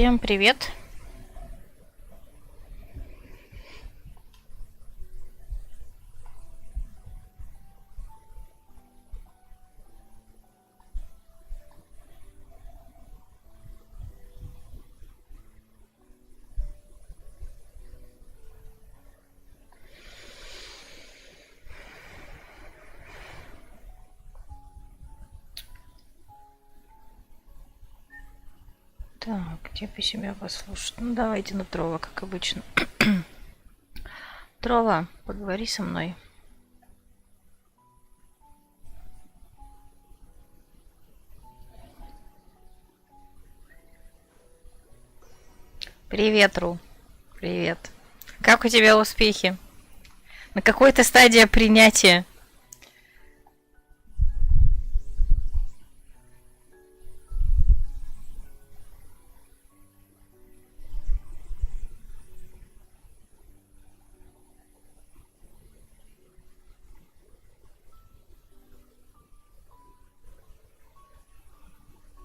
Всем привет! Так, где бы себя послушать? Ну, давайте на Трова, как обычно. Трова, поговори со мной. Привет, Ру. Привет. Как у тебя успехи? На какой ты стадии принятия?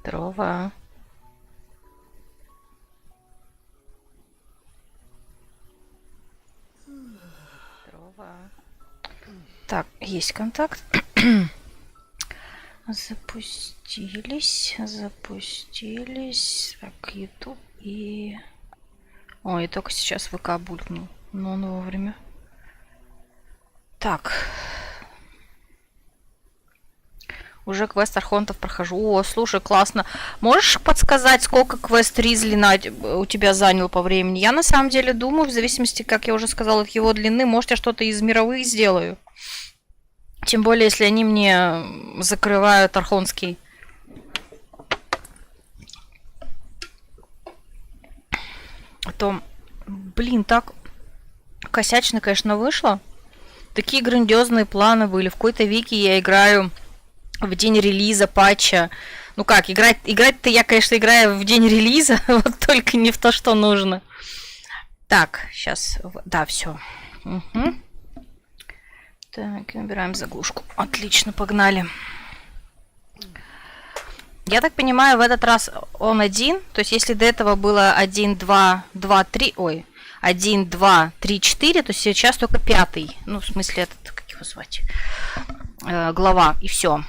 Трова. Трова. Так, есть контакт. Запустились. Так, YouTube и... Ой, и только сейчас ВК булькнул. Но он вовремя. Так. Уже квест Архонтов прохожу. О, слушай, классно. Можешь подсказать, сколько квест Ризли у тебя занял по времени? Я на самом деле думаю, в зависимости, как я уже сказала, от его длины, может, я что-то из мировых сделаю. Тем более, если они мне закрывают Архонский. А то, блин, так косячно, конечно, вышло. Такие грандиозные планы были. В какой-то веке я играю в день релиза патча. Ну как, играть-то я, конечно, играю в день релиза, вот только не в то, что нужно. Так, сейчас, да, все. Угу. Так, набираем заглушку. Отлично, погнали. Я так понимаю, в этот раз он один. То есть, если до этого было 1, 2, 2, 3... Ой, 1, 2, 3, 4, то сейчас только 5. Ну, в смысле, этот, как его звать? Глава, и все.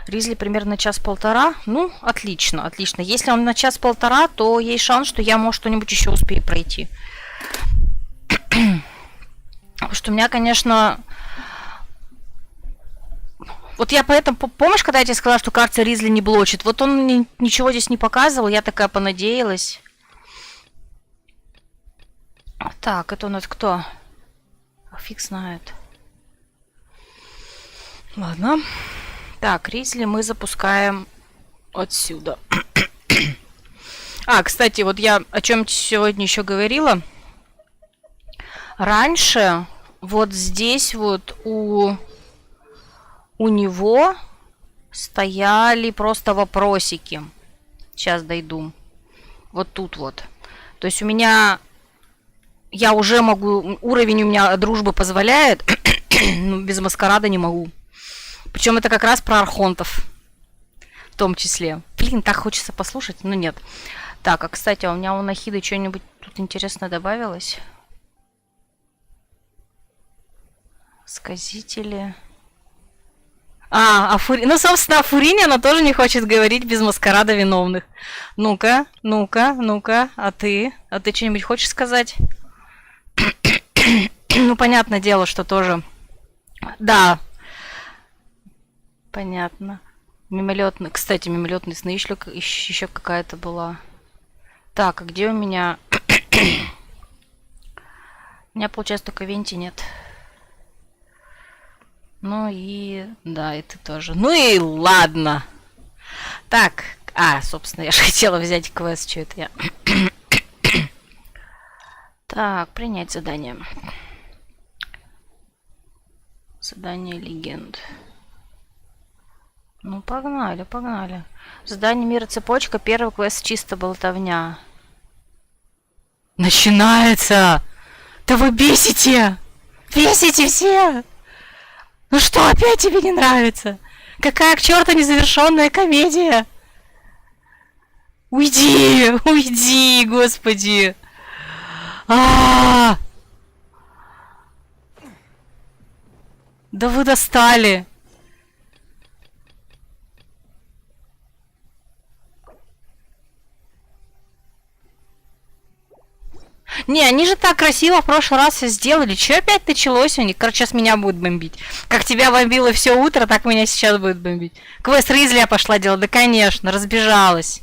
Ризли примерно час-полтора. Ну, отлично, отлично. Если он на час-полтора, то есть шанс, что я, может, что-нибудь еще успею пройти. Потому что у меня, конечно... Вот я поэтому... Помнишь, когда я тебе сказала, что, кажется, Ризли не блочит? Вот он мне ничего здесь не показывал, я такая понадеялась. Так, это у нас кто? Фиг знает. Ладно. Так, Ризли мы запускаем отсюда. А, кстати, вот я о чем сегодня еще говорила. Раньше вот здесь вот у него стояли просто вопросики. Сейчас дойду. Вот тут вот. То есть у меня... Я уже могу... Уровень у меня дружбы позволяет. Но без маскарада не могу. Причем это как раз про архонтов. В том числе. Блин, так хочется послушать, но нет. Так, а кстати, у меня у Нахиды что-нибудь тут интересно добавилось? Сказители. Ну, собственно, о Фурине она тоже не хочет говорить без маскарада виновных. Ну-ка, ну-ка, ну-ка. А ты? А ты что-нибудь хочешь сказать? Ну, понятное дело, что тоже... Да. Понятно. Мимолетный. Кстати, мимолетный сны еще какая-то была. Так, а где у меня... У меня, получается, только Венти нет. Ну и... Да, и ты тоже. Ну и ладно. Так. Собственно, я же хотела взять квест. Что это я? Так, принять задание. Задание легенд. Ну, погнали, погнали. Задание Мира цепочка. Первый квест чисто болтовня. Начинается! Да вы бесите! Бесите все! Ну что опять тебе не нравится? Какая к черту незавершенная комедия? Уйди! Уйди, господи! А! Да вы достали! Не, они же так красиво в прошлый раз все сделали. Че опять началось у них? Короче, сейчас меня будут бомбить. Как тебя бомбило все утро, так меня сейчас будут бомбить. Квест Ризли я пошла делать. Да, конечно, разбежалась.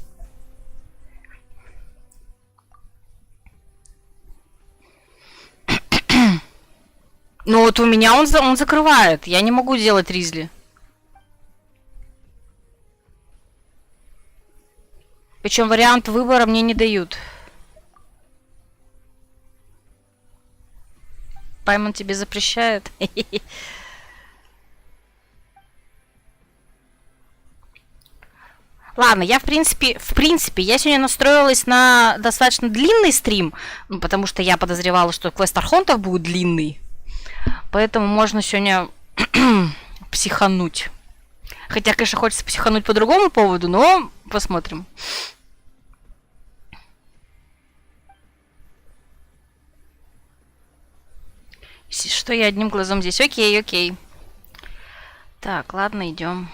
Ну вот у меня он закрывает. Я не могу делать Ризли. Причем вариант выбора мне не дают. Паймон тебе запрещает. Ладно, я в принципе, я сегодня настроилась на достаточно длинный стрим, ну, потому что я подозревала, что квест Архонтов будет длинный. Поэтому можно сегодня психануть. Хотя, конечно, хочется психануть по другому поводу, но посмотрим. Что я одним глазом здесь? Окей, окей. Так, ладно, идем.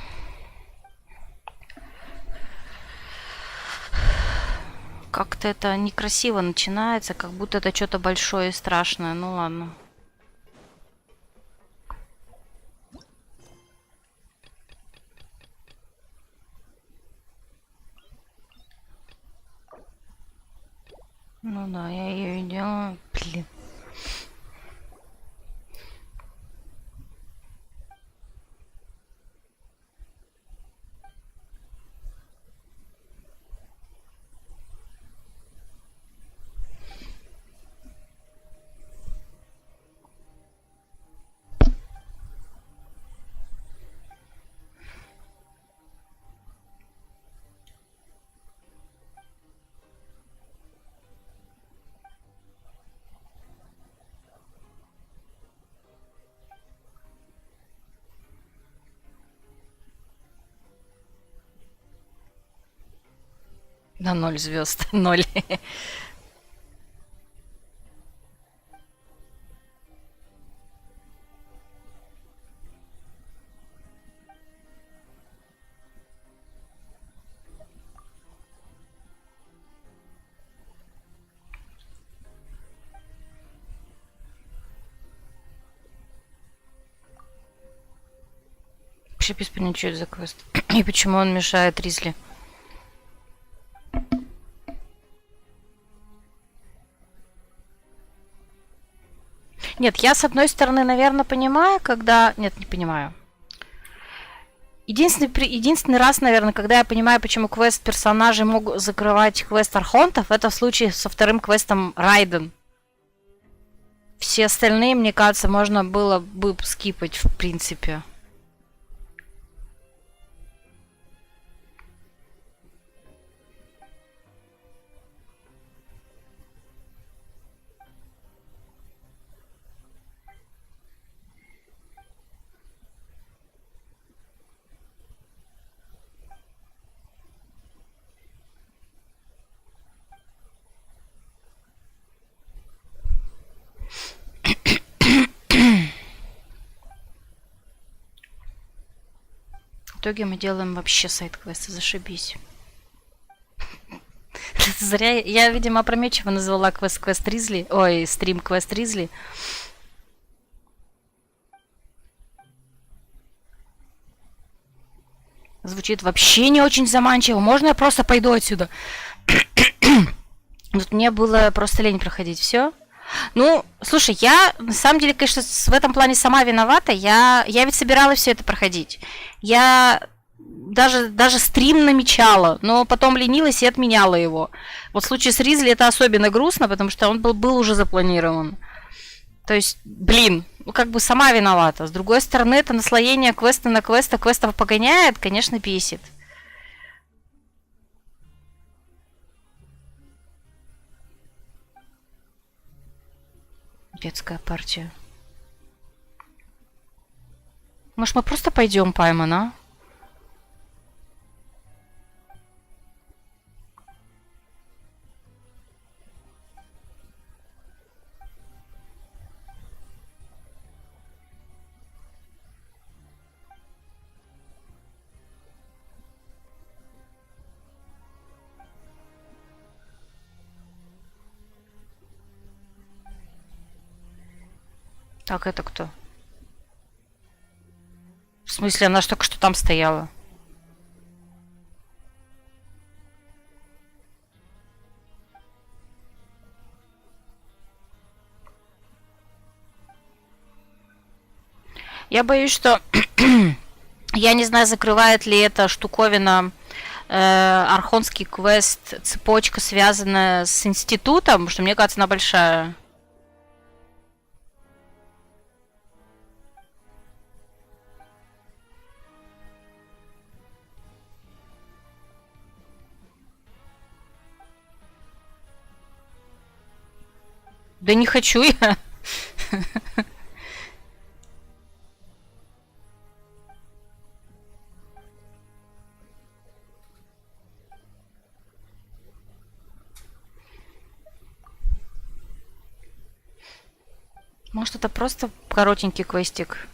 Как-то это некрасиво начинается, как будто это что-то большое и страшное. Ну ладно. Ну да, я ее делаю. Блин. На 0 звезд. 0. Вообще без понятия, что это за квест. И почему он мешает Ризли. Нет, я с одной стороны, наверное, понимаю, когда... Нет, не понимаю. Единственный раз, наверное, когда я понимаю, почему квест персонажей могут закрывать квест Архонтов, это в случае со вторым квестом Райден. Все остальные, мне кажется, можно было бы скипать, в принципе. В итоге мы делаем вообще сайт-квесты, зашибись. Зря я, видимо, опрометчиво назвала квест Ризли. Ой, стрим квест Ризли. Звучит вообще не очень заманчиво. Можно я просто пойду отсюда? Вот мне было просто лень проходить все. Ну, слушай, я на самом деле, конечно, в этом плане сама виновата. Я ведь собиралась все это проходить. Я даже стрим намечала, но потом ленилась и отменяла его. Вот в случае с Ризли это особенно грустно, потому что он был уже запланирован. То есть, блин, ну как бы сама виновата. С другой стороны, это наслоение квеста на квеста, квестов погоняет, конечно, бесит. Детская партия. Может, мы просто пойдем, Паймон, а? Так, это кто? В смысле, она ж только что там стояла. Я боюсь, что... Я не знаю, закрывает ли эта штуковина архонский квест, цепочка, связанная с институтом, потому что мне кажется, она большая. Да не хочу я. Может, это просто коротенький квестик?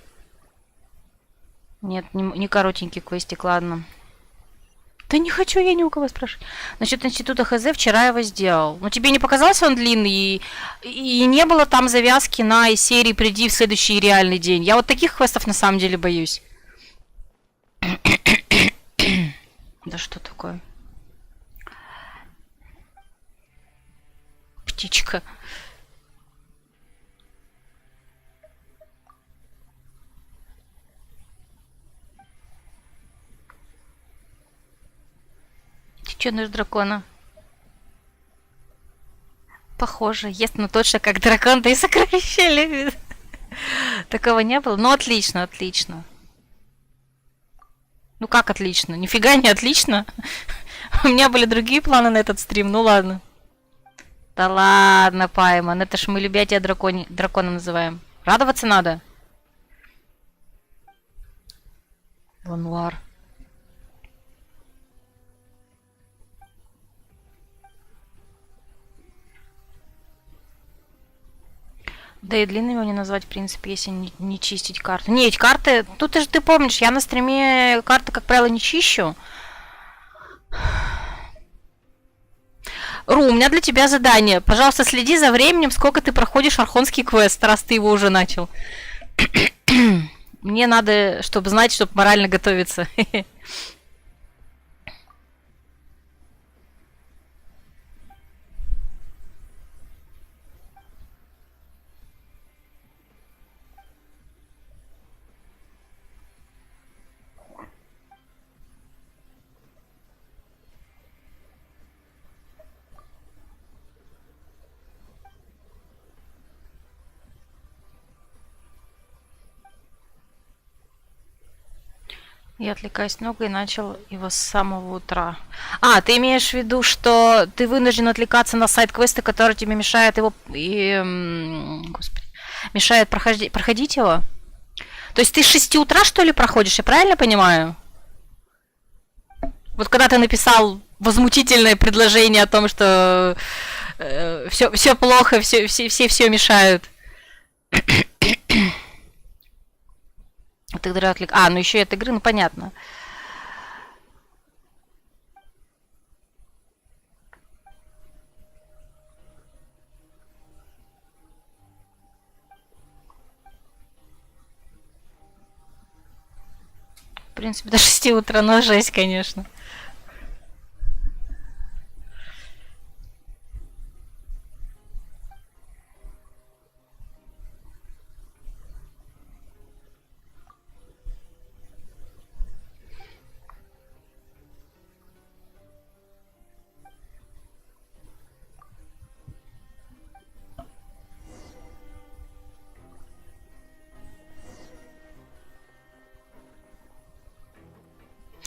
Нет, не коротенький квестик, ладно. Да не хочу я ни у кого спрашивать. Насчет института ХЗ вчера его сделал. Но тебе не показался он длинный? И не было там завязки на из серии «Приди в следующий реальный день». Я вот таких квестов на самом деле боюсь. Да что такое? Птичка. Ты чё, наш дракона? Похоже, ест, но точно как дракон, да и сокровища любит. Такого не было? Ну, отлично, отлично. Ну, как отлично? Нифига не отлично. У меня были другие планы на этот стрим, ну ладно. Да ладно, Пайман, это ж мы любя тебя драконом называем. Радоваться надо. Лануар. Да и длинными его не назвать, в принципе, если не чистить карты. Не, эти карты... Тут ты помнишь, я на стриме карты, как правило, не чищу. Ру, у меня для тебя задание. Пожалуйста, следи за временем, сколько ты проходишь архонский квест, раз ты его уже начал. Мне надо, чтобы знать, чтобы морально готовиться. Я отвлекаюсь много и начал его с самого утра. А, ты имеешь в виду, что ты вынужден отвлекаться на сайт-квесты, которые тебе мешают его... Господи. Мешают проходить его? То есть ты с 6 утра, что ли, проходишь? Я правильно понимаю? Вот когда ты написал возмутительное предложение о том, что все плохо, все мешают. От игры отвлек... А, ну еще и от игры, ну понятно. В принципе, до 6 утра, но жесть, конечно.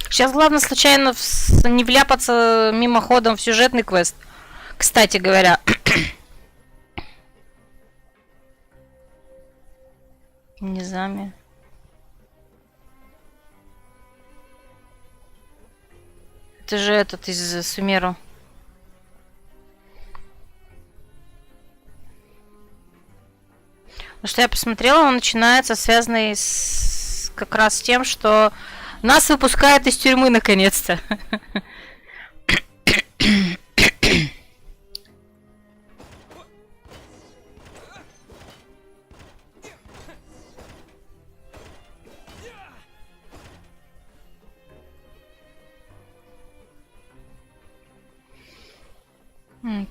Сейчас главное случайно не вляпаться мимоходом в сюжетный квест. Кстати говоря. Низами. Это же этот из Сумеру. Потому что я посмотрела, он начинается связанный с как раз с тем, что нас выпускают из тюрьмы наконец-то.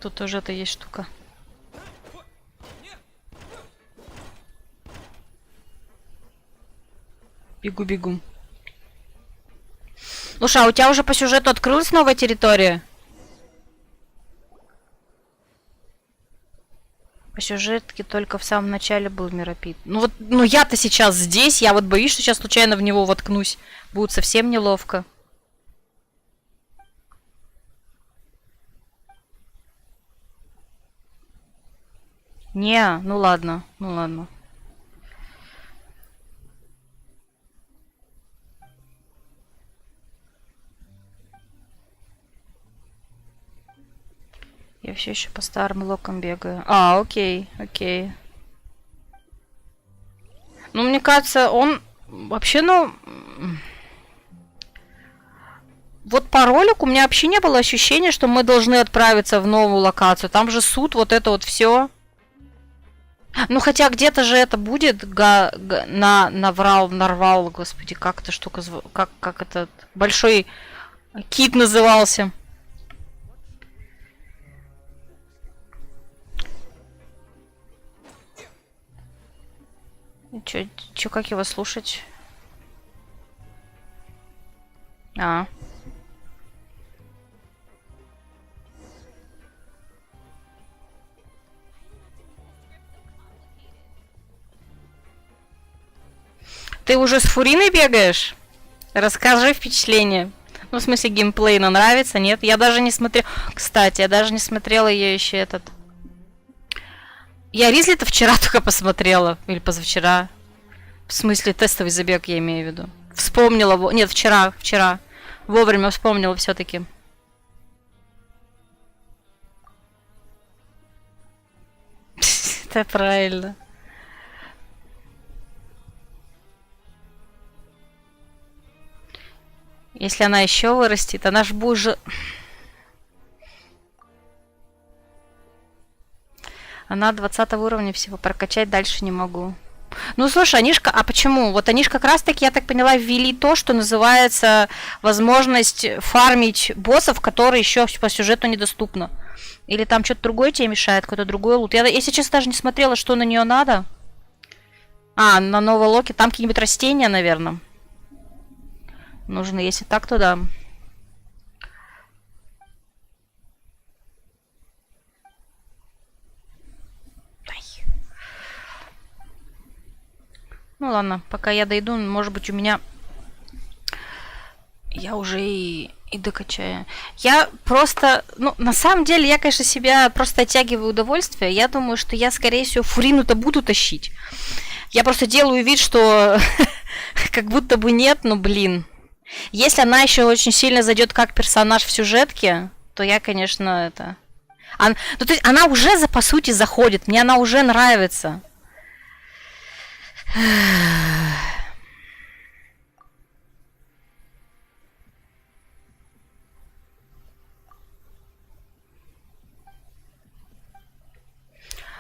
Тут тоже это есть штука. Бегу. Слушай, а у тебя уже по сюжету открылась новая территория? По сюжетке только в самом начале был миропит. Ну вот, ну я-то сейчас здесь, я вот боюсь, что сейчас случайно в него воткнусь. Будет совсем неловко. Не, ну ладно. Я все еще по старым локам бегаю. А, окей. Ну, мне кажется, он вообще, ну... Вот по ролику у меня вообще не было ощущения, что мы должны отправиться в новую локацию. Там же суд, вот это вот все. Ну, хотя где-то же это будет нарвал, господи, как эта штука, как этот большой кит назывался. Чё, как его слушать? А. Ты уже с Фуриной бегаешь? Расскажи впечатление. Ну, в смысле, геймплей, но нравится, нет? Я даже не смотрела... Кстати, я даже не смотрела ее еще этот... Я Ризли-то вчера только посмотрела. Или позавчера. В смысле, тестовый забег, я имею в виду. Вспомнила... Нет, вчера. Вовремя вспомнила все-таки. Это правильно. Если она еще вырастет, она ж будет же... Она 20 уровня всего, прокачать дальше не могу. Ну, слушай, они ж... А почему? Вот они ж как раз-таки, я так поняла, ввели то, что называется возможность фармить боссов, которые еще по сюжету недоступны. Или там что-то другое тебе мешает, какой-то другой лут. Я сейчас даже не смотрела, что на нее надо. А, на новой локе. Там какие-нибудь растения, наверное. Нужно, если так, то да. Ну ладно, пока я дойду, может быть, у меня... Я уже и докачаю. Я просто... Ну, на самом деле, я, конечно, себя просто оттягиваю удовольствие. Я думаю, что я, скорее всего, Фурину-то буду тащить. Я просто делаю вид, что как будто бы нет, но, блин. Если она еще очень сильно зайдет как персонаж в сюжетке, то я, конечно, это... Ну, то есть она уже, по сути, заходит. Мне она уже нравится.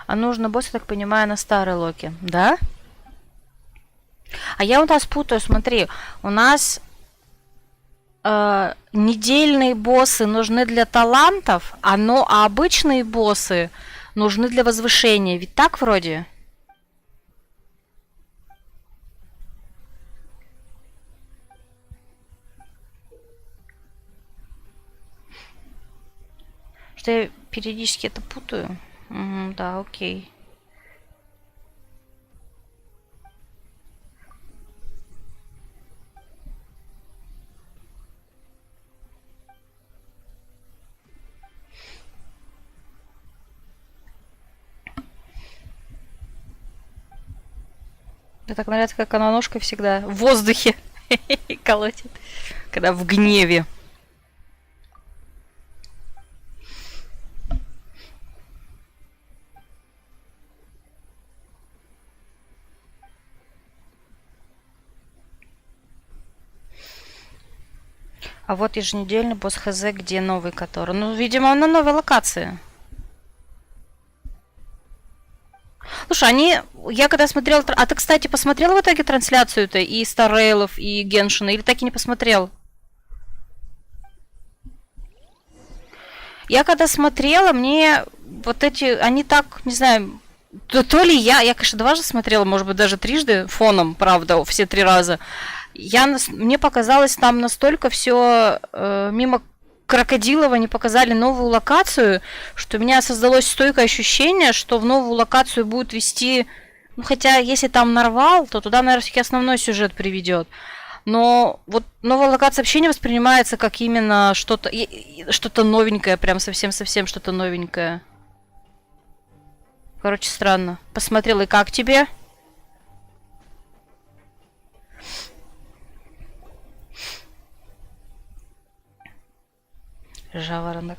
А нужно босс, я так понимаю, на старой локе, да? А я у нас путаю, смотри, у нас недельные боссы нужны для талантов, а обычные боссы нужны для возвышения. Ведь так вроде? Что я периодически это путаю? Угу, да, окей. Мне так нравится, как она ножкой всегда в воздухе колотит, когда в гневе. А вот еженедельный босс ХЗ, где новый который? Ну, видимо, он на новой локации. Слушай, я когда смотрела... А ты, кстати, посмотрел в итоге трансляцию-то и Старрейлов, и Геншина, или так и не посмотрел? Я когда смотрела, мне вот эти, они так, не знаю, то ли я, конечно, дважды смотрела, может быть, даже трижды фоном, правда, все 3 раза. Мне показалось, там настолько все мимо Крокодилова не показали новую локацию, что у меня создалось стойкое ощущение, что в новую локацию будут вести... Ну, хотя, если там нарвал, то туда, наверное, все-таки основной сюжет приведет. Но вот новая локация вообще не воспринимается как именно что-то новенькое, прям совсем-совсем что-то новенькое. Короче, странно. Посмотрела, и как тебе? Жаворонок.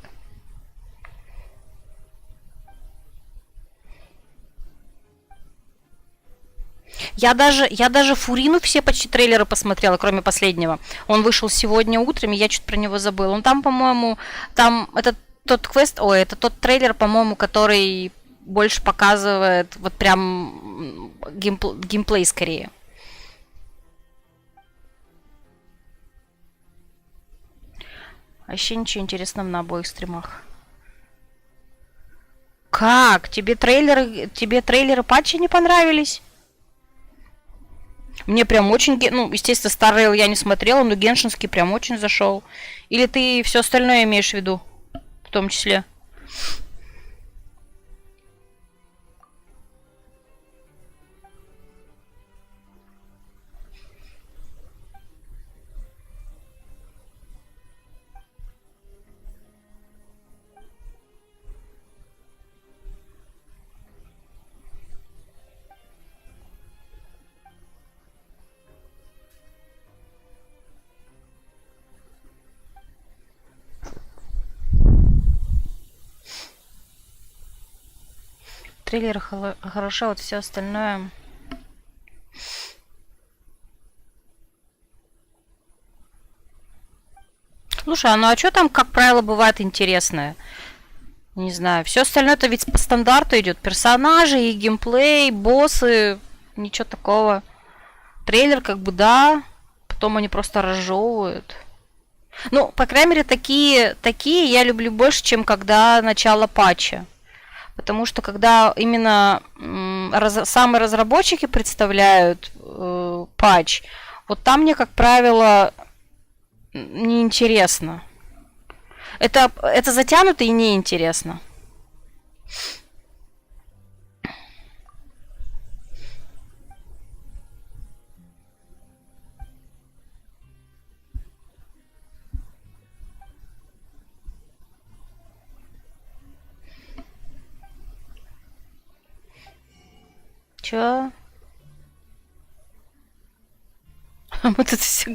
Я даже Фурину все почти трейлеры посмотрела, кроме последнего. Он вышел сегодня утром, и я чуть про него забыла. Он там, по-моему, там это тот квест, ой, это тот трейлер, по-моему, который больше показывает вот прям геймплей скорее. Вообще ничего интересного на обоих стримах. Как? Тебе трейлеры патчи не понравились? Мне прям очень... Ну, естественно, старый я не смотрела, но геншинский прям очень зашел. Или ты все остальное имеешь в виду? В том числе. Трейлер хорошо, вот все остальное. Слушай, ну а что там, как правило, бывает интересное? Не знаю. Все остальное это ведь по стандарту идет. Персонажи и геймплей, боссы, ничего такого. Трейлер как бы да, потом они просто разжевывают. Ну, по крайней мере, такие я люблю больше, чем когда начало патча. Потому что когда именно самые разработчики представляют патч, вот там мне, как правило, неинтересно. Это затянуто и неинтересно. Чё? Вот это все...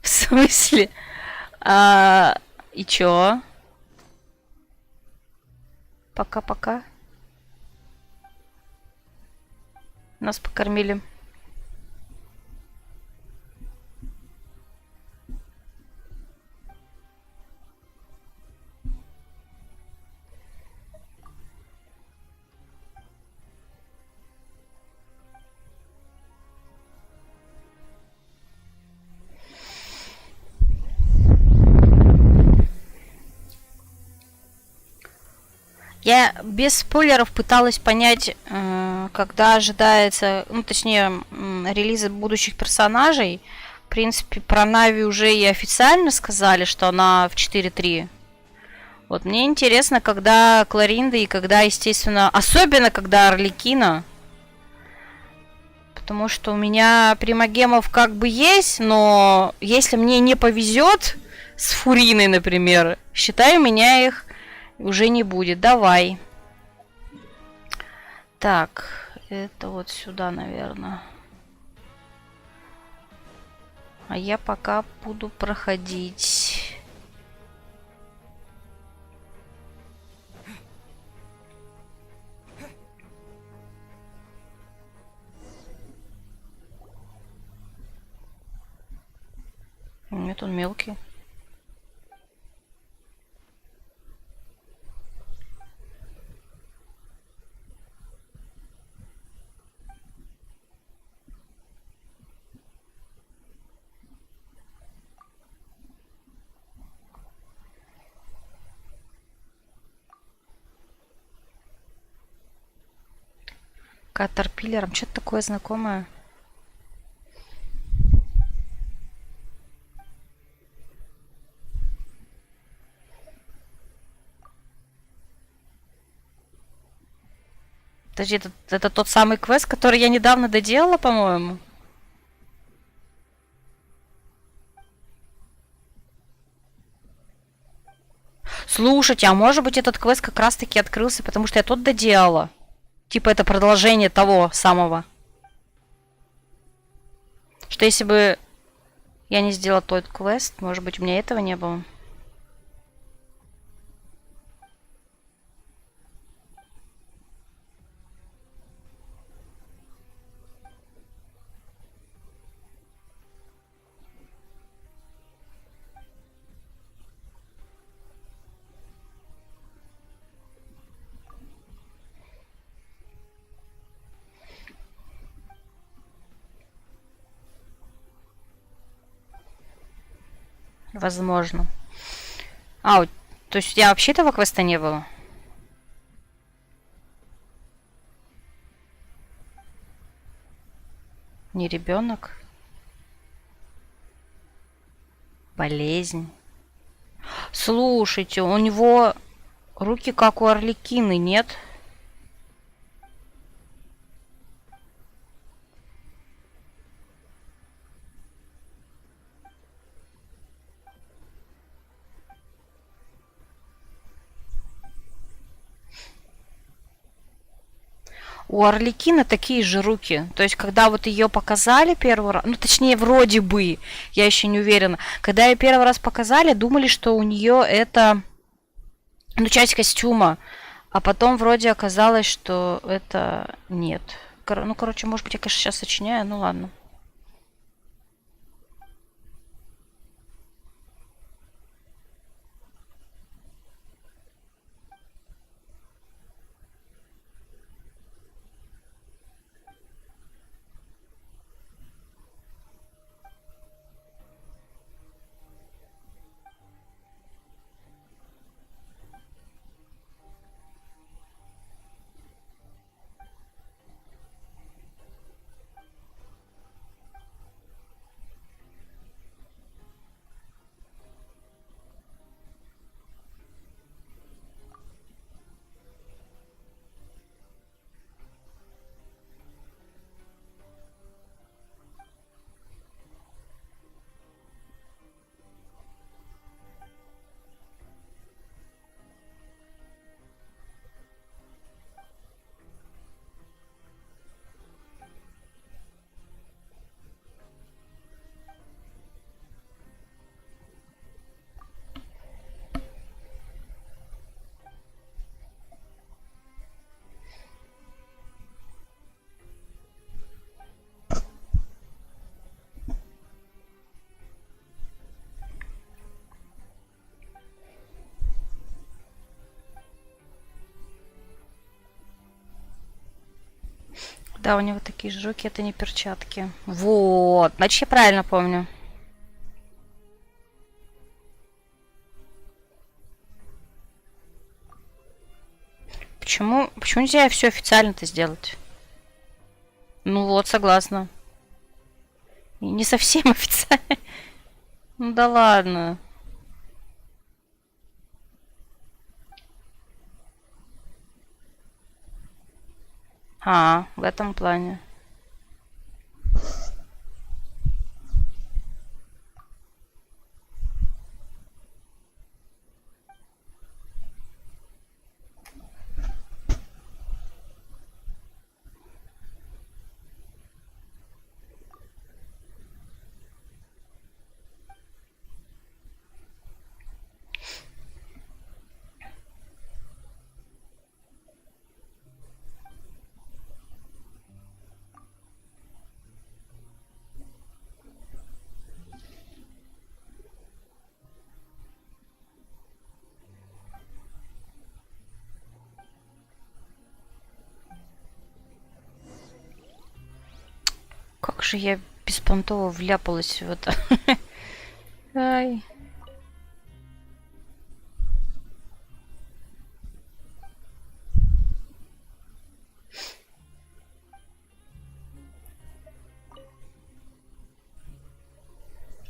В смысле? И чё? Пока-пока. Нас покормили. Я без спойлеров пыталась понять, когда ожидается, ну точнее, релиза будущих персонажей. В принципе, про Нави уже и официально сказали, что она в 4.3. Вот мне интересно, когда Кларинда и когда, естественно, особенно когда Арлекина. Потому что у меня примагемов как бы есть, но если мне не повезет с Фуриной, например, считай, у меня их уже не будет. Давай. Так, это вот сюда, наверное. А я пока буду проходить. Нет, он мелкий. Катерпиллером. Что-то такое знакомое. Подожди, это тот самый квест, который я недавно доделала, по-моему? Слушайте, а может быть этот квест как раз-таки открылся, потому что я тот доделала? Типа это продолжение того самого. Что если бы я не сделала тот квест, может быть, у меня этого не было? Возможно. То есть у тебя вообще этого квеста не было? Не ребенок? Болезнь. Слушайте, у него руки как у Арлекины, нет? У Арлекина такие же руки. То есть, когда вот ее показали первый раз, ну, точнее, вроде бы, я еще не уверена. Когда ее первый раз показали, думали, что у нее это, ну, часть костюма. А потом вроде оказалось, что это нет. Ну, короче, может быть, я, конечно, сейчас сочиняю, ну ладно. Да, у него такие же руки, это не перчатки. Вот, значит, я правильно помню. Почему нельзя все официально-то сделать? Ну вот, согласна. И не совсем официально. Ну да ладно. В этом плане. Как же я беспонтово вляпалась в это. Ай.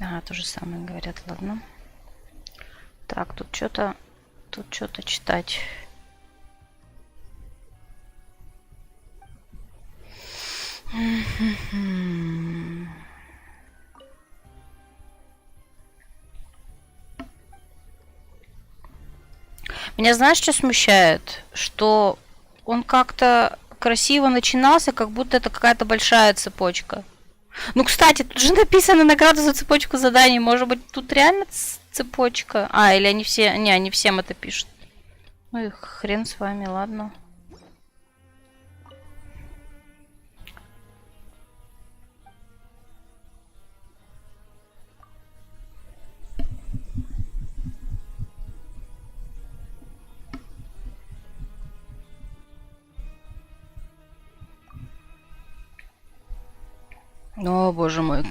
Ага, то же самое говорят, ладно. Так, тут что-то читать. Меня знаешь, что смущает? Что он как-то красиво начинался, как будто это какая-то большая цепочка. Ну, кстати, тут же написано награда за цепочку заданий. Может быть, тут реально цепочка? А, или они все... Не, они всем это пишут. Ну и хрен с вами, ладно. О, боже мой.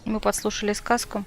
Мы подслушали сказку.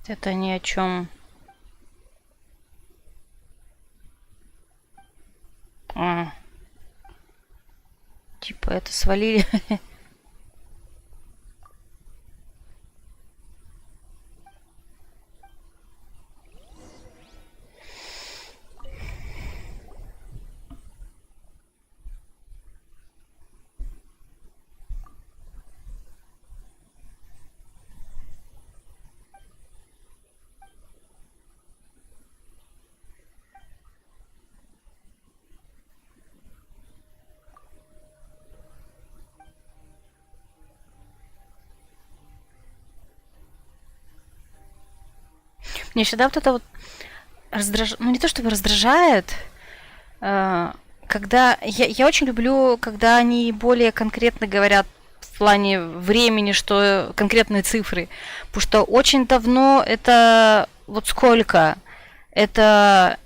Это ни о чем. Типа это свалили. Мне всегда вот это вот раздражает, ну не то чтобы раздражает, когда я очень люблю, когда они более конкретно говорят в плане времени, что конкретные цифры, потому что очень давно это вот сколько, это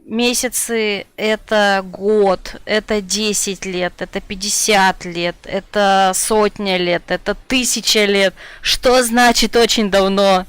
месяцы, это год, это 10 лет, это 50 лет, это сотня лет, это 1000 лет. Что значит очень давно?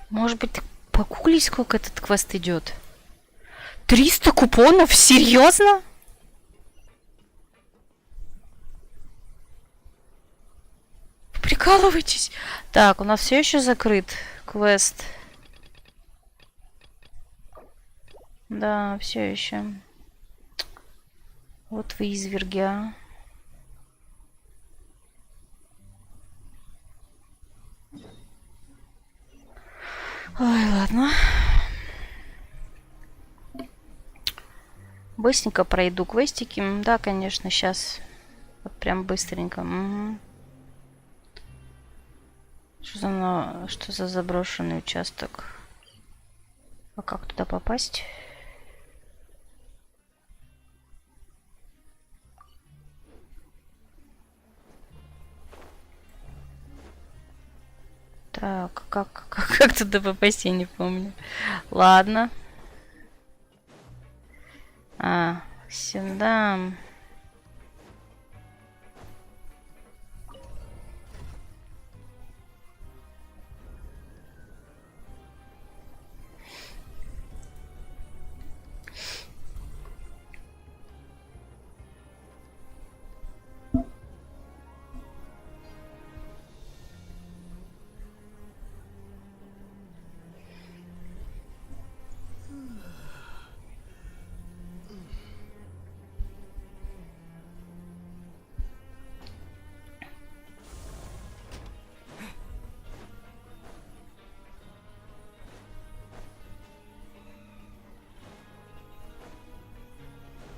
Может быть, погугли, сколько этот квест идет? 300 купонов? Серьезно? Прикалываетесь? Так, у нас все еще закрыт квест. Да, все еще. Вот вы изверги, а. Ой, ладно. Быстренько пройду квестики. Да, конечно, сейчас. Вот прям быстренько. Угу. Что за заброшенный участок? А как туда попасть? Так, как туда попасть, я не помню. Ладно. А, сюда.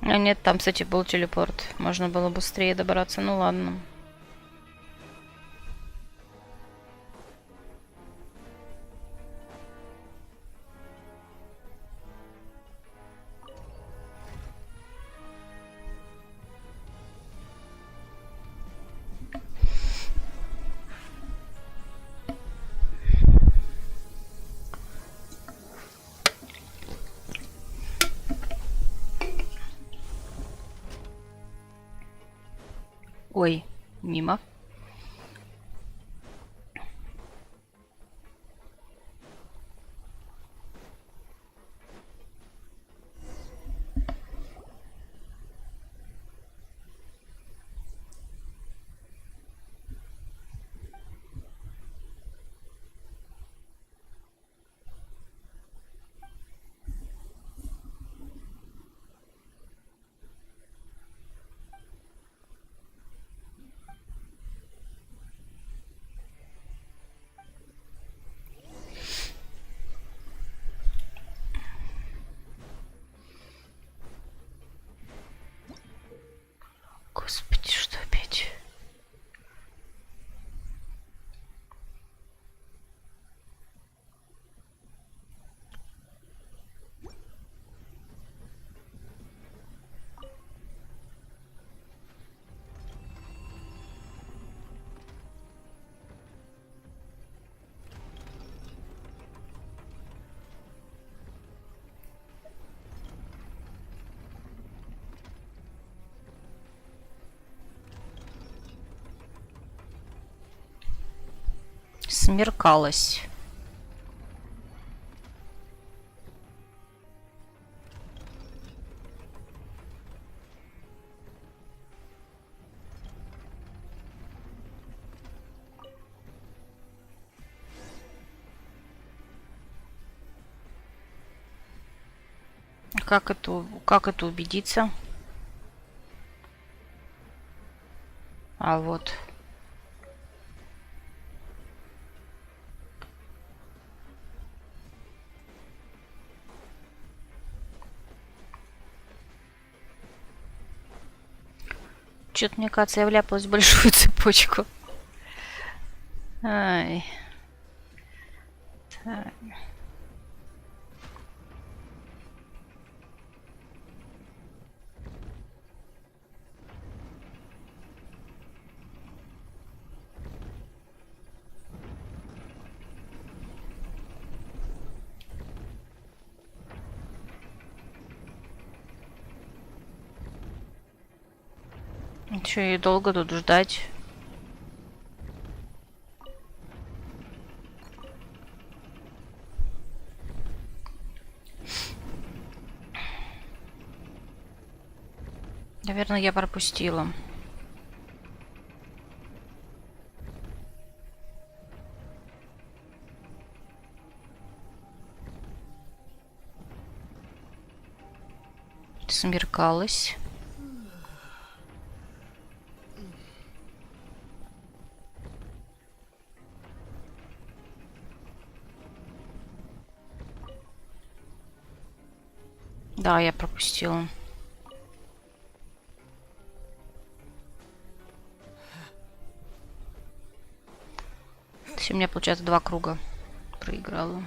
А нет, там, кстати, был телепорт. Можно было быстрее добраться. Ну ладно. Ой, мимо. Господи, что опять? Смеркалось. Как это убедиться? А вот. Что-то, мне кажется, я вляпалась в большую цепочку. Ай. Так. Что, и долго тут ждать? Наверное, я пропустила. Смеркалось. Да, я пропустила. То есть у меня, получается, 2 круга проиграла.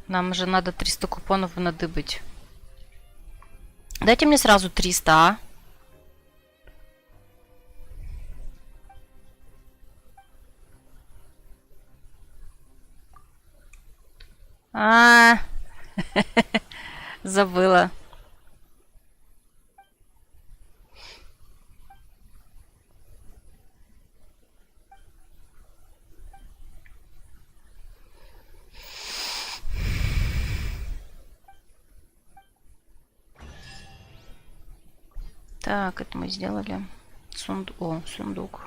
Нам же надо 300 купонов надыбать. Дайте мне сразу 300, а? Забыла. Так, это мы сделали. Сундук.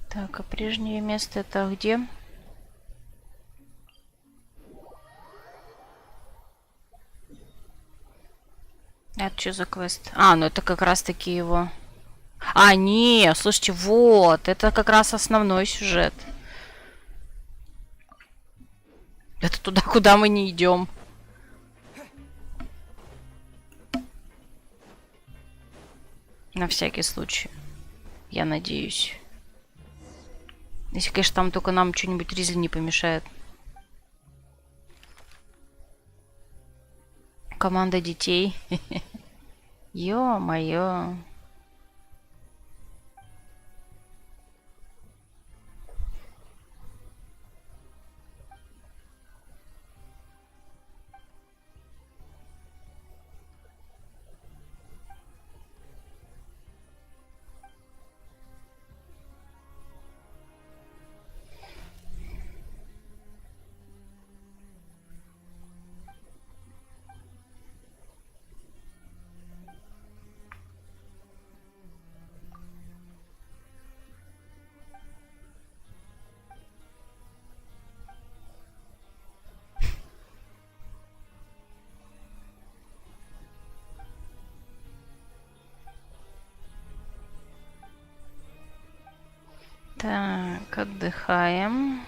Так, а прежнее место это где? Это что за квест? Ну это как раз таки его. Не, слушайте, вот, это как раз основной сюжет. Это туда, куда мы не идем. На всякий случай. Я надеюсь. Если, конечно, там только нам что-нибудь Ризли не помешает. Команда детей. Ё-моё. Так, отдыхаем.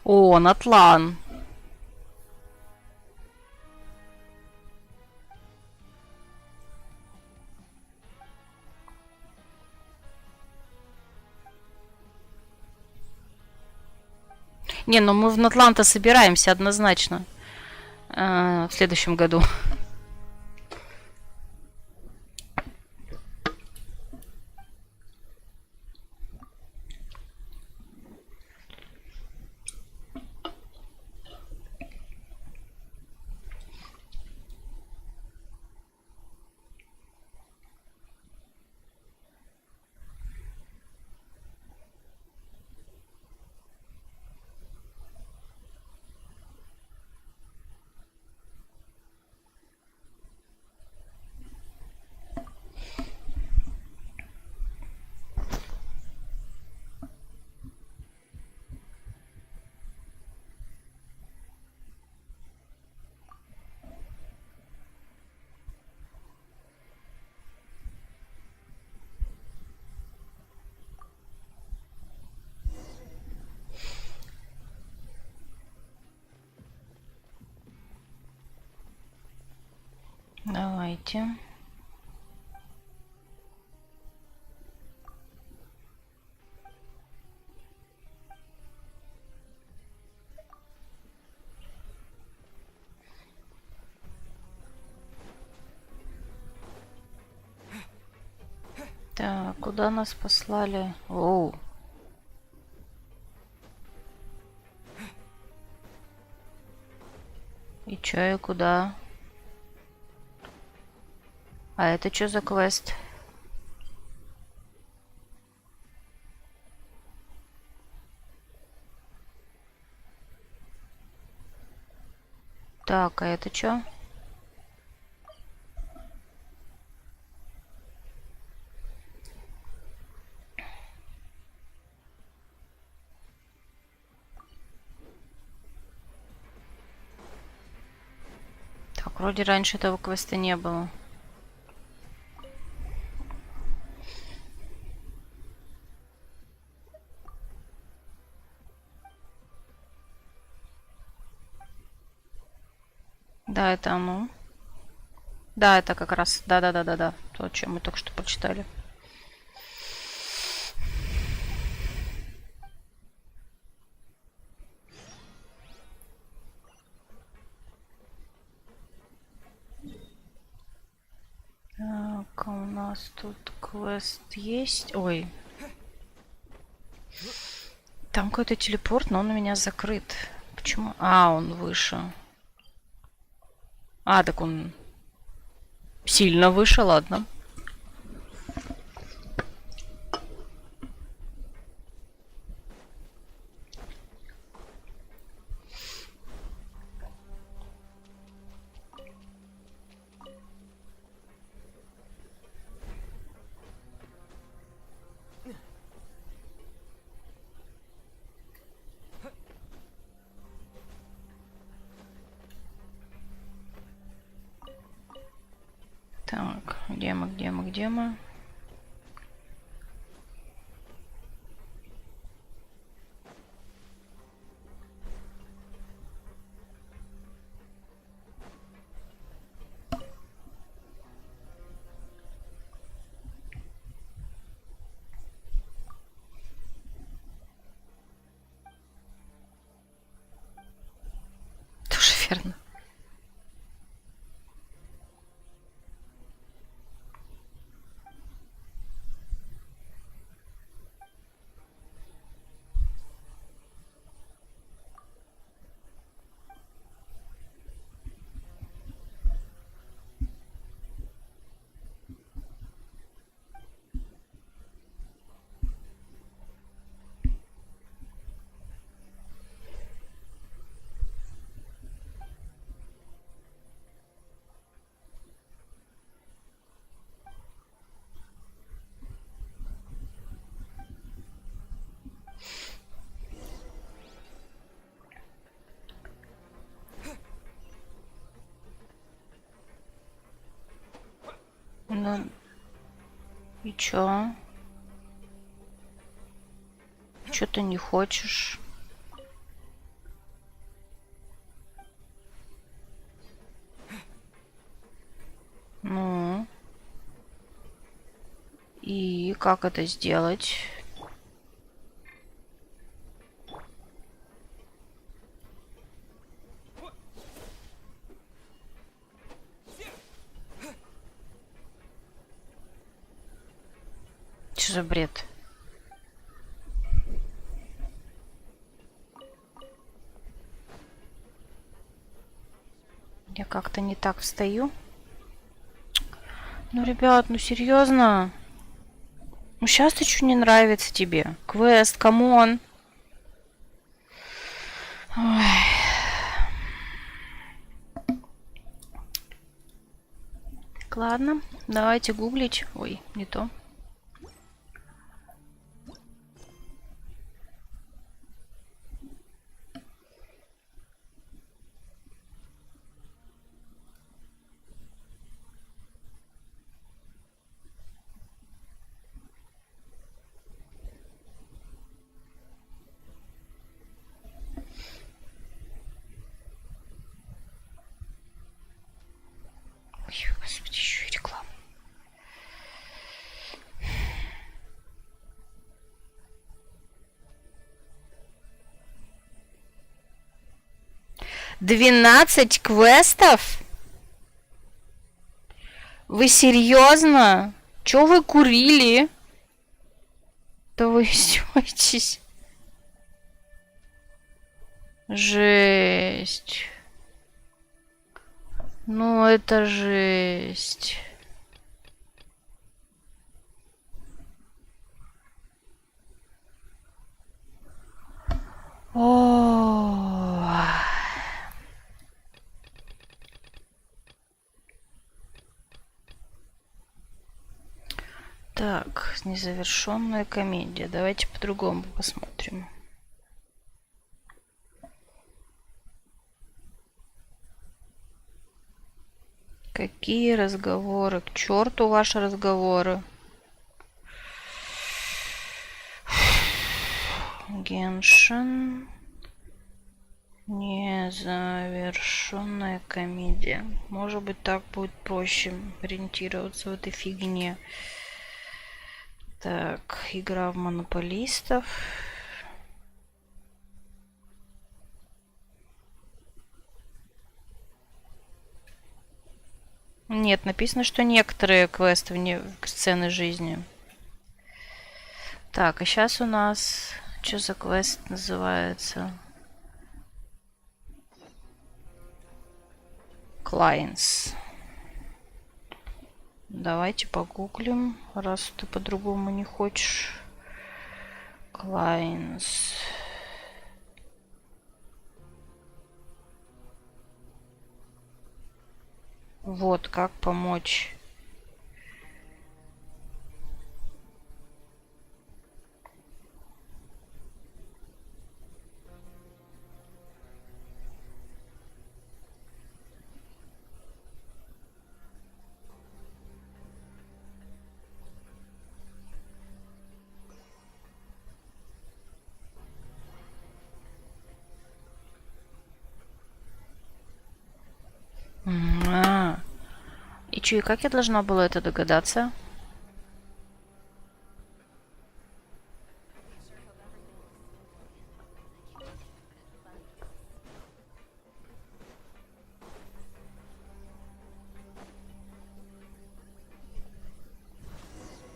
Натлан. Не, ну мы в Натлан-то собираемся однозначно. В следующем году. Давайте. Так, куда нас послали? Оу. И чё, и куда? А это что за квест? Так, а это что? Так, вроде раньше этого квеста не было. Да, это оно. Да, это как раз. Да. То, о чем мы только что прочитали. Так, у нас тут квест есть. Ой. Там какой-то телепорт, но он у меня закрыт. Почему? А, он выше. А, так он сильно выше, ладно. Так, где мы? Тоже верно. Ну, и чё? Чё ты не хочешь? Ну. И как это сделать? Что за бред? Я как-то не так встаю. Ну, ребят, ну серьезно? Ну сейчас-то что не нравится тебе? Квест, камон. Ой. Ладно, давайте гуглить. Ой, не то. Ой, господи, 12 квестов? Вы серьезно? Чё вы курили? Да вы издеваетесь. Жесть. Ну, это жесть. О. Так, незавершенная комедия. Давайте по-другому посмотрим. Какие разговоры? К черту ваши разговоры. Геншин. Незавершенная комедия. Может быть, так будет проще ориентироваться в этой фигне. Так, игра в монополистов. Нет, написано, что некоторые квесты вне сцены жизни. Так, а сейчас у нас... Что за квест называется? Clients. Давайте погуглим, раз ты по-другому не хочешь. Clients. Вот, как помочь. И чё, и как я должна была это догадаться?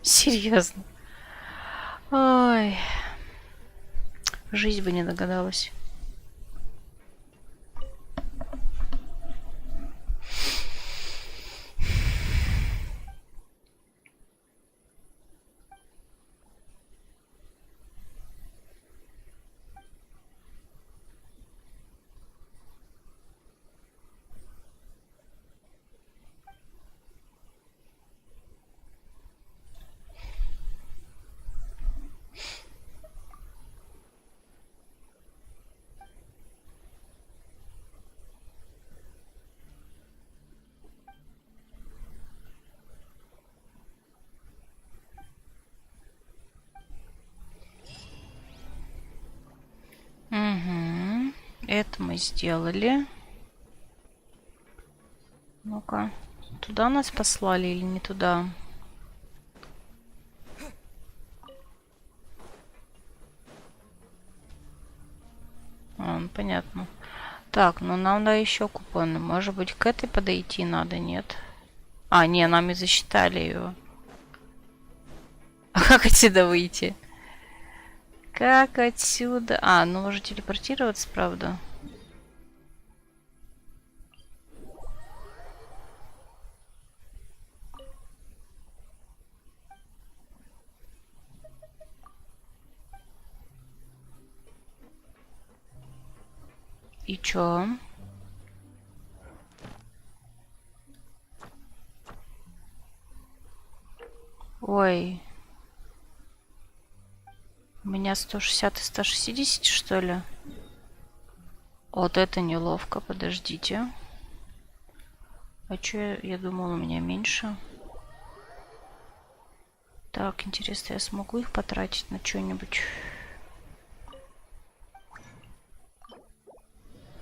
Серьезно? Ой. Жизнь бы не догадалась. Угу. Это мы сделали. Ну-ка. Туда нас послали или не туда? Понятно. Так, ну нам да еще купоны. Может быть, к этой подойти надо, нет? А, не, нам и засчитали ее. А как отсюда выйти? Как отсюда? А, ну можно телепортироваться, правда? И чё? Ой. У меня 160 и 160, что ли? Вот это неловко, подождите. А чё, я думала, у меня меньше. Так, интересно, я смогу их потратить на что-нибудь?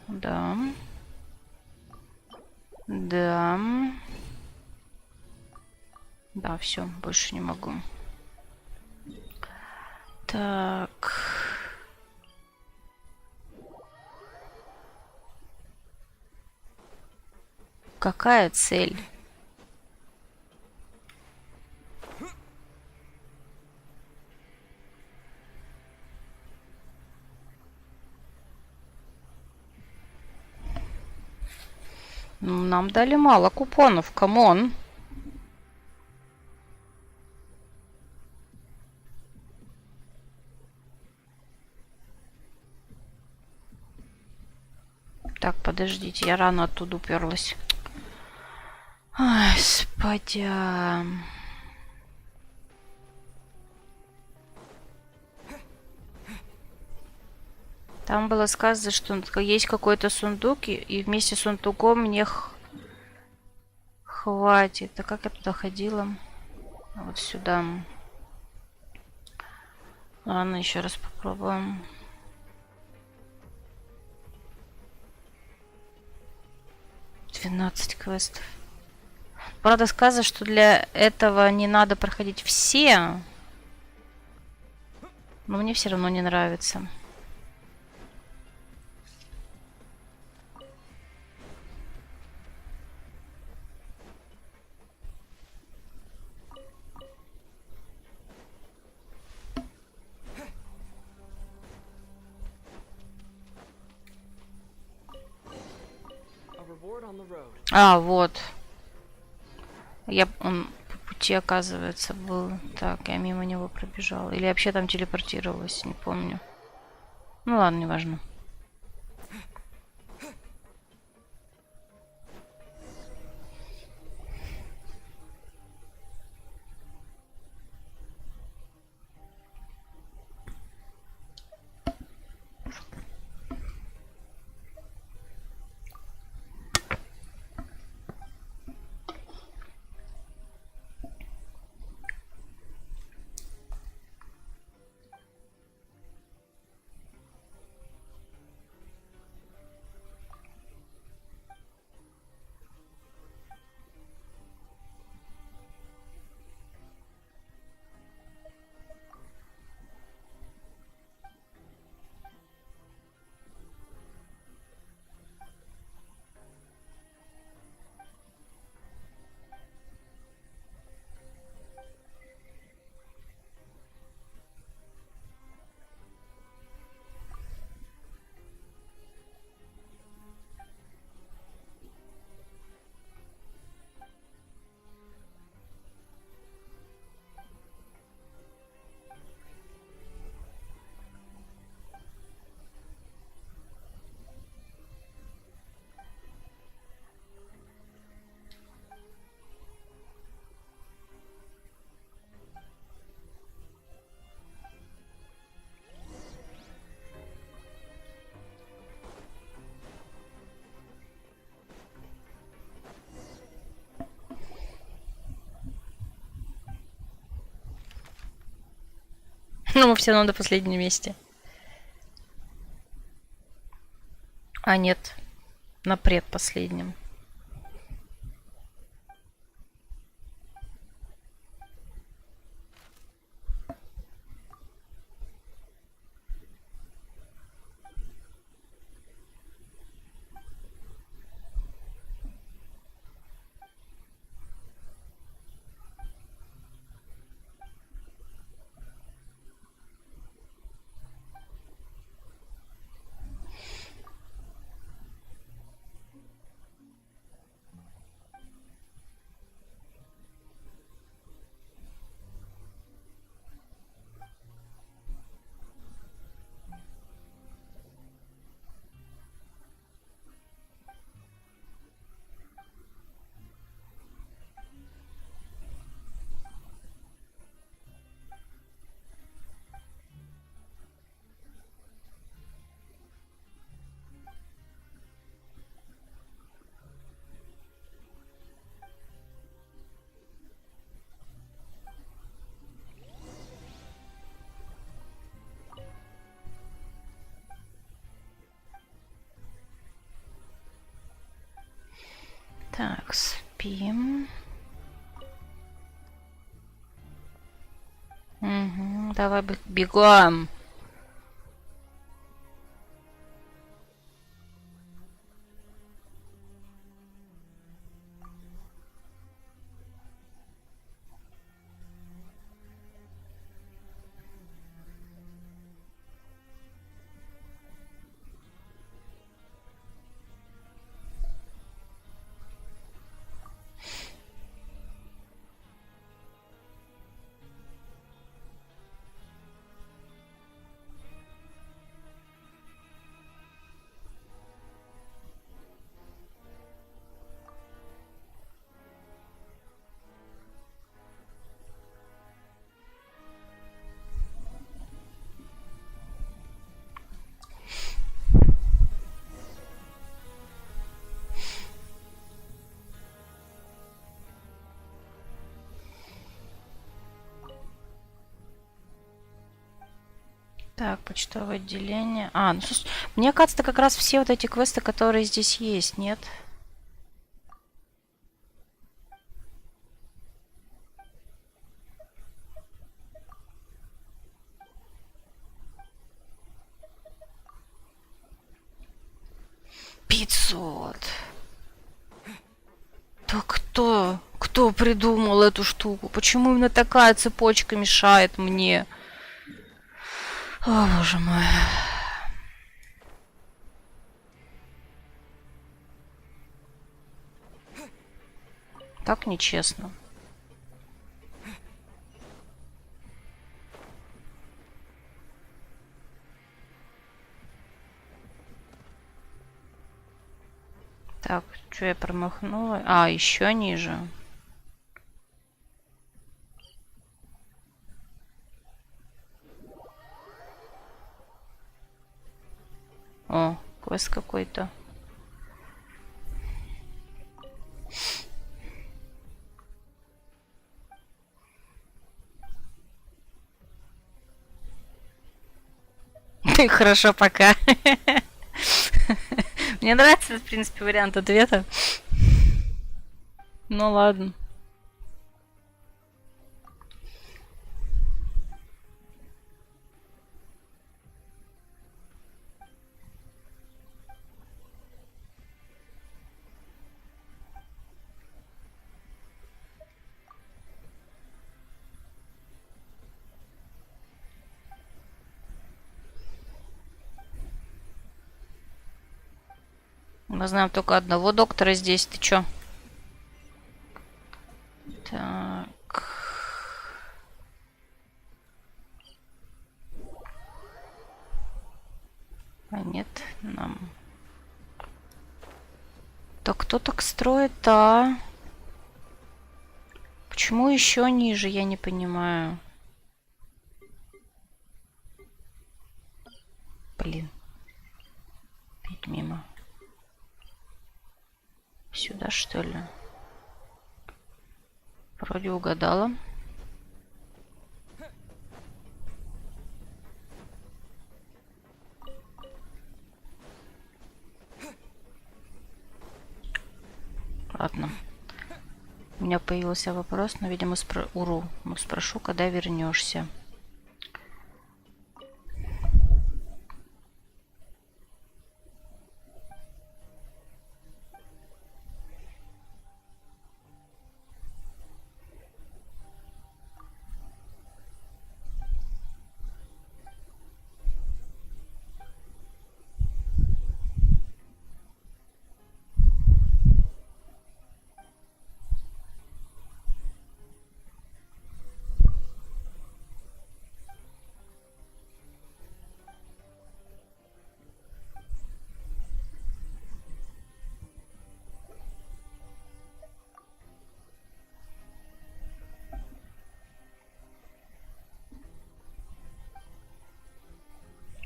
Да. Да. Да, все, больше не могу. Так. Какая цель? Нам дали мало купонов, камон. Так, подождите, я рано оттуда уперлась. Ай, господи. Там было сказано, что есть какой-то сундук, и вместе с сундуком мне хватит. А как я туда ходила? Вот сюда. Ладно, еще раз попробуем. «12 квестов». Правда, сказано, что для этого не надо проходить все. Но мне все равно не нравится. А, вот. Он по пути, оказывается, был. Так, я мимо него пробежала. Или вообще там телепортировалась, не помню. Ну ладно, неважно. Но мы все равно до последнем месте. А нет, на предпоследнем. Так, спим. Угу, давай бегом. Так, почтовое отделение. А, ну слушай, мне кажется, как раз все вот эти квесты, которые здесь есть, нет? $500. Да кто придумал эту штуку? Почему именно такая цепочка мешает мне? О, боже мой. Так нечестно. Так, что я промахнула? А, еще ниже. О, квест какой-то. Хорошо, пока. Мне нравится, в принципе, вариант ответа. Ну ладно. Мы знаем только одного доктора здесь. Ты чё? Так. А нет, нам... Да кто так строит, а? Почему еще ниже, я не понимаю. Блин. Опять мимо. Сюда, что ли? Вроде угадала. Ладно. У меня появился вопрос, но, видимо, спрошу, когда вернешься.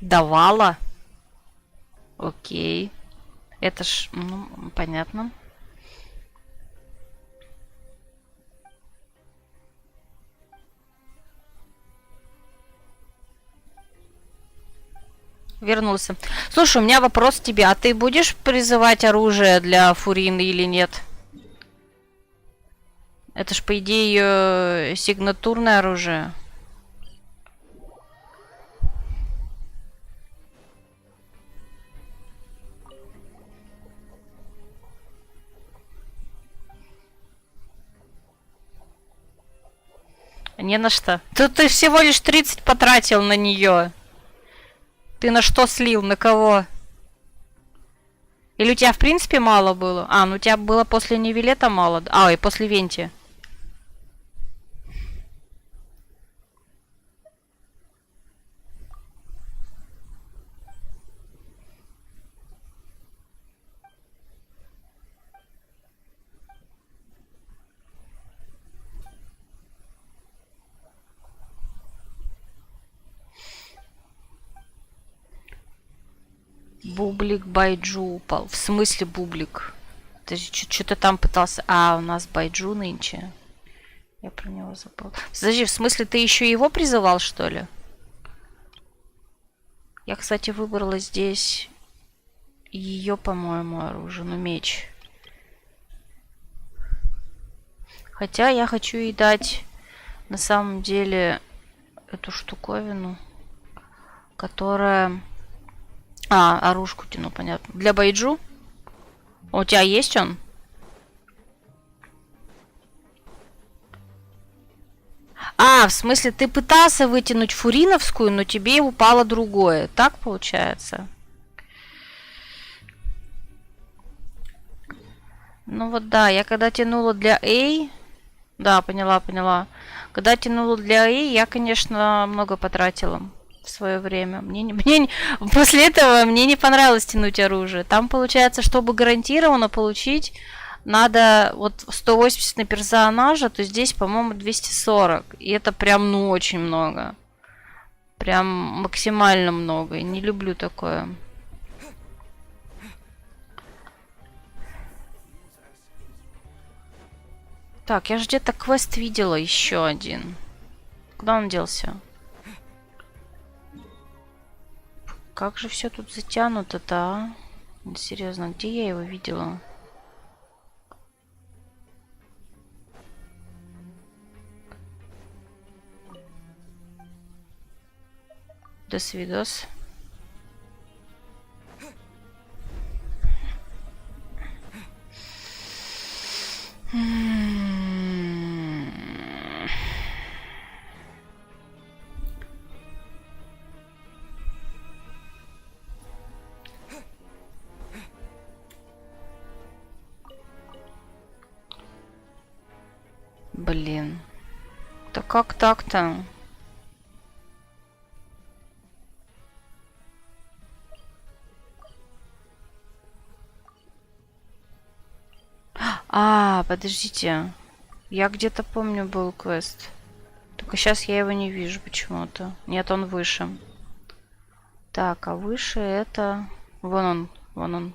Давала? Окей. Это ж, ну, понятно. Вернулся. Слушай, у меня вопрос к тебе. А ты будешь призывать оружие для Фурины или нет? Это ж, по идее, ее сигнатурное оружие. Не на что. Тут ты всего лишь 30 потратил на нее. Ты на что слил? На кого? Или у тебя в принципе мало было? А, ну у тебя было после Нивелета мало. А, и после Венти. Бублик Байджу упал. В смысле бублик? Ты что-то там пытался... А, у нас Байджу нынче. Я про него забыл. Подожди, в смысле ты еще его призывал, что ли? Я, кстати, выбрала здесь ее, по-моему, оружие, ну, меч. Хотя я хочу ей дать на самом деле эту штуковину, которая... А, оружку тяну, понятно. Для Байджу? У тебя есть он? А, в смысле, ты пытался вытянуть фуриновскую, но тебе упало другое. Так получается? Ну вот да, я когда тянула для A... Да, поняла, поняла. Когда тянула для A, я, конечно, много потратила в свое время. После этого мне не понравилось тянуть оружие. Там, получается, чтобы гарантированно получить, надо вот 180 на персонажа, то здесь, по-моему, 240. И это прям, ну, очень много. Прям максимально много. И не люблю такое. Так, я же где-то квест видела еще один. Куда он делся? Как же все тут затянуто-то, а? Серьезно, где я его видела? До свидос. Блин. Да как так-то? А, подождите. Я где-то помню был квест. Только сейчас я его не вижу почему-то. Нет, он выше. Так, а выше это... Вон он, вон он.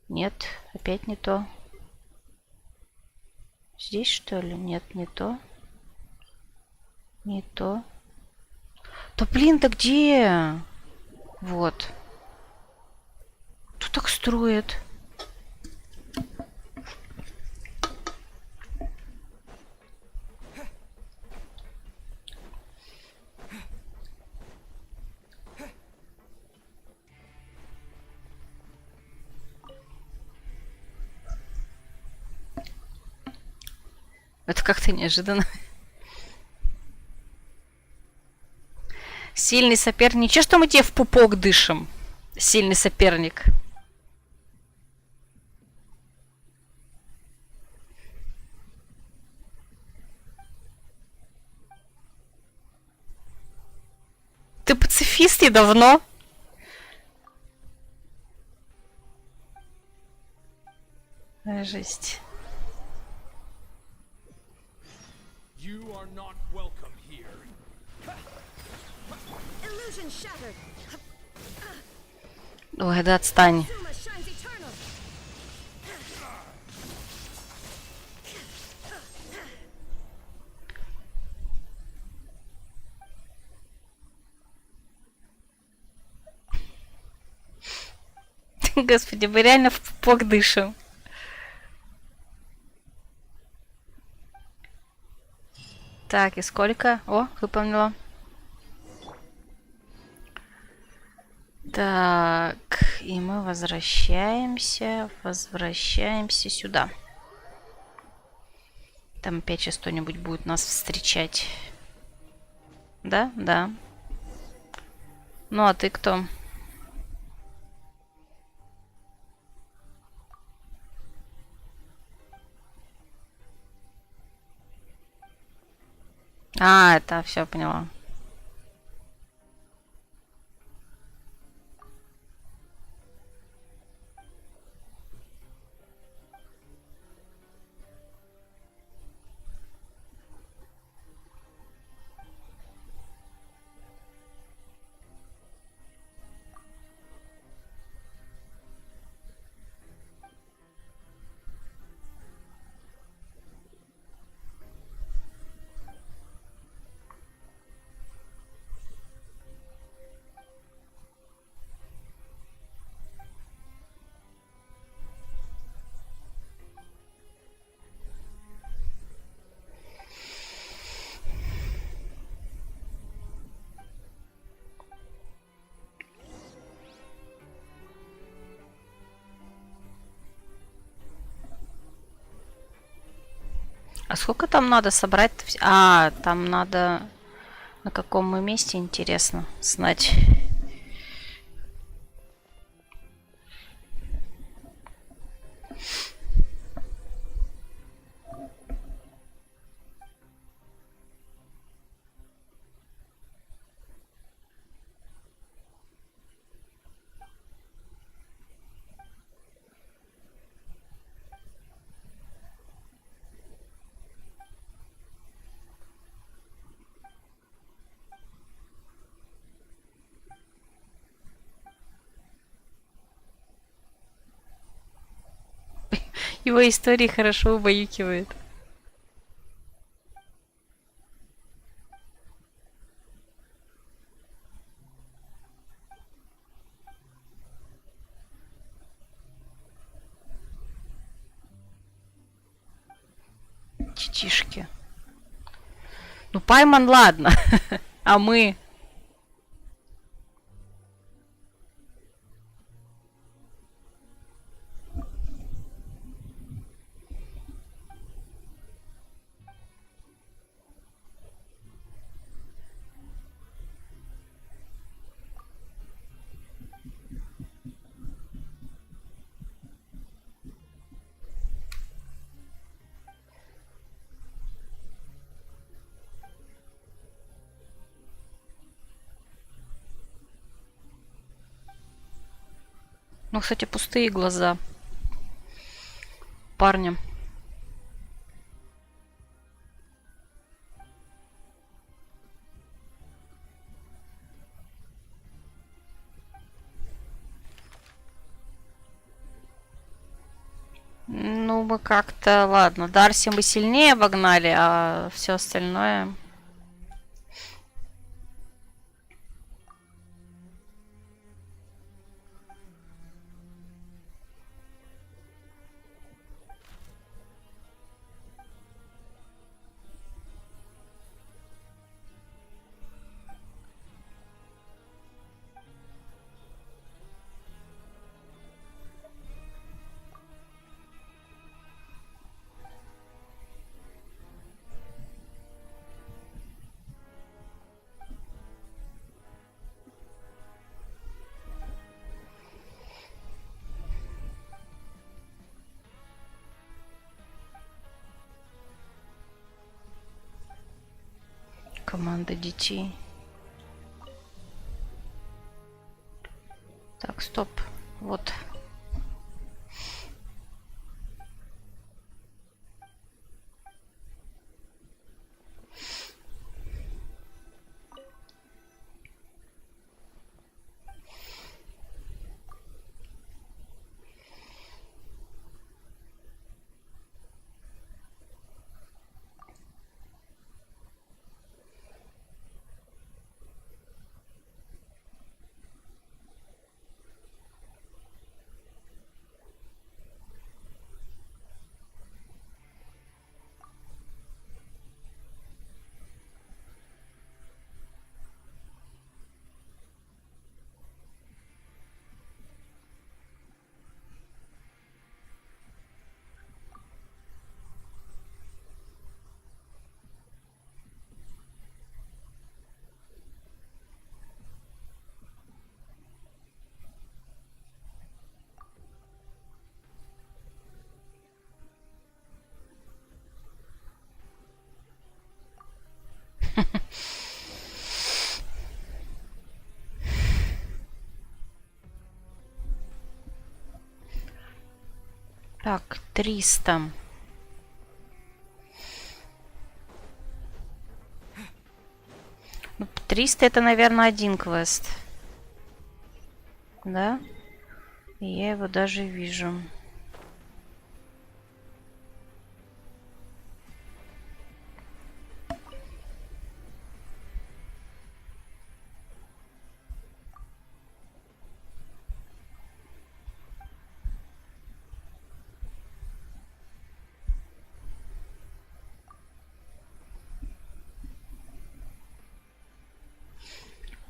Нет, опять не то. Здесь, что ли? Нет, не то. Не то. Да блин-то где? Вот. Кто так строит? Это как-то неожиданно. Сильный соперник. Ничего, что мы тебе в пупок дышим. Сильный соперник. Ты пацифист и давно? Жесть. Ой, да отстань. Господи, мы реально в пупок дышим. Так, и сколько? О, выполнила. Так, и мы возвращаемся сюда. Там опять сейчас кто-нибудь будет нас встречать. Да? Да. Ну, а ты кто? А, это все поняла. А сколько там надо собрать? А, там надо... На каком мы месте, интересно знать. Его истории хорошо убаюкивают. Чичишки. Ну, Пайман, ладно. А мы... Ну, кстати, пустые глаза парня. Ну, мы как-то... Ладно, Дарси мы сильнее обогнали, а все остальное... Команда детей. Так, стоп. Вот. Так, 300. Ну, 300 это, наверное, один квест. Да? Я его даже вижу.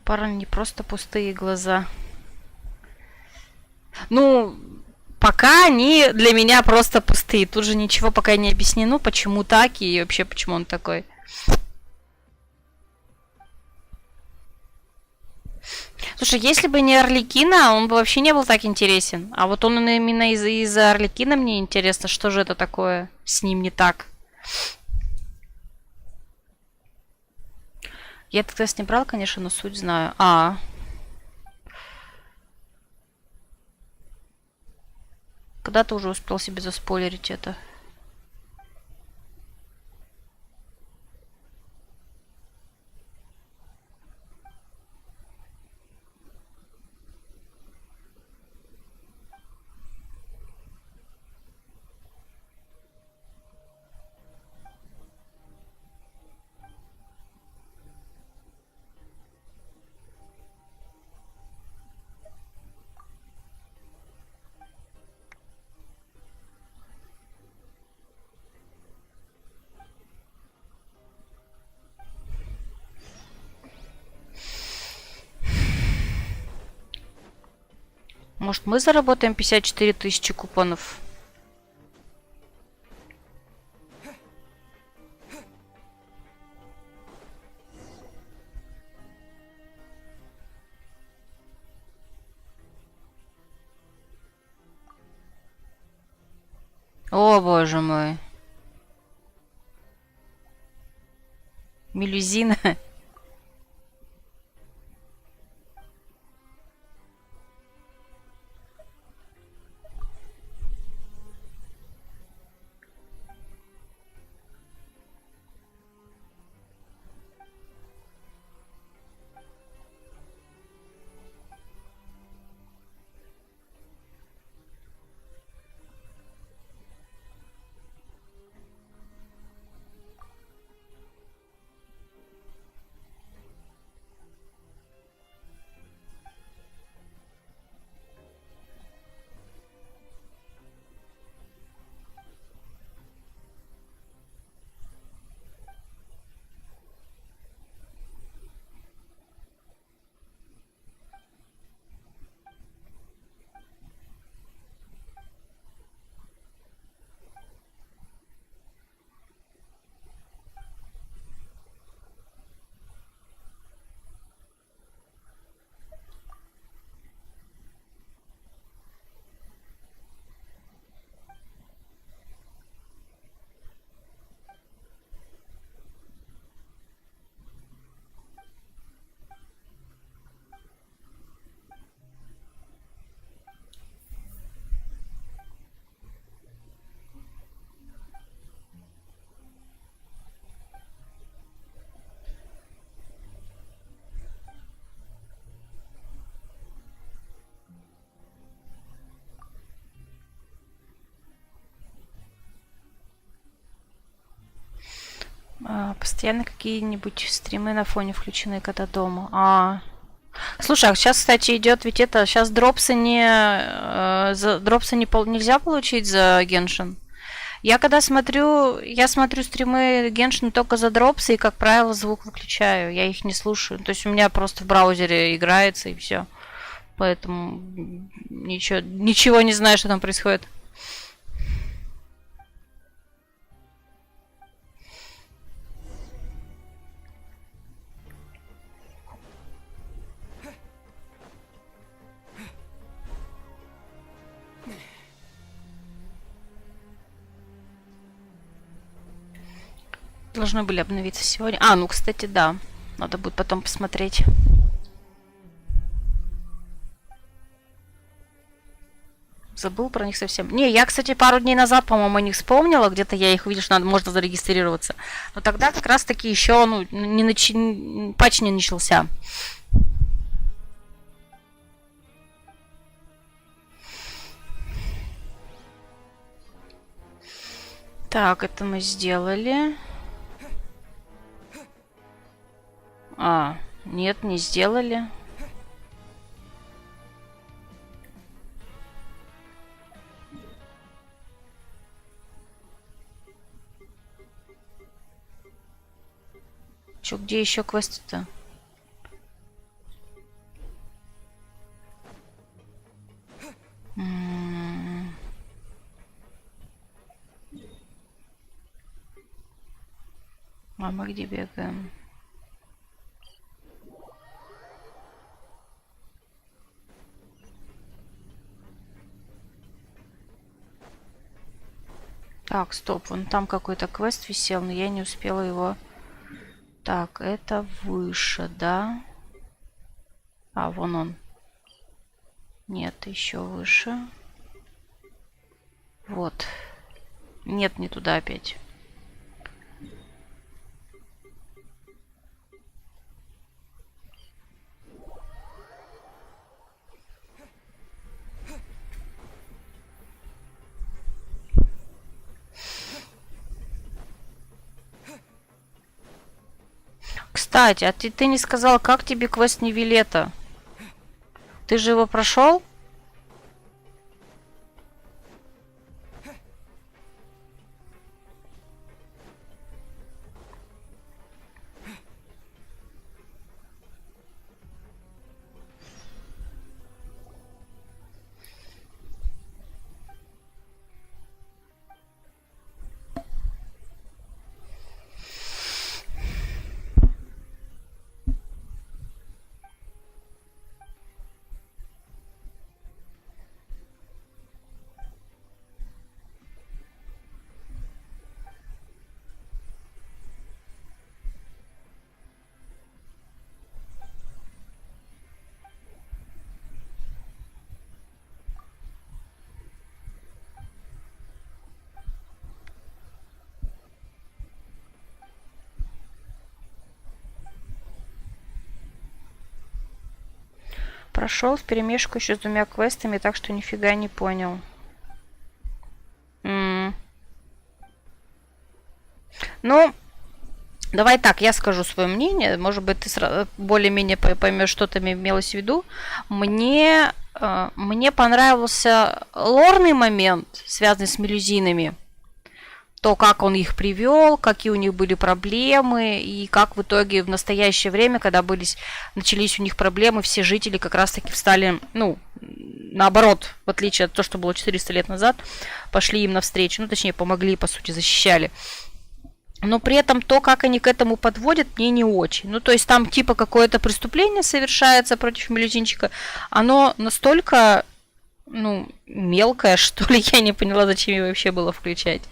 Парень, не просто пустые глаза. Ну, Пока они для меня просто пустые. Тут же ничего пока не объяснено, почему так и вообще почему он такой. Слушай, если бы не Арлекина, он бы вообще не был так интересен. А вот он именно из-за Арлекина мне интересно, что же это такое с ним не так. Я этот квест не брал, конечно, но суть знаю. Когда ты уже успел себе заспойлерить это? Может, мы заработаем 54 тысячи купонов? О, боже мой. Мелюзина. Постоянно какие-нибудь стримы на фоне включены, когда дома. Слушай, а сейчас, кстати, идет ведь это. Сейчас дропсы нельзя получить за Геншин. Я когда смотрю, стримы Геншин только за дропсы, и, как правило, звук выключаю. Я их не слушаю. То есть у меня просто в браузере играется и все. Поэтому ничего не знаю, что там происходит. Должны были обновиться сегодня. Ну, кстати, да. Надо будет потом посмотреть. Забыл про них совсем. Не, я, кстати, пару дней назад, по-моему, о них вспомнила. Где-то я их видела, что можно зарегистрироваться. Но тогда как раз-таки еще патч не начался. Так, это мы сделали. Нет, не сделали. Чё, где еще квесты-то? А мы где бегаем? Так, стоп, вон там какой-то квест висел, но я не успела его... Так, это выше, да? А, вон он. Нет, еще выше. Вот. Нет, не туда опять. Кстати, а ты не сказал, как тебе квест Невилета? Ты же его прошел? Прошел вперемешку еще с двумя квестами, так что нифига не понял. Ну, давай так, я скажу свое мнение. Может быть, ты более-менее поймешь, что там имелось в виду. Мне понравился лорный момент, связанный с мелюзинами. То, как он их привел, какие у них были проблемы, и как в итоге в настоящее время, когда начались у них проблемы, все жители как раз-таки встали, ну, наоборот, в отличие от того, что было 400 лет назад, пошли им навстречу, ну, точнее, помогли, по сути, защищали. Но при этом то, как они к этому подводят, мне не очень. Ну, то есть там типа какое-то преступление совершается против мелюзинчика, оно настолько, ну, мелкое, что ли, я не поняла, зачем его вообще было включать.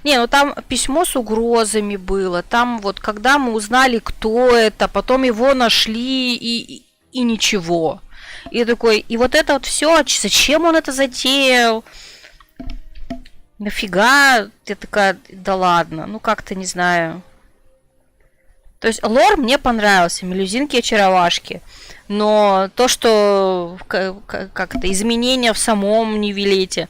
Не, ну там письмо с угрозами было. Там вот, когда мы узнали, кто это, потом его нашли и ничего. И такой, и вот это вот все, зачем он это затеял? Нафига? Я такая, да ладно, ну как-то не знаю. То есть лор мне понравился, мелюзинки очаровашки. Но то, что как-то изменения в самом Невилете,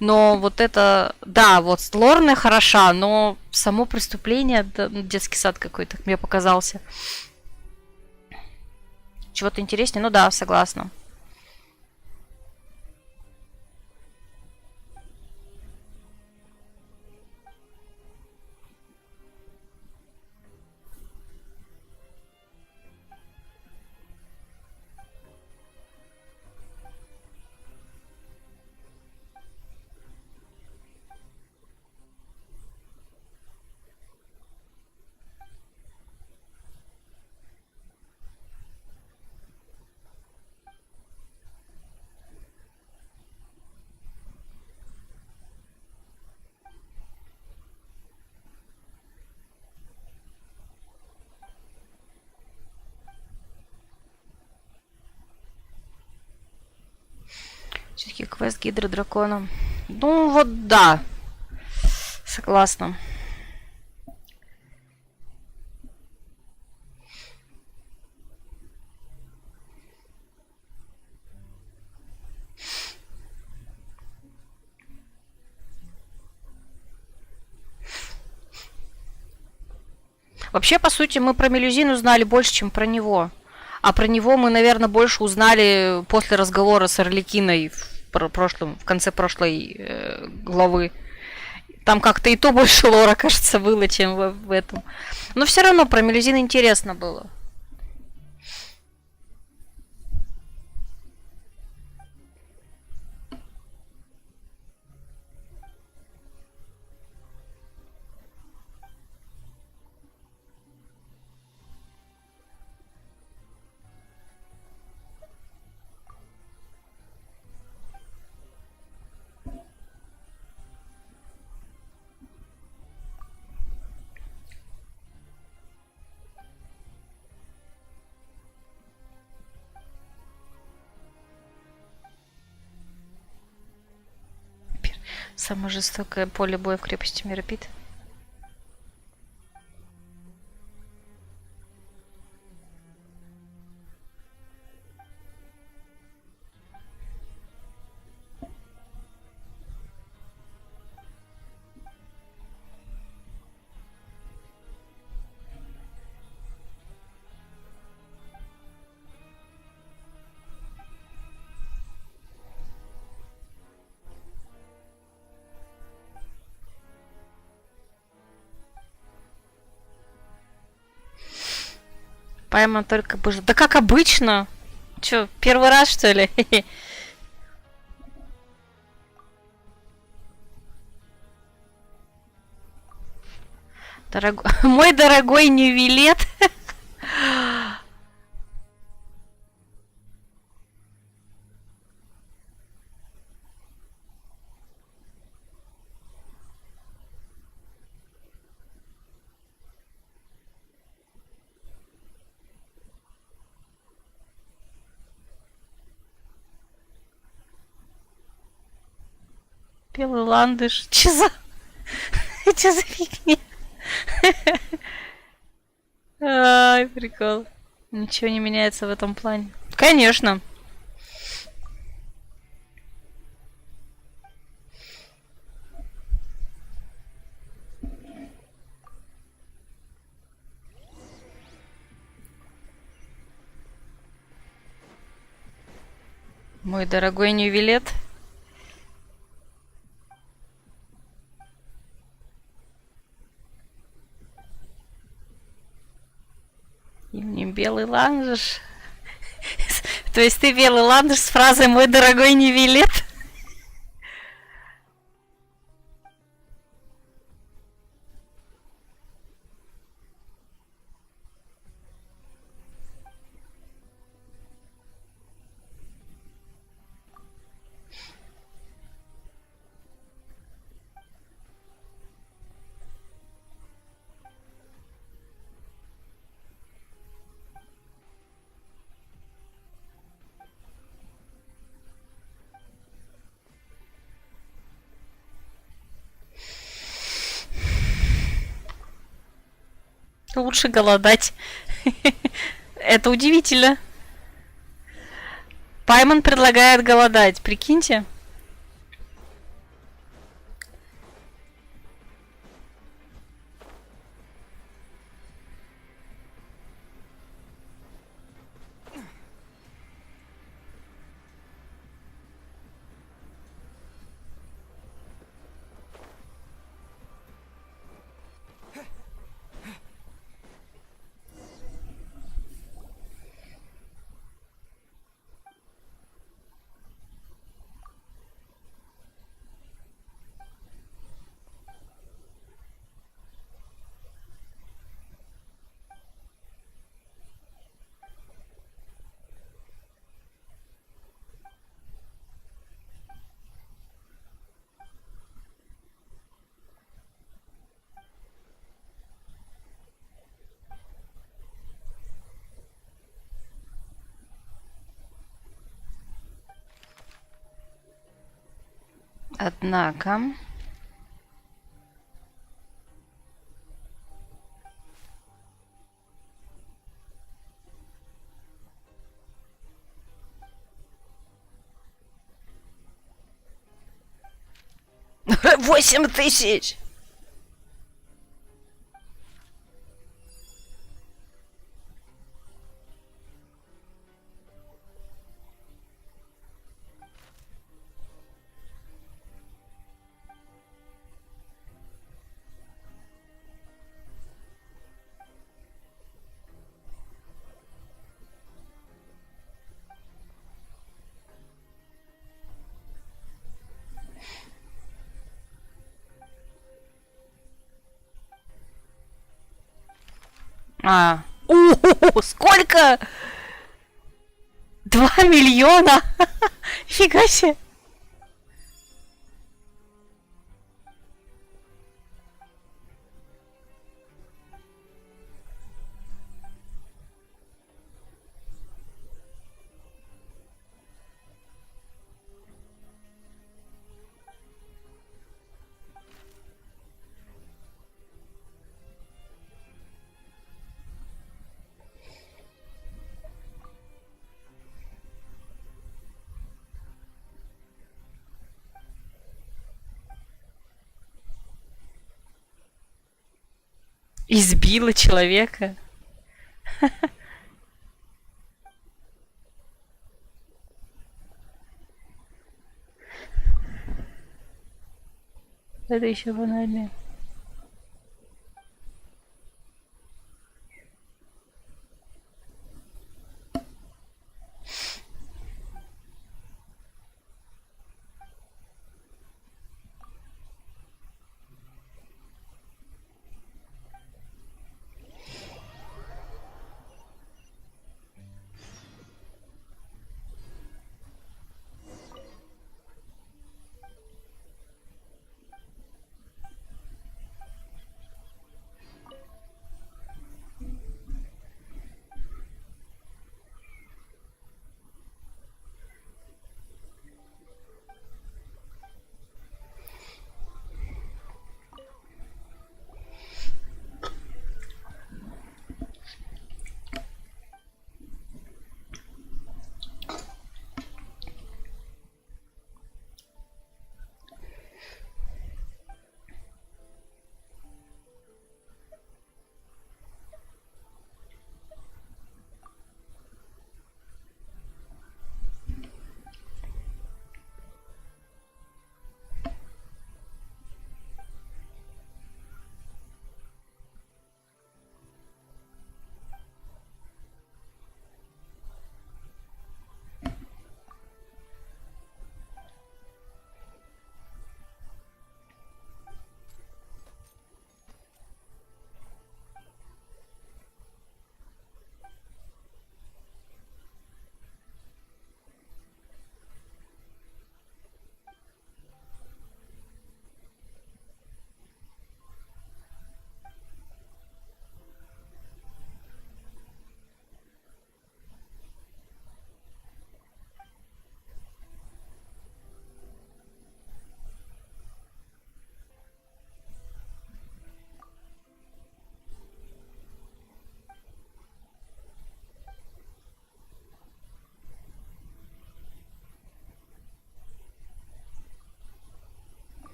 но вот это, да, вот лорная хороша, но само преступление, да, детский сад какой-то мне показался. Чего-то интереснее, ну да, согласна. Все-таки квест Гидра Дракона. Ну вот да. Согласна. Вообще, по сути, мы про мелюзин узнали больше, чем про него. А про него мы, наверное, больше узнали после разговора с Арлекиной в конце прошлой главы. Там как-то и то больше лора, кажется, было, чем в этом. Но все равно про мелюзин интересно было. Самое жестокое поле боя в крепости Мира Пит. Пойма только бы... Да как обычно. Чё, первый раз, что ли? Мой дорогой Нювилет. Белый ландыш. Че за фигня? Ай, прикол. Ничего не меняется в этом плане. Конечно. Мой дорогой Нювилет. Именем Белый Ландыш. То есть ты Белый Ландыш с фразой «Мой дорогой Нювилет»? Лучше голодать. Это удивительно. Пайман предлагает голодать, прикиньте. Однако... $8000! А. Сколько? 2 миллиона? Фига себе. Избила человека. Это еще банальнее.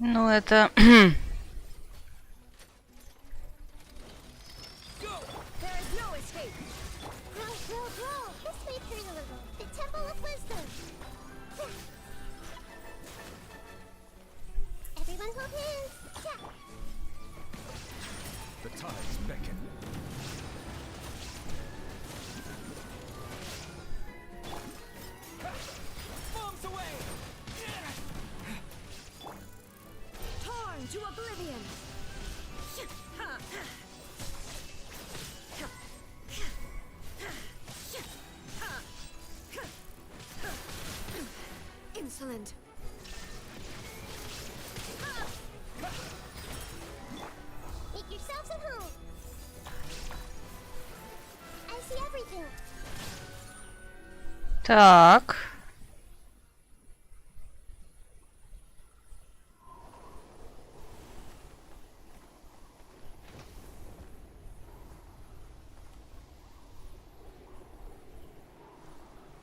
Ну, это... Insolent. Make yourselves at home. I see everything. Так.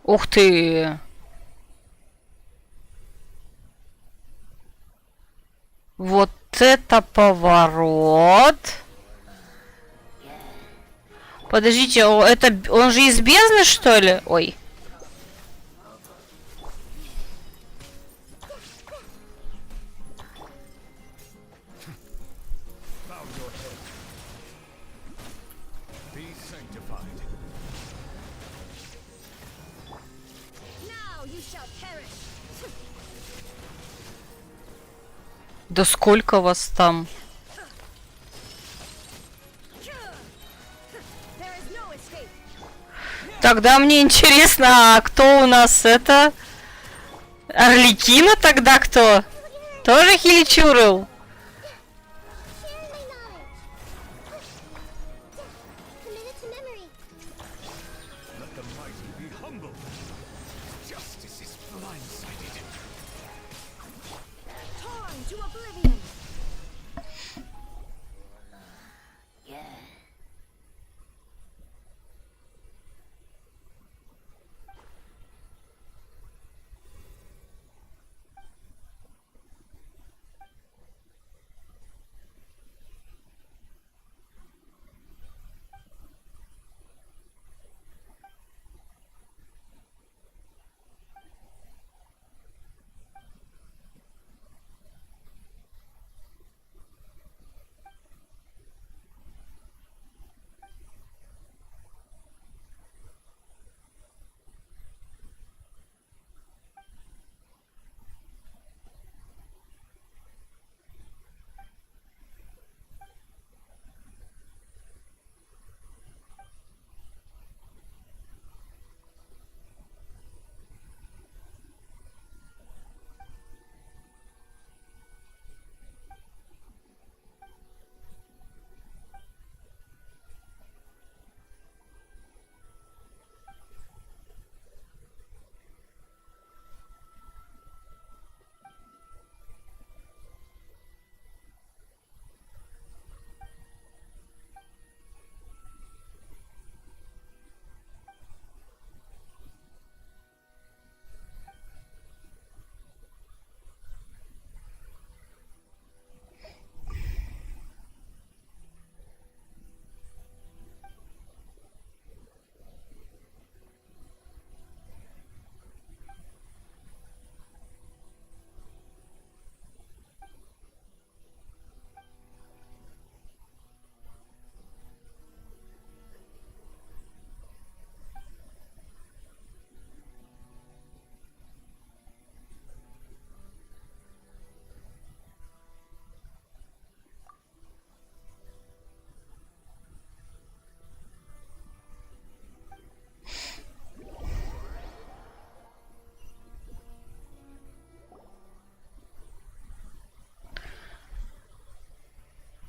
Ух ты! Вот это поворот! Подождите, это он же из бездны, что ли? Ой. Да сколько вас там? Тогда мне интересно, а кто у нас это? Орликина тогда кто? Тоже хиличурил? Share my knowledge. Committed to memory. Let the mighty be humble. Justice is blindsided. Torn to oblivion.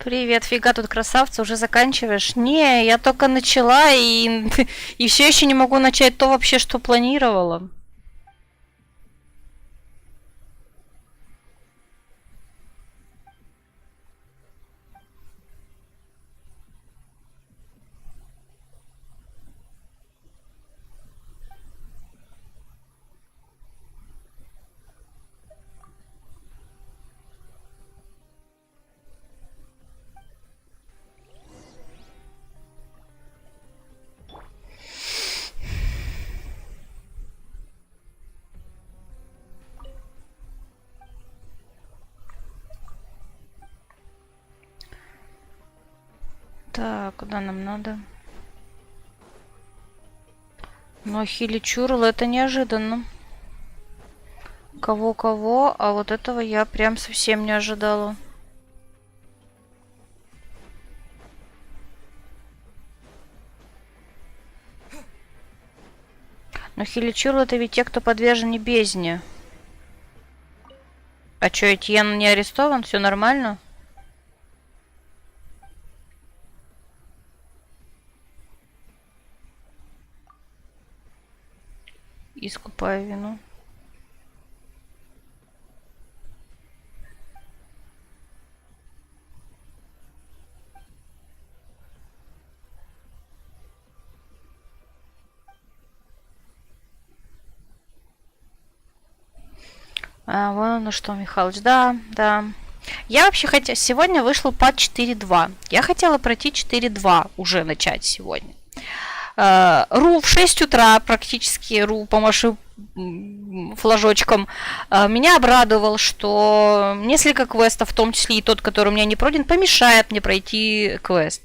Привет, фига тут красавца, уже заканчиваешь? Не, я только начала и, и все еще не могу начать то вообще, что планировала. Так, куда нам надо? Но хиличурл это неожиданно. Кого-кого, а вот этого я прям совсем не ожидала. Но хиличурл это ведь те, кто подвержен бездне. А чё, Этьен не арестован? Все нормально? Искупаю вину. А, вон оно что, Михалыч. Да, да. Я вообще хотела... Сегодня вышел патч 4.2. Я хотела пройти 4.2 уже начать сегодня. Ру в 6 утра практически, Ру, помаши флажочком, меня обрадовал, что несколько квестов, в том числе и тот, который у меня не пройден, помешает мне пройти квест.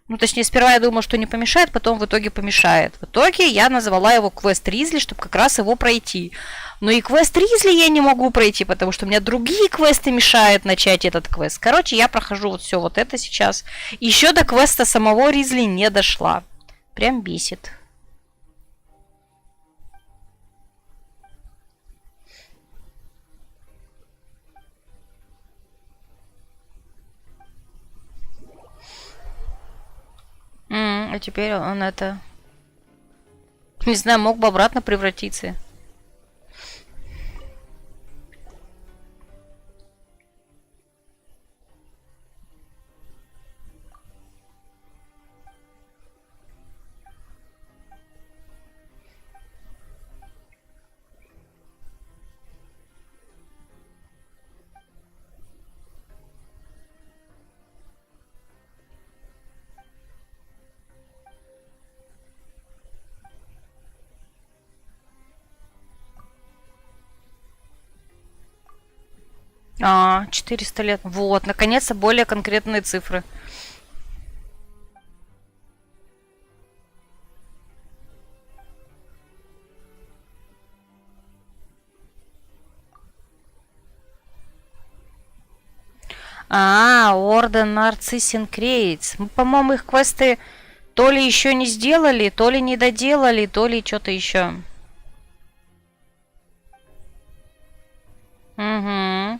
Ну, точнее, сперва я думала, что не помешает, потом в итоге помешает. В итоге я назвала его квест Ризли, чтобы как раз его пройти. Но и квест Ризли я не могу пройти, потому что у меня другие квесты мешают начать этот квест. Короче, я прохожу вот все вот это сейчас. Еще до квеста самого Ризли не дошла. Прям бесит. А теперь он это... Не знаю, мог бы обратно превратиться. А, 400 лет. Вот, наконец-то более конкретные цифры. Орден Нарциссин Крейтс. Мы, по-моему, их квесты то ли еще не сделали, то ли не доделали, то ли что-то еще. Угу.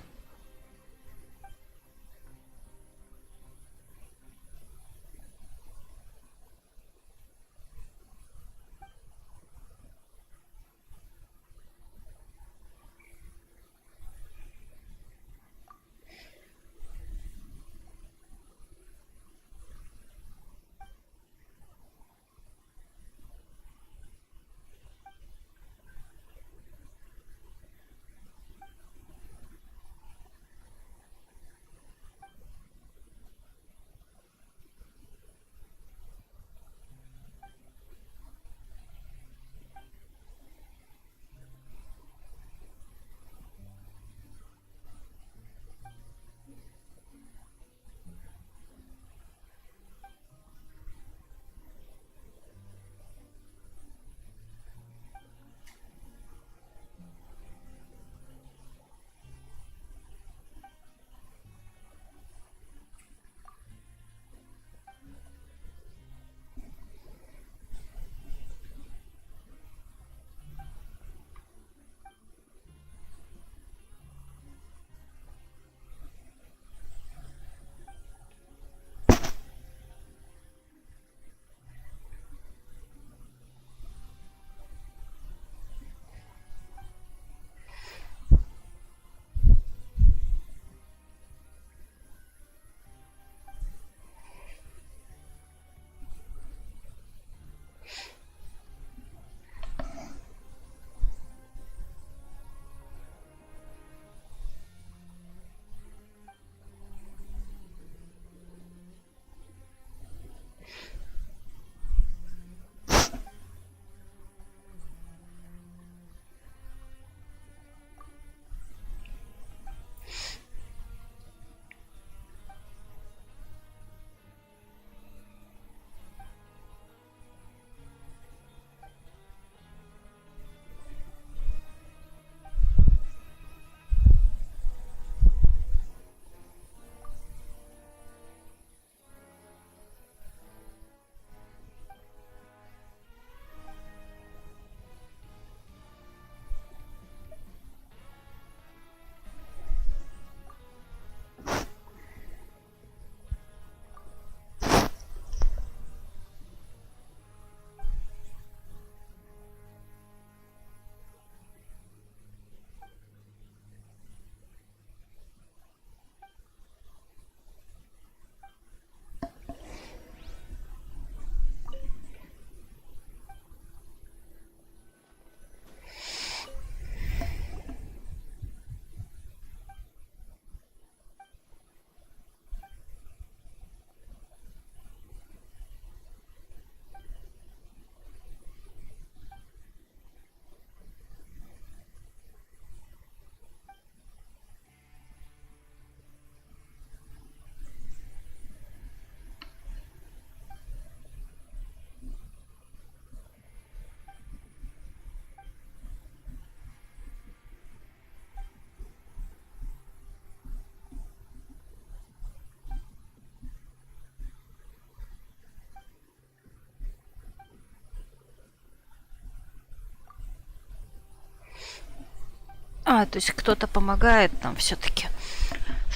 А, то есть кто-то помогает нам все-таки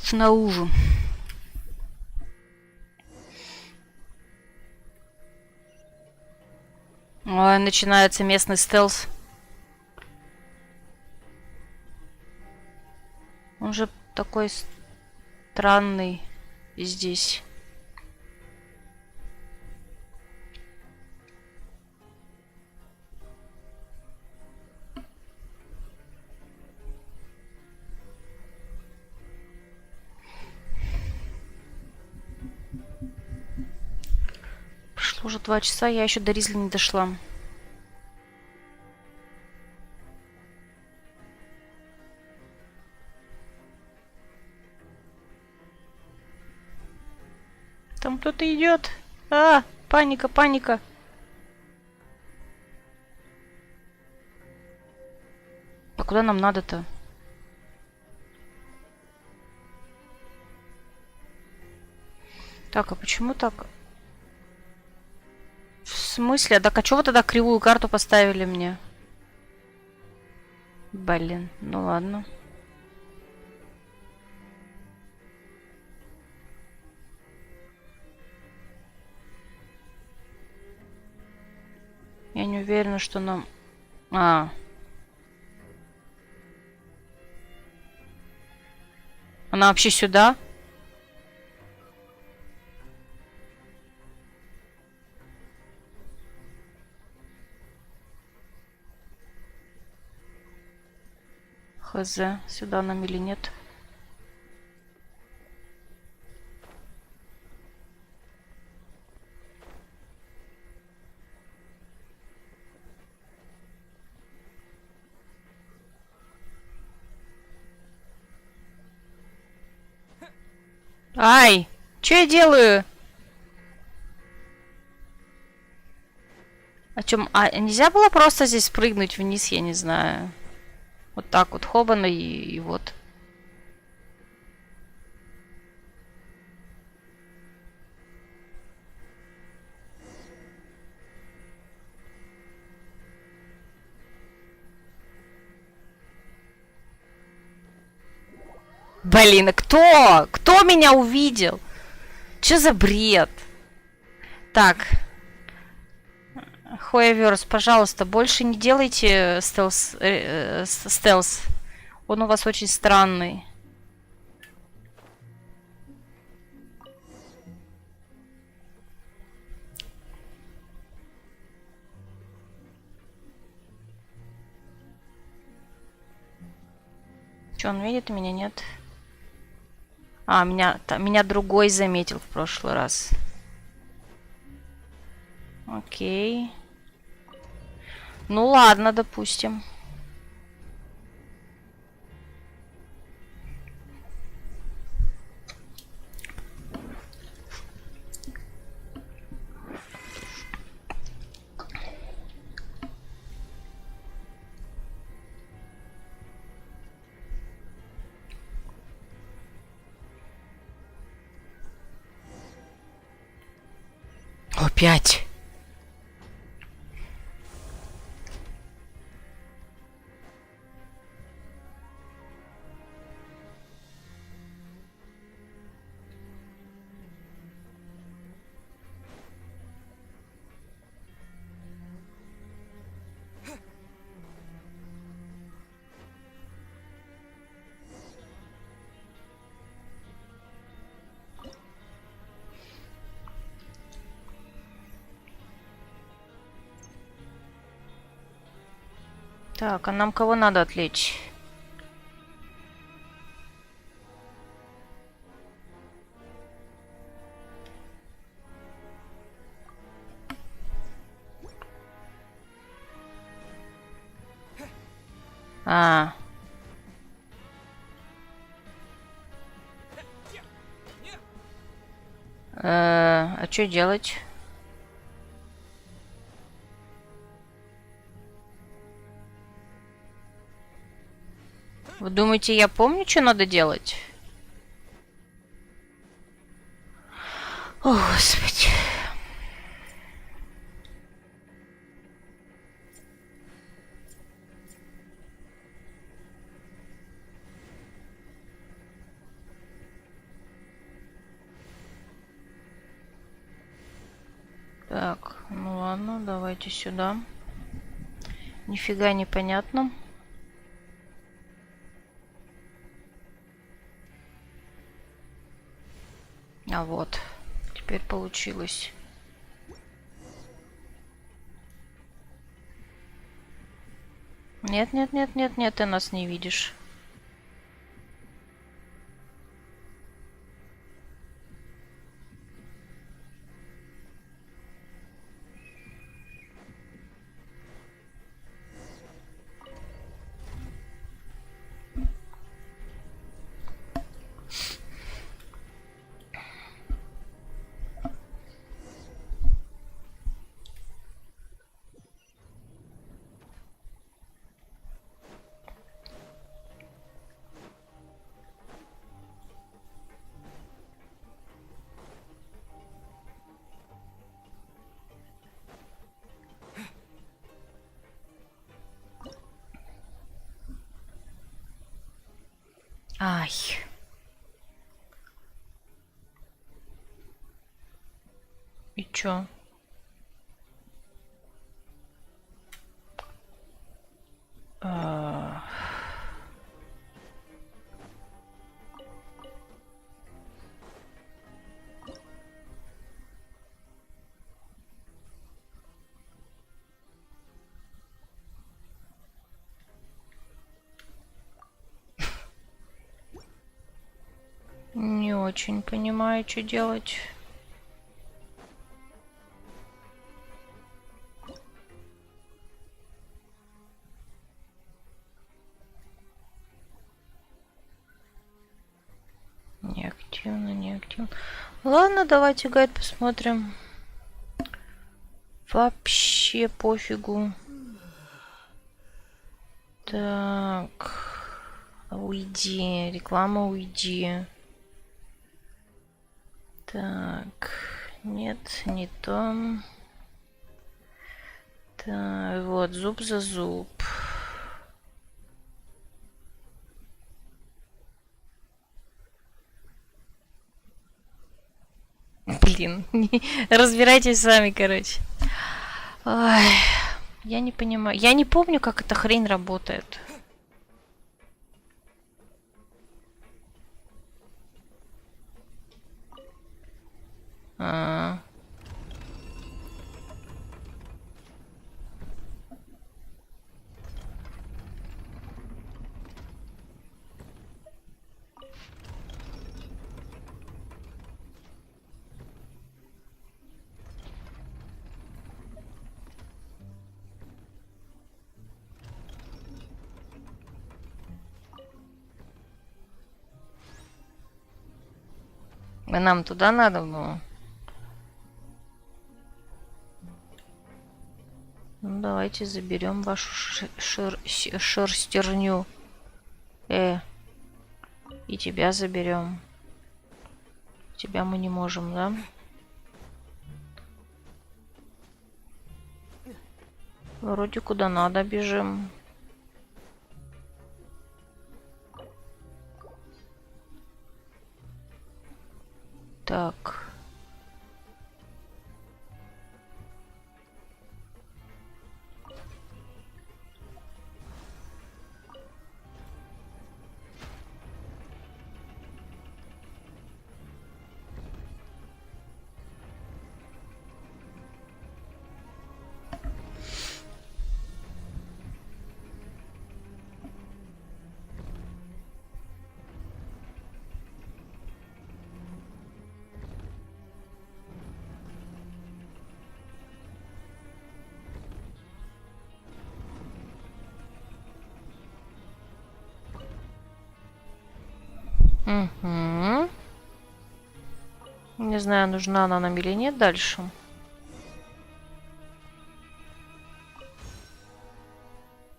снаружи. Ой, начинается местный стелс. Он же такой странный здесь. Прошло уже 2 часа, я еще до Ризли не дошла. Там кто-то идет. А, паника, паника. А куда нам надо-то? Так, а почему так? В смысле? Так, а чего вы тогда кривую карту поставили мне? Блин, ну ладно. Я не уверена, что нам... А. Она вообще сюда? Хз, сюда нам или нет? Ай! Что я делаю? О чем? А нельзя было просто здесь спрыгнуть вниз, я не знаю. Вот так вот, хобана и вот. Блин, кто? Кто меня увидел? Че за бред? Так. Хуэверс, пожалуйста, больше не делайте стелс. Он у вас очень странный. Че, он видит меня? Нет. А, меня другой заметил в прошлый раз. Окей. Ну ладно, допустим. Опять. Так, а нам кого надо отвлечь? А. А что делать? Вы думаете, я помню, что надо делать? О, Господи. Так, ну ладно, давайте сюда. Нифига не понятно. А вот, теперь получилось. Нет, нет, нет, нет, нет, ты нас не видишь. Ай. И чё? А. Не очень понимаю, что делать. Неактивно, неактивно. Ладно, давайте гайд посмотрим. Вообще пофигу. Так. Уйди. Реклама, уйди. Так. Нет, не то. Так, вот, зуб за зуб. Блин, разбирайтесь сами, короче. Ой, я не понимаю. Я не помню, как эта хрень работает. А. А нам туда надо было? Ну, давайте заберем вашу шерстерню. И тебя заберем. Тебя мы не можем, да? Вроде куда надо бежим. Так. Угу. Не знаю, нужна она нам или нет дальше.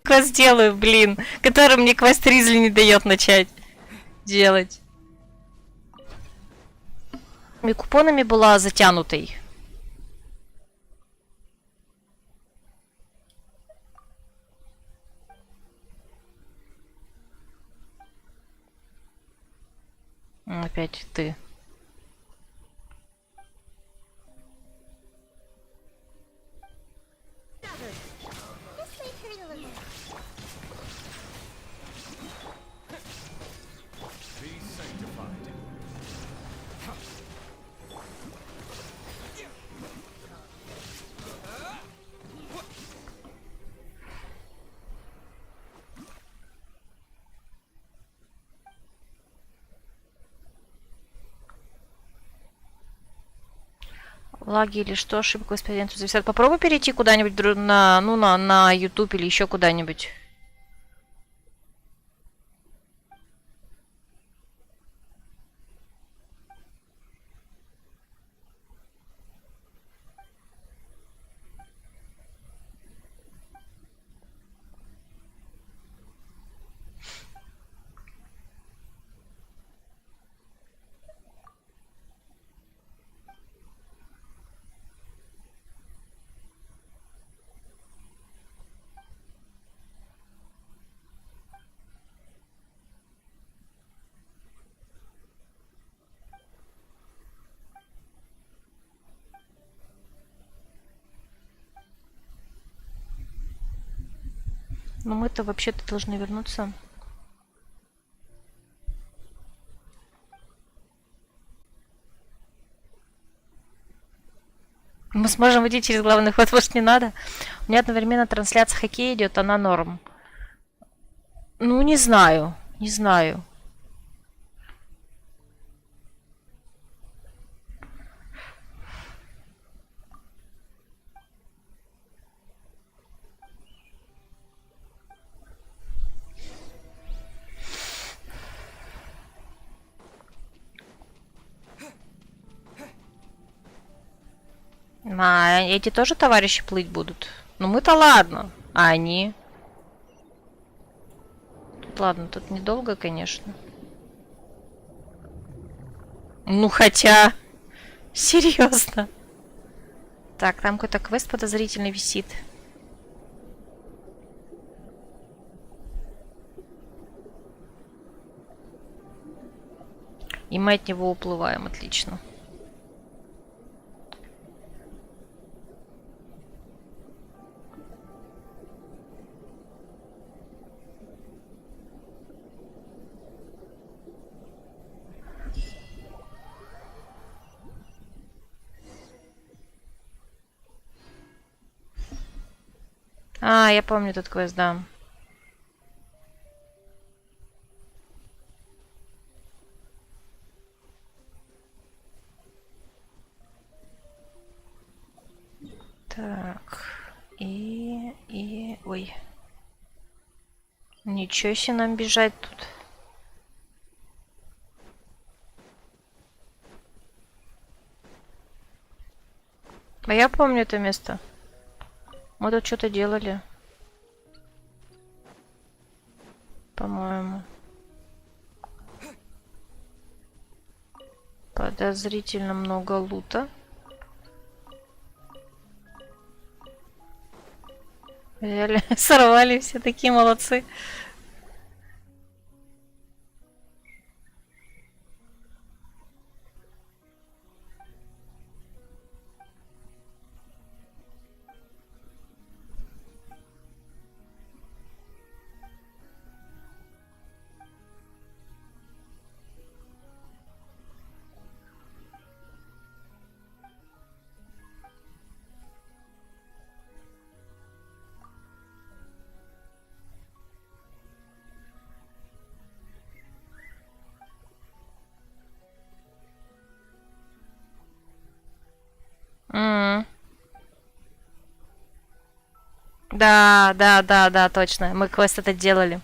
Квест делаю, блин. Который мне квест Ризли не дает начать делать. Купонами была затянутой. Опять ты. Лаги или что, ошибка восприятия зависит. Попробуй перейти куда-нибудь на YouTube или еще куда-нибудь. Но мы-то вообще-то должны вернуться. Мы сможем выйти через главный ход, может, не надо? У меня одновременно трансляция хоккея идет, она норм. Ну, не знаю. Не знаю. А эти тоже товарищи плыть будут? Ну мы-то ладно. А они? Ладно, тут недолго, конечно. Ну хотя... Серьезно. Так, там какой-то квест подозрительный висит. И мы от него уплываем, отлично. А, я помню этот квест, да. Так. Ой. Ничего себе нам бежать тут. А я помню это место. Мы тут что-то делали. По-моему. Подозрительно много лута. Реально сорвали, все такие молодцы. Да, точно. Мы квест это делали.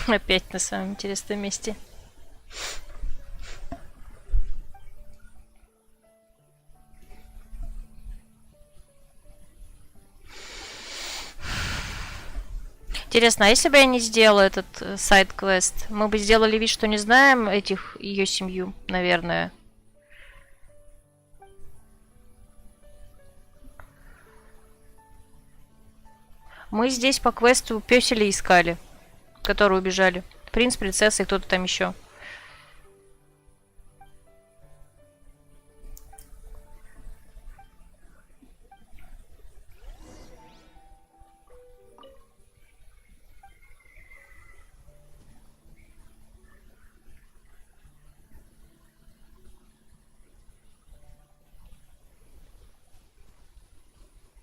Опять на самом интересном месте. Интересно, а если бы я не сделала этот сайд-квест, мы бы сделали вид, что не знаем ее семью, наверное. Мы здесь по квесту пёселей искали, которые убежали. Принц, принцесса и кто-то там еще.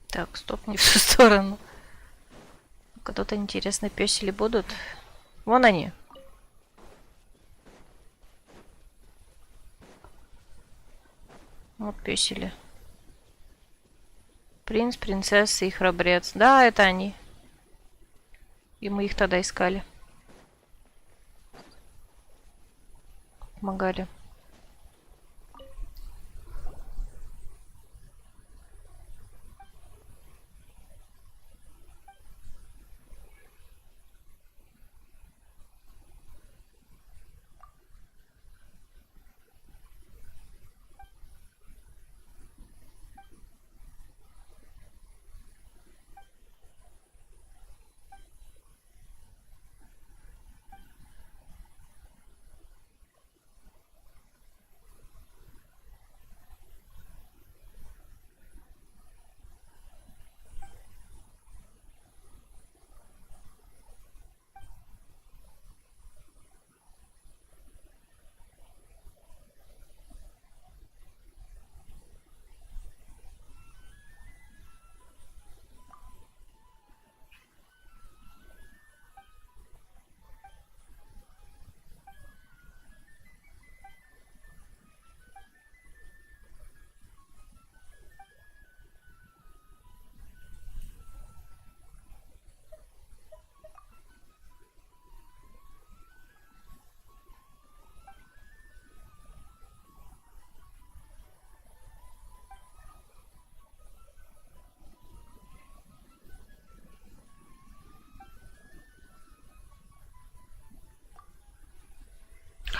Так, стоп, не в ту сторону. Кто-то интересные пёсели будут. Вон они. Вот пёсели. Принц, принцесса и храбрец. Да, это они. И мы их тогда искали. Помогали.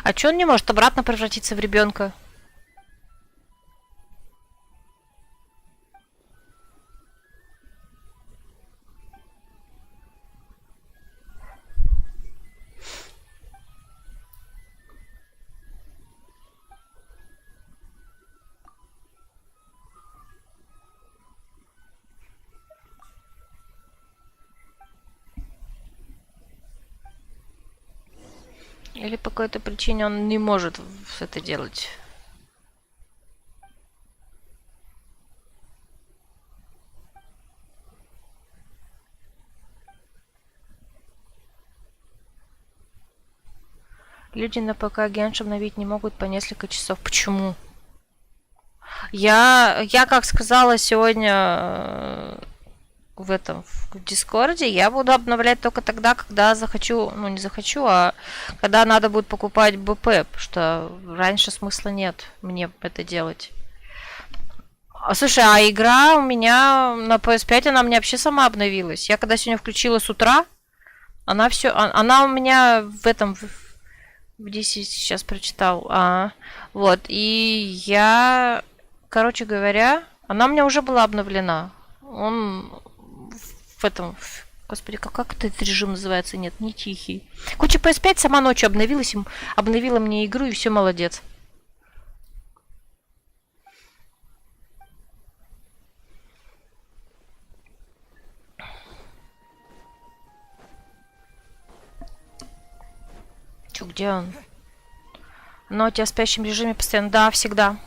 А чё он не может обратно превратиться в ребенка? Или по какой-то причине он не может это делать? Люди на ПК Genshin обновить не могут по несколько часов. Почему? Я как сказала сегодня в Дискорде, я буду обновлять только тогда, когда захочу, ну не захочу, а когда надо будет покупать БП, потому что раньше смысла нет мне это делать. Слушай, а игра у меня на PS5, она у меня вообще сама обновилась. Я когда сегодня включила с утра, она у меня в 10 сейчас прочитал. Вот, и я, короче говоря, она у меня уже была обновлена. Он господи, как этот режим называется? Нет, не тихий. Короче, PS5 сама ночью обновилась, обновила мне игру, и все, молодец. Чё, где он? Но у тебя в спящем режиме постоянно. Да, всегда.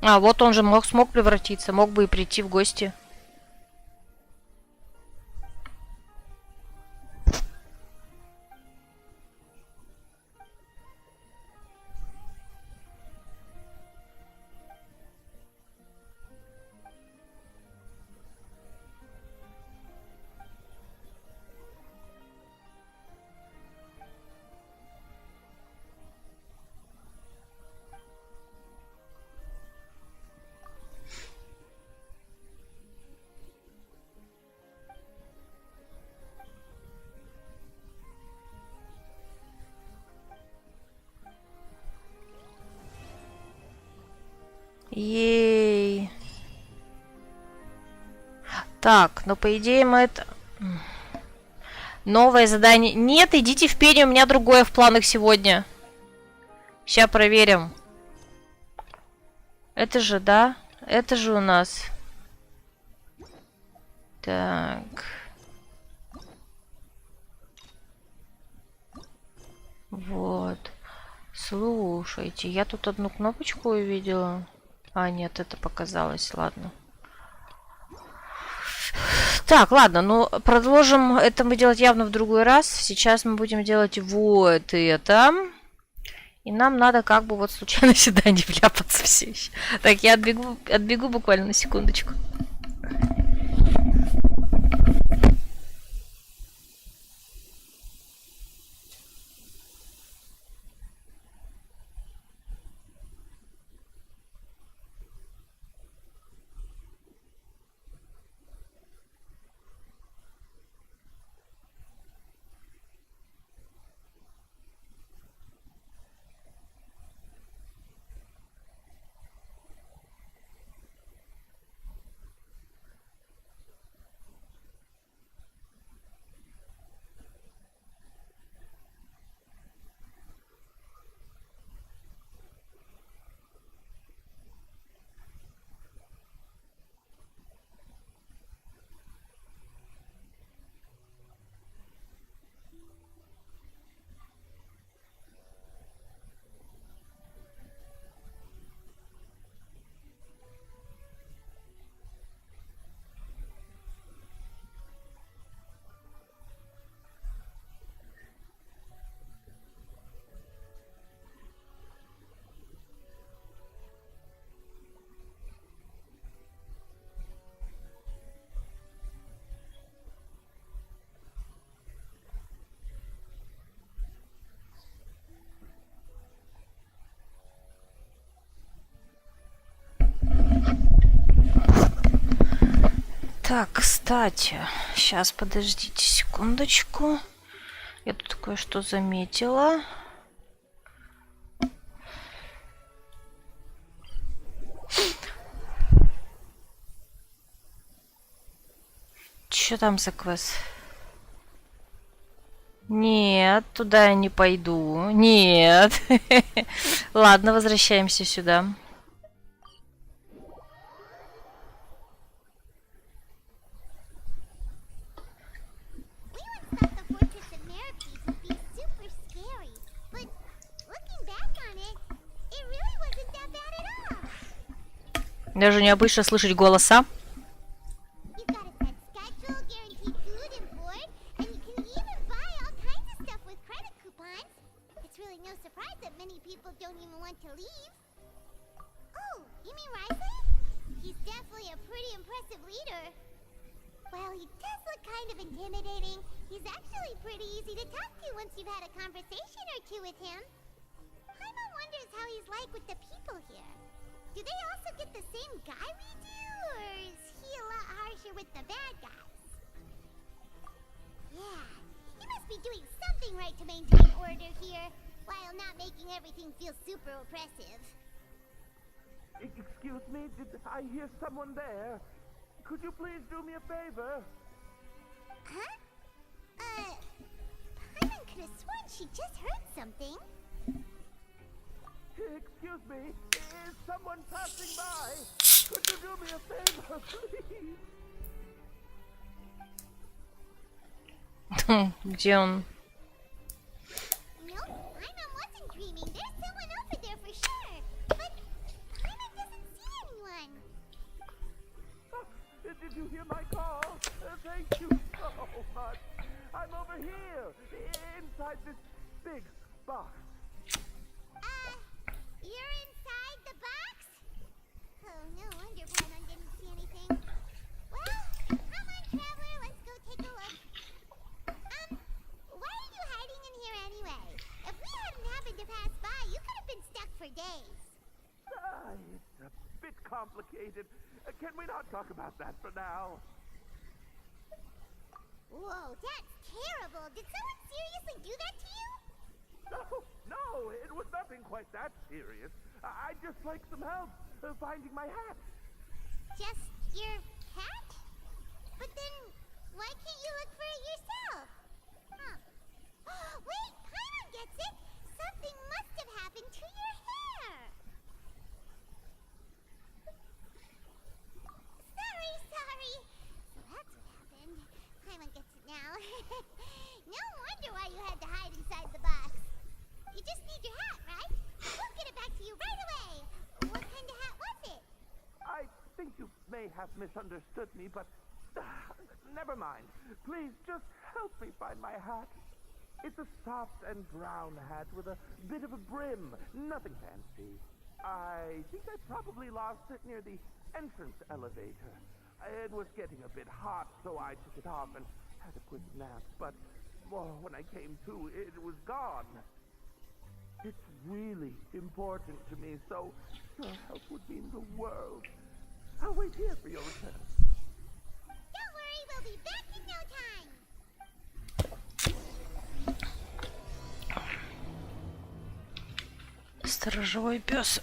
Вот он же смог превратиться, мог бы и прийти в гости. Ей. Так, но по идее мы это... Новое задание. Нет, идите в пень, у меня другое в планах сегодня. Сейчас проверим. Это же, да? Это же у нас. Так. Вот. Слушайте, я тут одну кнопочку увидела. А, нет, это показалось, ладно. Так, ладно, ну продолжим это мы делать явно в другой раз. Сейчас мы будем делать вот это. И нам надо как бы вот случайно сюда не вляпаться все еще. Так, я отбегу буквально на секундочку. Так, кстати, сейчас подождите секундочку. Я тут кое-что заметила. Что там за квест? Нет, туда я не пойду. Нет. Ладно, возвращаемся сюда. We once thought the fortress of Mirapees would be super scary, but looking back on it, it really wasn't that bad at all. Даже необычно слышать голоса. You got a set schedule, guaranteed food and board, and you can even buy all kinds of stuff with credit coupons. It's really no surprise that many people don't even want to leave. Oh, you mean Rizli? He's definitely a pretty impressive leader. Well, he does look kind of intimidating. He's actually pretty easy to talk to once you've had a conversation or two with him. Paimon wonders how he's like with the people here. Do they also get the same guy we do, or is he a lot harsher with the bad guys? Yeah, he must be doing something right to maintain order here, while not making everything feel super oppressive. Excuse me, did I hear someone there? Could you please do me a favor? Huh? Paimon could have sworn she just heard something. Excuse me, is someone passing by? Could you do me a favor, please? Где он? Nope, Paimon wasn't dreaming. There's someone over there for sure. But Paimon doesn't see anyone. Did you hear my call? Thank you so much. I'm over here, inside this big box. You're inside the box? Oh, no wonder Paimon didn't see anything. Well, come on, traveler, let's go take a look. Why are you hiding in here anyway? If we hadn't happened to pass by, you could have been stuck for days. It's a bit complicated. Can we not talk about that for now? Whoa, that's terrible. Did someone seriously do that to you? No, it was nothing quite that serious. I'd just like some help finding my hat. Just your hat? But then, why can't you look for it yourself? Huh. Wait, Paimon gets it! Something must have happened to your hair! Sorry. So that's what happened. Paimon gets it now. No wonder why you had to hide inside the box. You just need your hat, right? We'll get it back to you right away. What kind of hat was it? I think you may have misunderstood me, but never mind. Please just help me find my hat. It's a soft and brown hat with a bit of a brim. Nothing fancy. I think I probably lost it near the entrance elevator. It was getting a bit hot, so I took it off and had a quick nap. But when I came to, it was gone. It's really important to me, so your help would mean the world. I'll wait here for your return. Don't worry, we'll be back in no time. Сторожевой пес.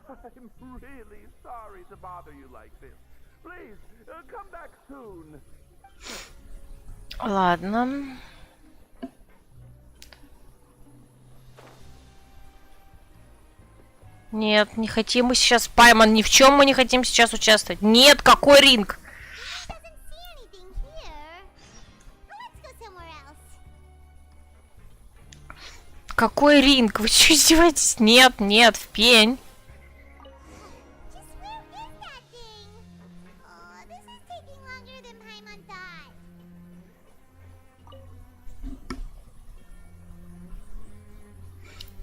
I'm really sorry to bother you like this. Please, come back soon. Ладно. Нет, не хотим мы сейчас, Паймон, ни в чем мы не хотим сейчас участвовать. Нет, какой ринг? Doesn't see anything here. Let's go somewhere else. Какой ринг? Вы что, издеваетесь? Нет, нет, в пень. Just where is that thing? Oh, this is taking longer than Paimon thought.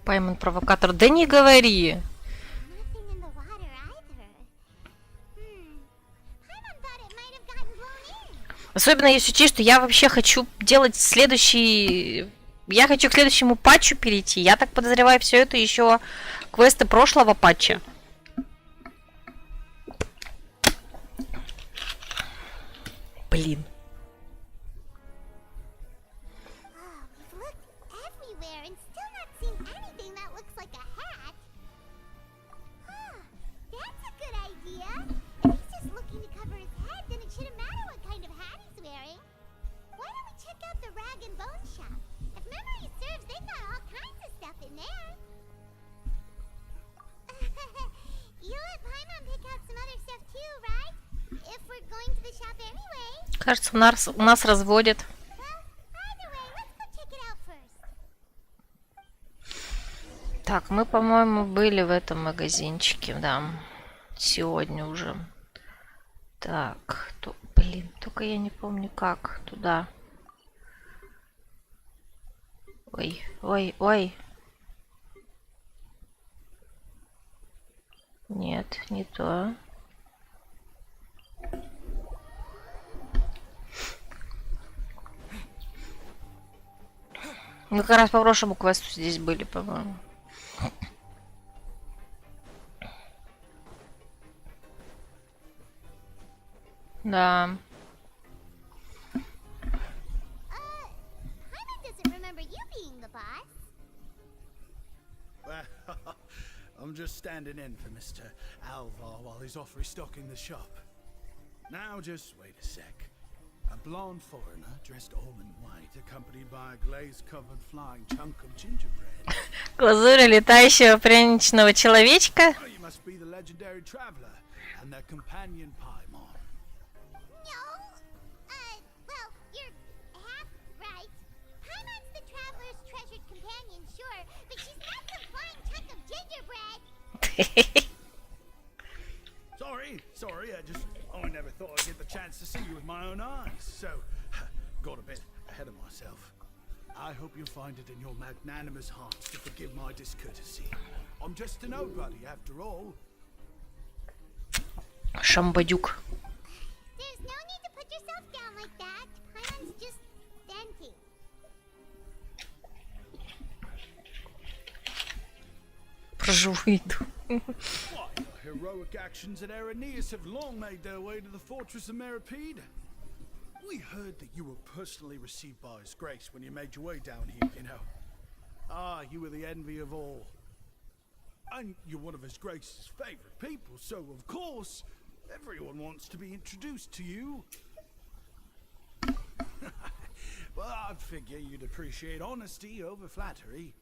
Паймон провокатор. Да не говори. Nothing in the water either. Paimon thought it might have gotten blown in. Особенно если учесть, что я вообще хочу делать следующий... Я хочу к следующему патчу перейти. Я так подозреваю, все это еще квесты прошлого патча. Блин. We've looked everywhere and still not seen anything that looks like a hat. That's a good idea. If he's just looking to cover his head, then it shouldn't matter what kind of hat he's wearing. Why don't we check out the rag and bone shop? If memory serves, they've got all kinds of stuff in there. You let Paimon pick out some other stuff too, right? If we're going to the shop anyway. Кажется, у нас разводят. Well, either way, let's go check it out first. Так, мы, по-моему, были в этом магазинчике, да. Сегодня уже. Так, блин, только я не помню как туда. Ой, ой, ой. Нет, не то. Мы как раз по прошлому квесту здесь были, по-моему. Да. Paimon doesn't remember you being the boss. Well, I'm just standing in for Mr. Alvar while he's off restocking the shop. Now just wait a sec. A blonde foreigner dressed all in white, accompanied by a glaze-covered flying chunk of gingerbread. Глазурь летающего пряничного человечка. Oh, you must be the legendary traveler and their companion Paimon. No. Well, you're half right. Paimon's the traveler's treasured companion, sure, but she's not some flying chunk of gingerbread. Sorry, I never thought I'd get the chance to see you with my own eyes, so got a bit ahead of myself. I hope you'll find it in your magnanimous hearts to forgive my discourtesy. I'm just a nobody, after all. Шамбадюк. There's no need to put yourself down like that. Paimon's just venting. Про живую еду. Why, your heroic actions at Araneus have long made their way to the fortress of Meripede. We heard that you were personally received by His Grace when you made your way down here, you know. Ah, you were the envy of all. And you're one of His Grace's favorite people, so of course, everyone wants to be introduced to you. Well, I figure you'd appreciate honesty over flattery.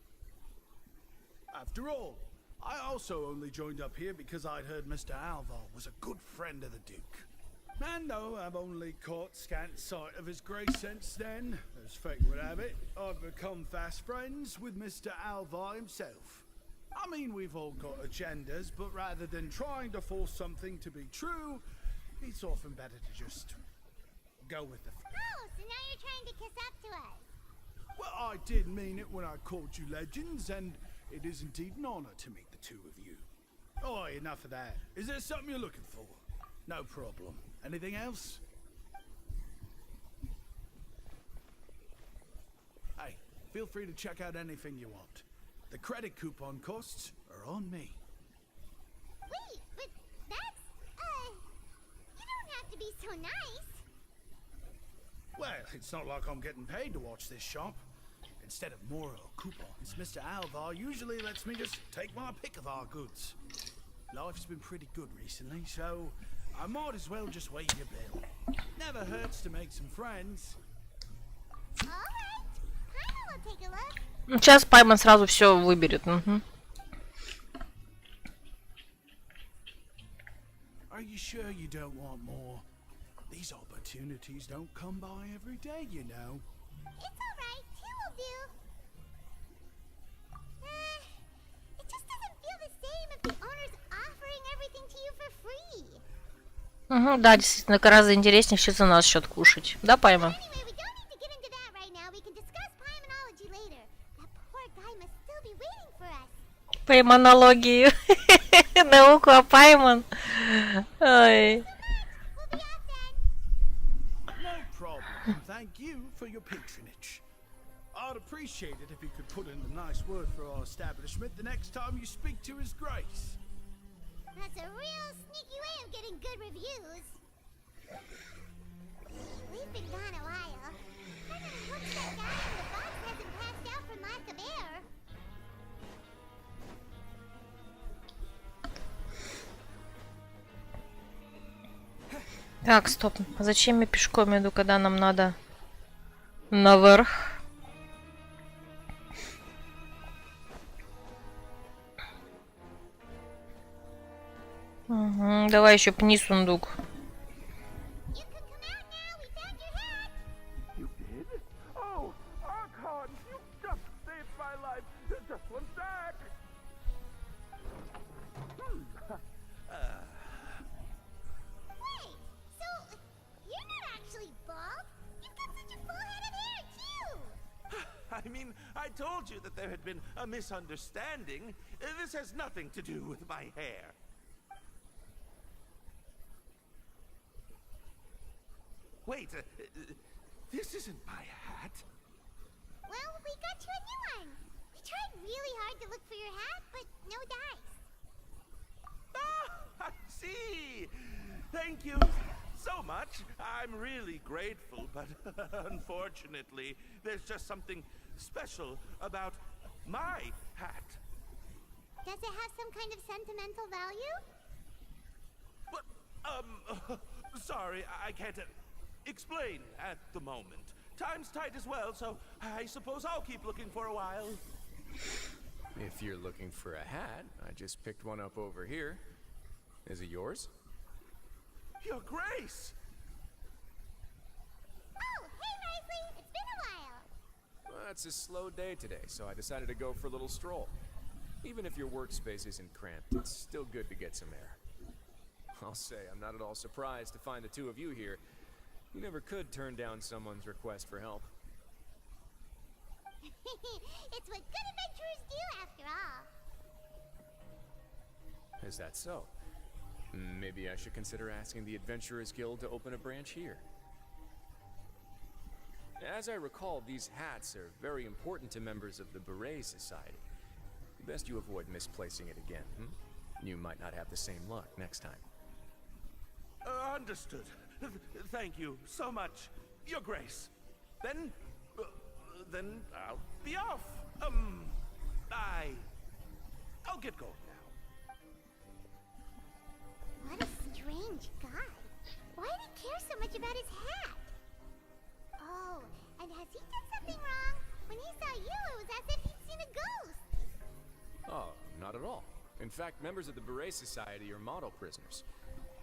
After all, I also only joined up here because I'd heard Mr. Alvar was a good friend of the Duke. And though I've only caught scant sight of His Grace since then, as fate would have it, I've become fast friends with Mr. Alvar himself. I mean, we've all got agendas, but rather than trying to force something to be true, it's often better to just go with the flow. Oh, so now you're trying to kiss up to us. Well, I did mean it when I called you legends, and it is indeed an honor to meet the two of you. Oh, enough of that. Is there something you're looking for? No problem. Anything else? Hey, feel free to check out anything you want. The credit coupon costs are on me. Wait, but that's, you don't have to be so nice. Well, it's not like I'm getting paid to watch this shop. Instead of moral coupons, Mr. Alvar usually lets me just take my pick of our goods. Life's been pretty good recently, so I might as well just wait your bill. Never hurts to make some friends. All right, Paimon will take a look. Сейчас Пайман сразу все выберет. Угу. Are you sure you don't want more? These opportunities don't come by every day, you know. It's all right, two will do. It just doesn't feel the same if the owner's offering everything to you for free. Угу, да, действительно, гораздо интереснее все за наш счет кушать. Да, Пайман? Anyway, we don't need to get into that right now. We can discuss Paimonology later. That poor guy must still be waiting for us. Паймонологию. Науку о Пайман. Ой. We'll be off then. No problem. Thank you for your patronage. I'd appreciate it if you could put in a nice word for our establishment the next time you speak to His Grace. That's a real sneaky way of getting good reviews. We've been gone a while. I really hope that guy in the box hasn't passed out from lack of air. Так, стоп. Зачем я пешком иду, когда нам надо наверх? Угу, давай еще пни сундук. You can come out now. We found your hat. You did? Oh, Archon, you just saved my life. Just one sec. Wait, so you're not actually bald? You've got such a full head of hair, too. I mean, I told you that there had been a misunderstanding. This has nothing to do with my hair. Wait, this isn't my hat. Well, we got you a new one. We tried really hard to look for your hat, but no dice. Ah, I see. Thank you so much. I'm really grateful, but unfortunately, there's just something special about my hat. Does it have some kind of sentimental value? But, sorry, I can't explain at the moment. Time's tight as well, so I suppose I'll keep looking for a while. If you're looking for a hat, I just picked one up over here. Is it yours? Your Grace! Oh, hey, Rizli. It's been a while. Well, it's a slow day today, so I decided to go for a little stroll. Even if your workspace isn't cramped, it's still good to get some air. I'll say, I'm not at all surprised to find the two of you here. You never could turn down someone's request for help. It's what good adventurers do, after all. Is that so? Maybe I should consider asking the Adventurers Guild to open a branch here. As I recall, these hats are very important to members of the Beret Society. Best you avoid misplacing it again, You might not have the same luck next time. Understood. Thank you so much, Your Grace. Then I'll be off. I'll get going now. strange guy. Why did he care so much about his hat? Oh, and has he done something wrong? When he saw you, it was as if he'd seen a ghost. Oh, not at all. In fact, members of the Beret Society are model prisoners.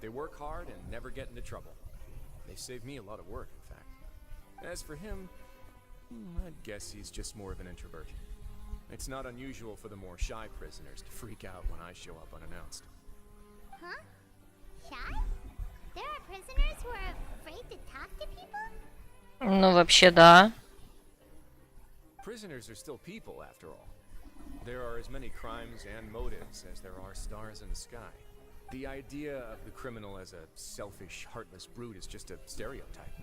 They work hard and never get into trouble. They save me a lot of work, in fact. As for him, I'd guess he's just more of an introvert. It's not unusual for the more shy prisoners to freak out when I show up unannounced. Huh? Shy? There are prisoners who are afraid to talk to people? Ну, вообще, да. Prisoners are still people, after all. There are as many crimes and motives as there are stars in the sky. The idea of the criminal as a selfish, heartless brute is just a stereotype.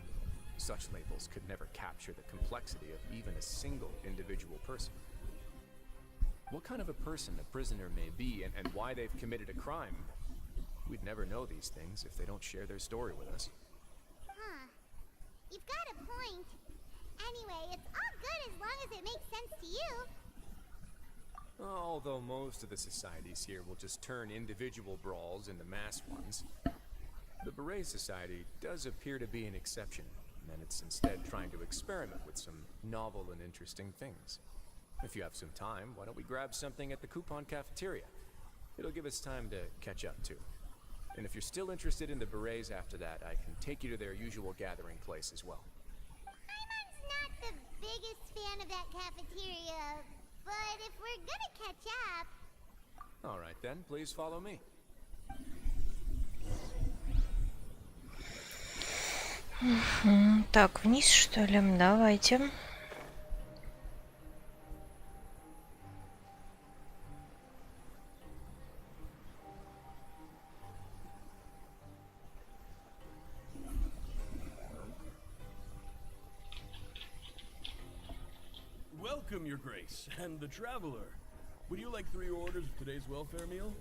Such labels could never capture the complexity of even a single individual person. What kind of a person a prisoner may be and why they've committed a crime, we'd never know these things if they don't share their story with us. Huh. You've got a point. Anyway, it's all good as long as it makes sense to you. Although most of the societies here will just turn individual brawls into mass ones, the Beret Society does appear to be an exception, and it's instead trying to experiment with some novel and interesting things. If you have some time, why don't we grab something at the coupon cafeteria? It'll give us time to catch up too. And if you're still interested in the Berets after that, I can take you to their usual gathering place as well. Paimon's not the biggest fan of that cafeteria, but if we're gonna catch up... All right then, please follow me. Так, вниз, что ли? Давайте. Welcome, Your Grace, and the Traveler. Would you like 3 orders of today's welfare meal?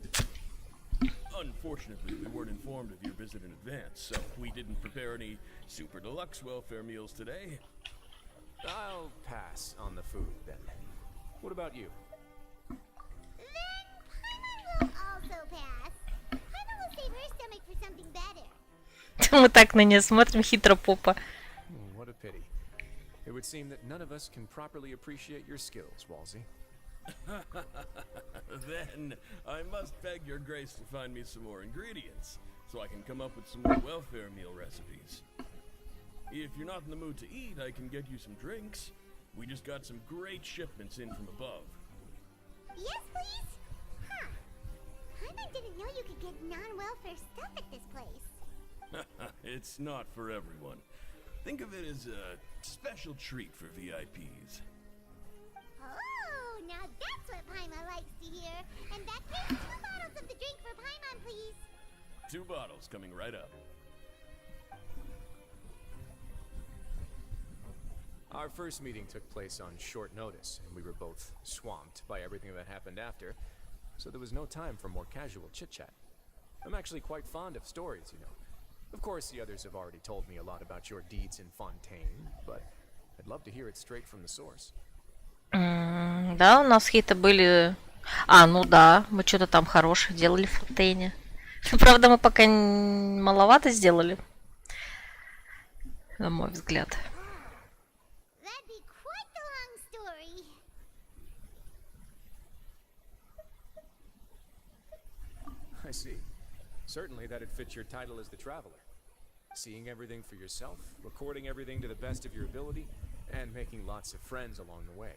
Unfortunately, we weren't informed of your visit in advance, so we didn't prepare any super deluxe welfare meals today. I'll pass on the food then. What about you? Then Paimon will also pass. Paimon will save her stomach for something better. Мы так на нее смотрим, хитро попа. What a pity. It would seem that none of us can properly appreciate your skills, Walsey. Then I must beg Your Grace to find me some more ingredients, so I can come up with some more welfare meal recipes. If you're not in the mood to eat, I can get you some drinks. We just got some great shipments in from above. Yes, please? Huh. Paimon didn't know you could get non-welfare stuff at this place. It's not for everyone. Think of it as a special treat for VIPs. Oh, now that's what Paimon likes to hear. And that case, 2 bottles of the drink for Paimon, please. 2 bottles coming right up. Our first meeting took place on short notice, and we were both swamped by everything that happened after, so there was no time for more casual chit-chat. I'm actually quite fond of stories, you know. Of course, the others have already told me a lot about your deeds in Fontaine, but I'd love to hear it straight from the source. Да, у нас какие-то были... А, ну да, мы что-то там хорошее делали в Фонтейне. Правда, мы пока маловато сделали, на мой взгляд. That'd be quite the long story. I see. Certainly that'd fit your title as the Traveler. Seeing everything for yourself, recording everything to the best of your ability, and making lots of friends along the way.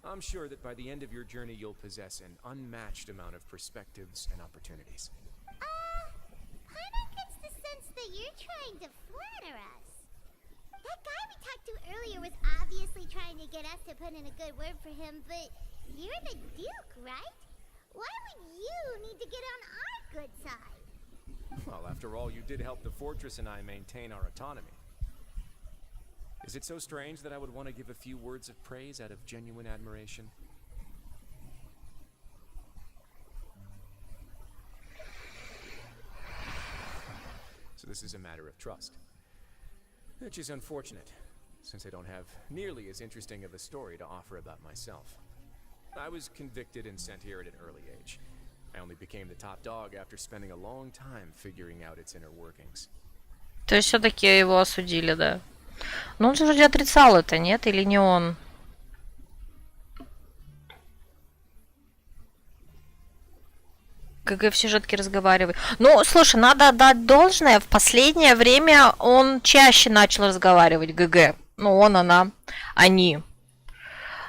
I'm sure that by the end of your journey you'll possess an unmatched amount of perspectives and opportunities. Paimon gets the sense that you're trying to flatter us. That guy we talked to earlier was obviously trying to get us to put in a good word for him, but you're the Duke, right? Why would you need to get on our good side? Well, after all, you did help the Fortress and I maintain our autonomy. Is it so strange that I would want to give a few words of praise out of genuine admiration? So this is a matter of trust. Which is unfortunate, since I don't have nearly as interesting of a story to offer about myself. I was convicted and sent here at an early age. I only became the top dog after spending a long time figuring out its inner workings. То есть все-таки его осудили, да? Но он же вроде отрицал это, нет? Или не он? ГГ в сюжетке разговаривает. Ну, слушай, надо отдать должное. В последнее время он чаще начал разговаривать, ГГ. Ну, он, она, они.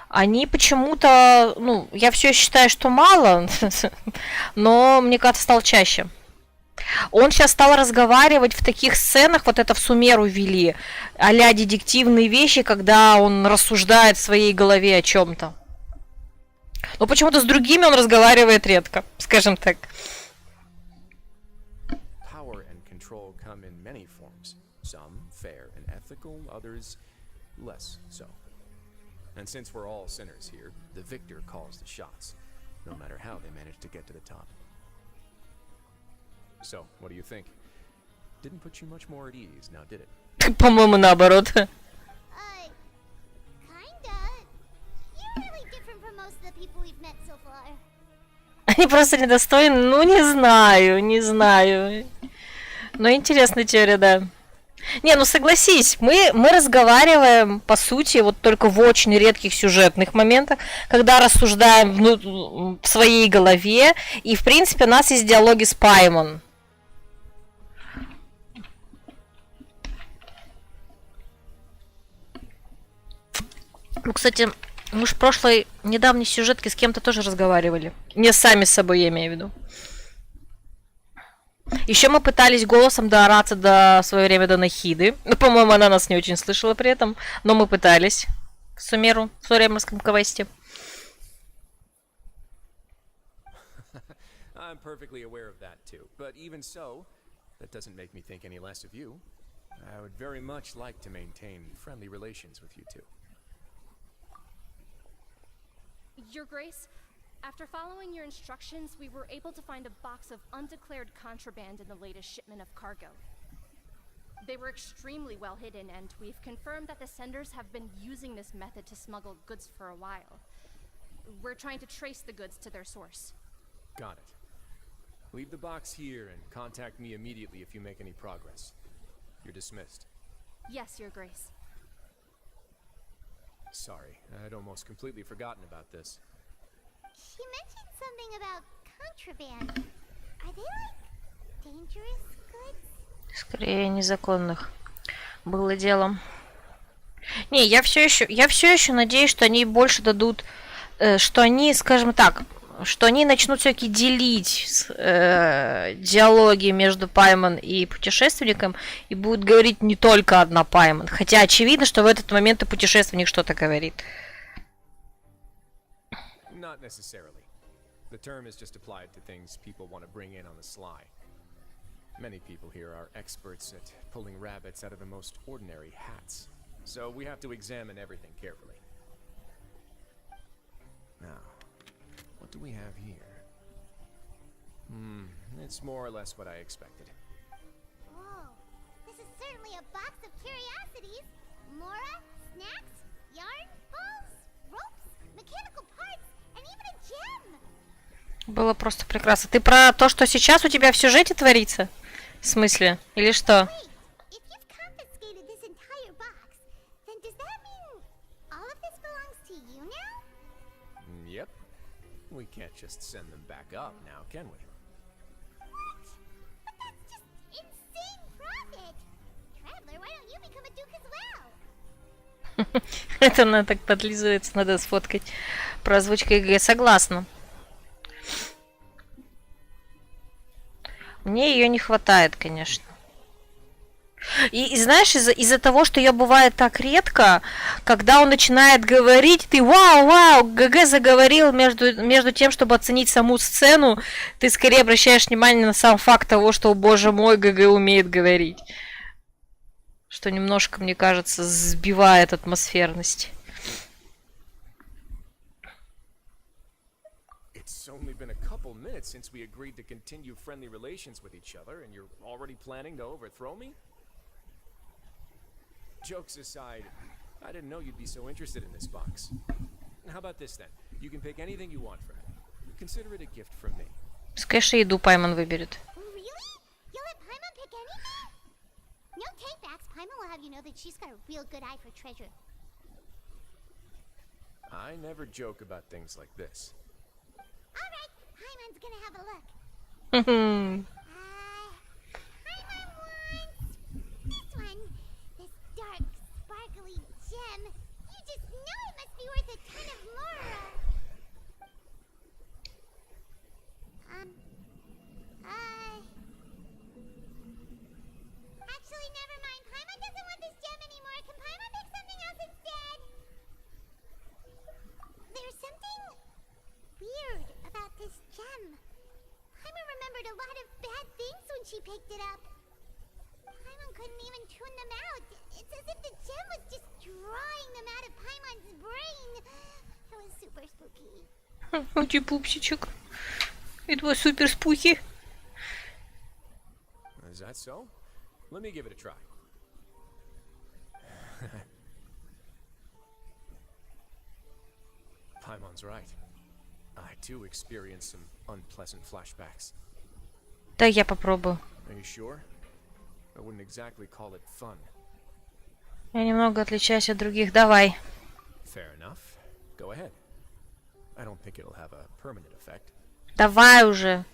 Они почему-то, ну, я все считаю, что мало, но мне кажется, стал чаще. Он сейчас стал разговаривать в таких сценах, вот это в Сумеру ввели, а-ля детективные вещи, когда он рассуждает в своей голове о чем-то. Но почему-то с другими он разговаривает редко, скажем так. Power and control come in many forms. Some fair and ethical, others less so. And since we're all sinners here, the victor calls the shots, no matter how they manage to get to the top. So, what do you think? Didn't put you much more at ease, now did it? По-моему, наоборот. Kinda. You're really different from most of the people we've met so far. Они просто недостойны. Ну, не знаю. Но интересная теория, да. Не, ну согласись, мы разговариваем, по сути, вот только в очень редких сюжетных моментах, когда рассуждаем в своей голове, и, в принципе, у нас есть диалоги с Паймон. Ну, кстати, мы ж в прошлой недавней сюжетке с кем-то тоже разговаривали. Не сами с собой, я имею в виду. Еще мы пытались голосом доораться в свое время до Нахиды. Ну, по-моему, она нас не очень слышала при этом, но мы пытались в Сумеру, в Суреморском квесте. I'm perfectly aware of that too, but even so, that doesn't make me think any less of you. I would very much like to maintain friendly relations with you two. Your Grace, after following your instructions, we were able to find a box of undeclared contraband in the latest shipment of cargo. They were extremely well hidden, and we've confirmed that the senders have been using this method to smuggle goods for a while. We're trying to trace the goods to their source. Got it. Leave the box here and contact me immediately if you make any progress. You're dismissed. Yes, Your Grace. Sorry, I'd almost completely forgotten about this. She mentioned something about contraband. Are they like dangerous goods? Скорее, незаконных. Было делом. Не, я все еще надеюсь, что они больше дадут, что они, скажем так, что они начнут все-таки делить диалоги между Паймон и путешественником и будут говорить не только одна Паймон. Хотя очевидно, что в этот момент и путешественник что-то говорит. Not necessarily. The term is just applied to things people want to bring in on the sly. Many people here are experts at pulling rabbits out of the most ordinary hats. So we have to examine everything carefully. Now, what do we have here? It's more or less what I expected. Whoa, this is certainly a box of curiosities. Mora, snacks, yarn, balls, ropes, mechanical parts, and even a gem. Было просто прекрасно. Ты про то, что сейчас у тебя в сюжете творится? В смысле? Или что? Wait, if you've confiscated this entire box, then does that mean all of this belongs to you now? Yep. We can't just send them back up now, can we? What? But that's just insane profit. Traveler, why don't you become a duke as well? Это она так подлизывается, надо сфоткать. Про озвучку ЕГЭ. Согласна. Мне ее не хватает, конечно. И знаешь, из-за того, что ее бывает так редко, когда он начинает говорить, ты вау, ГГ заговорил между тем, чтобы оценить саму сцену, ты скорее обращаешь внимание на сам факт того, что, боже мой, ГГ умеет говорить. Что немножко, мне кажется, сбивает атмосферность. It's only been a couple minutes since we agreed to continue friendly relations with each other, and you're already planning to overthrow me? Jokes aside, I didn't know you'd be so interested in this box. How about this then? You can pick anything you want from it. Consider it a gift from me. Скажи, еду Пайман выберет. Really? You'll let Paimon pick anything? No take-backs. Paimon will have you know that she's got a real good eye for treasure. I never joke about things like this. Alright, Paimon's gonna have a look. Хм. Paimon wants this one. This dark, sparkly gem. You just know it must be worth a ton of Mora. Actually, never mind. Paimon doesn't want this gem anymore. Can Paimon pick something else instead? There's something weird about this gem. Paimon remembered a lot of bad things when she picked it up. Paimon couldn't even tune them out. It's as if the gem was just drawing them out of Paimon's brain. It was super spooky. Ути пупсичек. It was super spooky. Is that so? Let me give it a try. Paimon's right. I too experienced some unpleasant flashbacks. Да, я попробую. Are you sure? I wouldn't exactly call it fun. Я немного отличаюсь от других. Давай. Fair enough. Go ahead. I don't think it'll have a permanent effect. Давай уже.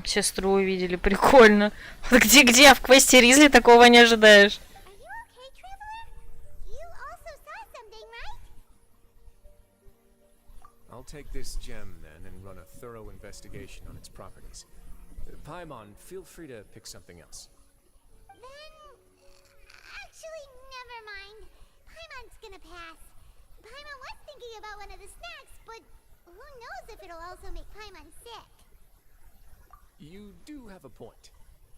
Сестру увидели, прикольно. Вот где? В квесте Ризли такого не ожидаешь. Are you okay, Traveler? You also saw something, right? I'll take this gem then and run a thorough investigation on its properties. Paimon, feel free to pick something else. Then... Actually, never mind. Paimon's gonna pass. Paimon was thinking about one of the snacks, but who knows if it'll also make Paimon sick. You do have a point.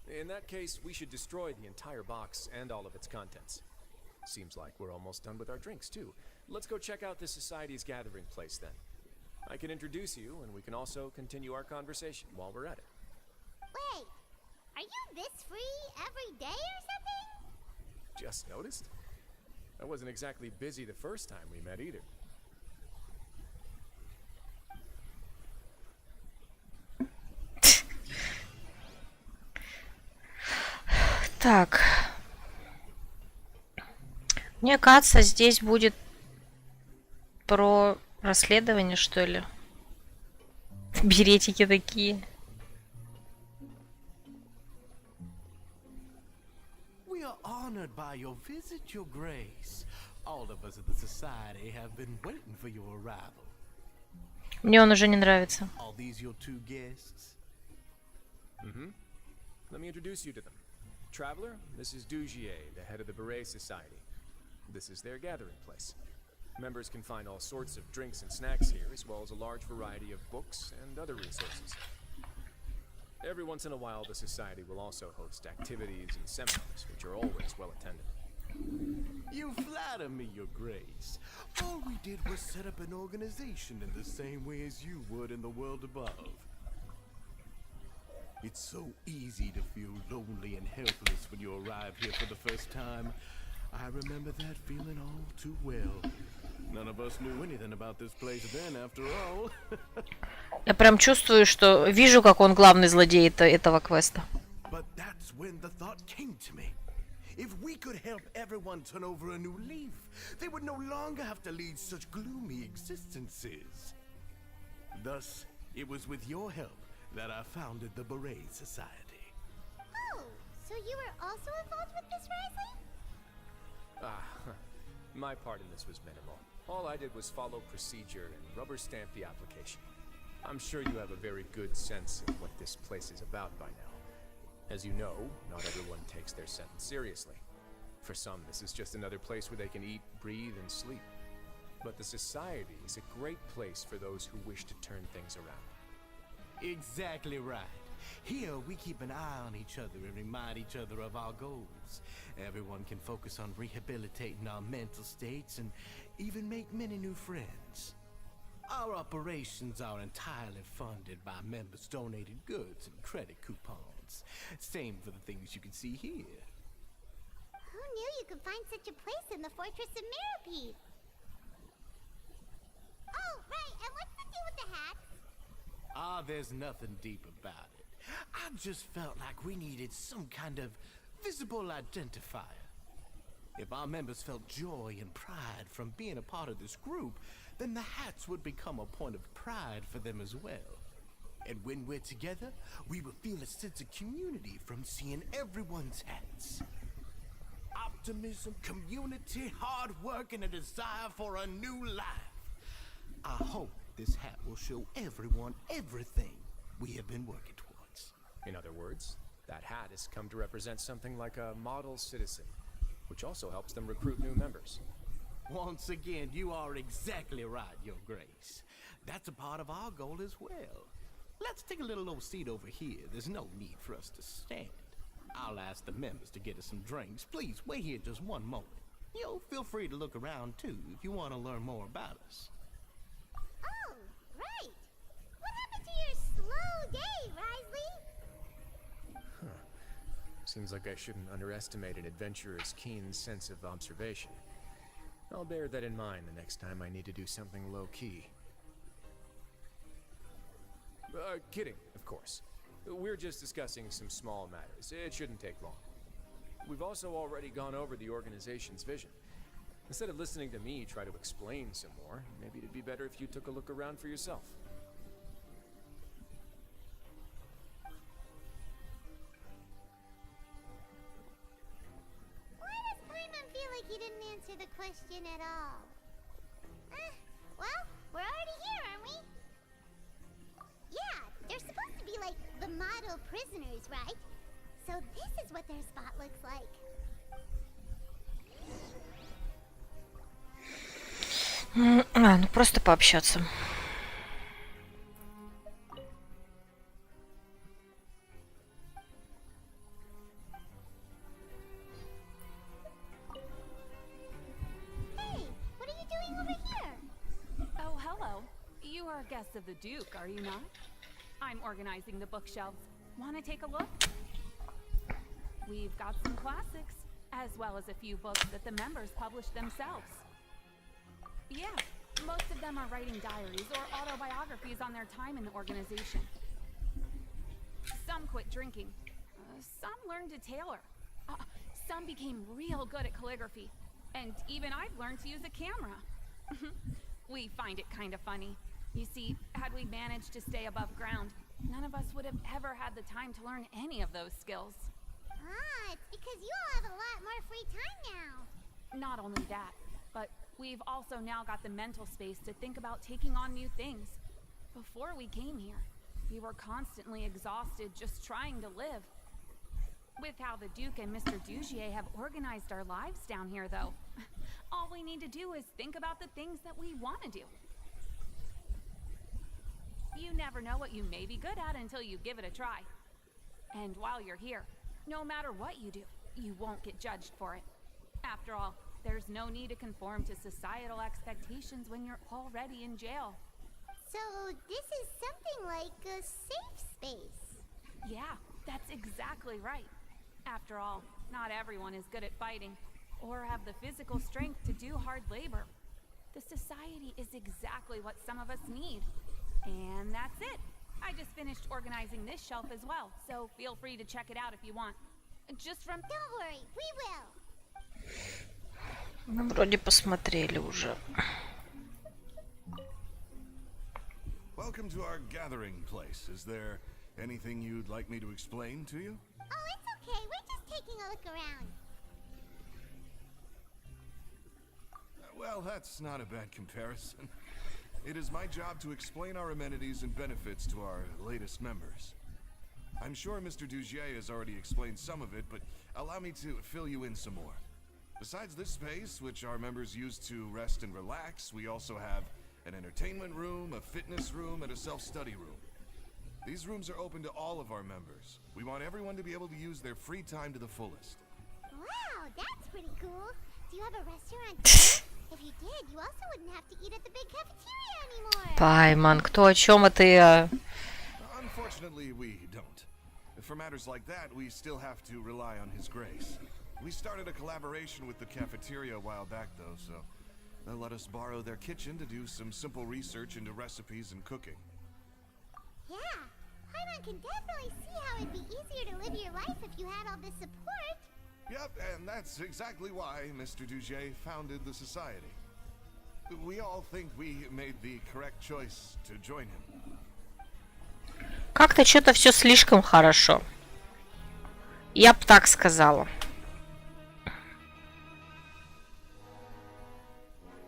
In that case, we should destroy the entire box and all of its contents. Seems like we're almost done with our drinks, too. Let's go check out the Society's gathering place, then. I can introduce you, and we can also continue our conversation while we're at it. Wait, are you this free every day or something? Just noticed? I wasn't exactly busy the first time we met, either. Так. Мне кажется, здесь будет про расследование, что ли. Беретики такие. We are honored by your visit, Your Grace. All of us at the Society have been waiting for your arrival. Мне он уже не нравится. Are these your two guests? Mm-hmm. Let me introduce you to them. Traveler, this is Dugier, the head of the Beret Society. This is their gathering place. Members can find all sorts of drinks and snacks here, as well as a large variety of books and other resources. Every once in a while, the Society will also host activities and seminars, which are always well attended. You flatter me, Your Grace. All we did was set up an organization in the same way as you would in the world above. It's so easy to feel lonely and helpless when you arrive here for the first time. I remember that feeling all too well. None of us knew anything about this place then, after all. Я прям чувствую, что вижу, как он главный злодей этого квеста. But that's when the thought came to me. If we could help everyone turn over a new leaf, they would no longer have to lead such gloomy existences. Thus, it was with your help that I founded the Beret Society. Oh, so you were also involved with this, Risley? My part in this was minimal. All I did was follow procedure and rubber stamp the application. I'm sure you have a very good sense of what this place is about by now. As you know, not everyone takes their sentence seriously. For some, this is just another place where they can eat, breathe, and sleep. But the Society is a great place for those who wish to turn things around. Exactly right. Here, we keep an eye on each other and remind each other of our goals. Everyone can focus on rehabilitating our mental states and even make many new friends. Our operations are entirely funded by members' donated goods and credit coupons. Same for the things you can see here. Who knew you could find such a place in the Fortress of Mirapede? Oh, right, and what's the deal with the hats? Ah, there's nothing deep about it. I just felt like we needed some kind of visible identifier. If our members felt joy and pride from being a part of this group, then the hats would become a point of pride for them as well. And when we're together, we will feel a sense of community from seeing everyone's hats. Optimism, community, hard work, and a desire for a new life. I hope this hat will show everyone everything we have been working towards. In other words, that hat has come to represent something like a model citizen, which also helps them recruit new members. Once again, you are exactly right, Your Grace. That's a part of our goal as well. Let's take a little old seat over here. There's no need for us to stand. I'll ask the members to get us some drinks. Please, wait here just one moment. Feel free to look around, too, if you want to learn more about us. Oh, right. What happened to your slow day, Risley? Seems like I shouldn't underestimate an adventurer's keen sense of observation. I'll bear that in mind the next time I need to do something low-key. Kidding, of course. We're just discussing some small matters. It shouldn't take long. We've also already gone over the organization's vision. Instead of listening to me try to explain some more, maybe it'd be better if you took a look around for yourself. Why does Paimon feel like he didn't answer the question at all? Well, we're already here, aren't we? Yeah, they're supposed to be like the model prisoners, right? So this is what their spot looks like. Ну просто пообщаться. Hey, what are you doing over here? Oh, hello. You are guests of the Duke, are you not? I'm organizing the bookshelves. Want to take a look? We've got some classics, as well as a few books that the members published themselves. Yeah, most of them are writing diaries or autobiographies on their time in the organization. Some quit drinking. Some learned to tailor. Some became real good at calligraphy. And even I've learned to use a camera. We find it kind of funny. You see, had we managed to stay above ground, none of us would have ever had the time to learn any of those skills. It's because you all have a lot more free time now. Not only that, but we've also now got the mental space to think about taking on new things. Before we came here, we were constantly exhausted just trying to live. With how the Duke and Mr. Dugier have organized our lives down here, though, all we need to do is think about the things that we want to do. You never know what you may be good at until you give it a try. And while you're here, no matter what you do, you won't get judged for it. After all, there's no need to conform to societal expectations when you're already in jail. So this is something like a safe space. Yeah, that's exactly right. After all, not everyone is good at fighting, or have the physical strength to do hard labor. The society is exactly what some of us need. And that's it. I just finished organizing this shelf as well, so feel free to check it out if you want. Just from... Don't worry, we will. Мы вроде посмотрели уже. Welcome to our gathering place. Is there anything you'd like me to explain to you? Oh, it's okay. We're just taking a look around. Well, that's not a bad comparison. It is my job to explain our amenities and benefits to our latest members. I'm sure Mr. Dugier has already explained some of it, but allow me to fill you in some more. Besides this space, which our members use to rest and relax, we also have an entertainment room, a fitness room, and a self-study room. These rooms are open to all of our members. We want everyone to be able to use their free time to the fullest. Wow, that's pretty cool. Do you have a restaurant too? If you did, you also wouldn't have to eat at the big cafeteria anymore. Пайман, кто о чем это? Unfortunately, we don't. For matters like that, we still have to rely on His Grace. We started a collaboration with the cafeteria a while back, though, so they'll let us borrow their kitchen to do some simple research into recipes and cooking. Yeah, Paimon can definitely see how it'd be easier to live your life if you had all this support. Yep, and that's exactly why Mr. Duget founded the society. We all think we made the correct choice to join him. Как-то что-то все слишком хорошо. Я б так сказала.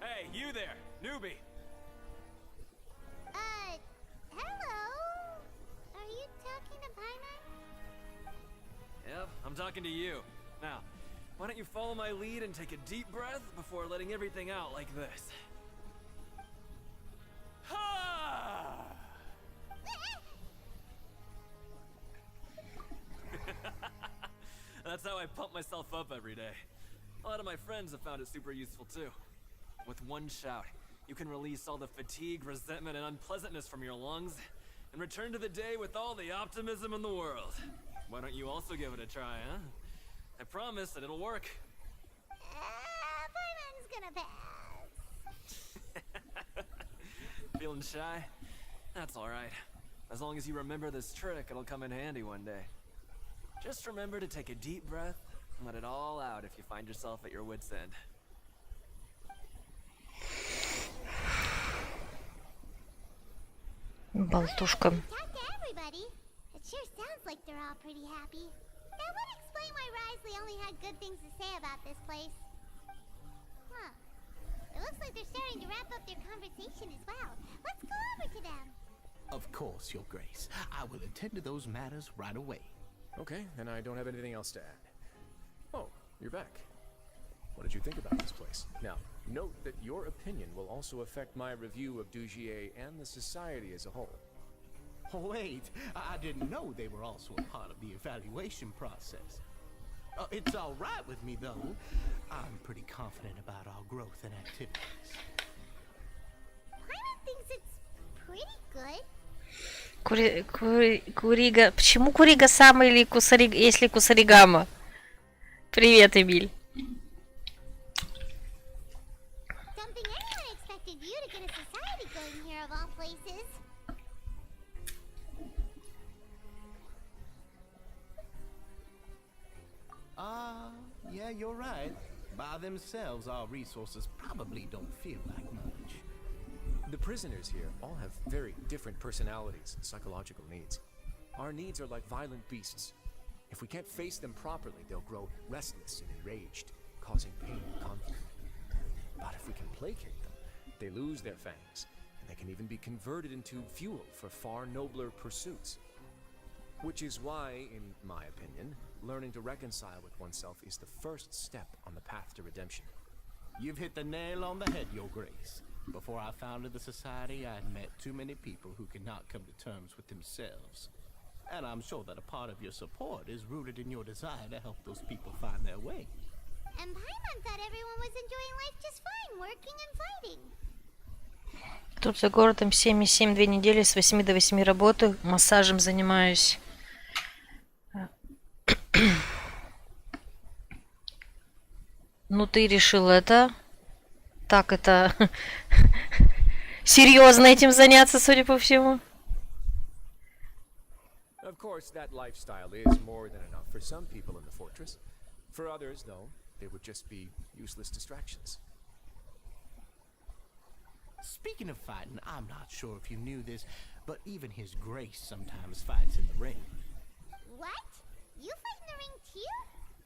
Hey, you there, newbie. Hello? Are you talking to Paimon? Yep, I'm talking to you. Now, why don't you follow my lead and take a deep breath before letting everything out like this? Ha! That's how I pump myself up every day. A lot of my friends have found it super useful too. With one shout, you can release all the fatigue, resentment, and unpleasantness from your lungs and return to the day with all the optimism in the world. Why don't you also give it a try, huh? I promise that it'll work. Paimon's gonna pass. Feeling shy? That's alright. As long as you remember this trick, it'll come in handy one day. Just remember to take a deep breath and let it all out if you find yourself at your wit's end. Болтушка. Talk to everybody. It sure sounds like they're all pretty happy. That would explain why Rizli only had good things to say about this place. Huh. It looks like they're starting to wrap up their conversation as well. Let's go over to them. Of course, Your Grace. I will attend to those matters right away. Okay, then I don't have anything else to add. Oh, you're back. What did you think about this place? Now, note that your opinion will also affect my review of Dugier and the society as a whole. Wait, I didn't know they were also a part of the evaluation process. It's all right with me, though. I'm pretty confident about our growth and activities. Paimon thinks it's pretty good. Курига. Почему Курига сам или Кусарига, если Кусаригама? Привет, Эмиль. Don't think anyone expected you to get a society going here of all places. Yeah, you're right. By themselves, our resources probably don't feel like much. The prisoners here all have very different personalities and psychological needs. Our needs are like violent beasts. If we can't face them properly, they'll grow restless and enraged, causing pain and conflict. But if we can placate them, they lose their fangs, and they can even be converted into fuel for far nobler pursuits. Which is why, in my opinion, learning to reconcile with oneself is the first step on the path to redemption. You've hit the nail on the head, Your Grace. Before I founded the society, I had met too many people who could not come to terms with themselves. And I'm sure that a part of your support is rooted in your desire to help those people find their way. And Paimon thought everyone was enjoying life just fine, working and fighting. Тут за городом 7,7 2 недели, с 8 до 8 работаю, массажем занимаюсь. Ну ты решил это... Так, это... серьезно этим заняться, судя по всему. Of course, that lifestyle is more than enough for some people in the fortress. For others, though, they would just be useless distractions. Speaking of fighting, I'm not sure if you knew this, but even His Grace sometimes fights in the ring. What? You fight in the ring too?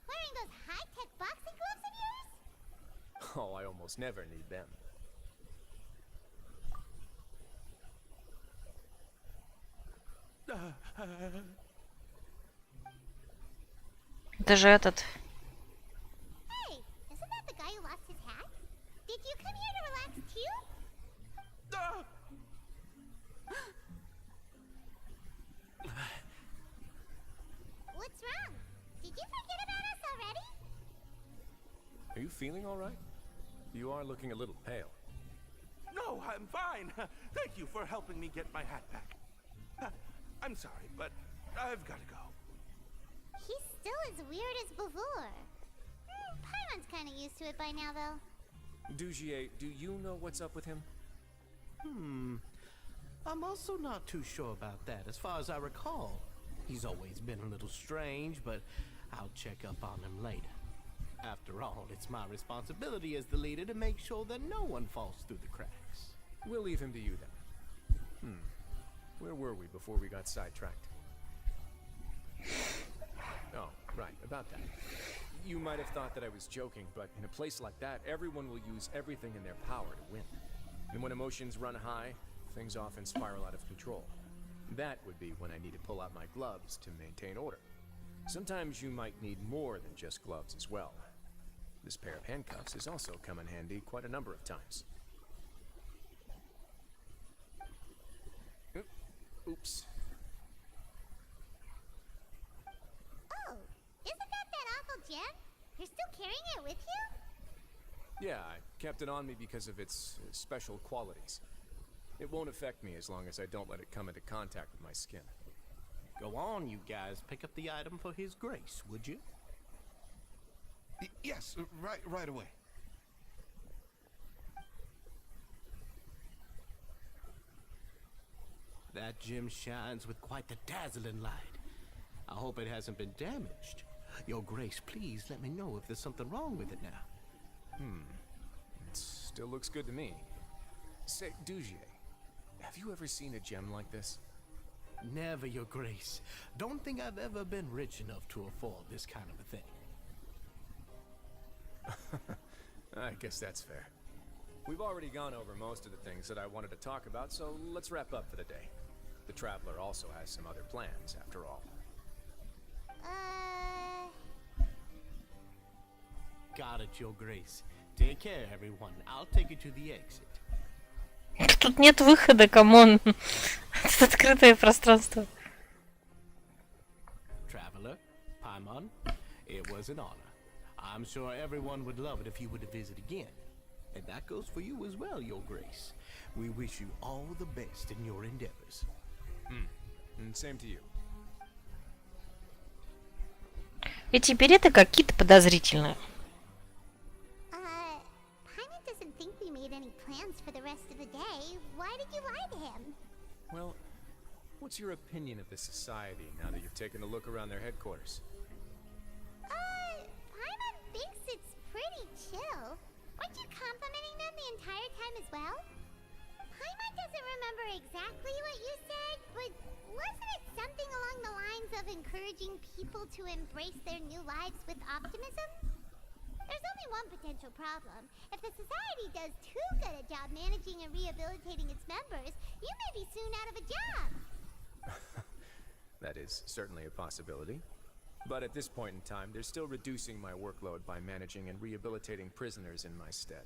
Wearing those high-tech boxing gloves of yours? Oh, I almost never need them. Это же этот... Hey, isn't that the guy who lost his hat? Did you come here to relax too? What's wrong? Did you forget about us already? Are you feeling all right? You are looking a little pale. No, I'm fine. Thank you for helping me get my hat back. I'm sorry, but I've got to go. He's still as weird as before. Paimon's kind of used to it by now, though. Dugier, do you know what's up with him? I'm also not too sure about that. As far as I recall, he's always been a little strange, but I'll check up on him later. After all, it's my responsibility as the leader to make sure that no one falls through the cracks. We'll leave him to you then. Where were we before we got sidetracked? Oh, right, about that. You might have thought that I was joking, but in a place like that, everyone will use everything in their power to win. And when emotions run high, things often spiral out of control. That would be when I need to pull out my gloves to maintain order. Sometimes you might need more than just gloves as well. This pair of handcuffs has also come in handy quite a number of times. Oops. Oh, isn't that awful gem? You're still carrying it with you? Yeah, I kept it on me because of its special qualities. It won't affect me as long as I don't let it come into contact with my skin. Go on, you guys. Pick up the item for His Grace, would you? Yes, right away. That gem shines with quite the dazzling light. I hope it hasn't been damaged. Your Grace, please let me know if there's something wrong with it now. It still looks good to me. Say, Dugier, have you ever seen a gem like this? Never, Your Grace. Don't think I've ever been rich enough to afford this kind of a thing. I guess that's fair. We've already gone over most of the things that I wanted to talk about, so let's wrap up for the day. The Traveler also has some other plans, after all. Got it, Your Grace. Take care, everyone. I'll take you to the exit. Тут нет выхода, камон. Тут открытое пространство. Traveler, Paimon, it was an honor. I'm sure everyone would love it if you were to visit again. And that goes for you as well, Your Grace. We wish you all the best in your endeavors. And same to you. И теперь это какие-то подозрительные. Paimon doesn't think we made any plans for the rest of the day. Why did you lie to him? Well, what's your opinion of the society now that you've taken a look around their headquarters? Paimon thinks it's pretty chill. Weren't you complimenting them the entire time as well? Paimon doesn't remember exactly what you said, but wasn't it something along the lines of encouraging people to embrace their new lives with optimism? There's only one potential problem. If the society does too good a job managing and rehabilitating its members, you may be soon out of a job. That is certainly a possibility. But at this point in time, they're still reducing my workload by managing and rehabilitating prisoners in my stead.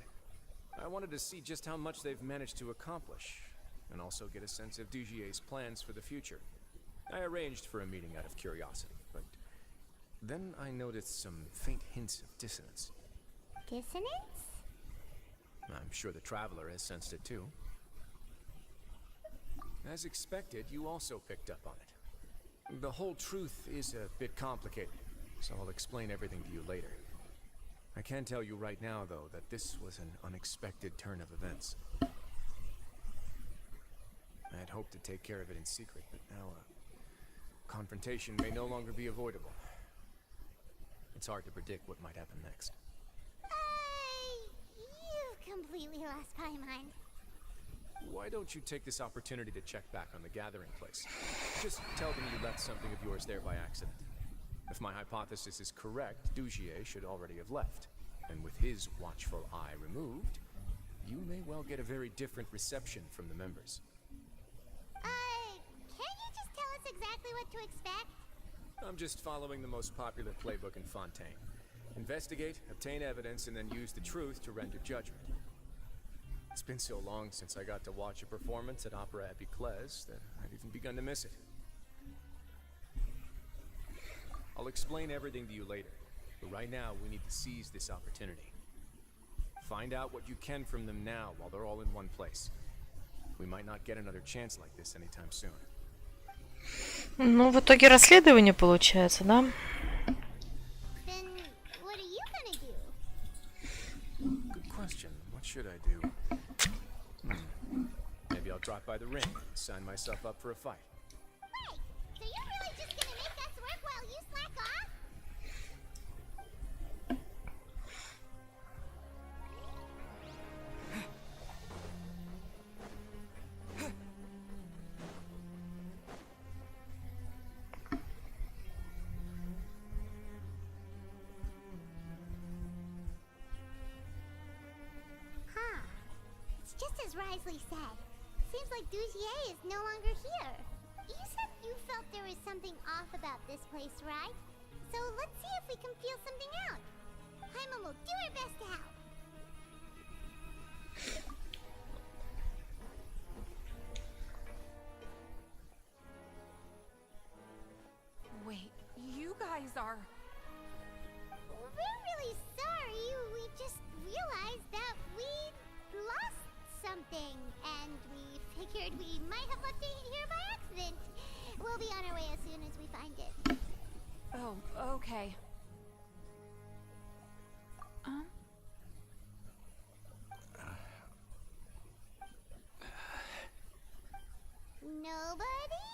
I wanted to see just how much they've managed to accomplish, and also get a sense of Dugier's plans for the future. I arranged for a meeting out of curiosity, but then I noticed some faint hints of dissonance. Dissonance? I'm sure the Traveler has sensed it too. As expected, you also picked up on it. The whole truth is a bit complicated, so I'll explain everything to you later. I can tell you right now, though, that this was an unexpected turn of events. I had hoped to take care of it in secret, but now confrontation may no longer be avoidable. It's hard to predict what might happen next. You've completely lost my mind. Why don't you take this opportunity to check back on the gathering place? Just tell them you left something of yours there by accident. If my hypothesis is correct, Dugier should already have left. And with his watchful eye removed, you may well get a very different reception from the members. Can't you just tell us exactly what to expect? I'm just following the most popular playbook in Fontaine. Investigate, obtain evidence, and then use the truth to render judgment. It's been so long since I got to watch a performance at Opera at Biclès that I've even begun to miss it. I'll explain everything to you later, but right now we need to seize this opportunity. Find out what you can from them now while they're all in one place. We might not get another chance like this anytime soon. Ну, в итоге расследование получается, да? Then what are you gonna do? question. What should I do? Maybe I'll drop by the ring and sign myself up for a fight. Wait, so you're really just gonna make us work while you slack off? Huh. It's just as Risley said. Seems like Dugier is no longer here. You said you felt there was something off about this place, right? So let's see if we can feel something out. Paimon will do her best to help. Wait, you guys are... We're really sorry. We just realized that we lost something, and we figured we might have left it here by accident. We'll be on our way as soon as we find it. Oh, okay. Nobody?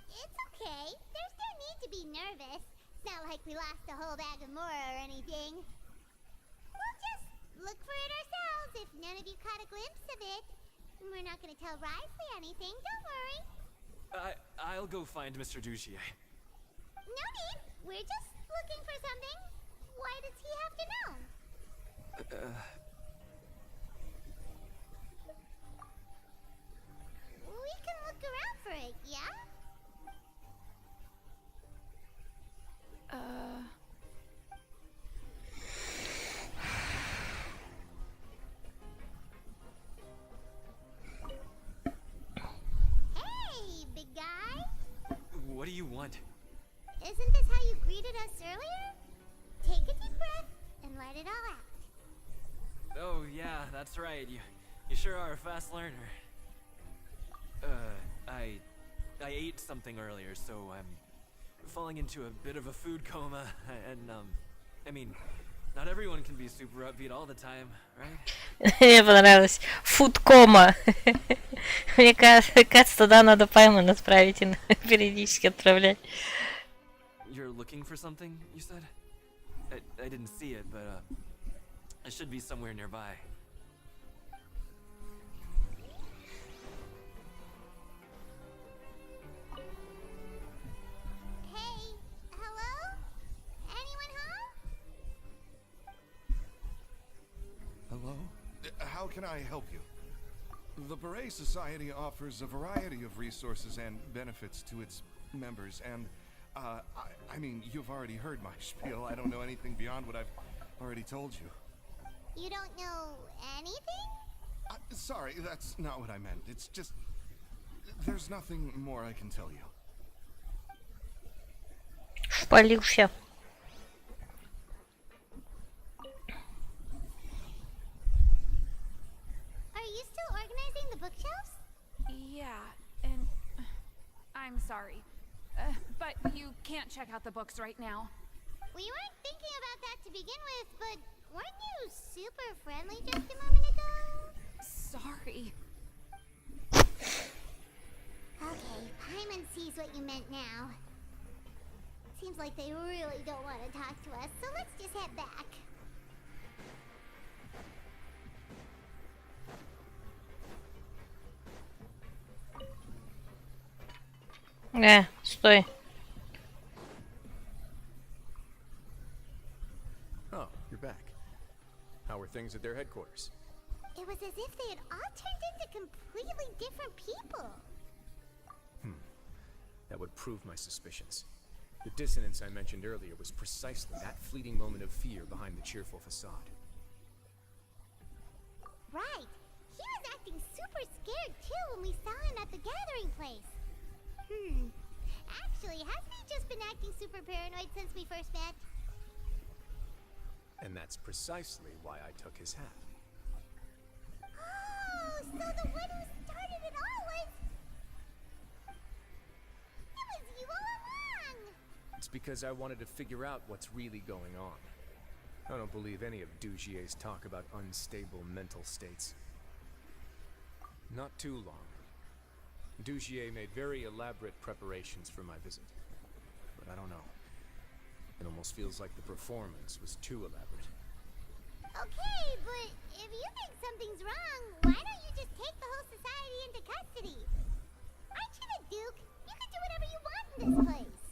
It's okay. There's no need to be nervous. It's not like we lost a whole bag of Mora or anything. We'll just look for it ourselves if none of you caught a glimpse of it. We're not gonna tell Risley anything, don't worry. I'll go find Mr. Dugier. No need. We're just looking for something. Why does he have to know? We can look around for it, yeah? Hey, big guy. What do you want? Isn't this how you greeted us earlier? Take a deep breath and let it all out. Oh yeah, that's right. You sure are a fast learner. I ate something earlier, so I'm falling into a bit of a food coma, and I mean, not everyone can be super upbeat all the time, right? Мне понравилось. Фудкома. Мне кажется, туда надо Паймон отправить и периодически отправлять. You're looking for something, you said? I didn't see it, but it should be somewhere nearby. Hey, hello? Anyone home? Hello? How can I help you? The Beret Society offers a variety of resources and benefits to its members, and I mean, you've already heard my spiel. I don't know anything beyond what I've already told you. You don't know anything? Sorry, that's not what I meant. It's just... there's nothing more I can tell you. Спалился. Are you still organizing the bookshelves? Yeah, and I'm sorry. But you can't check out the books right now. We weren't thinking about that to begin with, but weren't you super friendly just a moment ago? Sorry. Okay, Paimon sees what you meant now. Seems like they really don't want to talk to us, so let's just head back. Стой. Oh, you're back. How are things at their headquarters? It was as if they had all turned into completely different people. That would prove my suspicions. The dissonance I mentioned earlier was precisely that fleeting moment of fear behind the cheerful facade. Right. He was acting super scared too when we saw him at the gathering place. Actually, hasn't he just been acting super paranoid since we first met? And that's precisely why I took his hat. Oh, so the one who started it all was... It was you all along! It's because I wanted to figure out what's really going on. I don't believe any of Dugier's talk about unstable mental states. Not too long. Dugier made very elaborate preparations for my visit. But I don't know. It almost feels like the performance was too elaborate. Okay, but if you think something's wrong, why don't you just take the whole society into custody? Aren't you the Duke? You can do whatever you want in this place.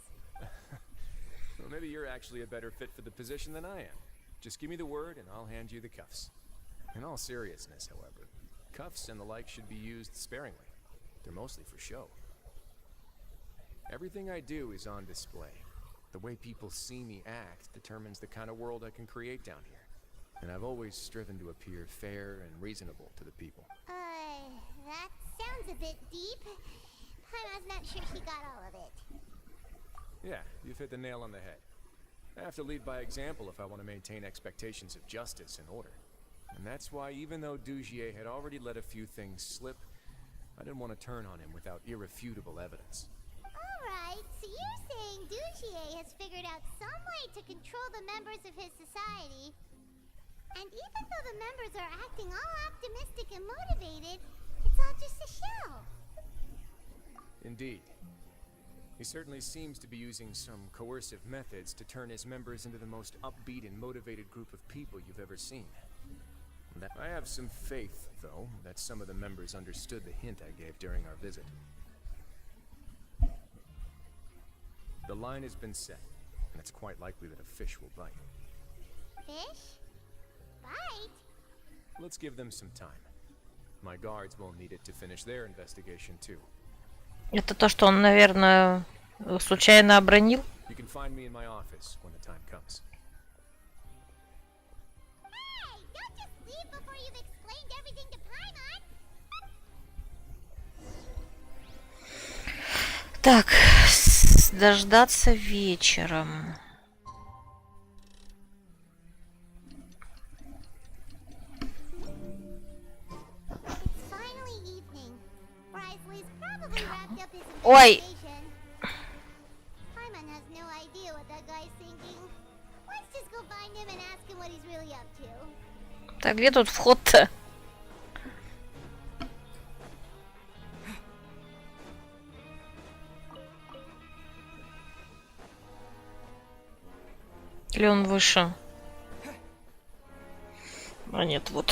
Well, maybe you're actually a better fit for the position than I am. Just give me the word and I'll hand you the cuffs. In all seriousness, however, cuffs and the like should be used sparingly. They're mostly for show. Everything I do is on display. The way people see me act determines the kind of world I can create down here. And I've always striven to appear fair and reasonable to the people. That sounds a bit deep. Paimon's not sure she got all of it. Yeah, you've hit the nail on the head. I have to lead by example if I want to maintain expectations of justice and order. And that's why even though Dugier had already let a few things slip, I didn't want to turn on him without irrefutable evidence. Alright, so you're saying Dugier has figured out some way to control the members of his society. And even though the members are acting all optimistic and motivated, it's all just a shell. Indeed. He certainly seems to be using some coercive methods to turn his members into the most upbeat and motivated group of people you've ever seen. I have some faith, though, that some of the members understood the hint I gave during our visit. The line has been set, and it's quite likely that a fish will bite. Fish? Bite? Let's give them some time. My guards will need it to finish their investigation, too. Это то, что он, наверное, случайно обронил? You can find me in my office when the time comes. Hey, don't just leave before you've explained everything to Paimon! Так, дождаться вечером. It's finally evening. Risley's probably wrapped up his Ой. investigation. Paimon has no idea what that guy's thinking. Let's just go find him and ask him what he's really up to. Так, где тут вход-то? Или он выше? А нет, вот.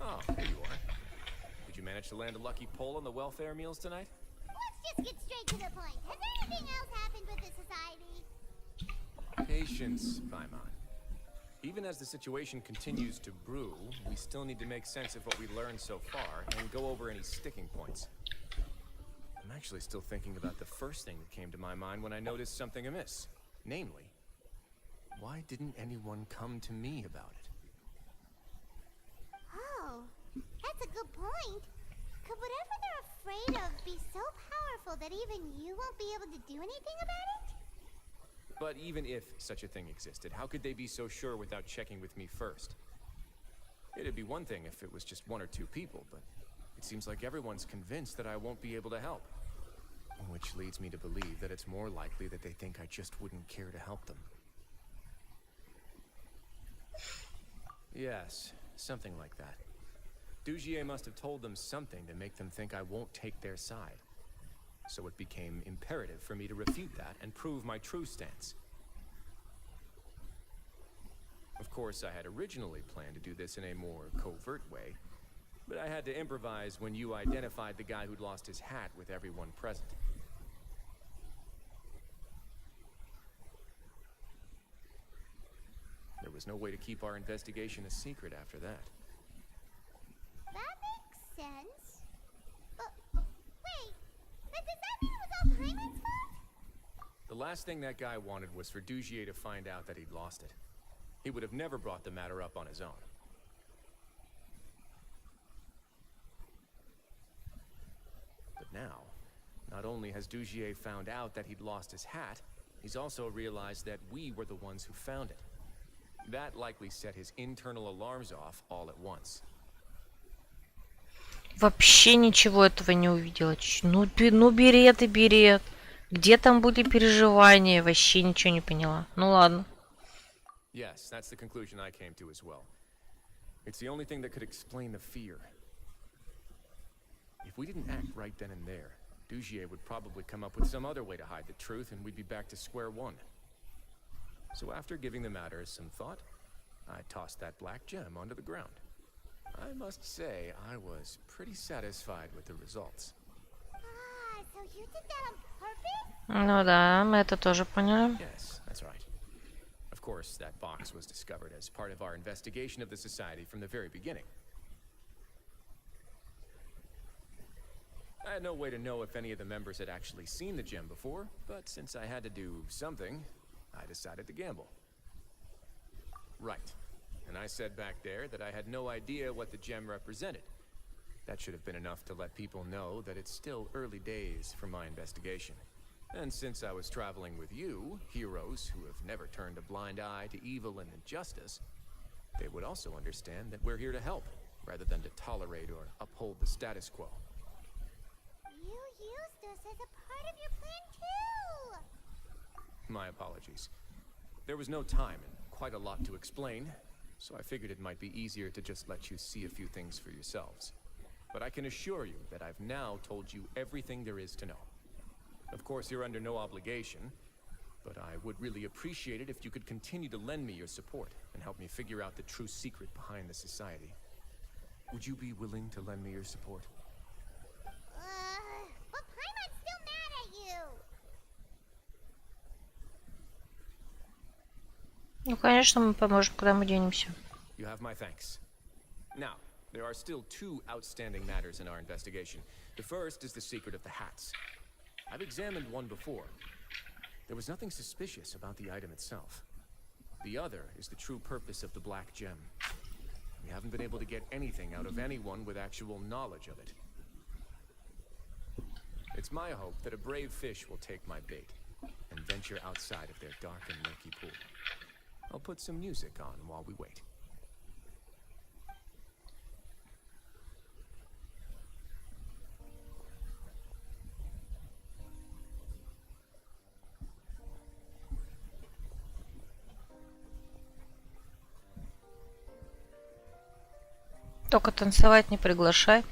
Oh, here you are. Did you manage to land a lucky pull on the welfare meals tonight? Let's just get straight to the point. Has anything else happened with the society? Patience, Paimon. Even as the situation continues to brew, we still need to make sense of what we learned so far and go over any sticking points. I'm actually still thinking about the first thing that came to my mind when I noticed something amiss. Namely, why didn't anyone come to me about it? Oh, that's a good point. Could whatever they're afraid of be so powerful that even you won't be able to do anything about it? But even if such a thing existed, how could they be so sure without checking with me first? It'd be one thing if it was just one or two people, but it seems like everyone's convinced that I won't be able to help. Which leads me to believe that it's more likely that they think I just wouldn't care to help them. Yes, something like that. Dugier must have told them something to make them think I won't take their side. So it became imperative for me to refute that and prove my true stance. Of course, I had originally planned to do this in a more covert way, but I had to improvise when you identified the guy who'd lost his hat with everyone present. There was no way to keep our investigation a secret after that. That makes sense. Wait, then does that mean it was all Paimon's fault? The last thing that guy wanted was for Dugier to find out that he'd lost it. He would have never brought the matter up on his own. But now Not only has Dugier found out that he'd lost his hat, he's also realized that we were the ones who found it. That likely set his internal alarms off all at once. Вообще ничего этого не увидела. Ну, ну берет и берет. Где там были переживания? Вообще ничего не поняла. Ну ладно. Yes, that's the conclusion I came to as well. It's the only thing that could explain the fear. If we didn't act right then and there, Dugier would probably come up with some other way to hide the truth, and we'd be back to square one. So after giving the matter some thought, I tossed that black gem onto the ground. I must say, I was pretty satisfied with the results. Ah, so you did that on purpose? Ну да, мы это тоже поняли. Yes, that's right. Of course, that box was discovered as part of our investigation of the society from the very beginning. I had no way to know if any of the members had actually seen the gem before, but since I had to do something, I decided to gamble. Right. And I said back there that I had no idea what the gem represented. That should have been enough to let people know that it's still early days for my investigation. And since I was traveling with you, heroes who have never turned a blind eye to evil and injustice, they would also understand that we're here to help, rather than to tolerate or uphold the status quo. You used us as a part of your plan too! My apologies. There was no time and quite a lot to explain, so I figured it might be easier to just let you see a few things for yourselves. But I can assure you that I've now told you everything there is to know. Of course, you're under no obligation, but I would really appreciate it if you could continue to lend me your support and help me figure out the true secret behind the society. Would you be willing to lend me your support? But Paimon's still mad at you! Ну, конечно, мы поможем, куда мы денемся. You have my thanks. Now, there are still two outstanding matters in our investigation. The first is the secret of the hats. I've examined one before. There was nothing suspicious about the item itself. The other is the true purpose of the black gem. We haven't been able to get anything out of anyone with actual knowledge of it. It's my hope that a brave fish will take my bait and venture outside of their dark and murky pool. I'll put some music on while we wait. Только танцевать не приглашай.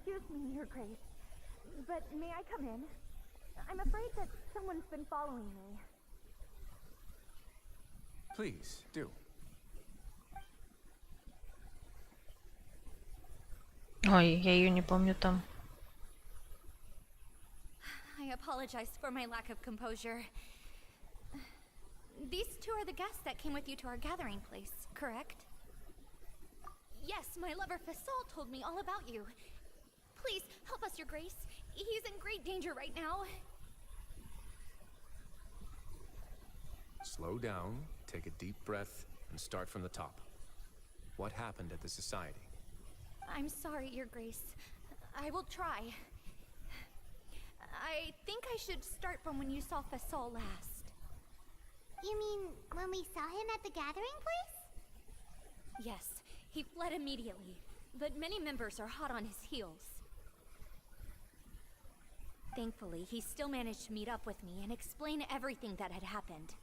Excuse me, Your Grace, but may I come in? I'm afraid that someone's been following me. Please, do. Ой, я ее не помню там. I apologize for my lack of composure. These two are the guests that came with you to our gathering place, correct? Yes, my lover Fasol told me all about you. Please, help us, Your Grace. He's in great danger right now. Slow down, take a deep breath, and start from the top. What happened at the society? I'm sorry, Your Grace. I will try. I think I should start from when you saw Fasol last. You mean when we saw him at the gathering place? Yes, he fled immediately, but many members are hot on his heels. Thankfully, he still managed to meet up with me and explain everything that had happened.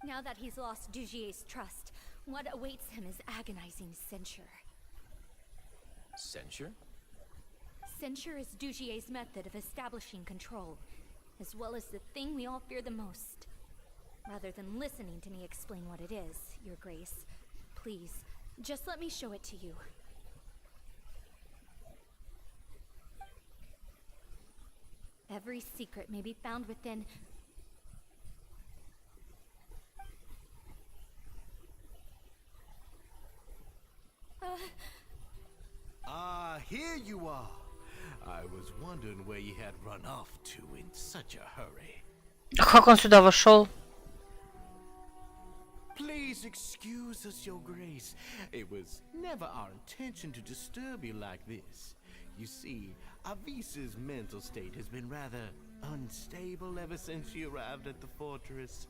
Now that he's lost Dugier's trust, what awaits him is agonizing censure. Censure? Censure is Dugier's method of establishing control, as well as the thing we all fear the most. Rather than listening to me explain what it is, Your Grace, please, just let me show it to you. Every secret may be found within... Here you are. run off to in such a hurry? Как он сюда вошел? Please excuse us, Your Grace. It was never our intention to disturb you like this. You see, Avisa's mental state has been rather unstable ever since she arrived at the fortress.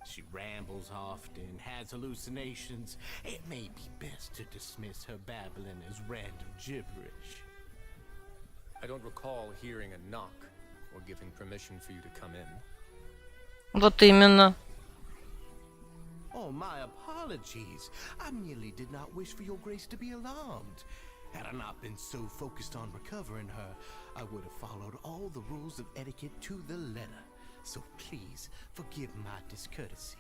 She rambles often, has hallucinations. It may be best to dismiss her babbling as random gibberish. I don't recall hearing a knock or giving permission for you to come in. Вот именно. Oh, my apologies. I merely did not wish for Your Grace to be alarmed. Had I not been so focused on recovering her, I would have followed all the rules of etiquette to the letter. So please, forgive my discourtesy.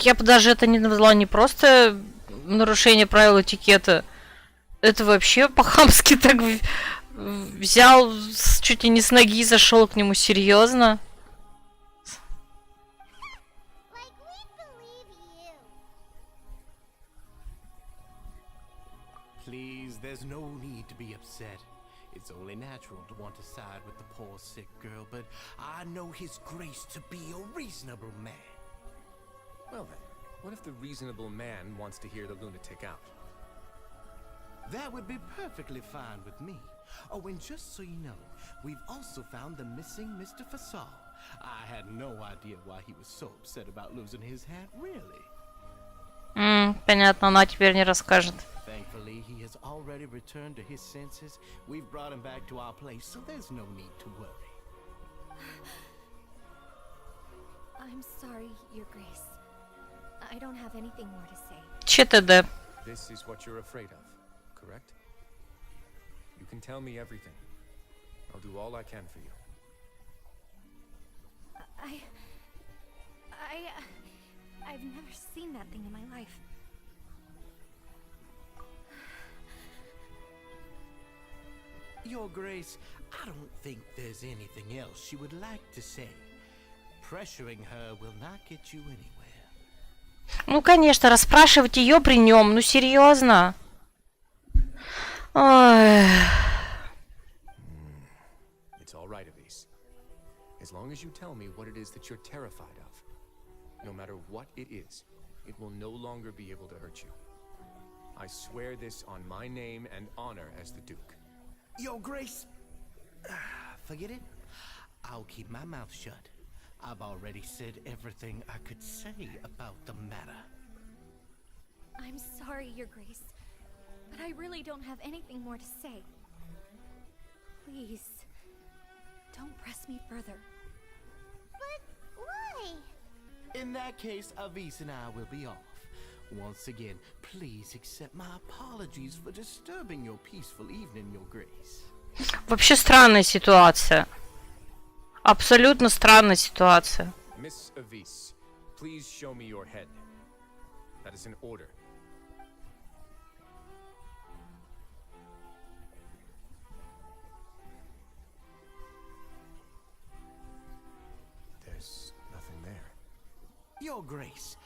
Я бы даже это не назвала не просто нарушение правил этикета. Это вообще по-хамски так взял, чуть ли не с ноги зашел к нему, серьезно. Please, there's no need to be upset. It's only natural to want to side with the poor sick girl, but I know His Grace to be a reasonable man. Well then, what if the reasonable man wants to hear the lunatic out? That would be perfectly fine with me. Oh, and just so you know, we've also found the missing Mr. Fasal. I had no idea why he was so upset about losing his hat, really. Понятно, она теперь не расскажет. Thankfully, he has already returned to his senses. We've brought him back to our place, so there's no need to worry. I'm sorry, Your Grace. I don't have anything more to say. ЧТД. This is what you're afraid of, correct? You can tell me everything. I'll do all I can for you. I've never seen that thing in my life. Your Grace, I don't think there's anything else she would like to say. Pressuring her will not get you anywhere. Ну, конечно, расспрашивать ее при нем, ну серьезно. Ой. It's all right, Avise. As long as you tell me what it is that you're terrified of, no matter what it is, it will no longer be able to hurt you. I swear this on my name and honor as the Duke. Your Grace, forget it. I'll keep my mouth shut. I've already said everything I could say about the matter. I'm sorry, Your Grace, but I really don't have anything more to say. Please, don't press me further. But why? In that case, Avise and I will be off. Once again, please accept my apologies for disturbing your peaceful evening, Your Grace. Вообще странная ситуация. Абсолютно странная ситуация. Miss Avise, please show me your head. That is an order. There's nothing there. Your Grace,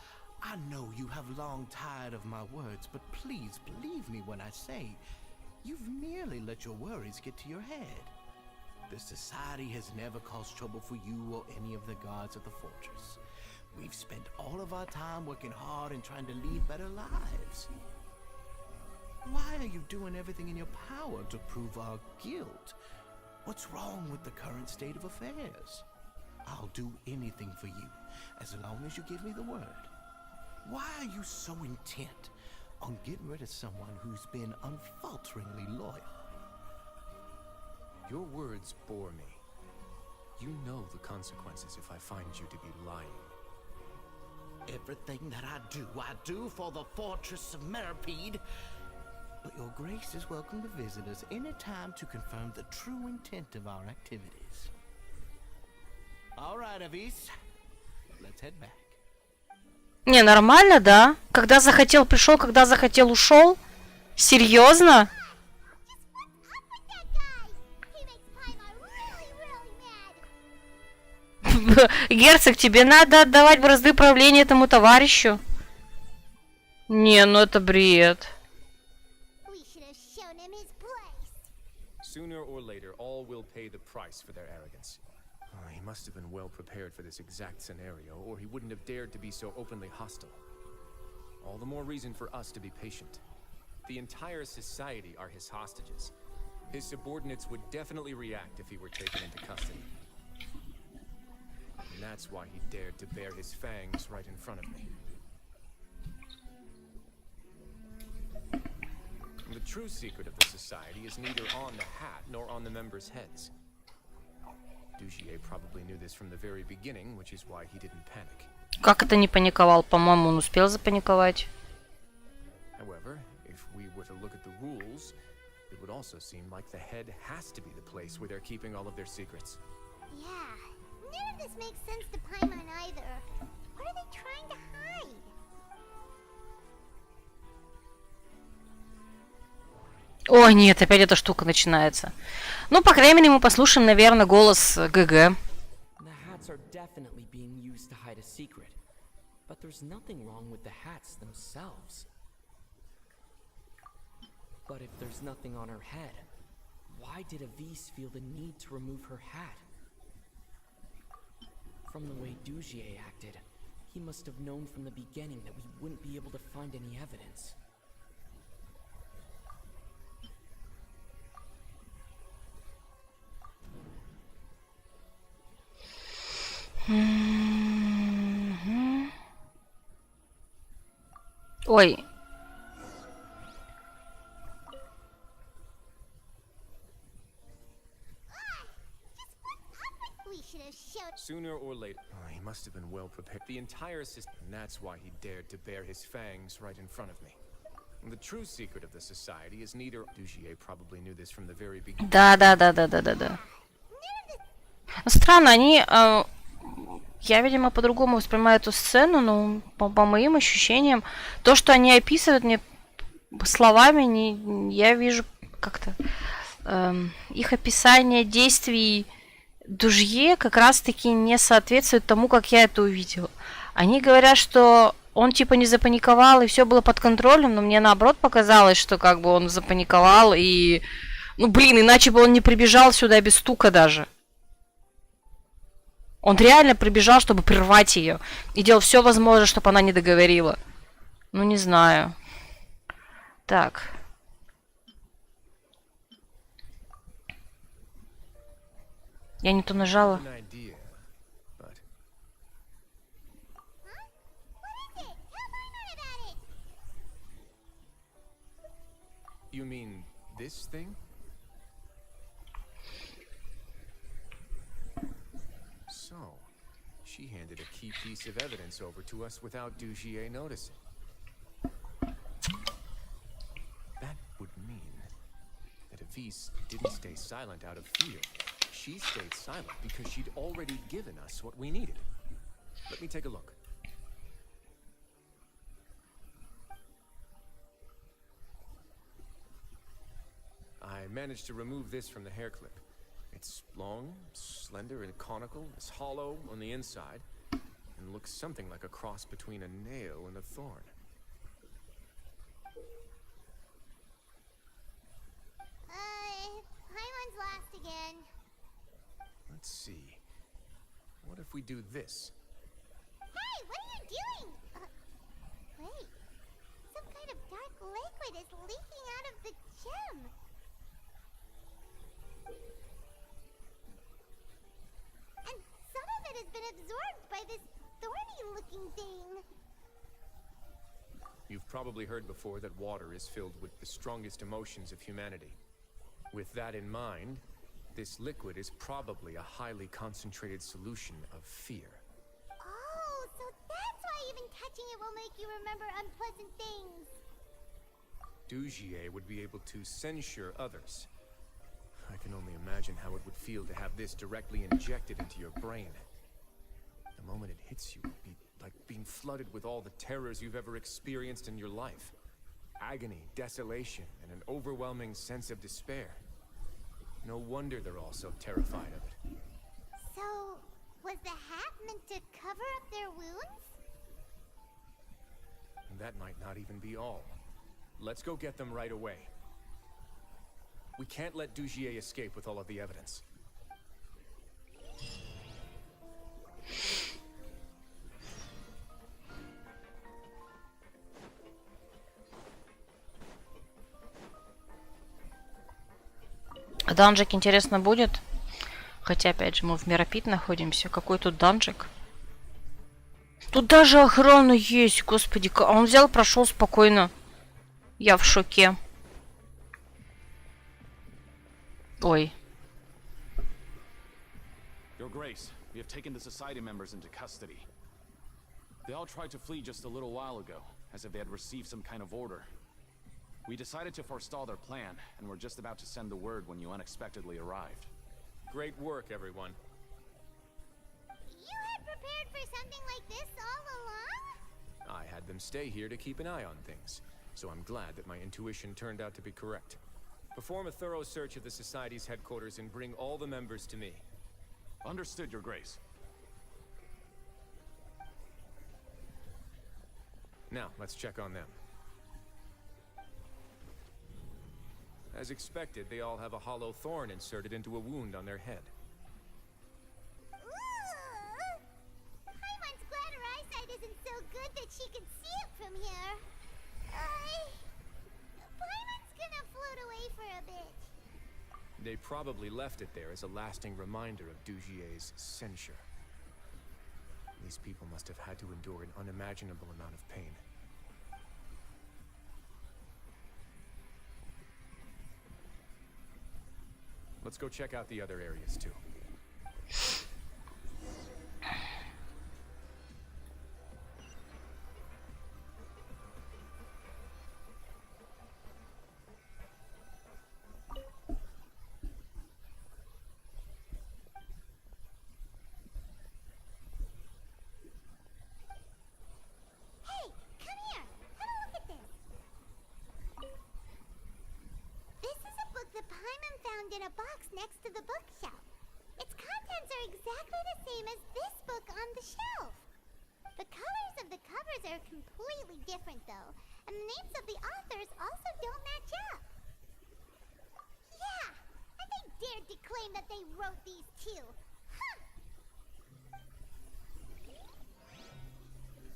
I know you have long tired of my words, but please believe me when I say you've merely let your worries get to your head. The society has never caused trouble for you or any of the guards at the fortress. We've spent all of our time working hard and trying to lead better lives. Why are you doing everything in your power to prove our guilt? What's wrong with the current state of affairs? I'll do anything for you, as long as you give me the word. Why are you so intent on getting rid of someone who's been unfalteringly loyal? Your words bore me. You know the consequences if I find you to be lying. Everything that I do for the fortress of Meripede. But Your Grace is welcome to visit us any time to confirm the true intent of our activities. All right, Avise. Let's head back. Не, нормально, да? Когда захотел, пришел, когда захотел, ушел? Серьезно? Герцог, тебе надо отдавать бразды правления этому товарищу. Не, ну это бред. Sooner or later, all will pay pay the price for their arrogance. He must have been well prepared for this exact scenario, or he wouldn't have dared to be so openly hostile. All the more reason for us to be patient. The entire society are his hostages. His subordinates would definitely react if he were taken into custody. And that's why he dared to bare his fangs right in front of me. The true secret of the society is neither on the hat nor on the members' heads. Dugier probably knew this from the very beginning, which is why he didn't panic. Как это не паниковал? По-моему, он успел запаниковать. However, if we were to look at the rules, it would also seem like the head has to be the place where they're keeping all of their secrets. Yeah, none of this makes sense to Paimon either. What are they trying to hide? О, нет, опять эта штука начинается. Ну, по крайней мере, мы послушаем, наверное, голос ГГ. The hats are definitely being used to hide a secret. But there's nothing wrong with the hats themselves. But if there's nothing on her head, why did Avise feel the need to remove her hat? From the way Dugier acted, he must have known from the beginning that we wouldn't be able to find any evidence. Ой. Sooner or later, he must have been well prepared. The entire system, and that's why he dared to bare his fangs right in front of me. And the true secret of the society is neither. Dugier probably knew this from the very beginning. Да. Странно, они... Я, видимо, по-другому воспринимаю эту сцену, но по моим ощущениям, то, что они описывают мне словами, я вижу как-то их описание действий Дужье как раз-таки не соответствует тому, как я это увидела. Они говорят, что он типа не запаниковал и все было под контролем, но мне наоборот показалось, что как бы он запаниковал и... Ну, блин, иначе бы он не прибежал сюда без стука даже. Он реально прибежал, чтобы прервать ее. И делал все возможное, чтобы она не договорила. Ну, не знаю. Так. Я не то нажала. You mean this thing? So, she handed a key piece of evidence over to us without Dugier noticing. That would mean that Avise didn't stay silent out of fear. She stayed silent because she'd already given us what we needed. Let me take a look. I managed to remove this from the hair clip. It's long, slender, and conical. It's hollow on the inside, and looks something like a cross between a nail and a thorn. Paimon's last again. Let's see. What if we do this? Hey, what are you doing? Wait. Some kind of dark liquid is leaking out of the gem. And some of it has been absorbed by this thorny-looking thing. You've probably heard before that water is filled with the strongest emotions of humanity. With that in mind, this liquid is probably a highly concentrated solution of fear. Oh, so that's why even touching it will make you remember unpleasant things. Dugier would be able to censure others. I can only imagine how it would feel to have this directly injected into your brain. The moment it hits you would be like being flooded with all the terrors you've ever experienced in your life. Agony, desolation, and an overwhelming sense of despair. No wonder they're all so terrified of it. So, was the hat meant to cover up their wounds? And that might not even be all. Let's go get them right away. We can't let Dugier escape with all of the evidence. А данжик, интересно, будет? Хотя, опять же, мы в Миропит находимся. Какой тут данжик? Тут даже охрана есть, господи. А он взял, прошел спокойно. Я в шоке. Ой. Your Grace, we have taken the Society members into custody. They all tried to flee just a little while ago, as if they had received some kind of order. We decided to forestall their plan, and were just about to send the word when you unexpectedly arrived. Great work, everyone. You had prepared for something like this all along? I had them stay here to keep an eye on things, so I'm glad that my intuition turned out to be correct. Perform a thorough search of the Society's headquarters and bring all the members to me. Understood, Your Grace. Now, let's check on them. As expected, they all have a hollow thorn inserted into a wound on their head. Ooh! Paimon's glad her eyesight isn't so good that she can see it from here. Paimon's gonna float away for a bit. They probably left it there as a lasting reminder of Dugier's censure. These people must have had to endure an unimaginable amount of pain. Let's go check out the other areas too. Hey, come here. Have a look at this. This is a book that Paimon found in a box next to the bookshelf. Its contents are exactly the same as this book on the shelf. The colors of the covers are completely different though, and the names of the authors also don't match up. Yeah, and they dared to claim that they wrote these too. Huh.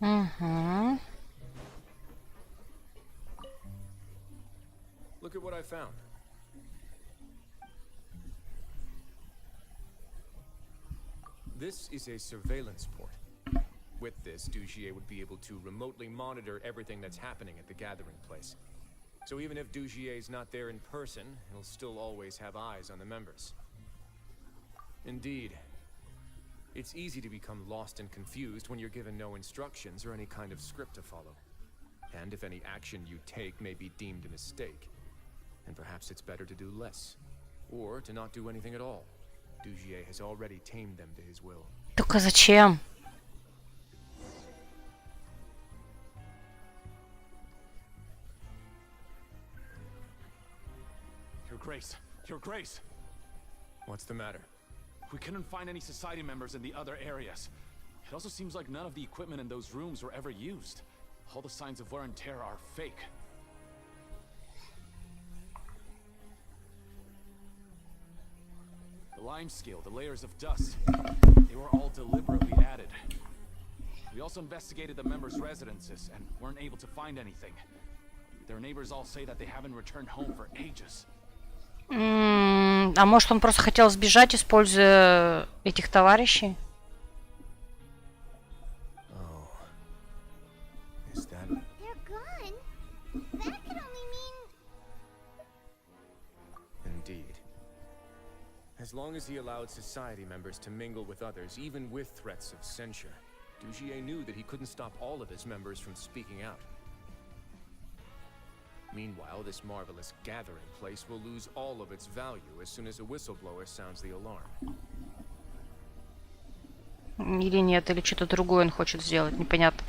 Mm-hmm. Look at what I found. This is a surveillance port. With this, Dugier would be able to remotely monitor everything that's happening at the gathering place. So even if Dugier's not there in person, he'll still always have eyes on the members. Indeed. It's easy to become lost and confused when you're given no instructions or any kind of script to follow. And if any action you take may be deemed a mistake, then perhaps it's better to do less. Or to not do anything at all. Dugier has already tamed them to his will. Только зачем? Your Grace, Your Grace! What's the matter? We couldn't find any Society members in the other areas. It also seems like none of the equipment in those rooms were ever used. All the signs of wear and tear are fake. The lime scale, the layers of dust, they were all deliberately added. We also investigated the members' residences and weren't able to find anything. Their neighbors all say that they haven't returned home for ages. А может, он просто хотел сбежать, используя этих товарищей? Oh. Is that... They're gone? That could only mean... Indeed. As long as he allowed Society members to mingle with others, even with threats of censure, Dugier knew that he couldn't stop all of his members from speaking out. Meanwhile, this marvelous gathering place will lose all of its value as soon as a whistleblower sounds the alarm. Или нет, или что-то другое он хочет сделать, непонятно.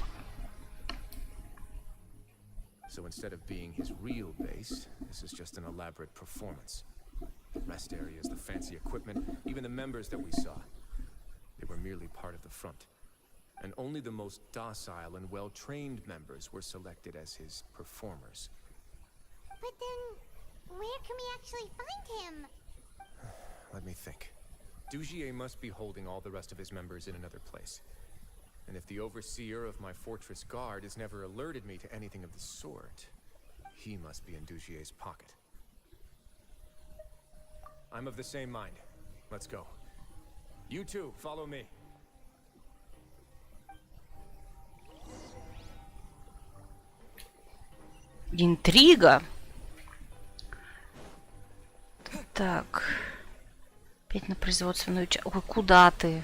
So instead of being his real base, this is just an elaborate performance. The rest area is the fancy equipment, even the members that we saw. They were merely part of the front. And only the most docile and well-trained members were selected as his performers. But then, where can we actually find him? Let me think. Dugier must be holding all the rest of his members in another place. And if the overseer of my fortress guard has never alerted me to anything of the sort, he must be in Dugier's pocket. I'm of the same mind. Let's go. You too, follow me. Интрига. Так. Опять на производственную часть. Ой, куда ты?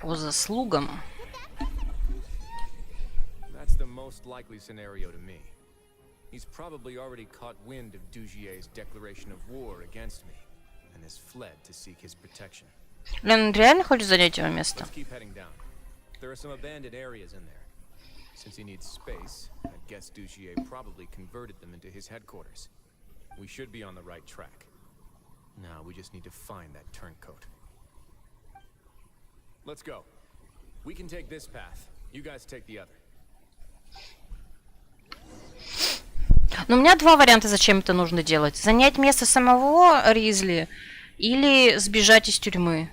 По заслугам. That's the most likely scenario to me. He's probably already caught wind of Dugier's declaration of war against me and has fled to seek his protection. Блин, он реально хочет занять его место? Let's keep heading down. There are some abandoned areas in there. Since he needs space, I guess Dugier probably converted them into his headquarters. We should be on the right track. Now we just need to find that turncoat. Let's go. We can take this path. You guys take the other. Но у меня два варианта, зачем это нужно делать. Занять место самого Ризли или сбежать из тюрьмы.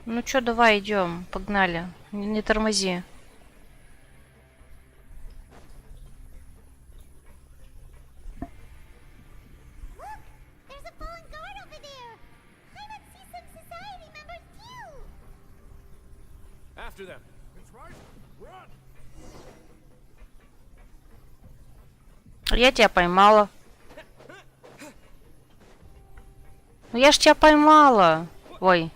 Ну чё, давай, идем, погнали. Не тормози. After them. Я тебя поймала. Ну я ж тебя поймала. Ой.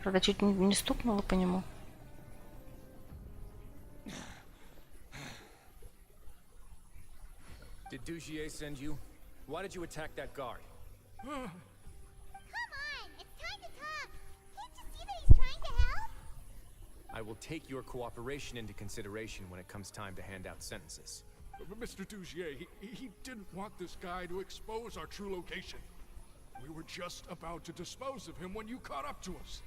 Правда, чуть не стукнула по нему. Did Dugier send you? Why did you attack that guard? Come on, it's time to talk. Can't you see that he's trying to help? I will take your cooperation into consideration when it comes time to hand out sentences. But Mr. Dugier, he didn't want this guy to expose our true location. We were just about to dispose of him when you caught up to us.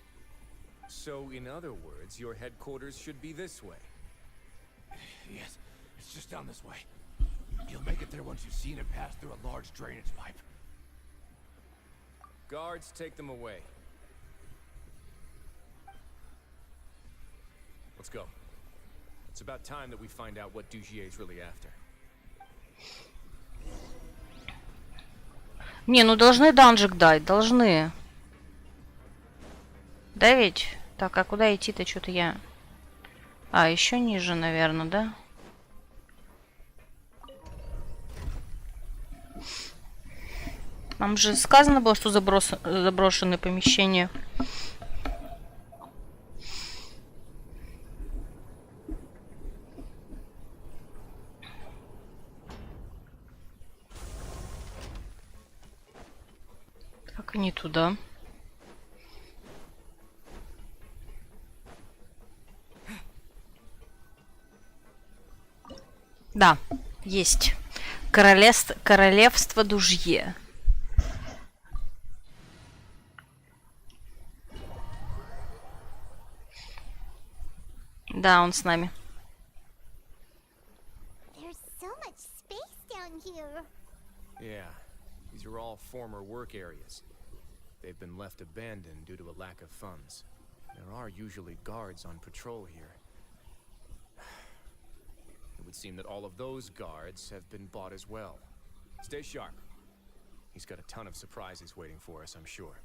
So, in other words, your headquarters should be this way. Yes, it's just down this way. You'll make it there once you've seen it pass through a large drainage pipe. Guards, take them away. Let's go. It's about time that we find out what Dugier's really after. Не, ну должны данжик дать, должны. Да ведь? Так, а куда идти-то? Что-то я... А, еще ниже, наверное, да? Нам же сказано было, что заброшенные помещения. Так, не туда. Да, есть. Королевство Дужье. Да, он с нами. There's so much space down here. Yeah, these are all former work areas. They've been left abandoned due to a lack of funds. There are usually guards on patrol here. It would seem that all of those guards have been bought as well. Stay sharp. He's got a ton of surprises waiting for us, I'm sure.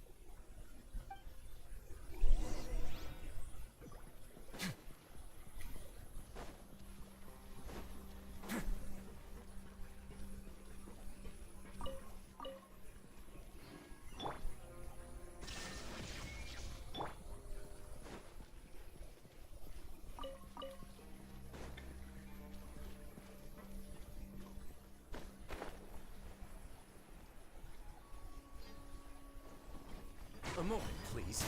please.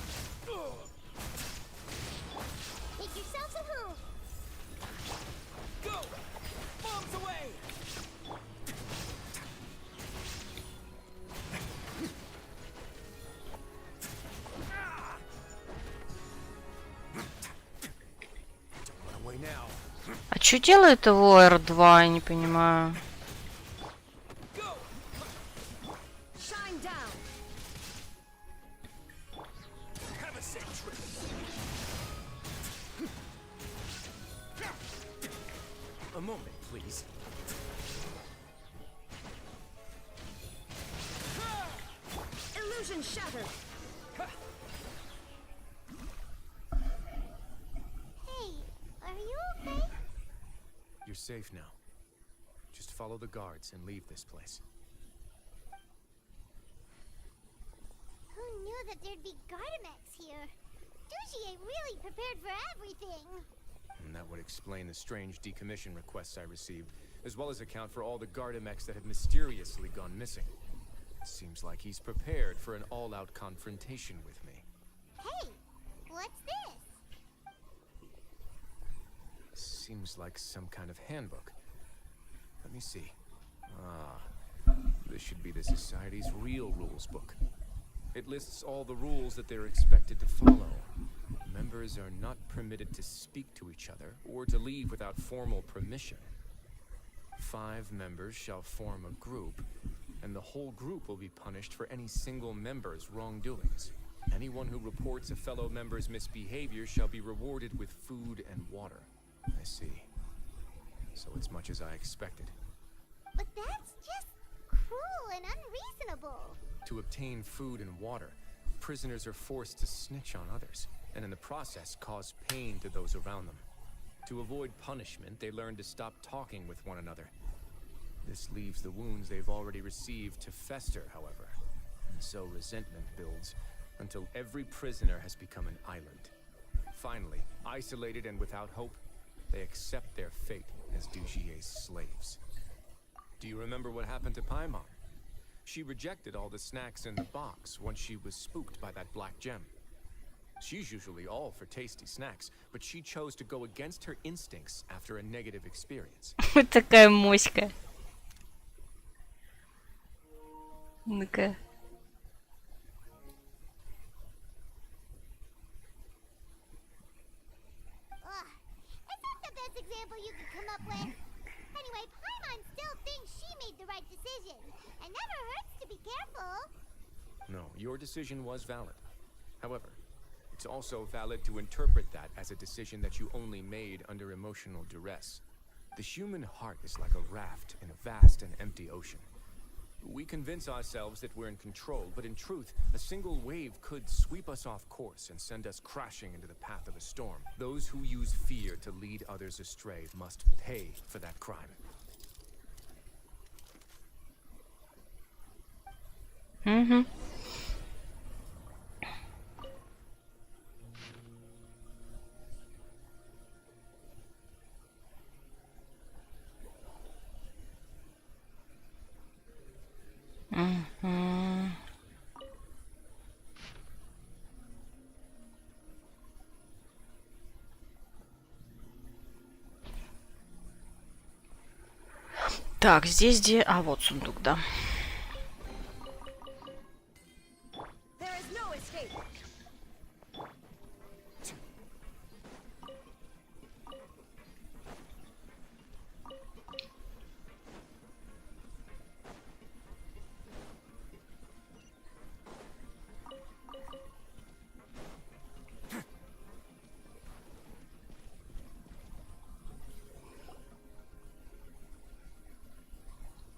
Make yourselves at home. Go! Bombs away! Run away now. А что делает его R2, я не понимаю. Shine down. Have a safe trip. A moment, please. Illusion shattered. Hey, are you okay? You're safe now. Just follow the guards and leave this place. Who knew that there'd be Gardamex here? Dujier really prepared for everything. And that would explain the strange decommission requests I received, as well as account for all the Gardamex that have mysteriously gone missing. Seems like he's prepared for an all-out confrontation with me. Hey, what's this? Seems like some kind of handbook. Let me see. Ah, this should be the Society's real rules book. It lists all the rules that they're expected to follow. Members are not permitted to speak to each other or to leave without formal permission. 5 members shall form a group, and the whole group will be punished for any single member's wrongdoings. Anyone who reports a fellow member's misbehavior shall be rewarded with food and water. I see. So it's much as I expected. But that's just cruel and unreasonable. To obtain food and water, prisoners are forced to snitch on others, and in the process cause pain to those around them. To avoid punishment, they learn to stop talking with one another. This leaves the wounds they've already received to fester, however. And so resentment builds until every prisoner has become an island. Finally, isolated and without hope, they accept their fate as Dujier's slaves. Do you remember what happened to Paimon? She rejected all the snacks in the box once she was spooked by that black gem. She's usually all for tasty snacks, but she chose to go against her instincts after a negative experience. Вот такая моська. Ну-ка. It's not the best example you could come up with. Anyway, Paimon still thinks she made the right decision. It never hurts to be careful. No, your decision was valid. However, it's also valid to interpret that as a decision that you only made under emotional duress. The human heart is like a raft in a vast and empty ocean. We convince ourselves that we're in control, but in truth, a single wave could sweep us off course and send us crashing into the path of a storm. Those who use fear to lead others astray must pay for that crime. Mm-hmm. Mm-hmm. Так, здесь где... А, вот сундук, да. There is no escape.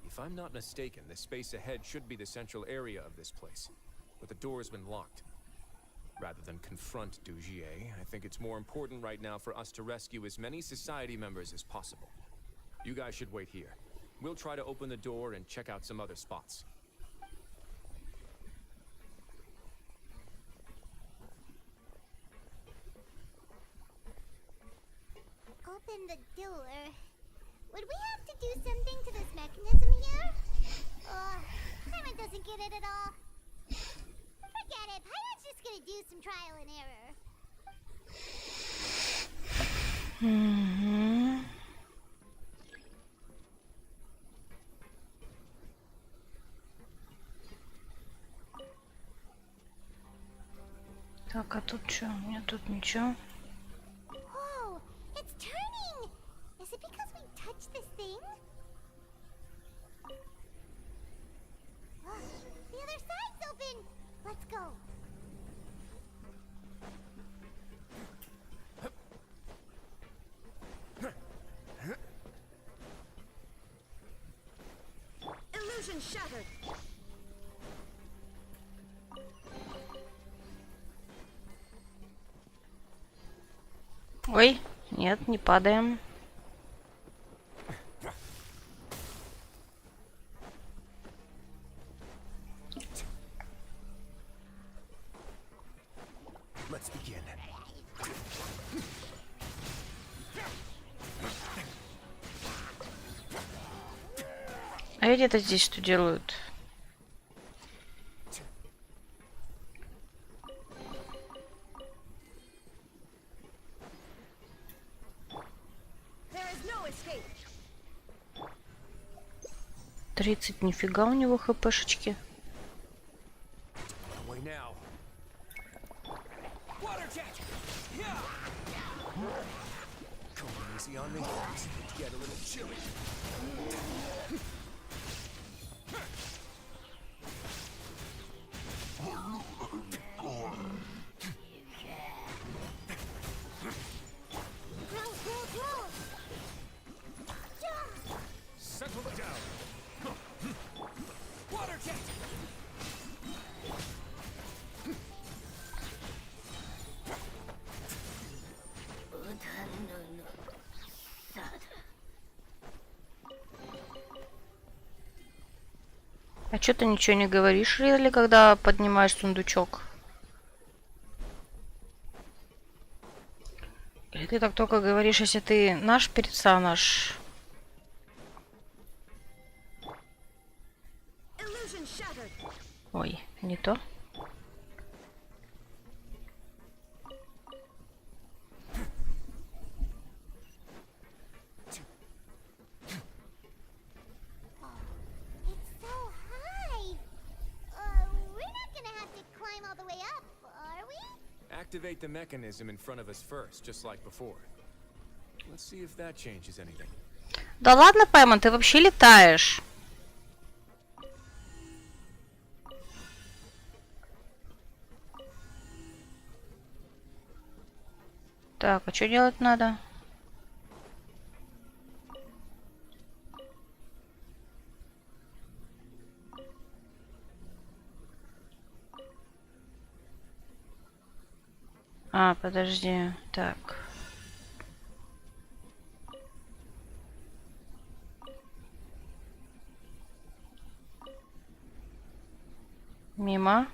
If I'm not mistaken, the space ahead should be the central area of this place, but the door's been locked. Rather than confront Dujier, I think it's more important right now for us to rescue as many society members as possible. You guys should wait here. We'll try to open the door and check out some other spots. Open the door. Would we have to do something to this mechanism here? Paimon doesn't get it at all. Forget it. Paimon's just gonna gonna do some trial and error. Так, а тут что? У меня тут ничего. Whoa, it's turning! Is it because we touched this thing? Look, the other side's open! Let's go. Illusion shattered. Ой, нет, не падаем. Let's begin. А ведь это здесь что делают? There is no escape. 30, нифига у него хпшечки. Away now. Water jet. Yeah. Come easy on me. It's get a little chilly. Settle down. Water jet. А чё ты ничего не говоришь, Ризли, когда поднимаешь сундучок? Или ты так только говоришь, если ты наш персонаж? Illusion shattered. Ой, не то. It's so high. We're not gonna have to climb all the way up, are we? Activate the mechanism in front of us first, just like before. Let's see if that changes anything. Да ладно, Паймон, ты вообще летаешь. Так, а что делать надо? А, подожди. Так. Мимо.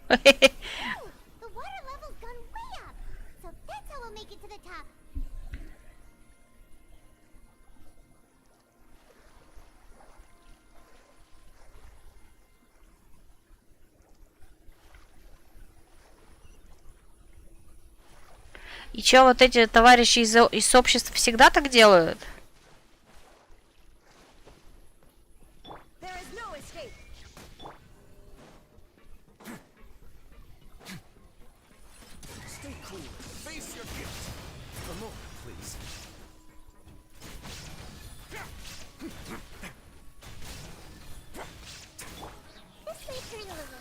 The water level's gone way up. So that's how we'll make it to the top. И чё, вот эти товарищи из общества всегда так делают? There is no escape. Stay cool. Face your gift. A moment, please. This may turn a little.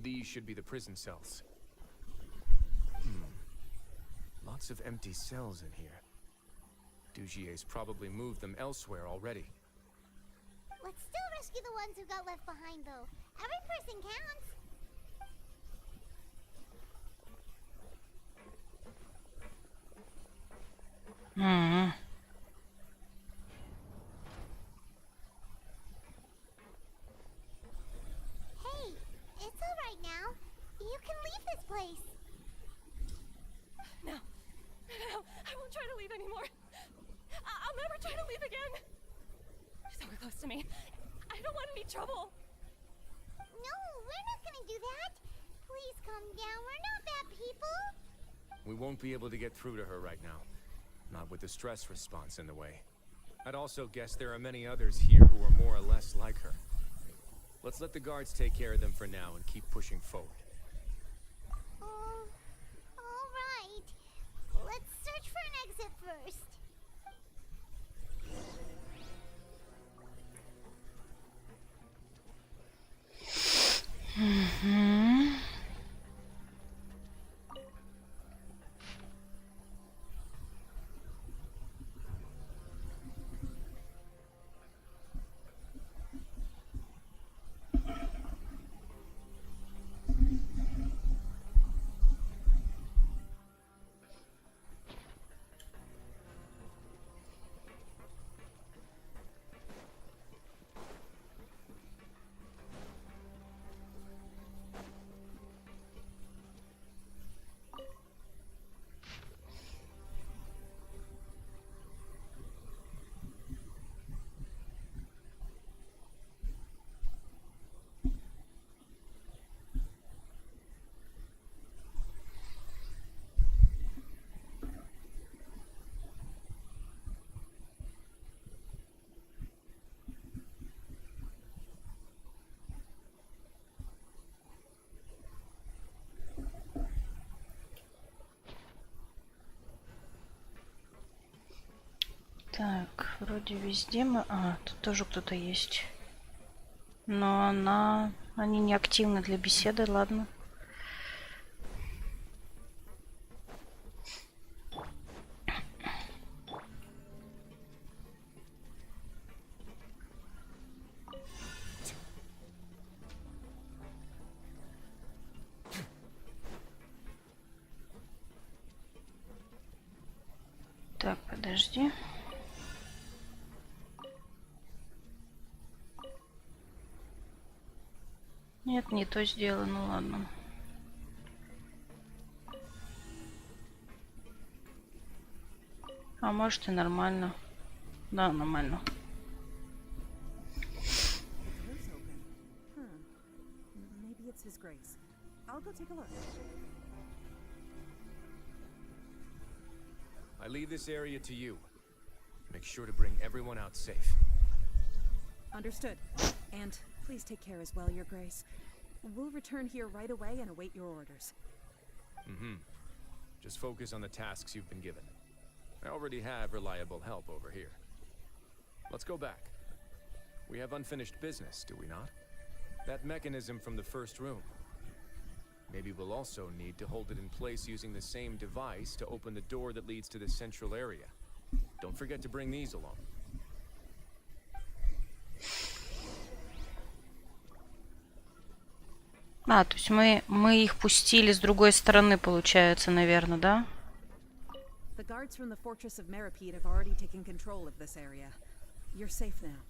These should be the prison cells. Lots of empty cells in here. Dugier's probably moved them elsewhere already. Let's still rescue the ones who got left behind, though. Every person counts. trouble. No, we're not gonna do that. Please calm down. We're not bad people. We won't be able to get through to her right now. Not with the stress response in the way. I'd also guess there are many others here who are more or less like her. Let's let the guards take care of them for now and keep pushing forward. All right. Let's search for an exit first. Так, вроде везде мы... А, тут тоже кто-то есть. Но они не активны для беседы, ладно. Так, подожди. Нет, не то сделано, ну ладно. А может и нормально. Да, нормально. Maybe it's His Grace. I'll go take a look. I leave this area to you. Make sure to bring everyone out safe. Understood. And please take care as well, Your Grace. We'll return here right away and await your orders. Just focus on the tasks you've been given. I already have reliable help over here. Let's go back. We have unfinished business, do we not? That mechanism from the first room. Maybe we'll also need to hold it in place using the same device to open the door that leads to the central area. Don't forget to bring these along. А, то есть мы их пустили с другой стороны, получается, наверное, да? The guards from the fortress of Meripede have already taken control of this area. You're safe now.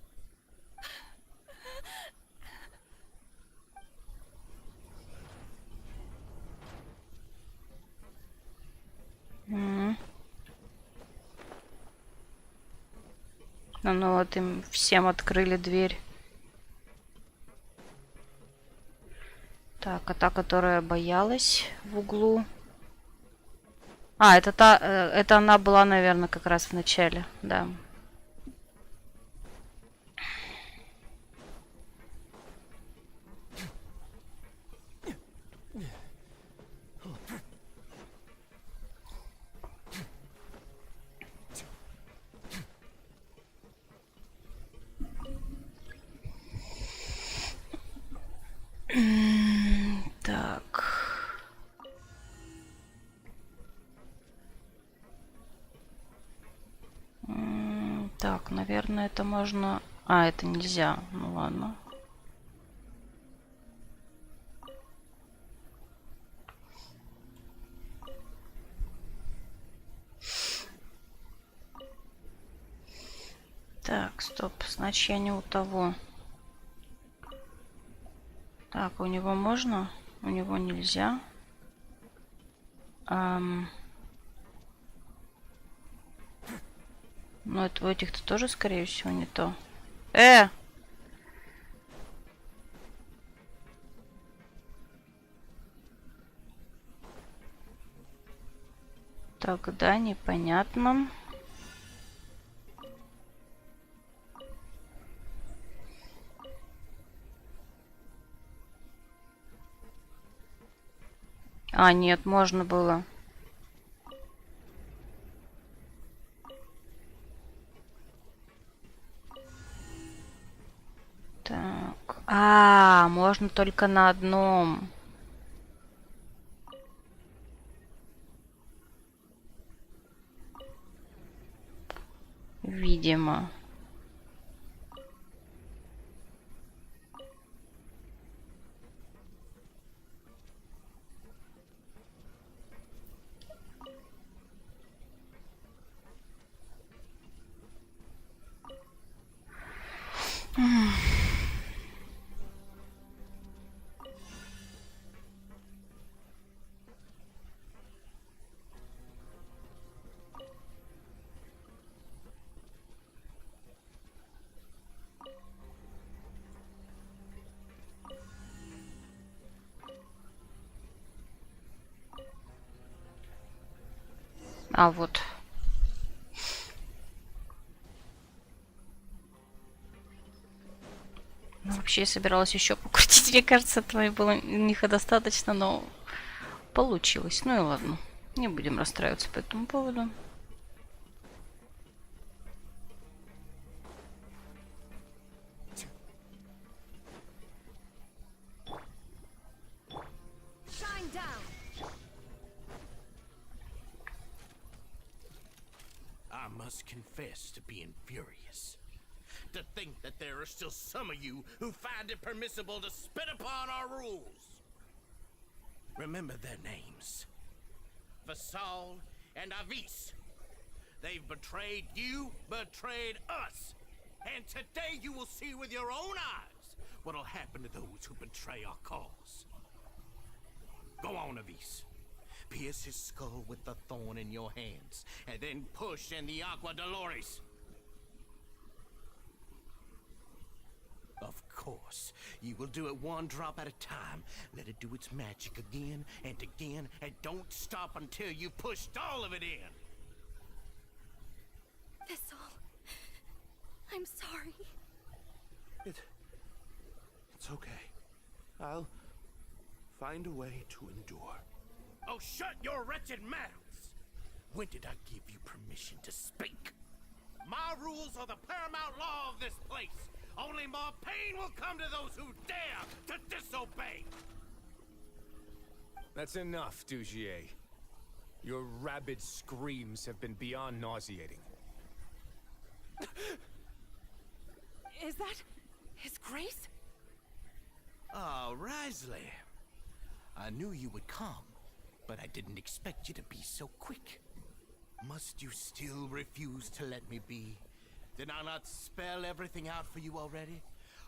Ну вот им всем открыли дверь. Так, а та, которая боялась в углу. А, это она была, наверное, как раз в начале, да. Так. Так, наверное, это можно... А, это нельзя. Ну ладно. Так, стоп. Значит, я не у того. Так, у него можно? У него нельзя. Но это у этих-то тоже, скорее всего, не то. Так, да, непонятно. А, нет, можно было. Так. А, можно только на одном. Видимо. А вот. Ну, вообще, я собиралась еще покрутить. Мне кажется, этого было них достаточно, но получилось. Ну и ладно. Не будем расстраиваться по этому поводу. I must confess to being furious. To think that there are still some of you who find it permissible to spit upon our rules. Remember their names. Vasal and Avis. They've betrayed you, betrayed us. And today you will see with your own eyes what'll happen to those who betray our cause. Go on, Avis. Pierce his skull with the thorn in your hands, and then push in the Aqua Dolores. Of course, you will do it one drop at a time. Let it do its magic again and again, and don't stop until you've pushed all of it in. Thistle, I'm sorry. It's okay. I'll find a way to endure. Oh, shut your wretched mouths! When did I give you permission to speak? My rules are the paramount law of this place. Only more pain will come to those who dare to disobey. That's enough, Dugier. Your rabid screams have been beyond nauseating. Is that His Grace? Oh, Rizli. I knew you would come, but I didn't expect you to be so quick. Must you still refuse to let me be? Did I not spell everything out for you already?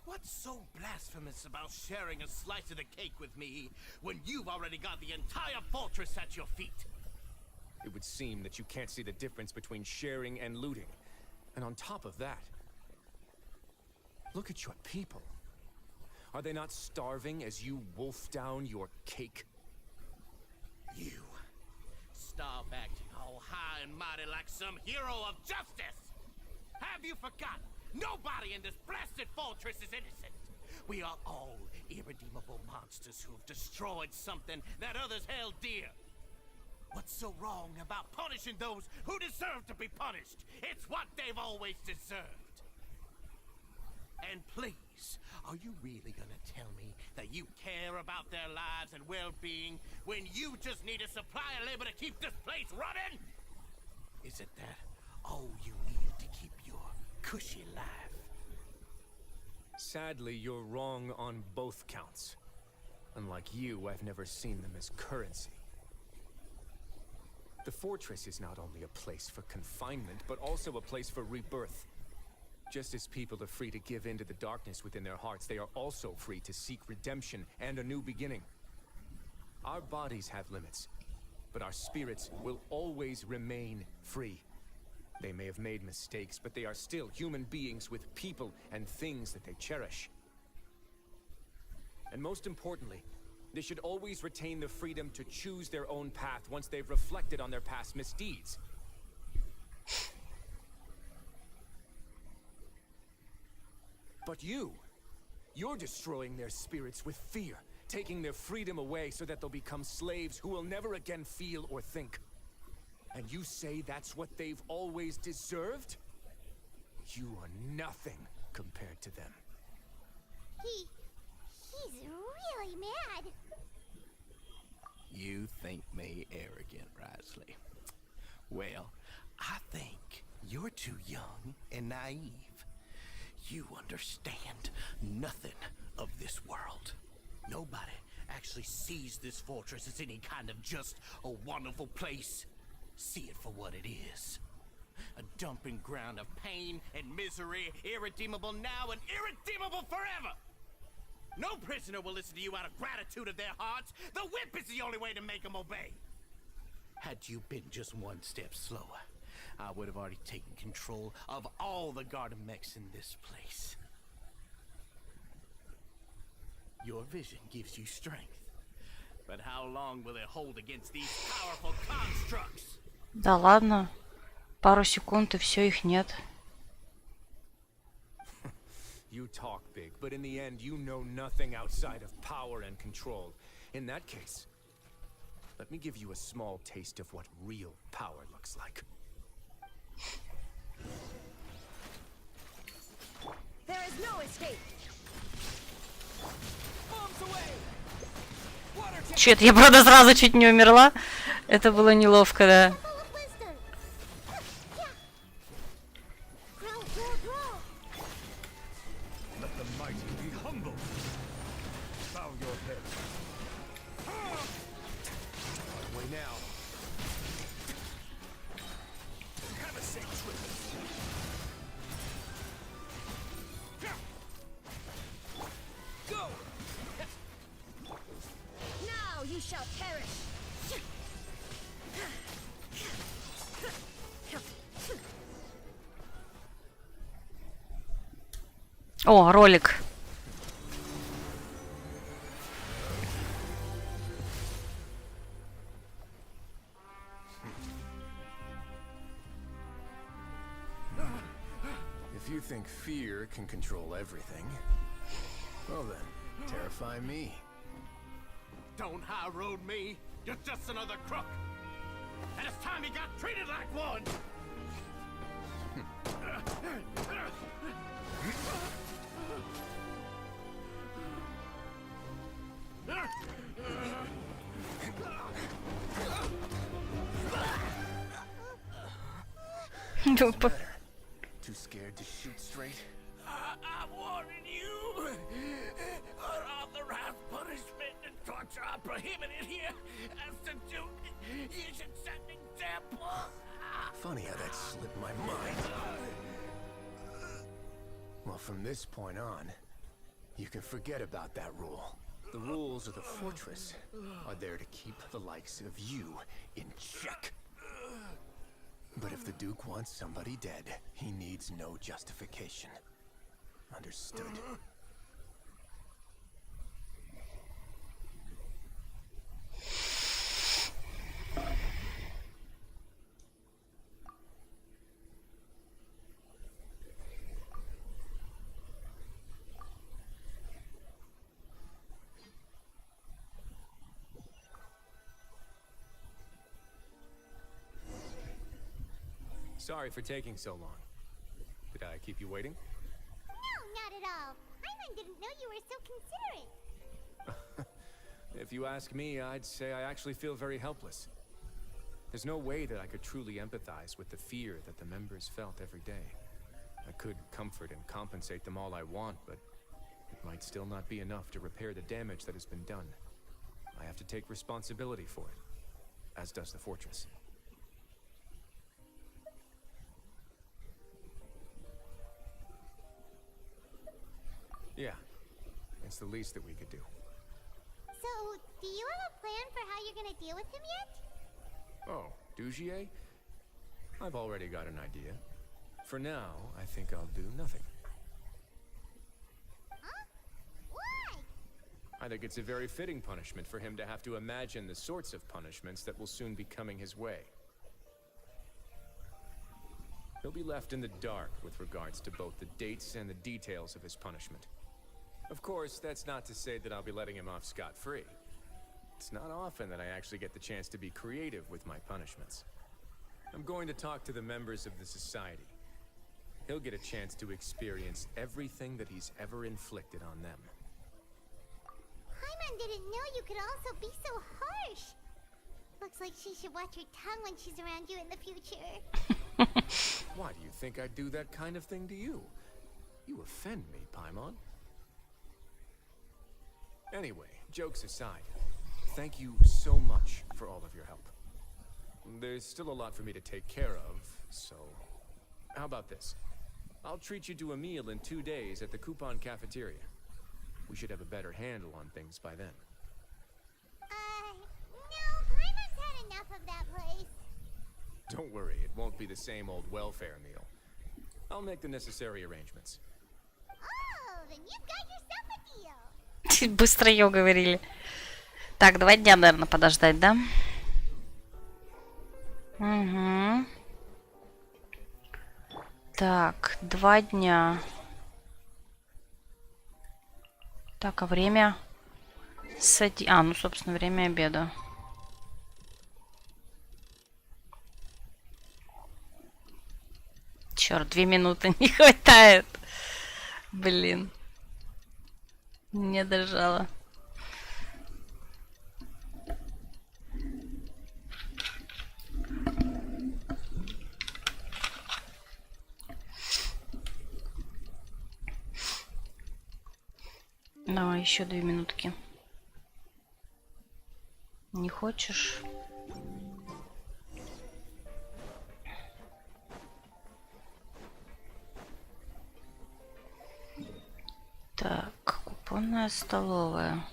What's so blasphemous about sharing a slice of the cake with me when you've already got the entire fortress at your feet? It would seem that you can't see the difference between sharing and looting. And on top of that, look at your people. Are they not starving as you wolf down your cake? You. Stop acting all high and mighty like some hero of justice! Have you forgotten? Nobody in this blasted fortress is innocent! We are all irredeemable monsters who have destroyed something that others held dear. What's so wrong about punishing those who deserve to be punished? It's what they've always deserved. And please, are you really gonna tell me that you care about their lives and well-being when you just need a supply of labor to keep this place running? Is it that all you need to keep your cushy life? Sadly, you're wrong on both counts. Unlike you, I've never seen them as currency. The fortress is not only a place for confinement, but also a place for rebirth. Just as people are free to give in to the darkness within their hearts, they are also free to seek redemption and a new beginning. Our bodies have limits, but our spirits will always remain free. They may have made mistakes, but they are still human beings with people and things that they cherish. And most importantly, They should always retain the freedom to choose their own path once they've reflected on their past misdeeds. But you're destroying their spirits with fear, taking their freedom away so that they'll become slaves who will never again feel or think. And you say that's what they've always deserved? You are nothing compared to them. He's really mad. You think me arrogant, Rizli? Well, I think you're too young and naive. You understand nothing of this world. Nobody actually sees this fortress as any kind of just a wonderful place. See it for what it is. A dumping ground of pain and misery, irredeemable now and irredeemable forever. No prisoner will listen to you out of gratitude of their hearts. The whip is the only way to make them obey. Had you been just one step slower, I would have already taken control of all the garden mechs in this place. Your vision gives you strength. But how long will it hold against these powerful constructs? Да ладно. Пару секунд и все, их нет. You talk big, but in the end, you know nothing outside of power and control. In that case, let me give you a small taste of what real power looks like. There is no escape. Bombs away! Water Чё-то я, правда, сразу чуть не умерла. Это было неловко, да. Let the mighty be humble. Bow your head. Away now. Have a safe trip. Go! Now you shall perish. О, ролик. If you think fear can control everything, well then, terrify me. Don't high road me. You're just another crook. And it's time you got treated like one. Too scared to shoot straight? I'm warning you. Unauthorized punishment and torture are prohibited here. As the Duke, you should set an example. Funny how that slipped my mind. Well, from this point on, you can forget about that rule. The rules of the fortress are there to keep the likes of you in check. But if the Duke wants somebody dead, he needs no justification. Understood? Sorry for taking so long. Did I keep you waiting? No, not at all. Paimon didn't know you were so considerate. If you ask me, I'd say I actually feel very helpless. There's no way that I could truly empathize with the fear that the members felt every day. I could comfort and compensate them all I want, but it might still not be enough to repair the damage that has been done. I have to take responsibility for it, as does the fortress. Yeah, it's the least that we could do. So, do you have a plan for how you're gonna deal with him yet? Oh, Dugier? I've already got an idea. For now, I think I'll do nothing. Huh? Why? I think it's a very fitting punishment for him to have to imagine the sorts of punishments that will soon be coming his way. He'll be left in the dark with regards to both the dates and the details of his punishment. Of course, that's not to say that I'll be letting him off scot-free. It's not often that I actually get the chance to be creative with my punishments. I'm going to talk to the members of the society. He'll get a chance to experience everything that he's ever inflicted on them. Paimon didn't know you could also be so harsh. Looks like she should watch her tongue when she's around you in the future. Why do you think I'd do that kind of thing to you? You offend me, Paimon. Anyway, jokes aside, thank you so much for all of your help. There's still a lot for me to take care of, so... How about this? I'll treat you to a meal in 2 days at the Coupon Cafeteria. We should have a better handle on things by then. No, Paimon's had enough of that place. Don't worry, it won't be the same old welfare meal. I'll make the necessary arrangements. Oh, then you've got yourself a deal. Чуть быстро ее говорили. Так, 2 дня, наверное, подождать, да? Угу. Так, 2 дня. Так, а время... ну, собственно, время обеда. Черт, 2 минуты не хватает. Блин. Не дожала. Давай еще 2 минутки. Не хочешь? Так, купонная столовая.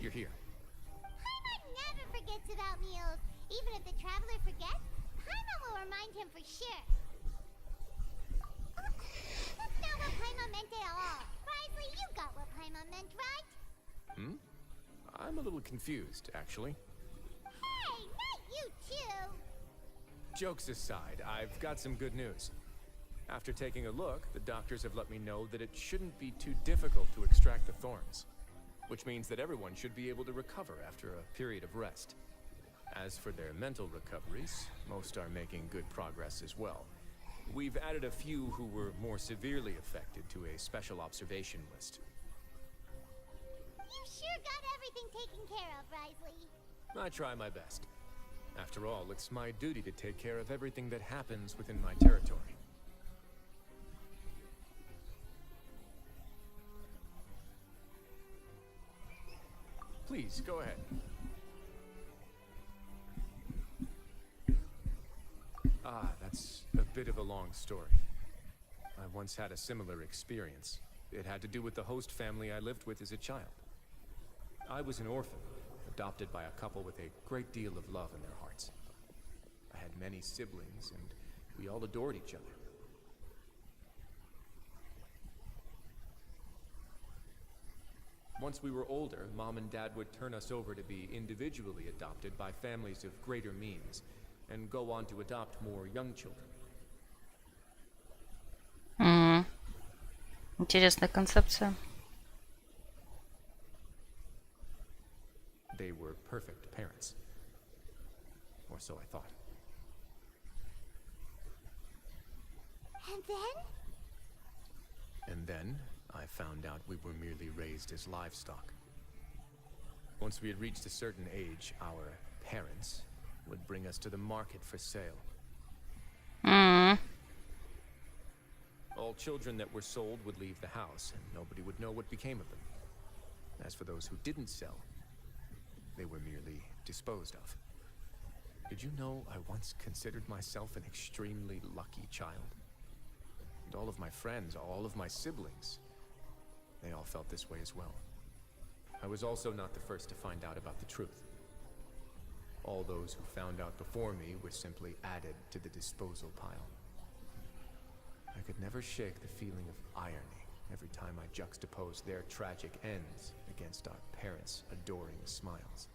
You're here. Paimon never forgets about meals. Even if the traveler forgets, Paimon will remind him for sure. That's not what Paimon meant at all. Rizli, you got what Paimon meant, right? Hmm? I'm a little confused, actually. Hey, not you too. Jokes aside, I've got some good news. After taking a look, the doctors have let me know that it shouldn't be too difficult to extract the thorns, which means that everyone should be able to recover after a period of rest. As for their mental recoveries, most are making good progress as well. We've added a few who were more severely affected to a special observation list. You sure got everything taken care of, Rizli. I try my best. After all, it's my duty to take care of everything that happens within my territory. Please, go ahead. That's a bit of a long story. I once had a similar experience. It had to do with the host family I lived with as a child. I was an orphan, adopted by a couple with a great deal of love in their hearts. I had many siblings, and we all adored each other. Once we were older, Mom and Dad would turn us over to be individually adopted by families of greater means, and go on to adopt more young children. Интересная концепция. They were perfect parents. Or so I thought. And then? And then, I found out we were merely raised as livestock. Once we had reached a certain age, our parents would bring us to the market for sale. All children that were sold would leave the house, and nobody would know what became of them. As for those who didn't sell, they were merely disposed of. Did you know I once considered myself an extremely lucky child? And all of my friends, all of my siblings, they all felt this way as well. I was also not the first to find out about the truth. All those who found out before me were simply added to the disposal pile. I could never shake the feeling of irony every time I juxtaposed their tragic ends against our parents' adoring smiles.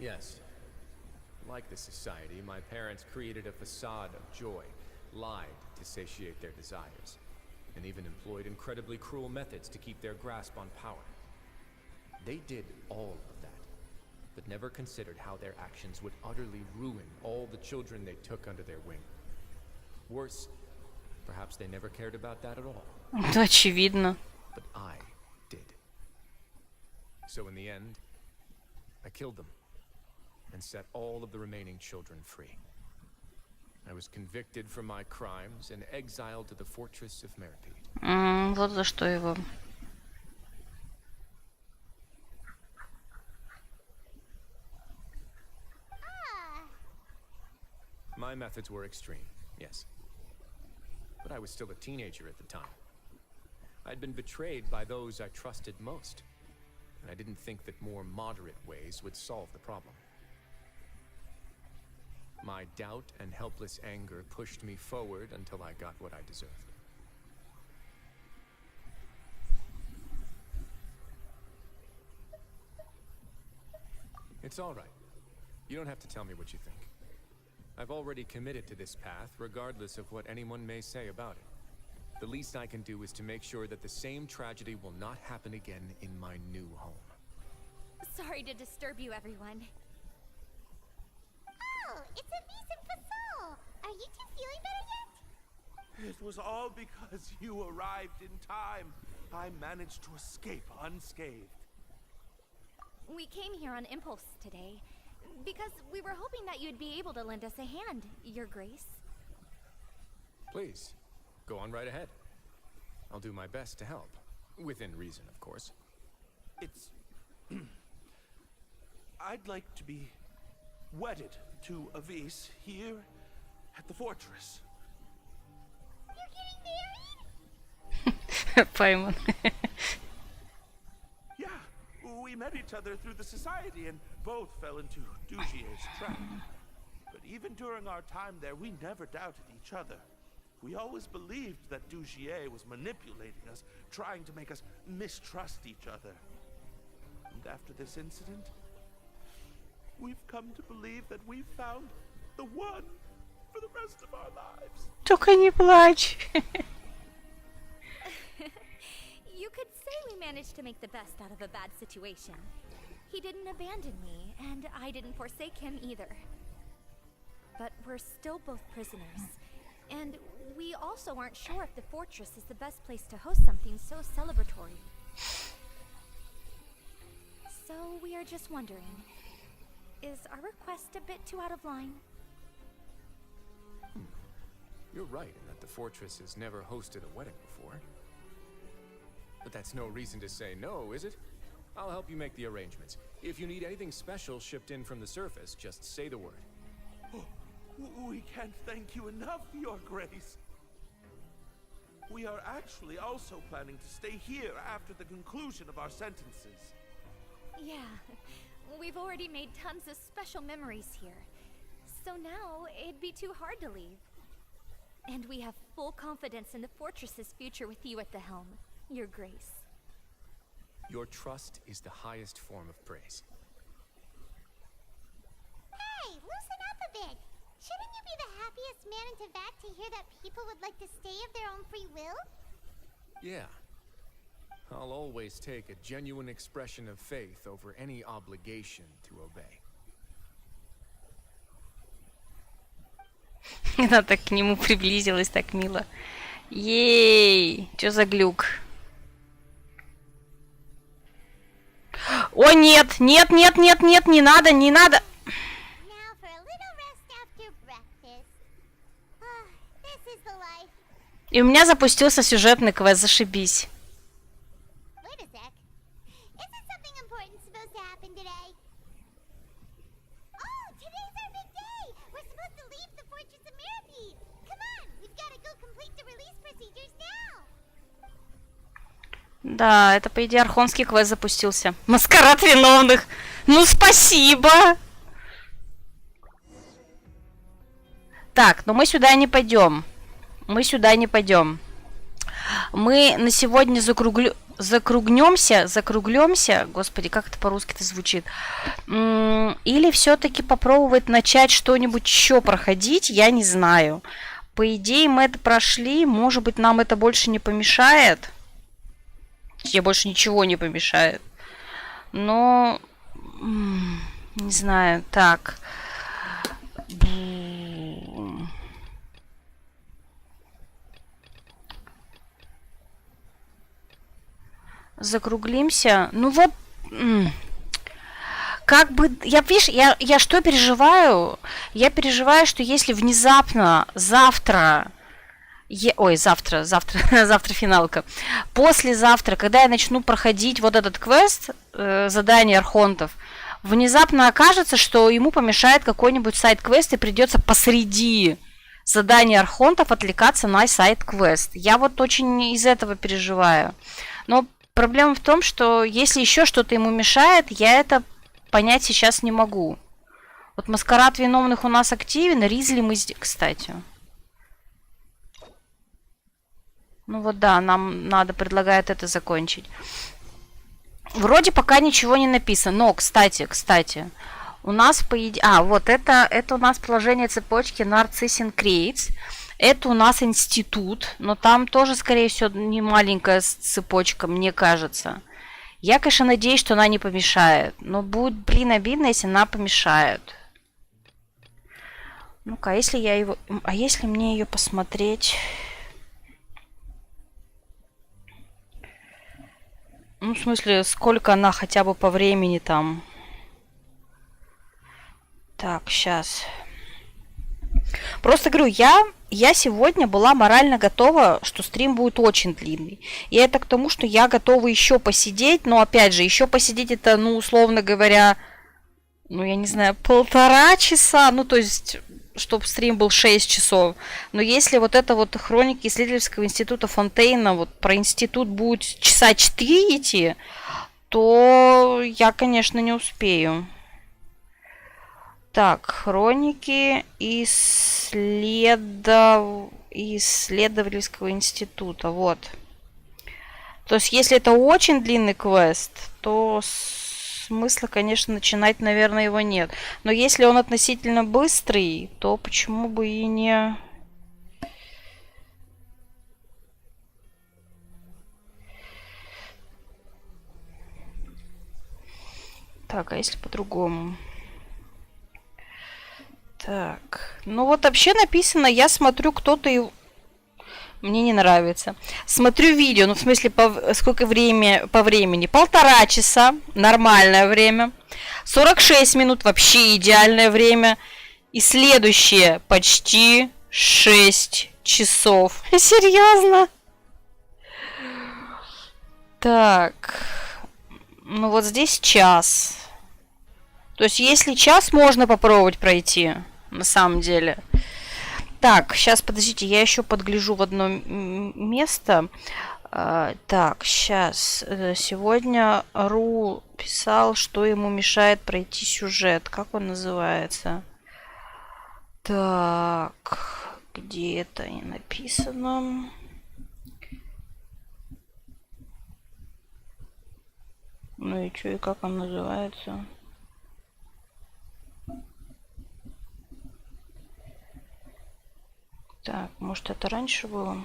Yes. Like the society, my parents created a facade of joy, lied to satiate their desires, and even employed incredibly cruel methods to keep their grasp on power. They did all of that, but never considered how their actions would utterly ruin all the children they took under their wing. Worse, perhaps they never cared about that at all. Очевидно. But I did. So in the end, I killed them and set all of the remaining children free. I was convicted for my crimes and exiled to the fortress of Mirapede. Вот за что его. My methods were extreme, yes. But I was still a teenager at the time. I'd been betrayed by those I trusted most, and I didn't think that more moderate ways would solve the problem. My doubt and helpless anger pushed me forward until I got what I deserved. It's all right. You don't have to tell me what you think. I've already committed to this path, regardless of what anyone may say about it. The least I can do is to make sure that the same tragedy will not happen again in my new home. Sorry to disturb you, everyone. Oh, it's a decent Fasol. Are you two feeling better yet? It was all because you arrived in time. I managed to escape unscathed. We came here on impulse today, because we were hoping that you'd be able to lend us a hand, Your Grace. Please, go on right ahead. I'll do my best to help. Within reason, of course. It's... I'd like to be wedded to Avis here at the fortress. You're getting married? Пойман. Yeah, we met each other through the society and both fell into Dugier's trap. But even during our time there, we never doubted each other. We always believed that Dugier was manipulating us, trying to make us mistrust each other. And after this incident, we've come to believe that we've found the one for the rest of our lives. Только не плачь. You could say we managed to make the best out of a bad situation. He didn't abandon me, and I didn't forsake him either. But we're still both prisoners. And we also aren't sure if the fortress is the best place to host something so celebratory. So we are just wondering, is our request a bit too out of line? You're right in that the fortress has never hosted a wedding before. But that's no reason to say no, is it? I'll help you make the arrangements. If you need anything special shipped in from the surface, just say the word. We can't thank you enough, Your Grace. We are actually also planning to stay here after the conclusion of our sentences. Yeah, we've already made tons of special memories here. So now, it'd be too hard to leave. And we have full confidence in the fortress's future with you at the helm, Your Grace. Your trust is the highest form of praise. Hey, loosen up a bit. Shouldn't you be the happiest man in Teyvat to hear that people would like to stay of their own free will? Yeah. I'll always take a genuine expression of faith over any obligation to obey. Она так к нему приблизилась, так мило. Ей, что за глюк? О, нет, нет, нет, нет, нет, не надо, не надо. Now for a little rest after breakfast. This И у меня запустился сюжетный квест, зашибись. Wait a sec. Isn't something important supposed to happen today? Oh, today's our big day! We're supposed to leave the Fortress of Mirapede! Come on, we've got to go complete the release procedures now! Да, это, по идее, архонский квест запустился. Маскарад виновных! Ну, спасибо! Так, но мы сюда не пойдем. Мы сюда не пойдем. Мы на сегодня закруглемся. Господи, как это по-русски-то звучит? Или все-таки попробовать начать что-нибудь еще проходить, я не знаю. По идее, мы это прошли. Может быть, нам это больше не помешает. Тебе больше ничего не помешает. Но... Не знаю. Так. Закруглимся. Ну вот... Как бы... Видишь, я что переживаю? Я переживаю, что если внезапно завтра... завтра финалка. Послезавтра, когда я начну проходить вот этот квест, задание архонтов, внезапно окажется, что ему помешает какой-нибудь сайт-квест и придется посреди задания архонтов отвлекаться на сайт-квест. Я вот очень из этого переживаю. Но проблема в том, что если еще что-то ему мешает, я это понять сейчас не могу. Вот маскарад виновных у нас активен, Ризли мы здесь, кстати. Ну вот да, нам надо, предлагает это закончить. Вроде пока ничего не написано, но, кстати, у нас по идее... вот это у нас положение цепочки Narcissin Crates. Это у нас институт, но там тоже, скорее всего, не маленькая цепочка, мне кажется. Я, конечно, надеюсь, что она не помешает, но будет, обидно, если она помешает. Ну-ка, если я его... А если мне ее посмотреть... Ну, в смысле, сколько она хотя бы по времени там. Так, сейчас. Просто говорю, я сегодня была морально готова, что стрим будет очень длинный. И это к тому, что я готова еще посидеть. Но, опять же, еще посидеть это, ну, условно говоря, ну, я не знаю, 1,5 часа. Ну, то есть... чтобы стрим был 6 часов. Но если вот это вот хроники исследовательского института Фонтейна, вот про институт будет часа 4 идти, то я, конечно, не успею. Так, хроники исследовательского института, вот. То есть, если это очень длинный квест, то смысла, конечно, начинать, наверное, его нет. Но если он относительно быстрый, то почему бы и не... Так, а если по-другому? Так, ну вот вообще написано, я смотрю, кто-то и... Мне не нравится. Смотрю видео, ну в смысле, сколько времени, по времени? 1,5 часа, нормальное время. 46 минут, вообще идеальное время. И следующее, почти 6 часов. Серьезно? Так, ну вот здесь час. То есть, если час, можно попробовать пройти, на самом деле. Так, сейчас, подождите, я еще подгляжу в одно место. Так, сейчас. Сегодня Ру писал, что ему мешает пройти сюжет. Как он называется? Так, где это не написано? Ну и что, и как он называется? Так, может, это раньше было?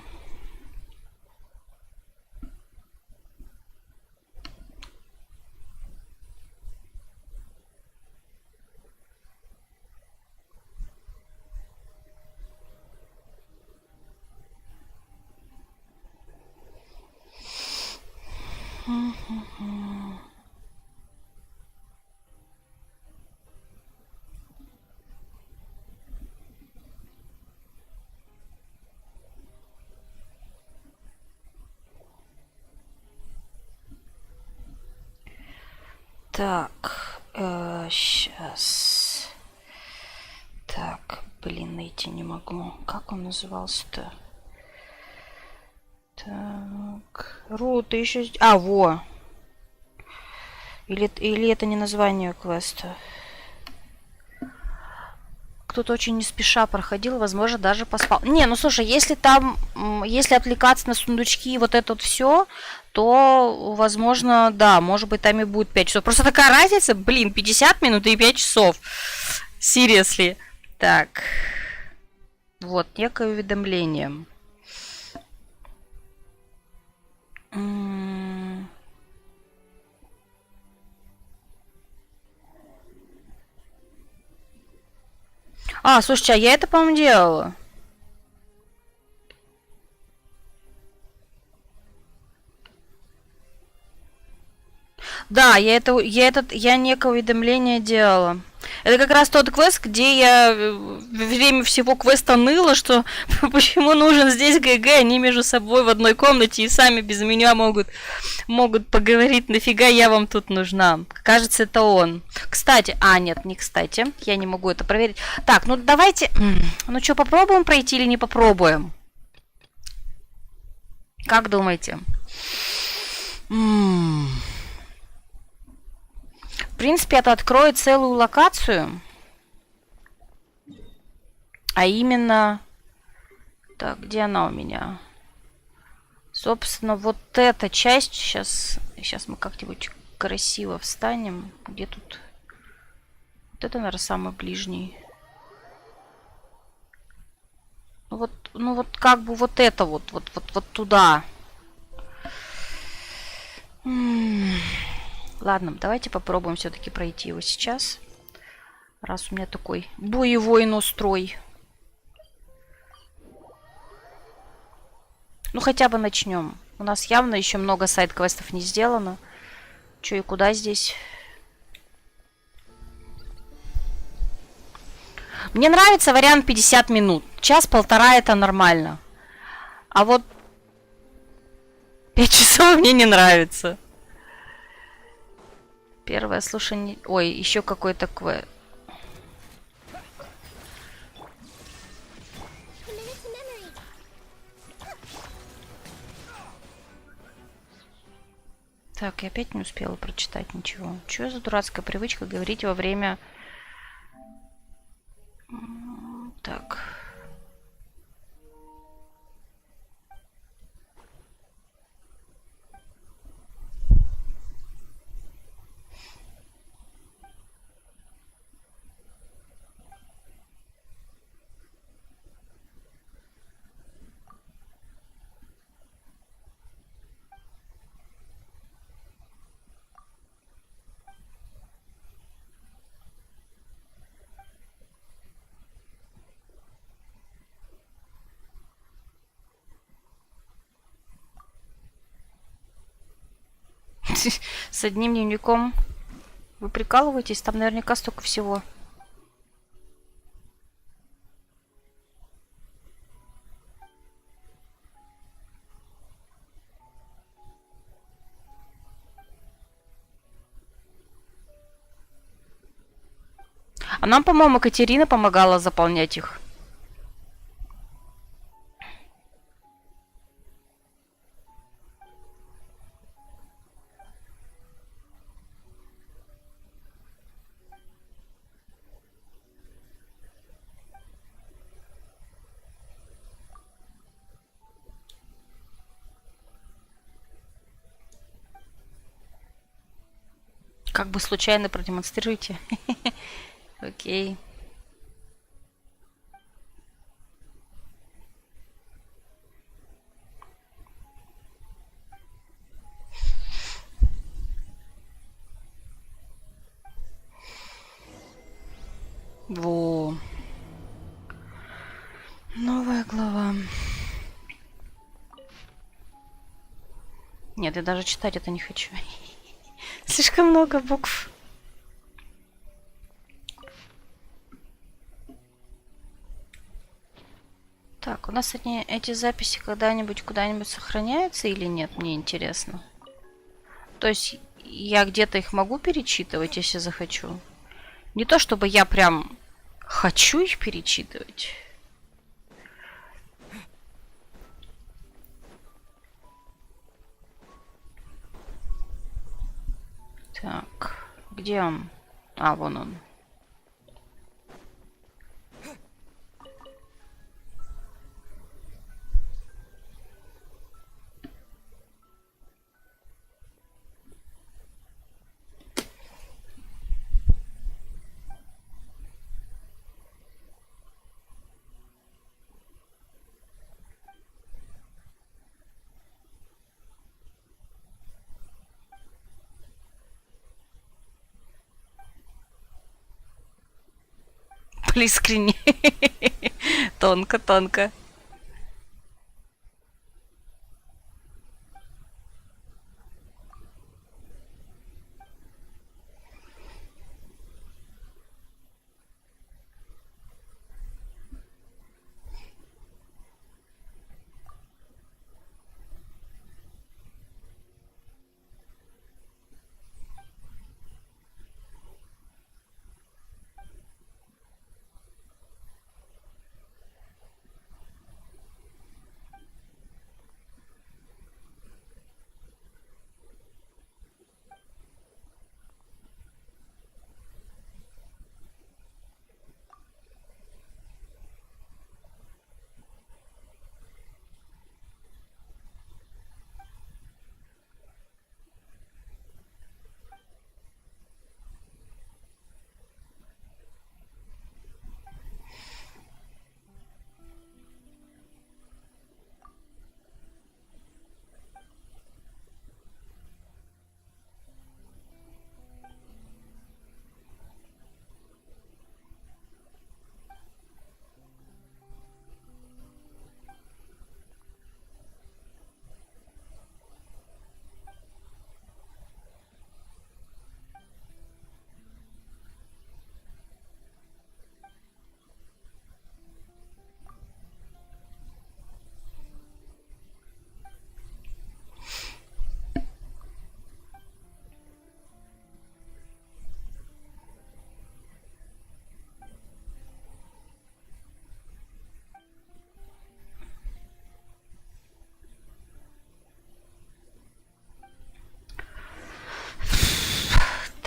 Так, сейчас. Так, блин, найти не могу. Как он назывался-то? Так, ты еще... А, во! Или это не название квеста? Кто-то очень не спеша проходил, возможно, даже поспал. Не, ну слушай, если там, если отвлекаться на сундучки и вот это вот все, то, возможно, да, может быть, там и будет 5 часов. Просто такая разница, блин, 50 минут и 5 часов. Seriously. Так. Вот, некое уведомление. А, слушайте, а я это, по-моему, делала. Да, я некое уведомление делала. Это как раз тот квест, где я во время всего квеста ныла, что почему нужен здесь ГГ, они между собой в одной комнате и сами без меня могут поговорить, нафига я вам тут нужна. Кажется, это он. Кстати, нет, не кстати, я не могу это проверить. Так, ну давайте, ну что, попробуем пройти или не попробуем? Как думаете? В принципе, это откроет целую локацию. А именно... Так, где она у меня? Собственно, вот эта часть. Сейчас мы как-нибудь красиво встанем. Где тут? Вот это, наверное, самый ближний. Ну вот как бы вот это вот туда. Ладно, давайте попробуем все-таки пройти его сейчас. Раз у меня такой боевой настрой. Ну, хотя бы начнем. У нас явно еще много сайд-квестов не сделано. Че и куда здесь? Мне нравится вариант 50 минут. Час-полтора это нормально. А вот 5 часов мне не нравится. Первое слушание... Ой, еще какой-то квест. Так, я опять не успела прочитать ничего. Что за дурацкая привычка говорить во время... Так... С одним дневником. Вы прикалываетесь? Там наверняка столько всего. А нам, по-моему, Катерина помогала заполнять их. Как бы случайно продемонстрируйте. Окей. Во. Новая глава. Нет, я даже читать это не хочу. Слишком много букв. Так, у нас эти записи когда-нибудь куда-нибудь сохраняются или нет? Мне интересно. То есть, я где-то их могу перечитывать, если захочу. Не то чтобы я прям хочу их перечитывать. Так, где он? А, вон он. Искренне. Тонко, тонко.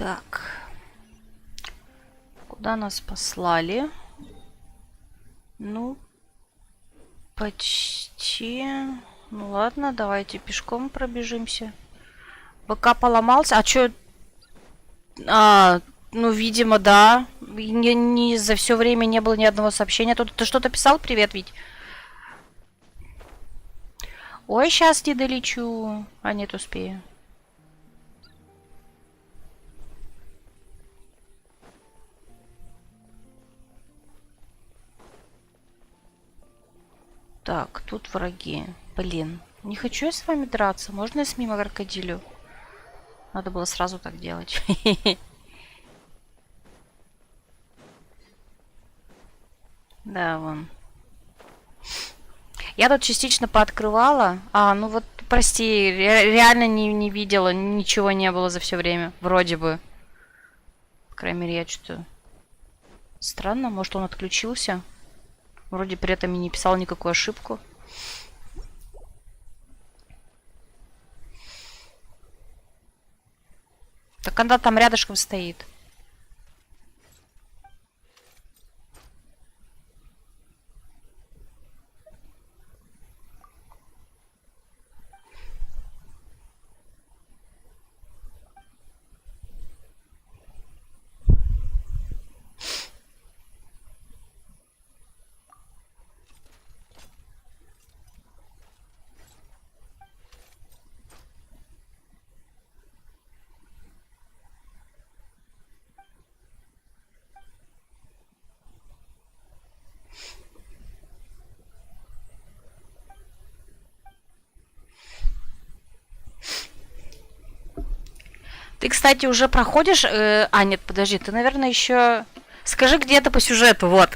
Так. Куда нас послали? Ну, почти. Ну ладно, давайте пешком пробежимся. БК поломался. А чё? А, ну, видимо, да. Не за все время не было ни одного сообщения. Тут ты что-то писал? Привет, Вить. Ой, сейчас не долечу. А нет, успею. Так, тут враги. Блин, не хочу я с вами драться. Можно я с мимо крокодилю? Надо было сразу так делать. Да, вон. Я тут частично пооткрывала. А, ну вот, прости, реально не видела. Ничего не было за все время. Вроде бы. По крайней мере, я что-то... Странно, может он отключился? Вроде при этом и не писал никакую ошибку. Так она там рядышком стоит. Ты, кстати, уже проходишь... А, нет, подожди, ты, наверное, еще... Скажи, где ты по сюжету, вот.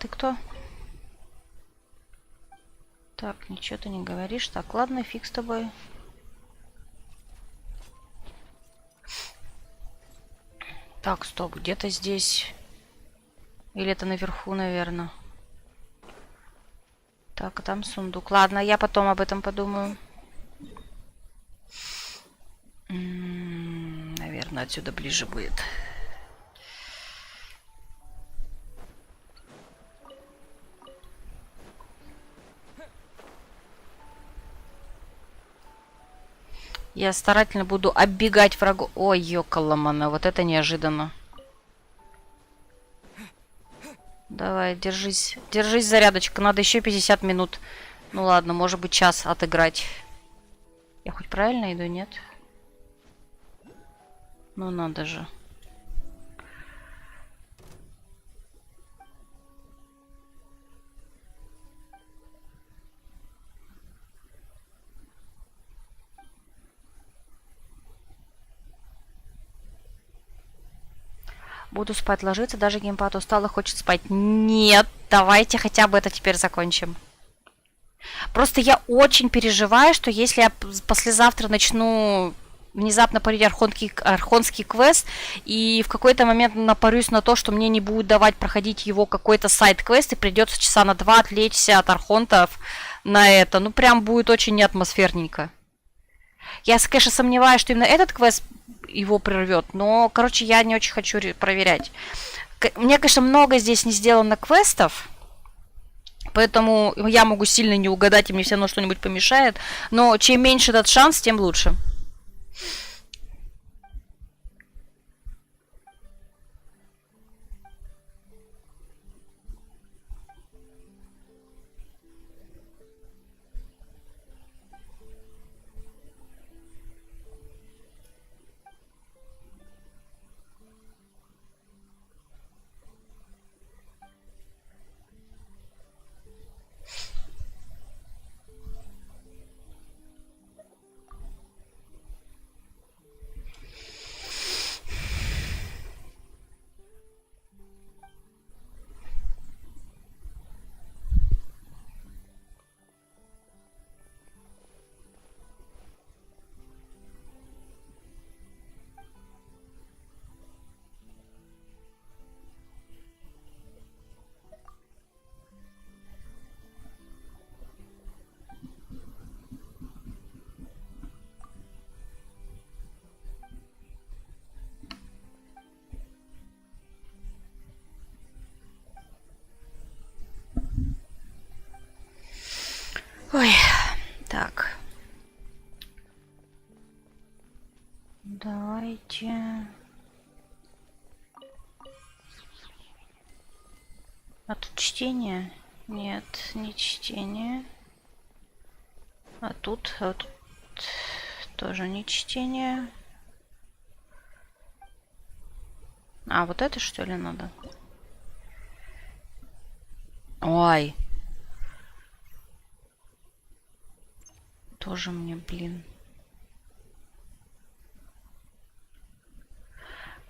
ты кто? Так, ничего ты не говоришь. Так, ладно, фиг с тобой. Так, стоп, где-то здесь. Или это наверху, наверное. Так, а там сундук. Ладно, я потом об этом подумаю. Наверное, отсюда ближе будет. Я старательно буду оббегать врагов. Ой, ёкаламана, вот это неожиданно. Давай, держись. Держись, зарядочка. Надо еще 50 минут. Ну ладно, может быть, час отыграть. Я хоть правильно иду, нет? Ну надо же. Буду спать ложиться, даже геймпад устал и хочет спать. Нет, давайте хотя бы это теперь закончим. Просто я очень переживаю, что если я послезавтра начну внезапно парить архонский квест, и в какой-то момент напорюсь на то, что мне не будут давать проходить его какой-то сайд-квест, и придется часа на 2 отвлечься от архонтов на это. Ну, прям будет очень неатмосферненько. Я, конечно, сомневаюсь, что именно этот квест его прервет, но, короче, я не очень хочу проверять. Мне, конечно, много здесь не сделано квестов, поэтому я могу сильно не угадать, и мне все равно что-нибудь помешает, но чем меньше этот шанс, тем лучше. Ой, так. Давайте. А тут чтение? Нет, не чтение. А тут тоже не чтение. А, вот это что ли надо? Ой. Тоже мне, блин.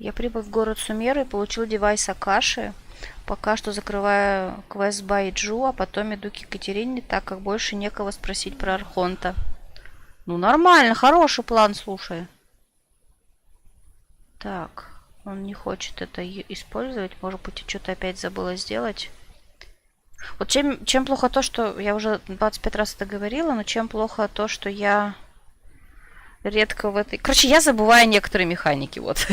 Я прибыл в город Сумеру и получил девайс Акаши. Пока что закрываю квест Байджу, а потом иду к Екатерине, так как больше некого спросить про Архонта. Ну, нормально, хороший план, слушай. Так, он не хочет это использовать. Может быть, я что-то опять забыла сделать. Вот чем плохо то, что... Я уже 25 раз это говорила, но чем плохо то, что я редко в этой... Короче, я забываю некоторые механики, вот.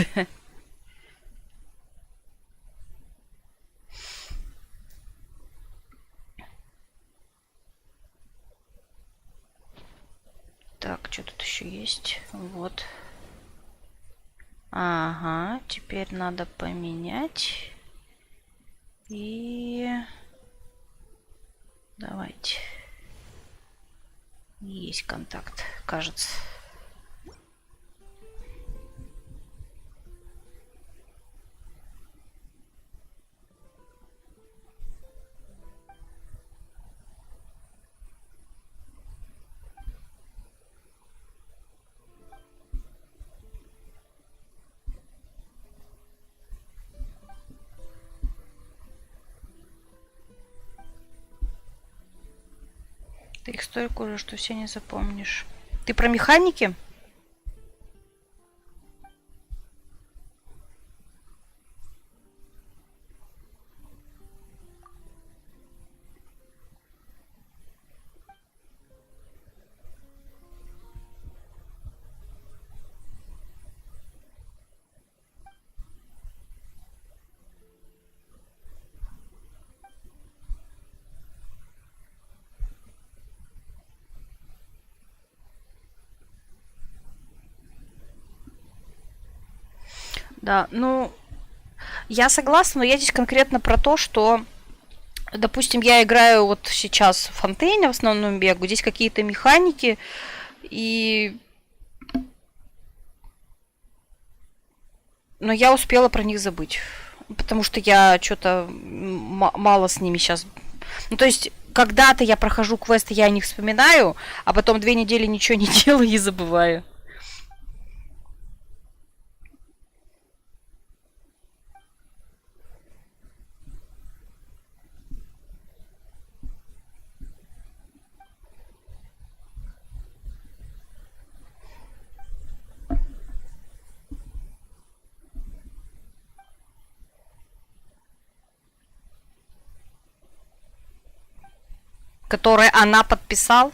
Так, что тут еще есть? Вот. Ага, теперь надо поменять. И... Давайте. Есть контакт, кажется. Ты их столько уже, что все не запомнишь. Ты про механики? Да, ну, я согласна, но я здесь конкретно про то, что, допустим, я играю вот сейчас в Фонтейне в основном бегу, здесь какие-то механики, и... Но я успела про них забыть, потому что я что-то мало с ними сейчас... Ну, то есть, когда-то я прохожу квесты, я о них вспоминаю, а потом 2 недели ничего не делаю и забываю. Которые она подписал.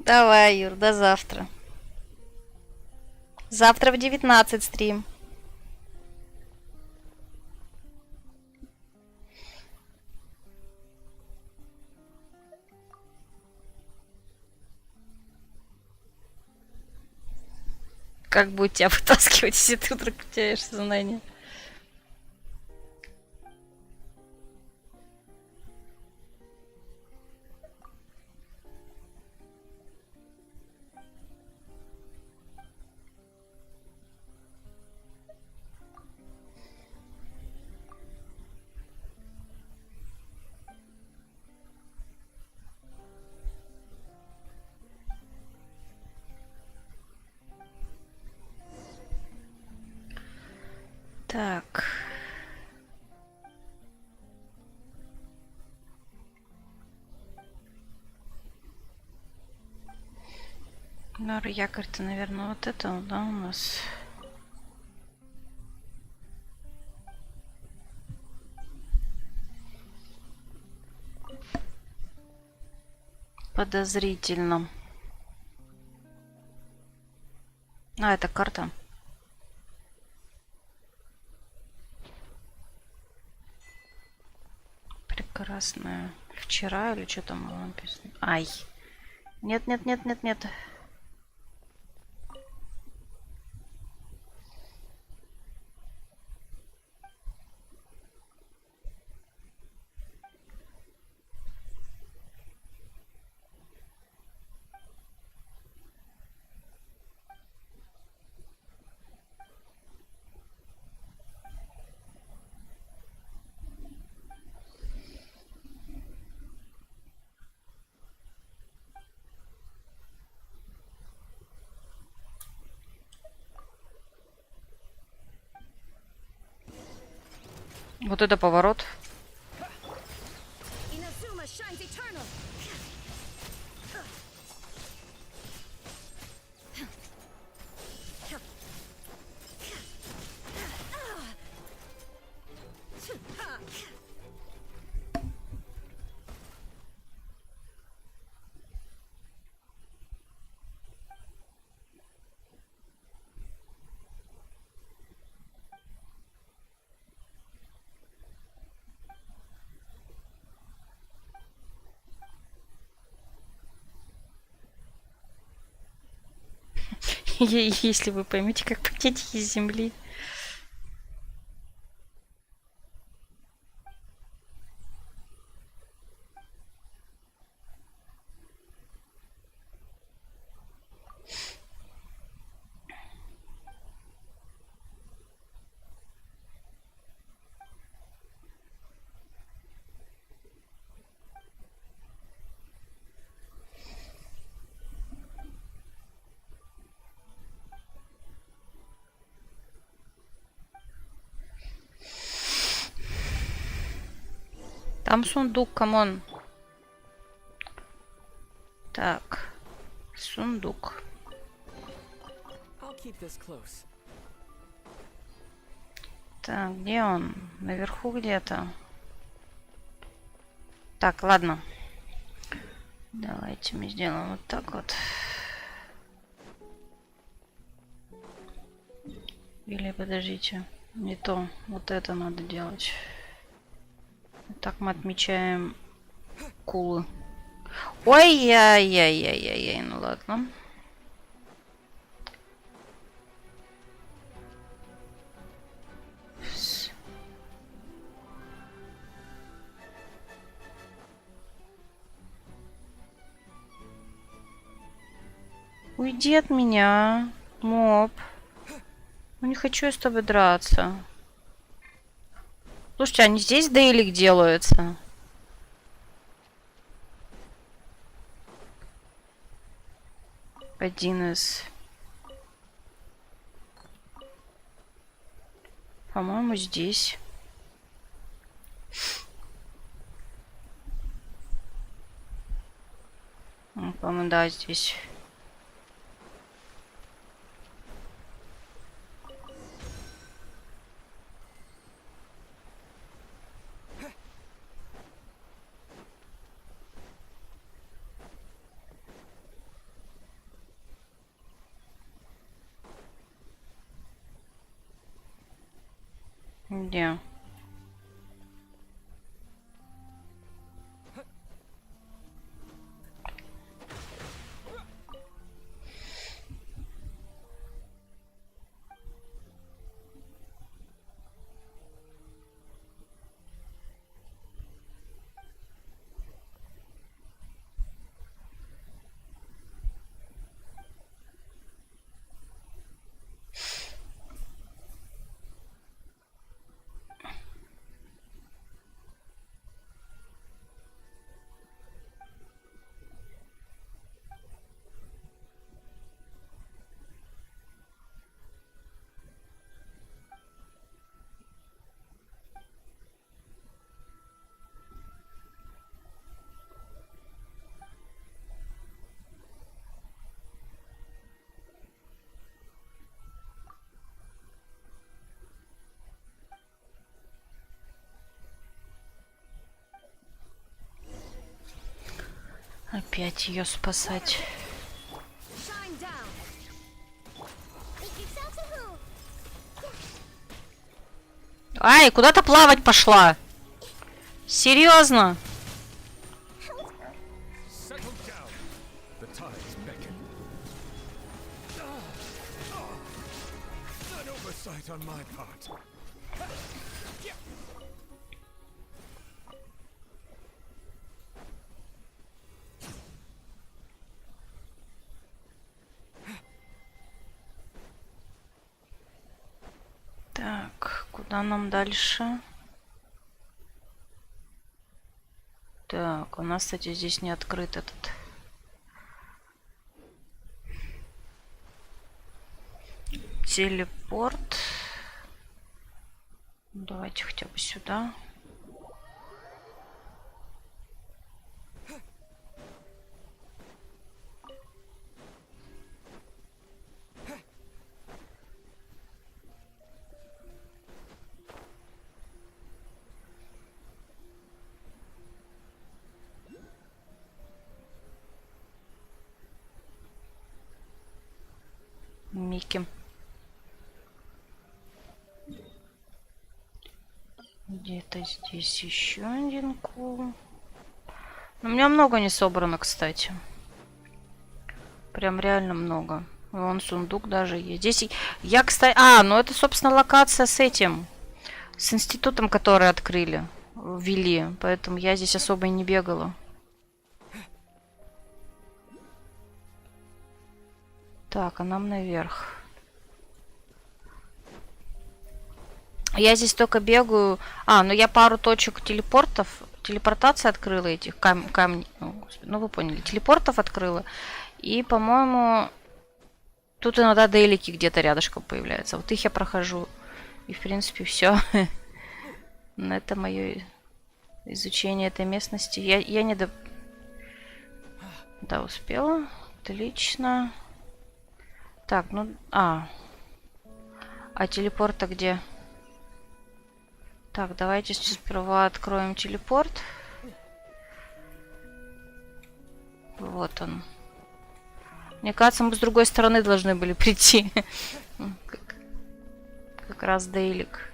Давай, Юр, до завтра. Завтра в 19 стрим. Как будет тебя вытаскивать, если ты вдруг теряешь сознание? Так. Ну, якорь-то, наверное, вот это, да, у нас. Подозрительно. А, это карта. Прекрасная. Вчера или что там было написано? Ай. Нет, нет, нет, нет, нет. Вот это поворот. Если вы поймете, как поднять из земли. Там сундук, камон. Так. Сундук. I'll keep this close. Так, где он? Наверху где-то. Так, ладно. Давайте мы сделаем вот так вот. Или подождите. Не то. Вот это надо делать. Так мы отмечаем кулы. Ой-яй-яй-яй-яй-яй. Ну ладно. Уйди от меня, моб. Ну не хочу я с тобой драться. Слушайте, они здесь дейлик делаются? Один из... По-моему, здесь. По-моему, да, здесь. Где? Опять ее спасать. Ай, куда-то плавать пошла. Серьезно? Так, куда нам дальше? Так, у нас, кстати, здесь не открыт этот. Телепорт. Давайте хотя бы сюда. Микки. Где-то здесь еще один кул. У меня много не собрано, кстати. Прям реально много. Вон сундук даже есть. Здесь я, кстати... А, ну это, собственно, локация с этим. С институтом, который открыли. Ввели. Поэтому я здесь особо и не бегала. Так, а нам наверх. Я здесь только бегаю. А, ну я пару точек телепортации открыла этих камней. Ну, вы поняли. Телепортов открыла. И, по-моему, тут иногда дейлики где-то рядышком появляются. Вот их я прохожу. И, в принципе, все. Но это мое Изучение этой местности. Я не до... Да, успела. Отлично. Так, ну... А телепорт-то где? Так, давайте сейчас сперва откроем телепорт. Вот он. Мне кажется, мы с другой стороны должны были прийти. Как раз Дейлик.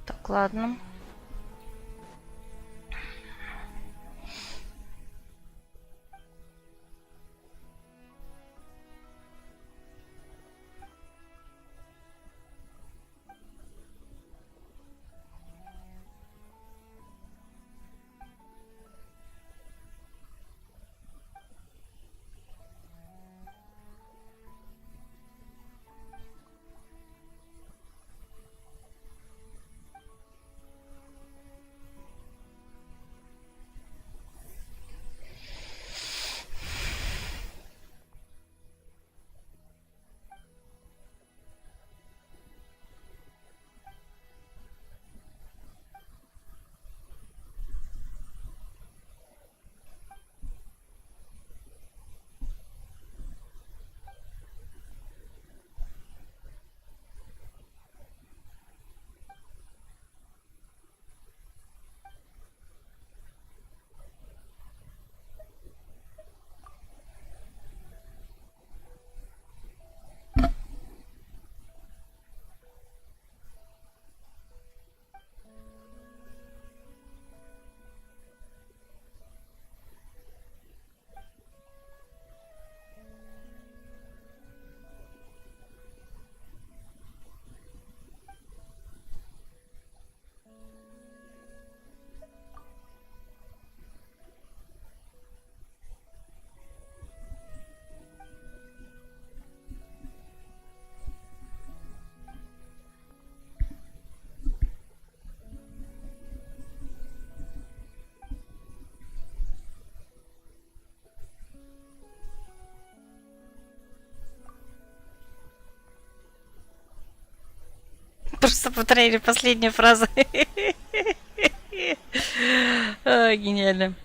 Так, ладно. Просто повторяли последнюю фразу. Гениально.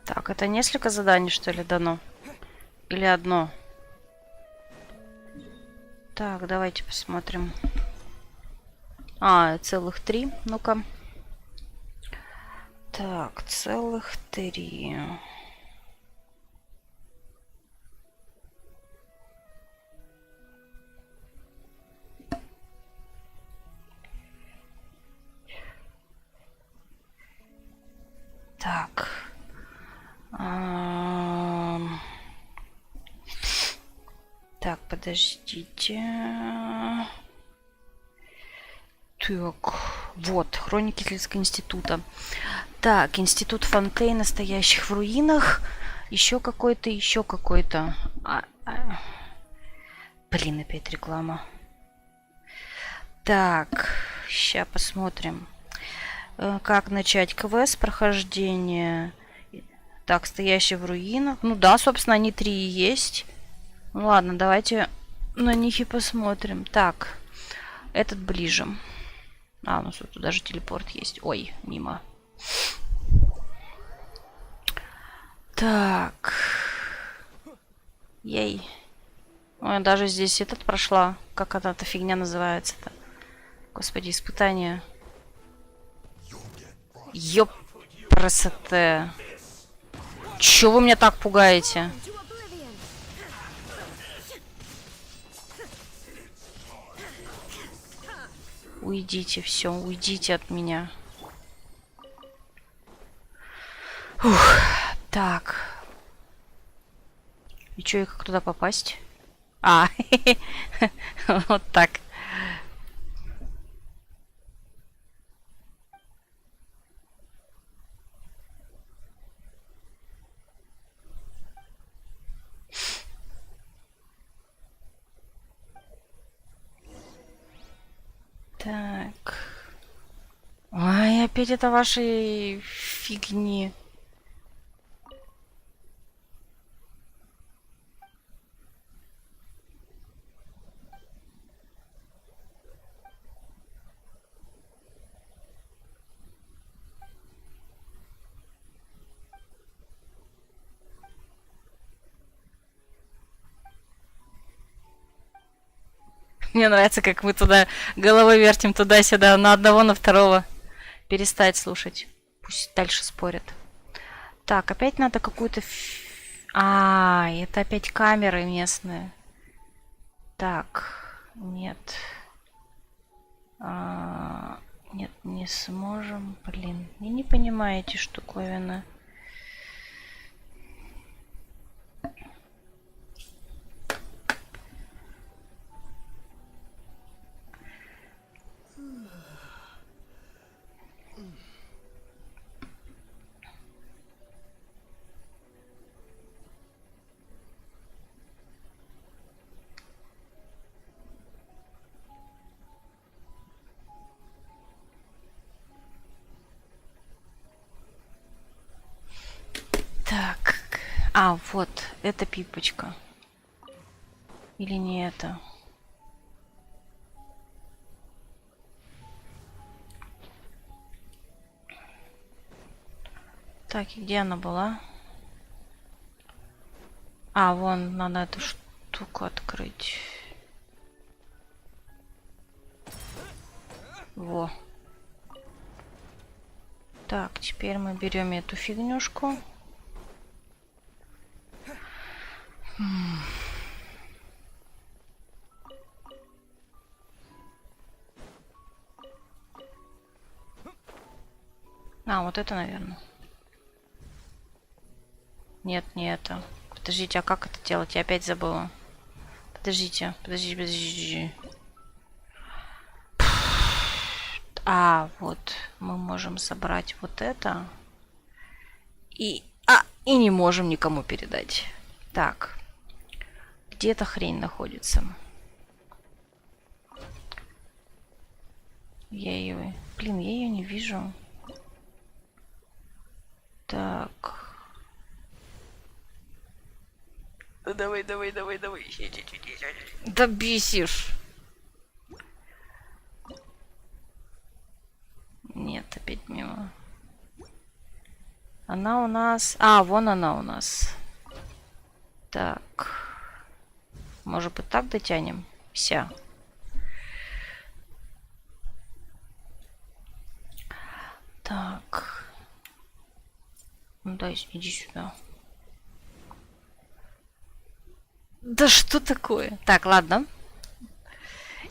Так, это несколько заданий, что ли, дано? Или одно? Так, давайте посмотрим. А, целых 3. Ну-ка. Так, целых 3. Так. Так, подождите. Так, вот, хроники Исследовательского института. Так, институт Фонтейн, настоящих в руинах. Еще какой-то, еще какой-то. Блин, опять реклама. Так, сейчас посмотрим. Как начать квест прохождения. Так, стоящий в руинах. Ну да, собственно, они 3 и есть. Ну ладно, давайте на них и посмотрим. Так, этот ближе. А, ну тут даже телепорт есть. Ой, мимо. Так. Ей. Ой, даже здесь этот прошла. Как эта фигня называется-то? Господи, испытание. Ёп, красота. Чё вы меня так пугаете? Уйдите, все, уйдите от меня. Ух, так. И чё, и как туда попасть? А, вот так. Так. Ай, опять это ваши фигни. Мне нравится, как мы туда головой вертим туда-сюда, на одного, на второго. Перестать слушать. Пусть дальше спорят. Так, опять надо какую-то... А, это опять камеры местные. Так, нет. Нет, не сможем. Блин, я не понимаю эти штуковины. Так. А, вот, это пипочка. Или не это? Так, и где она была? А, вон, надо эту штуку открыть. Во. Так, теперь мы берем эту фигнюшку. А, вот это, наверное. Нет, не это. Подождите, а как это делать? Я опять забыла. Подождите, подождите. А, вот. Мы можем собрать вот это. И не можем никому передать. Так. Где эта хрень находится? Я ее... Блин, я ее не вижу. Так. Давай. Да бесишь. Нет, опять мимо. Она у нас... А, вон она у нас. Так. Может быть, так дотянем? Вся. Так. Ну да, иди сюда. Да что такое? Так, ладно.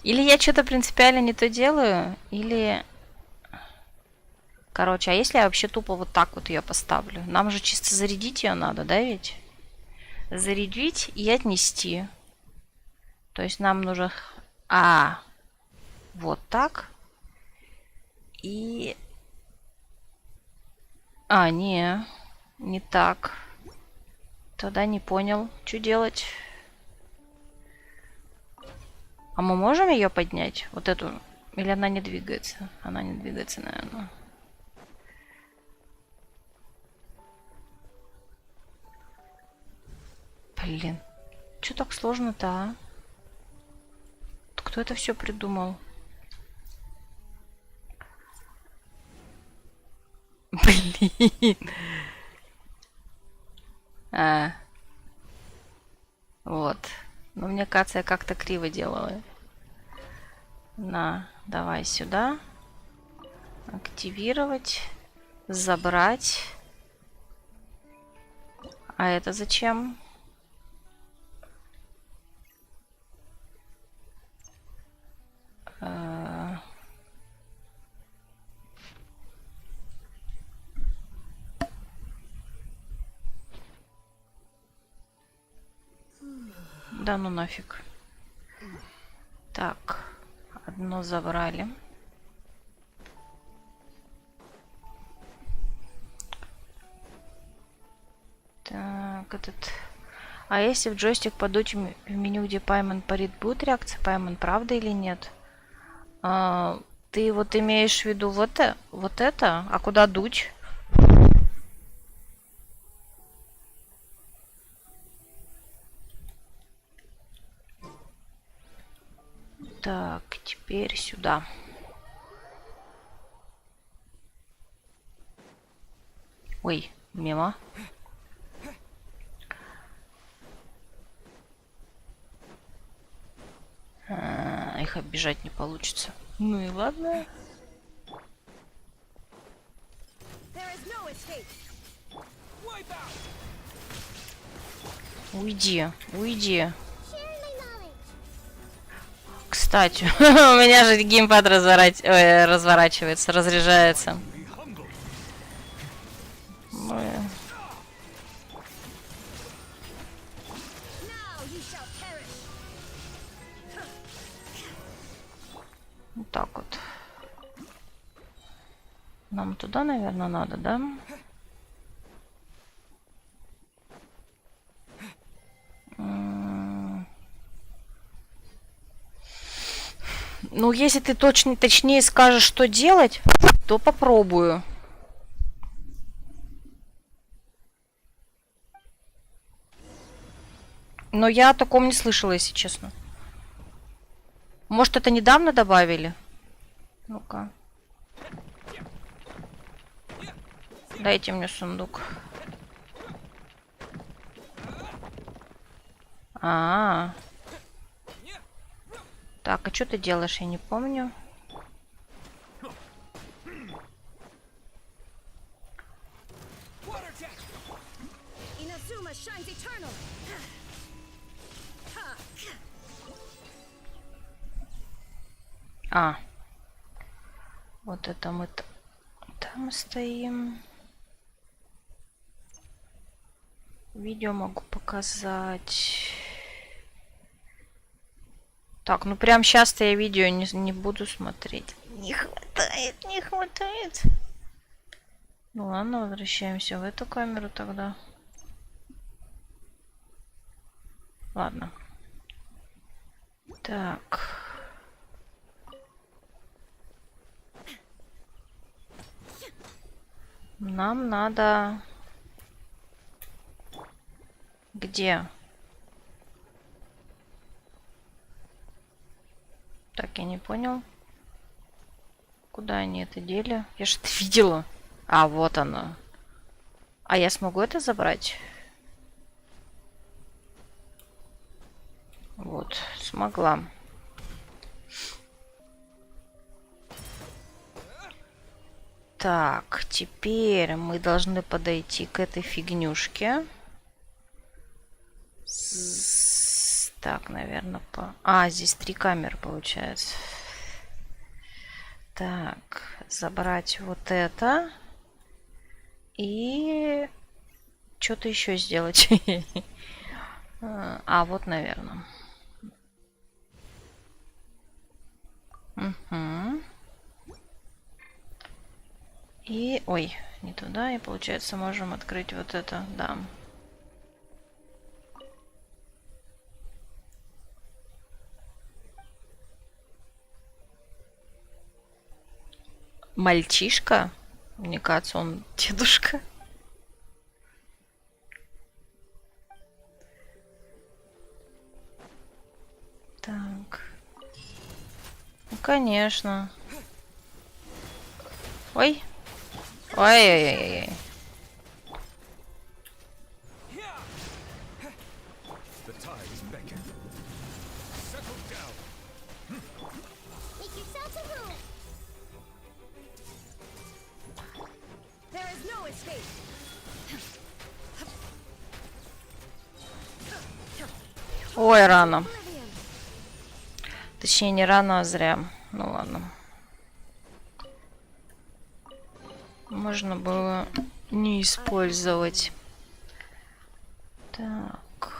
Или я что-то принципиально не то делаю, или... Короче, а если я вообще тупо вот так вот ее поставлю? Нам же чисто зарядить ее надо, да ведь? Зарядить и отнести. То есть нам нужно... Вот так. И... не так. Тогда не понял, что делать. А мы можем ее поднять? Вот эту? Или она не двигается? Она не двигается, наверное. Блин. Что так сложно-то, а? Кто это все придумал? Блин. Вот. Но мне кажется, я как-то криво делала. На, давай сюда. Активировать. Забрать. А это зачем? Да ну нафиг. Так, одно забрали. Так, этот... А если в джойстик подуть в меню, где Пайман парит, будет реакция Пайман, правда или нет? Ты вот имеешь в виду вот это? А куда дуть? Так, теперь сюда. Ой, мимо. Их оббежать не получится. Ну и ладно. Уйди, уйди. Кстати, у меня же геймпад разворачивается, разряжается. Вот так вот. Нам туда, наверное, надо, да? Ну, если ты точнее скажешь, что делать, то попробую. Но я о таком не слышала, если честно. Может, это недавно добавили? Ну-ка. Дайте мне сундук. Так, а что ты делаешь? Я не помню. Вот это мы там стоим. Видео могу показать. Так, ну прям сейчас-то я видео не буду смотреть. Не хватает, не хватает. Ну ладно, возвращаемся в эту камеру тогда. Ладно. Так. Нам надо... Где? Так, я не понял. Куда они это дели? Я же это видела. А, вот оно. А я смогу это забрать? Вот, смогла. Так, теперь мы должны подойти к этой фигнюшке. Так, наверное, по... А, здесь 3 камеры получается. Так, забрать вот это. И что-то еще сделать. А, вот, наверное. Угу. И... Ой, не туда. И, получается, можем открыть вот это. Да. Мальчишка? Мне кажется, он дедушка. Так. Ну, конечно. Ой. Ой-ой-ой. Make yourself a room. There is no escape. Ой, рано. Точнее, не рано, а зря. Ну ладно. Можно было не использовать. Так.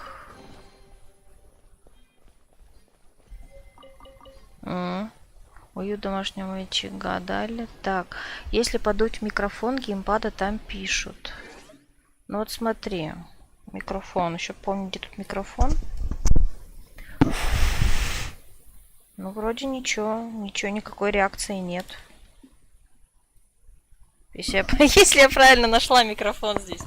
Уют домашнего очага дали. Так. Если подуть в микрофон, геймпада там пишут. Ну вот смотри. Микрофон. Еще помню, где тут микрофон. Ну, вроде ничего. Ничего, никакой реакции нет. Если я правильно нашла микрофон здесь.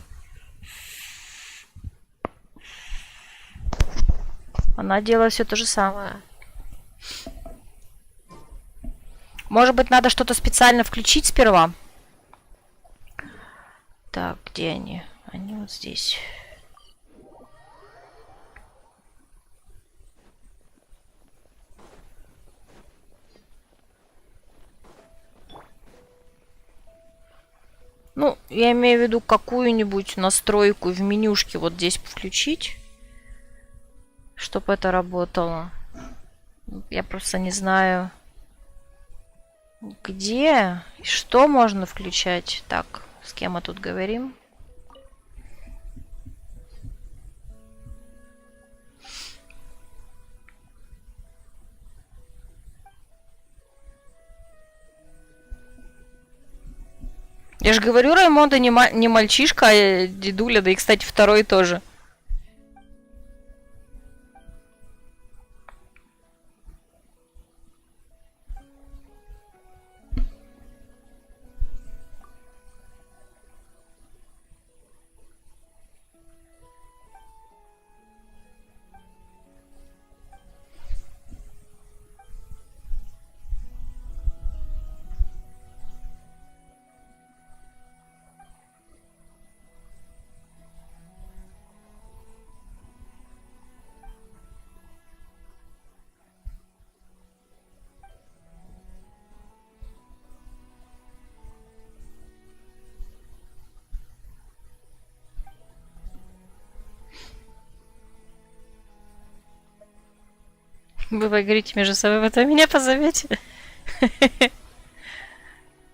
Она делала все то же самое. Может быть, надо что-то специально включить сперва? Так, где они? Они вот здесь. Ну, я имею в виду какую-нибудь настройку в менюшке вот здесь включить, чтобы это работало. Я просто не знаю, где и что можно включать. Так, с кем мы тут говорим? Я же говорю, Раймонда не мальчишка, а дедуля, да и, кстати, второй тоже. Вы поговорите между собой, потом меня позовете.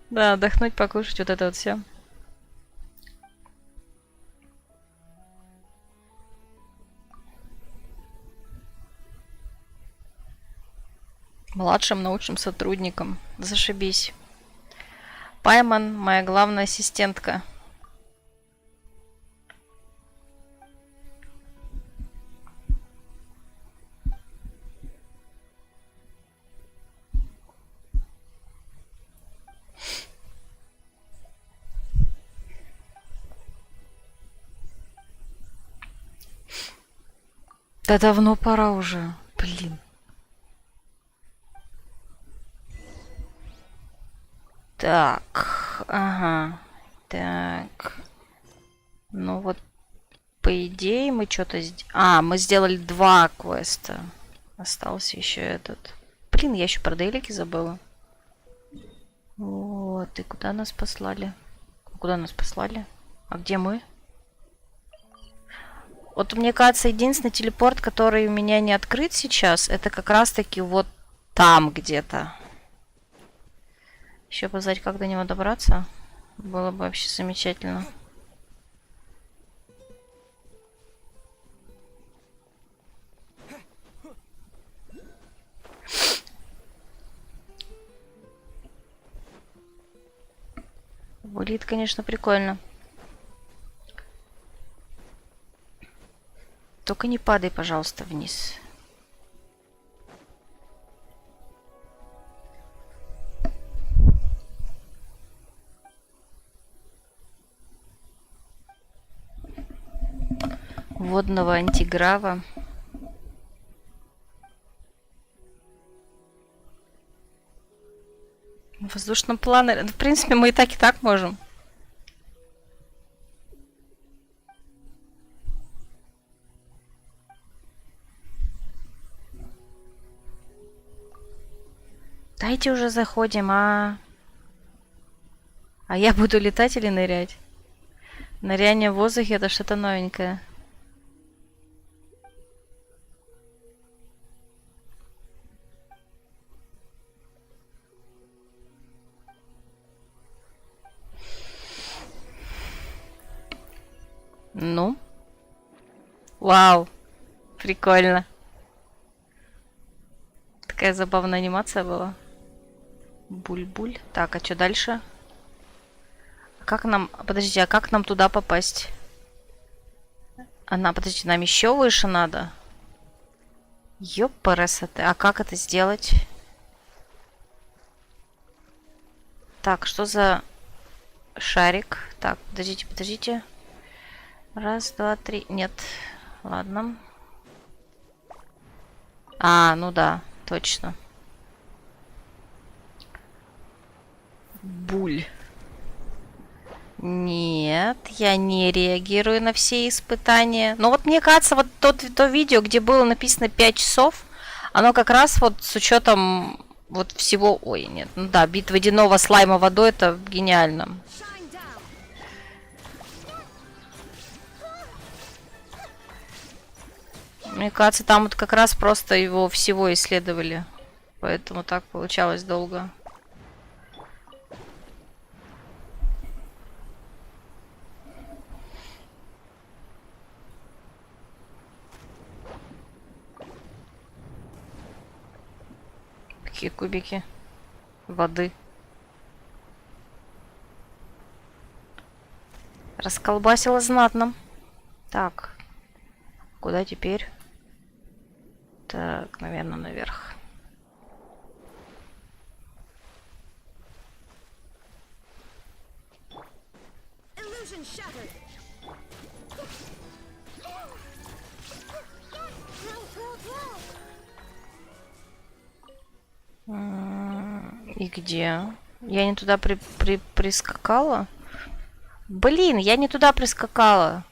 Да, отдохнуть, покушать, вот это вот все. Младшим научным сотрудником. Зашибись. Пайман, моя главная ассистентка. Да давно пора уже. Блин. Так. Ага. Так. Ну вот, по идее, мы что-то... мы сделали 2 квеста. Остался еще этот. Блин, я еще про дейлики забыла. Вот, и куда нас послали? Куда нас послали? А где мы? Вот мне кажется, единственный телепорт, который у меня не открыт сейчас, это как раз-таки вот там где-то. Еще познать, как до него добраться. Было бы вообще замечательно. Будет, конечно, прикольно. Только не падай, пожалуйста, вниз. Водного антиграва. В воздушном планере. В принципе, мы и так можем. Дайте уже заходим, а я буду летать или нырять? Ныряние в воздухе — это что-то новенькое. Ну? Вау! Прикольно. Такая забавная анимация была. Буль-буль. Так, а что дальше? Как нам... Подождите, а как нам туда попасть? Подождите, нам еще выше надо? Ёпарасоте. А как это сделать? Так, что за шарик? Так, подождите. Раз, два, три. Нет. Ладно. Ну да, точно. Буль. Нет, я не реагирую на все испытания. Но вот мне кажется, вот то видео, где было написано 5 часов, оно как раз вот с учетом вот всего... Ой, нет, ну да, битва водяного слайма водой, это гениально. Мне кажется, там вот как раз просто его всего исследовали. Поэтому так получалось долго. Какие кубики воды. Расколбасило знатно. Так. Куда теперь? Так, наверное, наверх. И где? Я не туда прискакала? Блин, я не туда прискакала.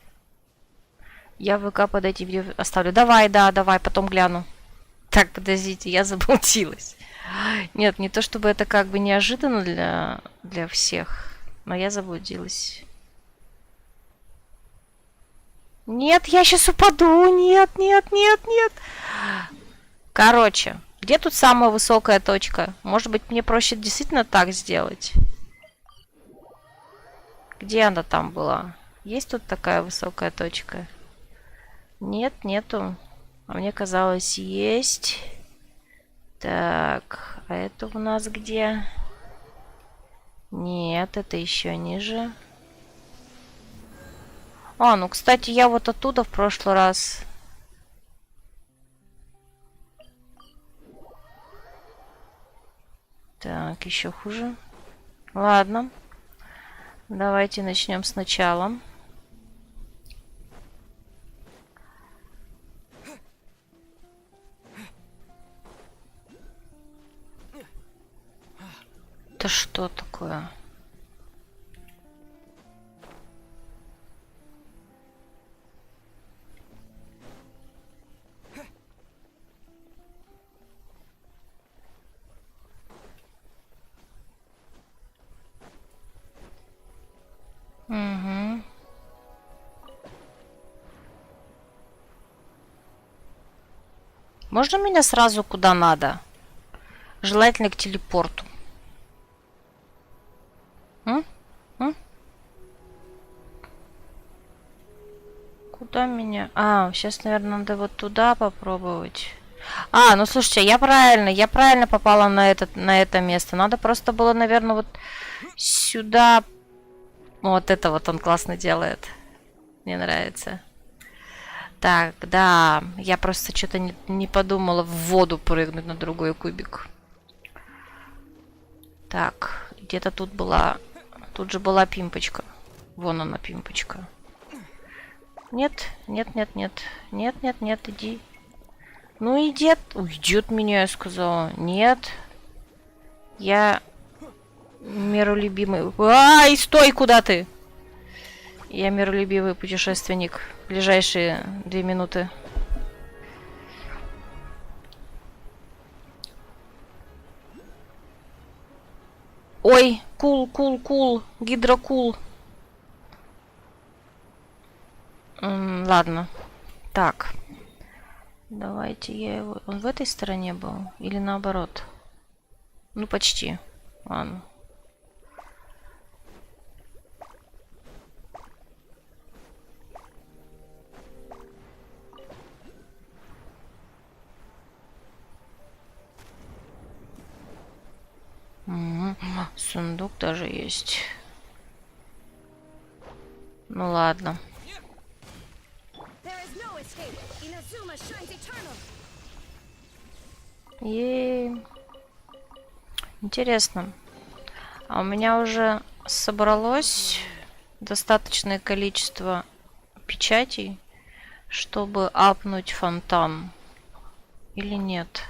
Я в ВК под эти видео оставлю. Давай, давай, потом гляну. Так, подождите, я заблудилась. Нет, не то чтобы это как бы неожиданно для всех, но я заблудилась. Нет, я сейчас упаду. Нет. Короче, где тут самая высокая точка? Может быть, мне проще действительно так сделать? Где она там была? Есть тут такая высокая точка? Нет, нету. А мне казалось, есть. Так, а это у нас где? Нет, это еще ниже. Ну, кстати, я вот оттуда в прошлый раз... Так, еще хуже. Ладно. Давайте начнем сначала. Это что такое? Можно меня сразу куда надо? Желательно к телепорту. М? Куда меня? А, сейчас, наверное, надо вот туда попробовать. А, ну слушайте, я правильно попала на это место. Надо просто было, наверное, вот сюда. Вот это вот он классно делает. Мне нравится. Так, да, я просто что-то не подумала в воду прыгнуть на другой кубик. Так, где-то тут была... Тут же была пимпочка. Вон она, пимпочка. Нет, нет, нет, нет. Нет, нет, нет, иди. Ну, иди. Уйдет меня, я сказала. Нет. Я миролюбимый. Ай, стой, куда ты? Я миролюбивый путешественник. Ближайшие 2 минуты. Ой, кул. Гидрокул. Ладно. Так. Давайте я его... Он в этой стороне был? Или наоборот? Ну, почти. Ладно. Сундук даже есть. Ну ладно. И интересно. А у меня уже собралось достаточное количество печатей, чтобы апнуть фонтан. Или нет?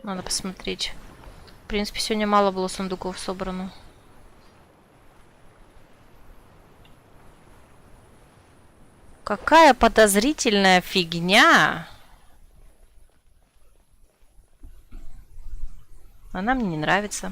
Надо посмотреть. В принципе, сегодня мало было сундуков собрано. Какая подозрительная фигня! Она мне не нравится.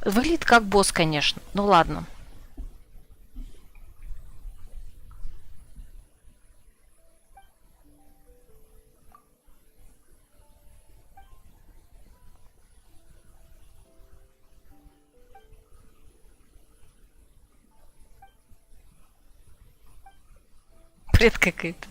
Выглядит как босс, конечно. Ну ладно. Бред какой-то.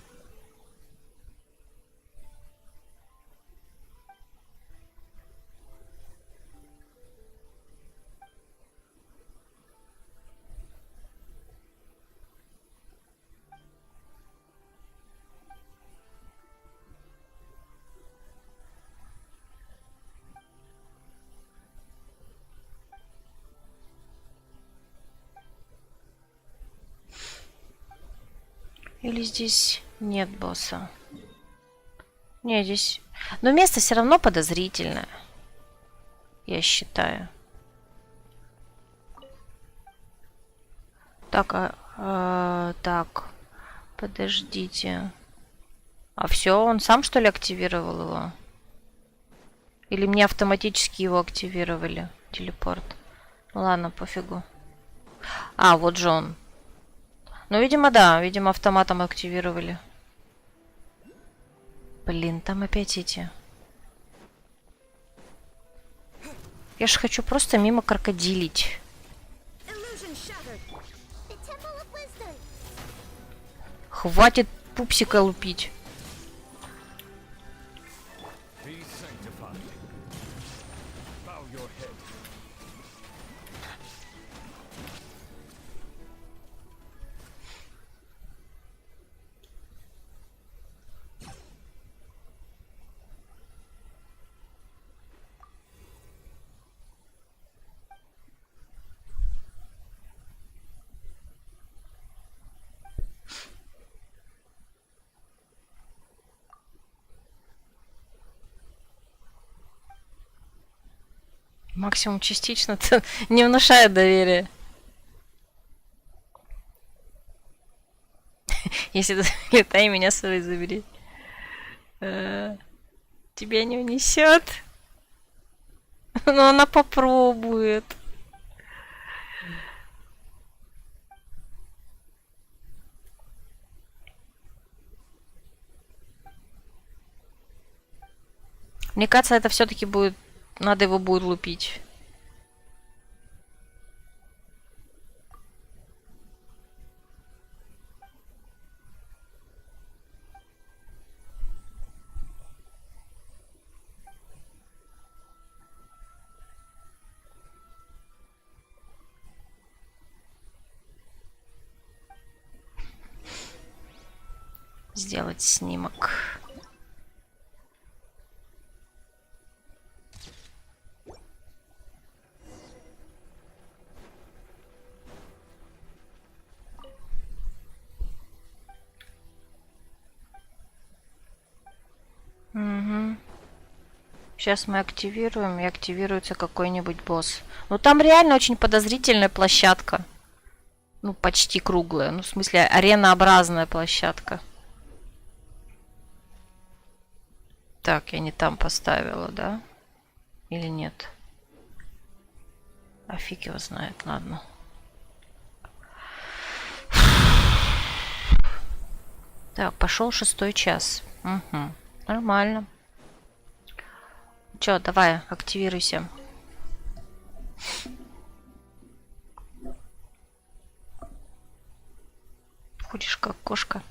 Или здесь нет босса? Не, здесь... Но место все равно подозрительное. Я считаю. Так, так. Подождите. А все, он сам что ли активировал его? Или мне автоматически его активировали? Телепорт. Ладно, пофигу. А, вот же он. Ну, видимо, да. Видимо, автоматом активировали. Блин, там опять эти. Я же хочу просто мимо крокодилить. Хватит пупсика лупить. Максимум частично не внушает доверия. Если ты летай, меня с собой забери. Тебя не унесет. Но она попробует. Мне кажется, это все-таки будет... Надо его будет лупить. Сделать снимок. Угу. Сейчас мы активируем, и активируется какой-нибудь босс. Ну там реально очень подозрительная площадка. Ну, почти круглая. Ну, в смысле, аренообразная площадка. Так, я не там поставила, да? Или нет? А фиг его знает, ладно. Так, пошел 6 час. Угу. Нормально. Чё, давай, активируйся. Ходишь как кошка.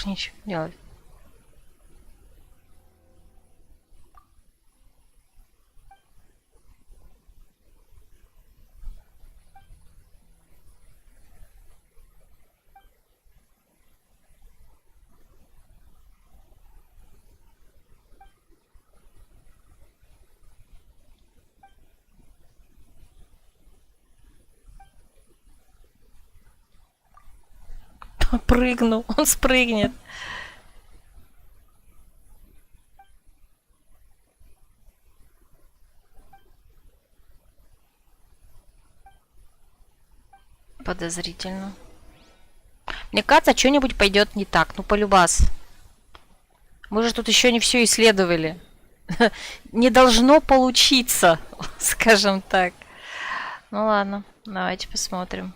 Ничего не делать. Прыгнул, он спрыгнет. Подозрительно. Мне кажется, что-нибудь пойдет не так. Ну, полюбас. Мы же тут еще не все исследовали. Не должно получиться, скажем так. Ну ладно, давайте посмотрим.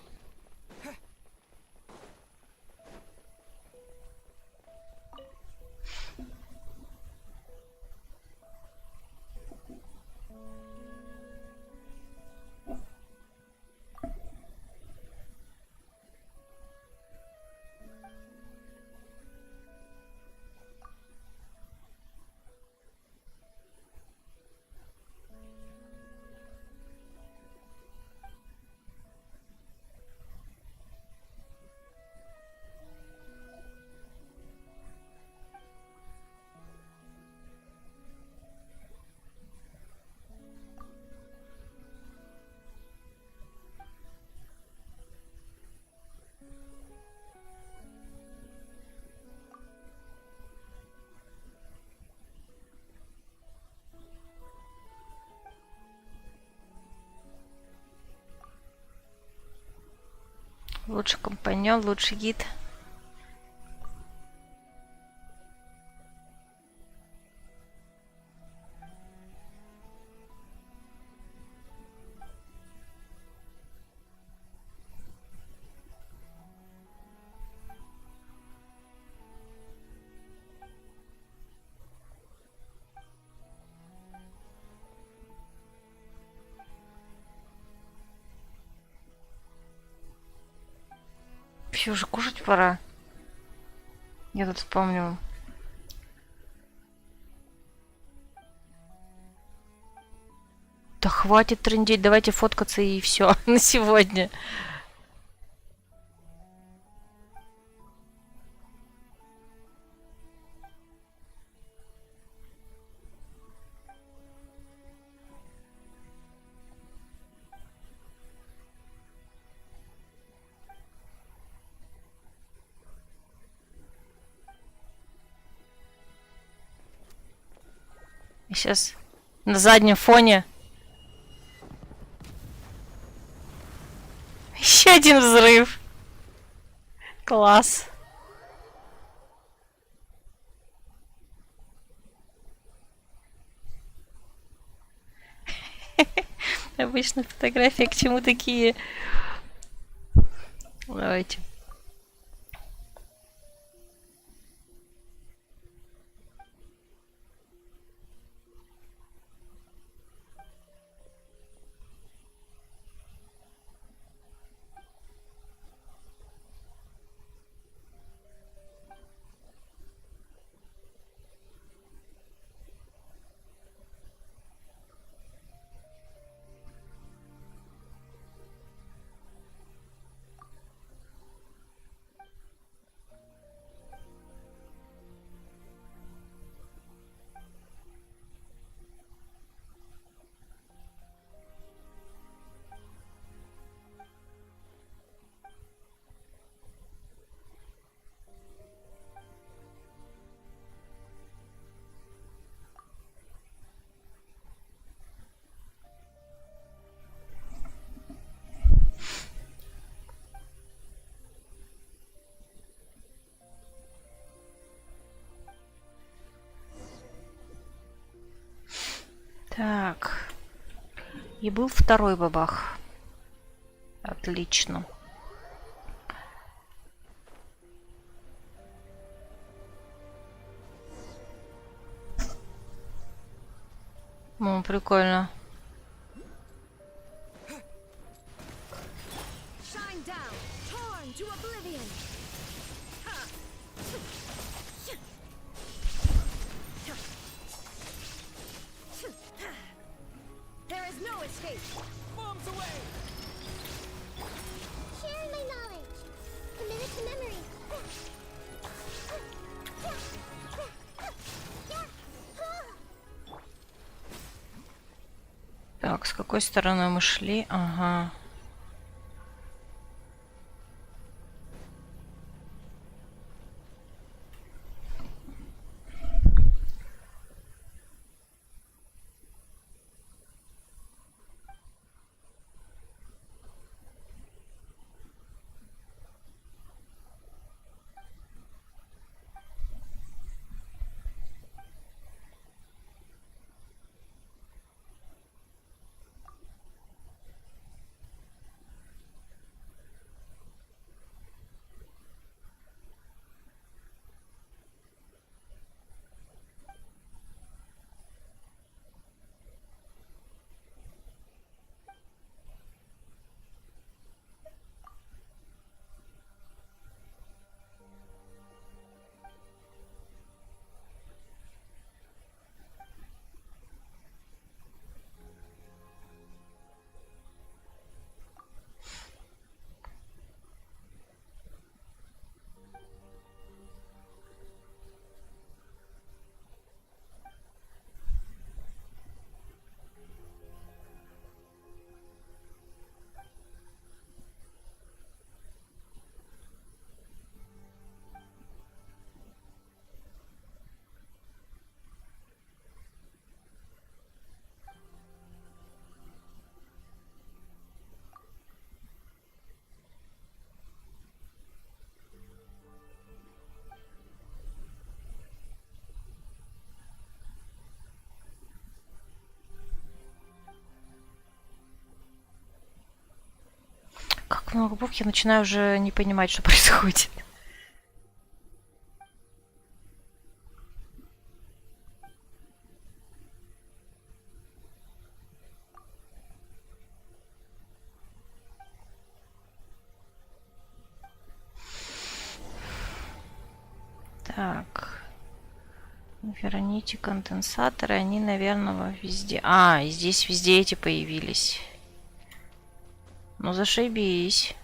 Лучший компаньон, лучший гид. Все, уже кушать пора. Я тут вспомнила. Да хватит трындеть, давайте фоткаться и все на сегодня. И сейчас на заднем фоне еще один взрыв. Класс. Обычно фотографии к чему такие? Давайте. Так. И был второй бабах. Отлично. Ну, прикольно. There is no escape. Bombs away. Sharing my knowledge. Commit it to memory. Так, с какой стороны мы шли? Ага. Как много букв, я начинаю уже не понимать, что происходит. Так. Верните конденсаторы, они, наверное, везде. А, и здесь везде эти появились. Ну, зашибись.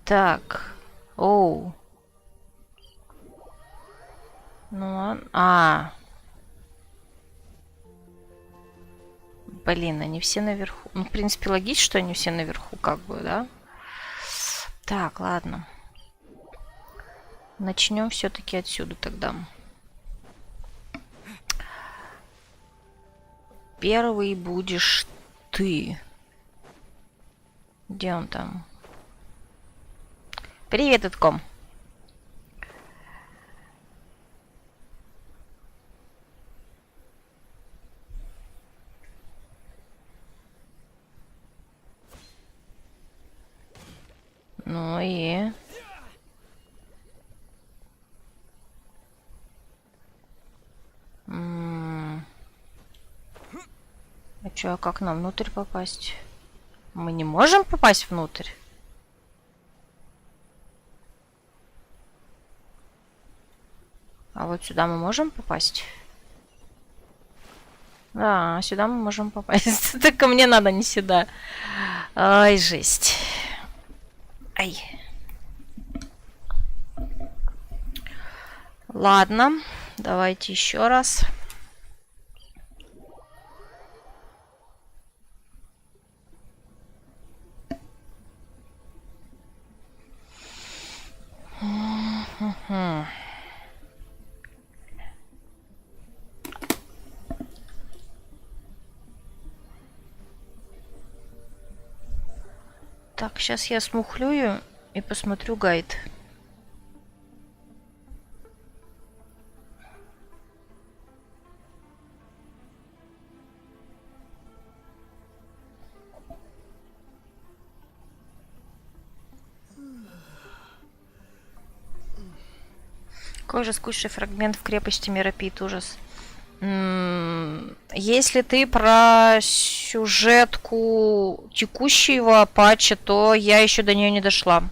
Так. Оу. Ну ладно. А. Блин, они все наверху. Ну, в принципе, логично, что они все наверху, как бы, да? Так, ладно. Начнем все-таки отсюда тогда. Первый будешь ты. Где он там? Привет, Эдком. Ну и... А чё, а как нам внутрь попасть? Мы не можем попасть внутрь? А вот сюда мы можем попасть? Да, сюда мы можем попасть. Только мне надо не сюда. Ай, жесть. Ай. Ладно, давайте еще раз. Так, сейчас я смухлюю и посмотрю гайд. Какой же скучный фрагмент в крепости Мира, ужас. Если ты про сюжетку текущего патча, то я еще до нее не дошла.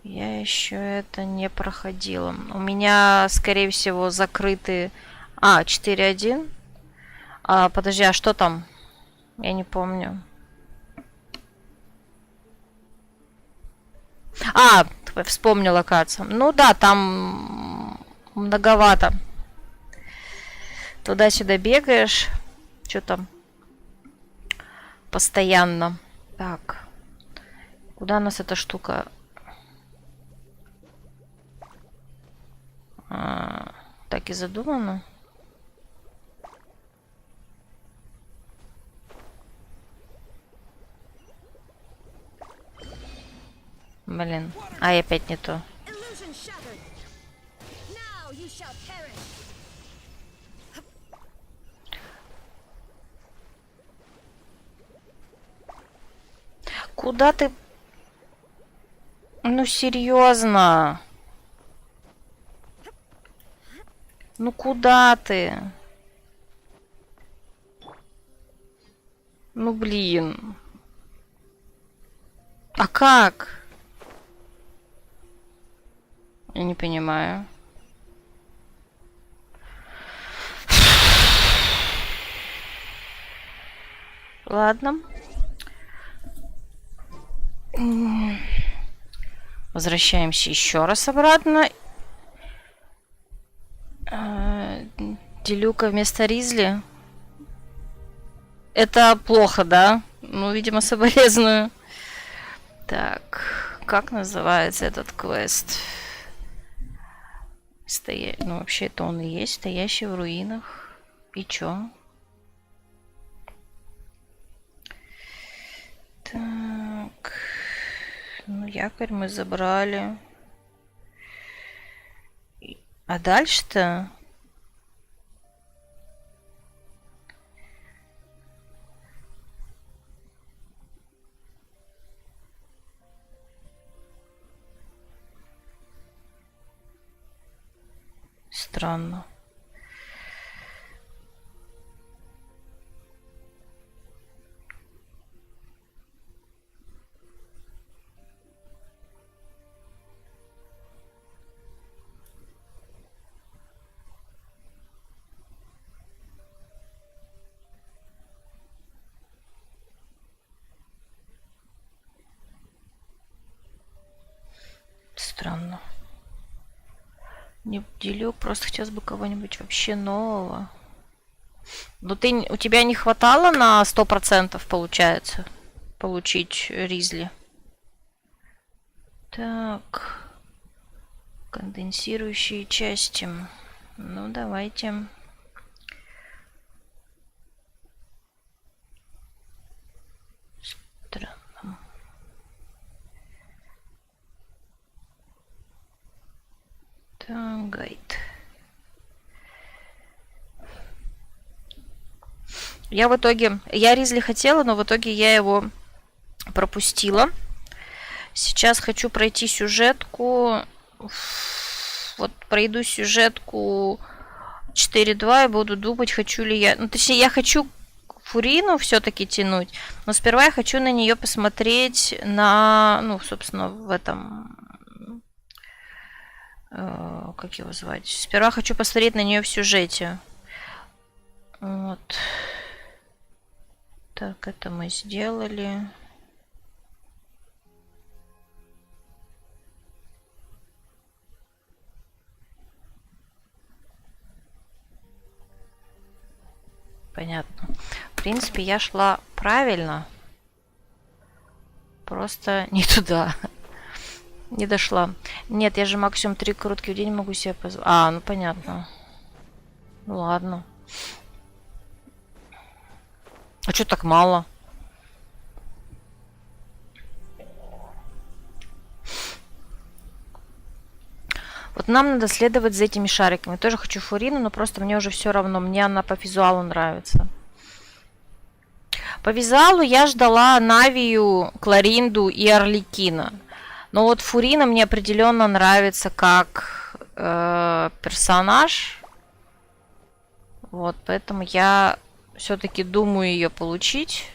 Я еще это не проходила. У меня, скорее всего, закрыты... 4.1. Подожди, а что там? Я не помню. Вспомнила, кажется. Ну да, там многовато. Туда-сюда бегаешь. Что там? Постоянно. Так. Куда нас эта штука? Так и задумано. Блин, я опять не то. Куда ты? Ну серьезно? Ну куда ты? Ну блин. А как? Я не понимаю. Ладно. Возвращаемся еще раз обратно. Делюка вместо Ризли. Это плохо, да? Ну, видимо, соболезную. Так, как называется этот квест? Ну, вообще, это он и есть. Стоящий в руинах. И чё? Так. Ну, якорь мы забрали. А дальше-то? Странно. Странно. Не делю, просто хотелось бы кого-нибудь вообще нового. Ну у тебя не хватало на 100%, получается, получить Ризли. Так. Конденсирующие части. Ну, давайте. Странно. Так, гайд. Я в итоге... Я Ризли хотела, но в итоге я его пропустила. Сейчас хочу пройти сюжетку. Вот пройду сюжетку 4.2 и буду думать, хочу ли я... Ну, точнее, я хочу Фурину все-таки тянуть, но сперва я хочу на нее посмотреть на... Ну, собственно, в этом... Как его звать? Сперва хочу посмотреть на нее в сюжете. Вот. Так, это мы сделали. Понятно. В принципе, я шла правильно. Просто не туда. Не дошла. Нет, я же максимум 3 коротких в день могу себе позволить. А, ну понятно. Ну ладно. А что так мало? Вот нам надо следовать за этими шариками. Я тоже хочу Фурину, но просто мне уже все равно. Мне она по визуалу нравится. По визуалу я ждала Навию, Кларинду и Орликина. Но вот Фурина мне определенно нравится как персонаж. Вот, поэтому я все-таки думаю ее получить.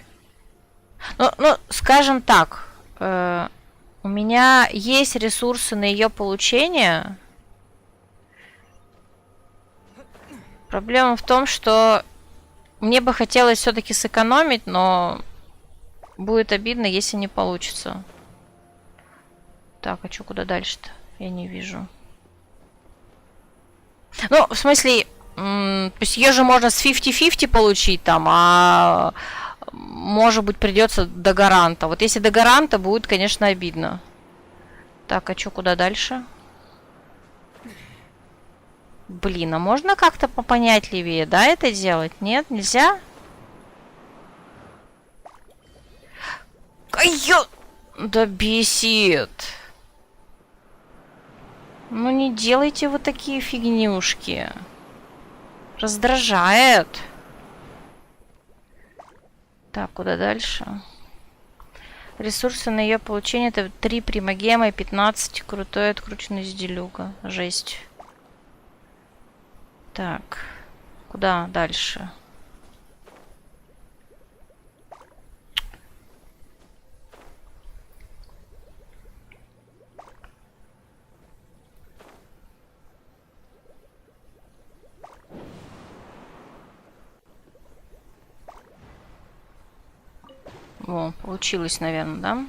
Ну, скажем так, у меня есть ресурсы на ее получение. Проблема в том, что мне бы хотелось все-таки сэкономить, но будет обидно, если не получится. Так, а что, куда дальше-то? Я не вижу. Ну, в смысле, то есть ее же можно с 50-50 получить там, а может быть придется до гаранта. Вот если до гаранта, будет, конечно, обидно. Так, а что, куда дальше? Блин, а можно как-то попонятливее, да, это делать? Нет, нельзя? Да бесит. Ну не делайте вот такие фигнюшки. Раздражает. Так, куда дальше? Ресурсы на ее получение это 3 примагема и 15 крутой открученный изделюга. Жесть. Так, куда дальше? О, получилось, наверное, да?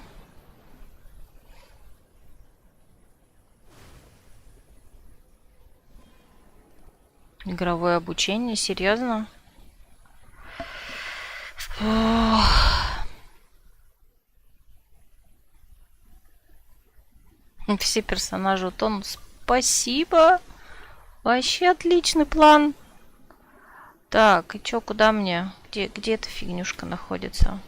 Игровое обучение, серьезно? Все персонажи утонут. Спасибо. Вообще отличный план. Так, и чё, куда мне? Где эта фигнюшка находится?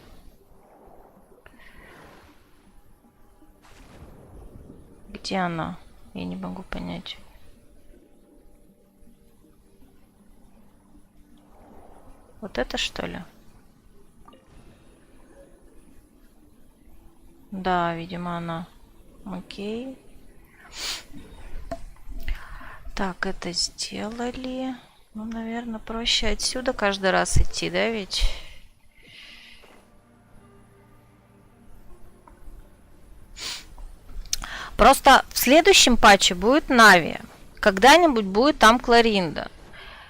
Где она? Я не могу понять. Вот это что ли? Да, видимо, она. Окей. Так, это сделали. Ну, наверное, проще отсюда каждый раз идти, да, ведь? Просто в следующем патче будет Нави. Когда-нибудь будет там Кларинда.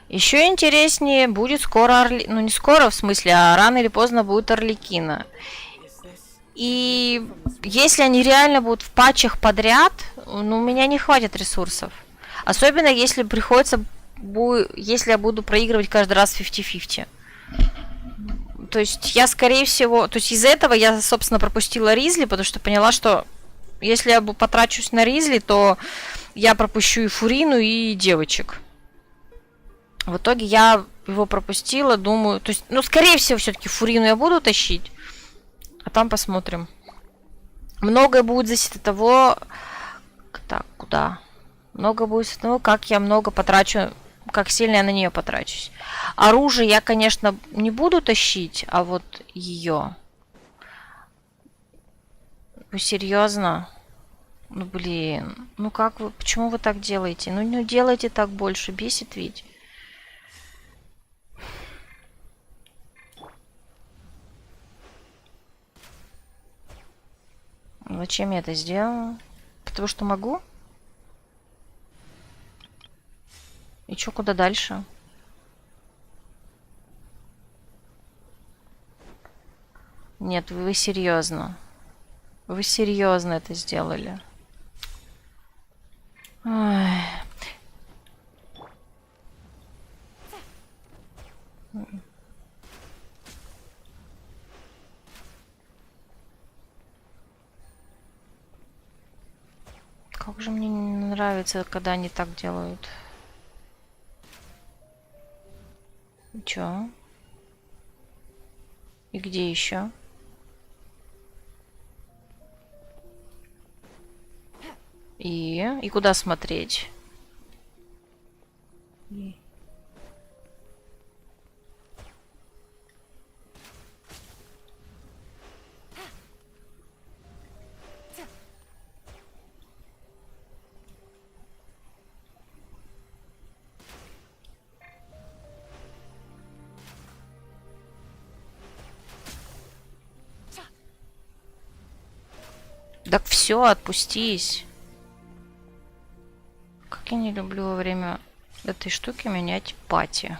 Еще интереснее будет скоро ну не скоро, в смысле, а рано или поздно будет Орликина. И если они реально будут в патчах подряд, ну, у меня не хватит ресурсов. Особенно если приходится если я буду проигрывать каждый раз 50-50. То есть я, скорее всего... То есть из-за этого я, собственно, пропустила Ризли, потому что поняла, что если я потрачусь на Ризли, то я пропущу и Фурину, и девочек. В итоге я его пропустила, думаю... То есть, ну, скорее всего, все-таки Фурину я буду тащить. А там посмотрим. Многое будет зависеть от того... Так, куда? Много будет зависеть от того, как я много потрачу... Как сильно я на нее потрачусь. Оружие я, конечно, не буду тащить, а вот ее. Вы серьезно? Ну, блин. Ну, как вы... Почему вы так делаете? Ну, не делайте так больше. Бесит ведь. Зачем я это сделала? Потому что могу? И чё, куда дальше? Нет, вы серьезно. Вы серьезно это сделали. Ой. Как же мне не нравится, когда они так делают. И чё? И где еще? И куда смотреть? Так все, отпустись. Как я не люблю во время этой штуки менять пати.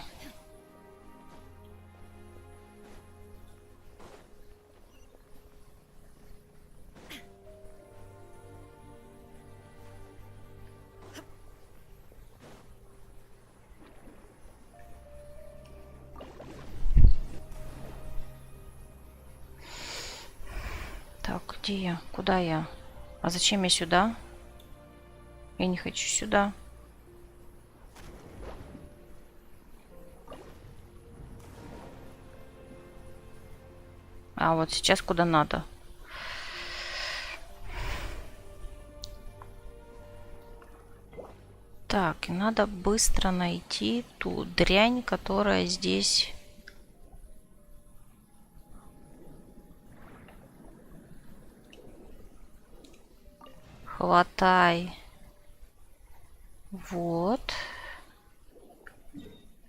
Так, где я? Куда я? А зачем я сюда? Я не хочу сюда. А вот сейчас куда надо. Так, и надо быстро найти ту дрянь, которая здесь... Хватай. Вот.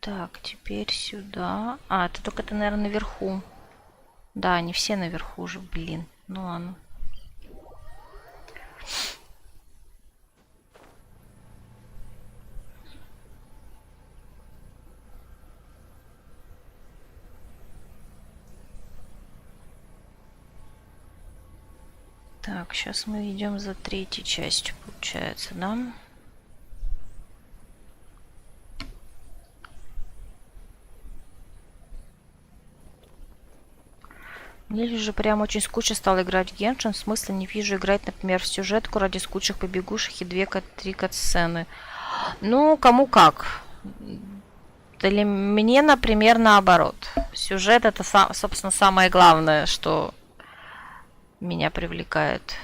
Так, теперь сюда. А, это только это, наверное, наверху. Да, они все наверху уже, блин. Ну ладно. Так, сейчас мы идем за третьей частью, получается, да? Мне уже прям очень скучно стало играть в Genshin. Смысла не вижу играть, например, в сюжетку ради скучных побегушек и 2-3 катсцены. Ну, кому как. Для мне, например, наоборот. Сюжет это, собственно, самое главное, что меня привлекает.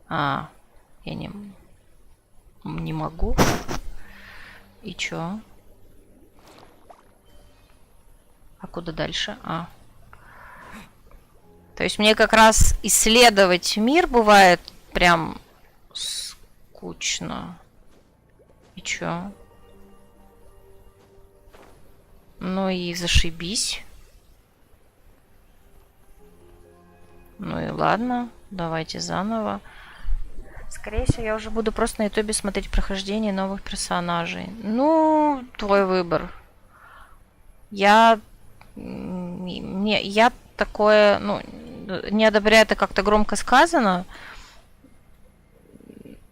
А, я не могу. И чё? А куда дальше? А. То есть мне как раз исследовать мир бывает прям скучно. И чё? Ну и зашибись. Ну и ладно, давайте заново. Скорее всего, я уже буду просто на ютубе смотреть прохождение новых персонажей. Ну, твой выбор. Я такое, ну, не одобряю, это как-то громко сказано.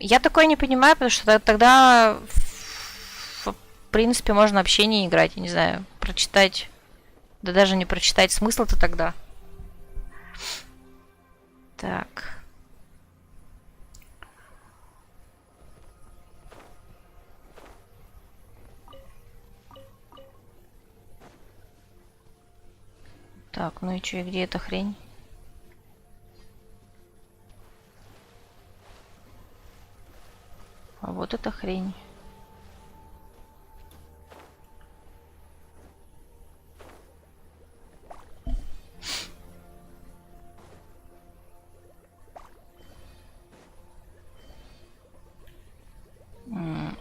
Я такое не понимаю, потому что тогда, в принципе, можно вообще не играть, я не знаю, прочитать. Да даже не прочитать, смысл-то тогда. Так. Так, ну и чё, и где эта хрень? А вот эта хрень.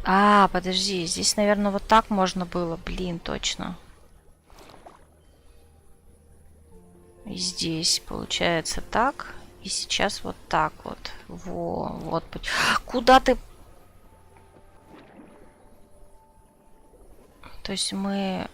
А, подожди, здесь, наверное, вот так можно было. Блин, точно. И здесь получается так. И сейчас вот так вот. Во, вот. Куда ты? То есть мы...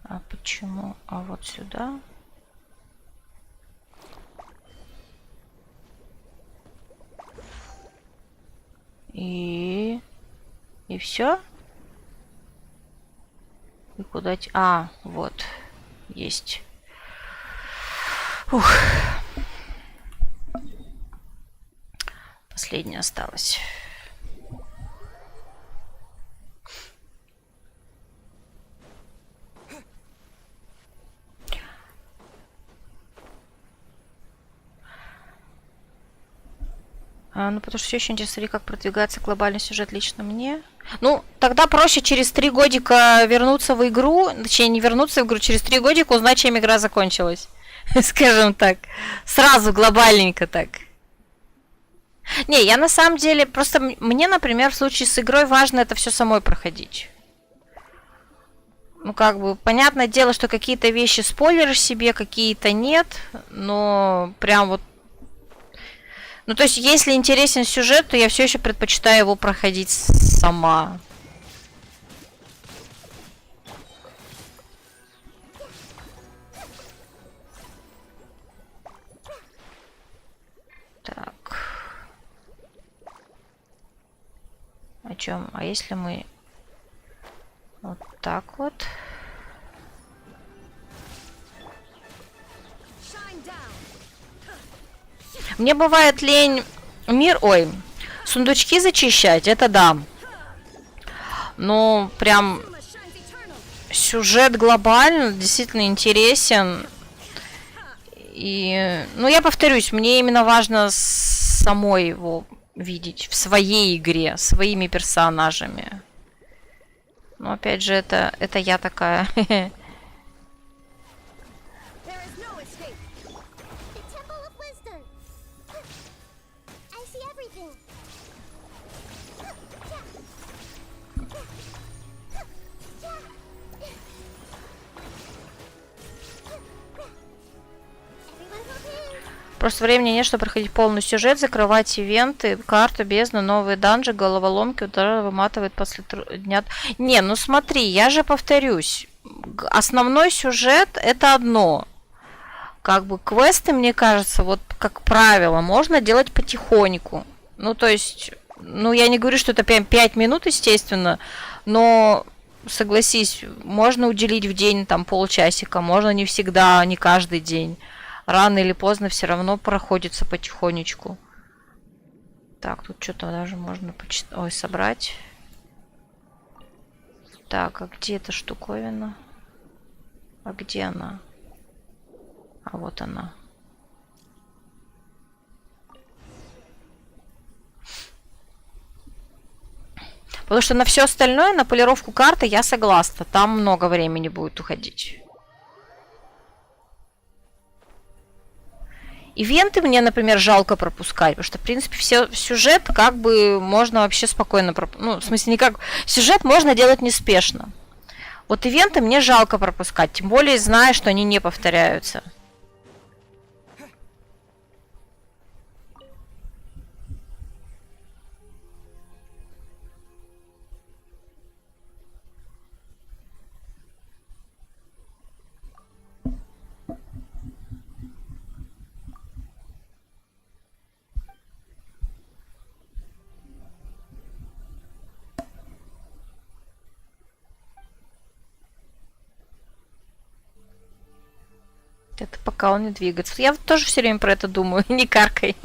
А почему? А вот сюда? И все? И куда? А, вот. Есть. Ух. Последняя осталась. Ну, потому что все еще интересно, как продвигается глобальный сюжет лично мне. Ну, тогда проще через 3 годика вернуться в игру, точнее, не вернуться в игру, через 3 годика узнать, чем игра закончилась. Скажем так. Сразу глобальненько так. Не, я на самом деле, просто мне, например, в случае с игрой важно это все самой проходить. Ну, как бы, понятное дело, что какие-то вещи спойлеришь себе, какие-то нет, но прям вот. Ну, то есть, если интересен сюжет, то я все еще предпочитаю его проходить сама. Так. О чем? А если мы вот так вот? Мне бывает лень сундучки зачищать, это да. Но прям сюжет глобально действительно интересен. И, ну, я повторюсь, мне именно важно самой его видеть в своей игре, своими персонажами. Но опять же, это я такая. Просто времени нет, чтобы проходить полный сюжет, закрывать ивенты, карту, бездну, новые данжи, головоломки, удары выматывает после дня. Не, ну смотри, я же повторюсь. Основной сюжет это одно. Как бы квесты, мне кажется, вот как правило, можно делать потихоньку. Ну, то есть, ну, я не говорю, что это прям 5 минут, естественно, но согласись, можно уделить в день там полчасика, можно не всегда, не каждый день. Рано или поздно все равно проходится потихонечку. Так, тут что-то даже можно почитать. Ой, собрать. Так, а где эта штуковина? А где она? А вот она. Потому что на все остальное, на полировку карты я согласна. Там много времени будет уходить. Ивенты мне, например, жалко пропускать, потому что, в принципе, сюжет как бы можно вообще спокойно пропускать. Ну, в смысле, никак. Сюжет можно делать неспешно. Вот ивенты мне жалко пропускать, тем более зная, что они не повторяются. Это пока он не двигается. Я вот тоже все время про это думаю, не каркай.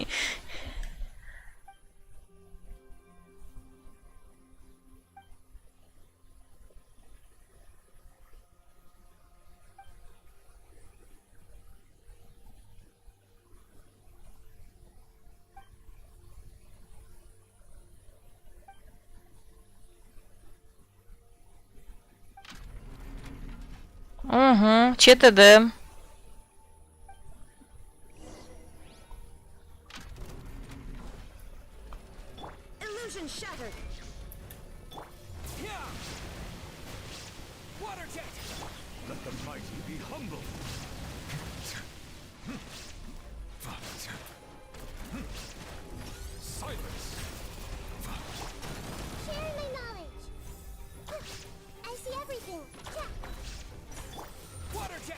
Угу, ЧТД. Illusion shattered. Water jet! Let the mighty be humble. Silence! Sharing my knowledge. I see everything. Water jet!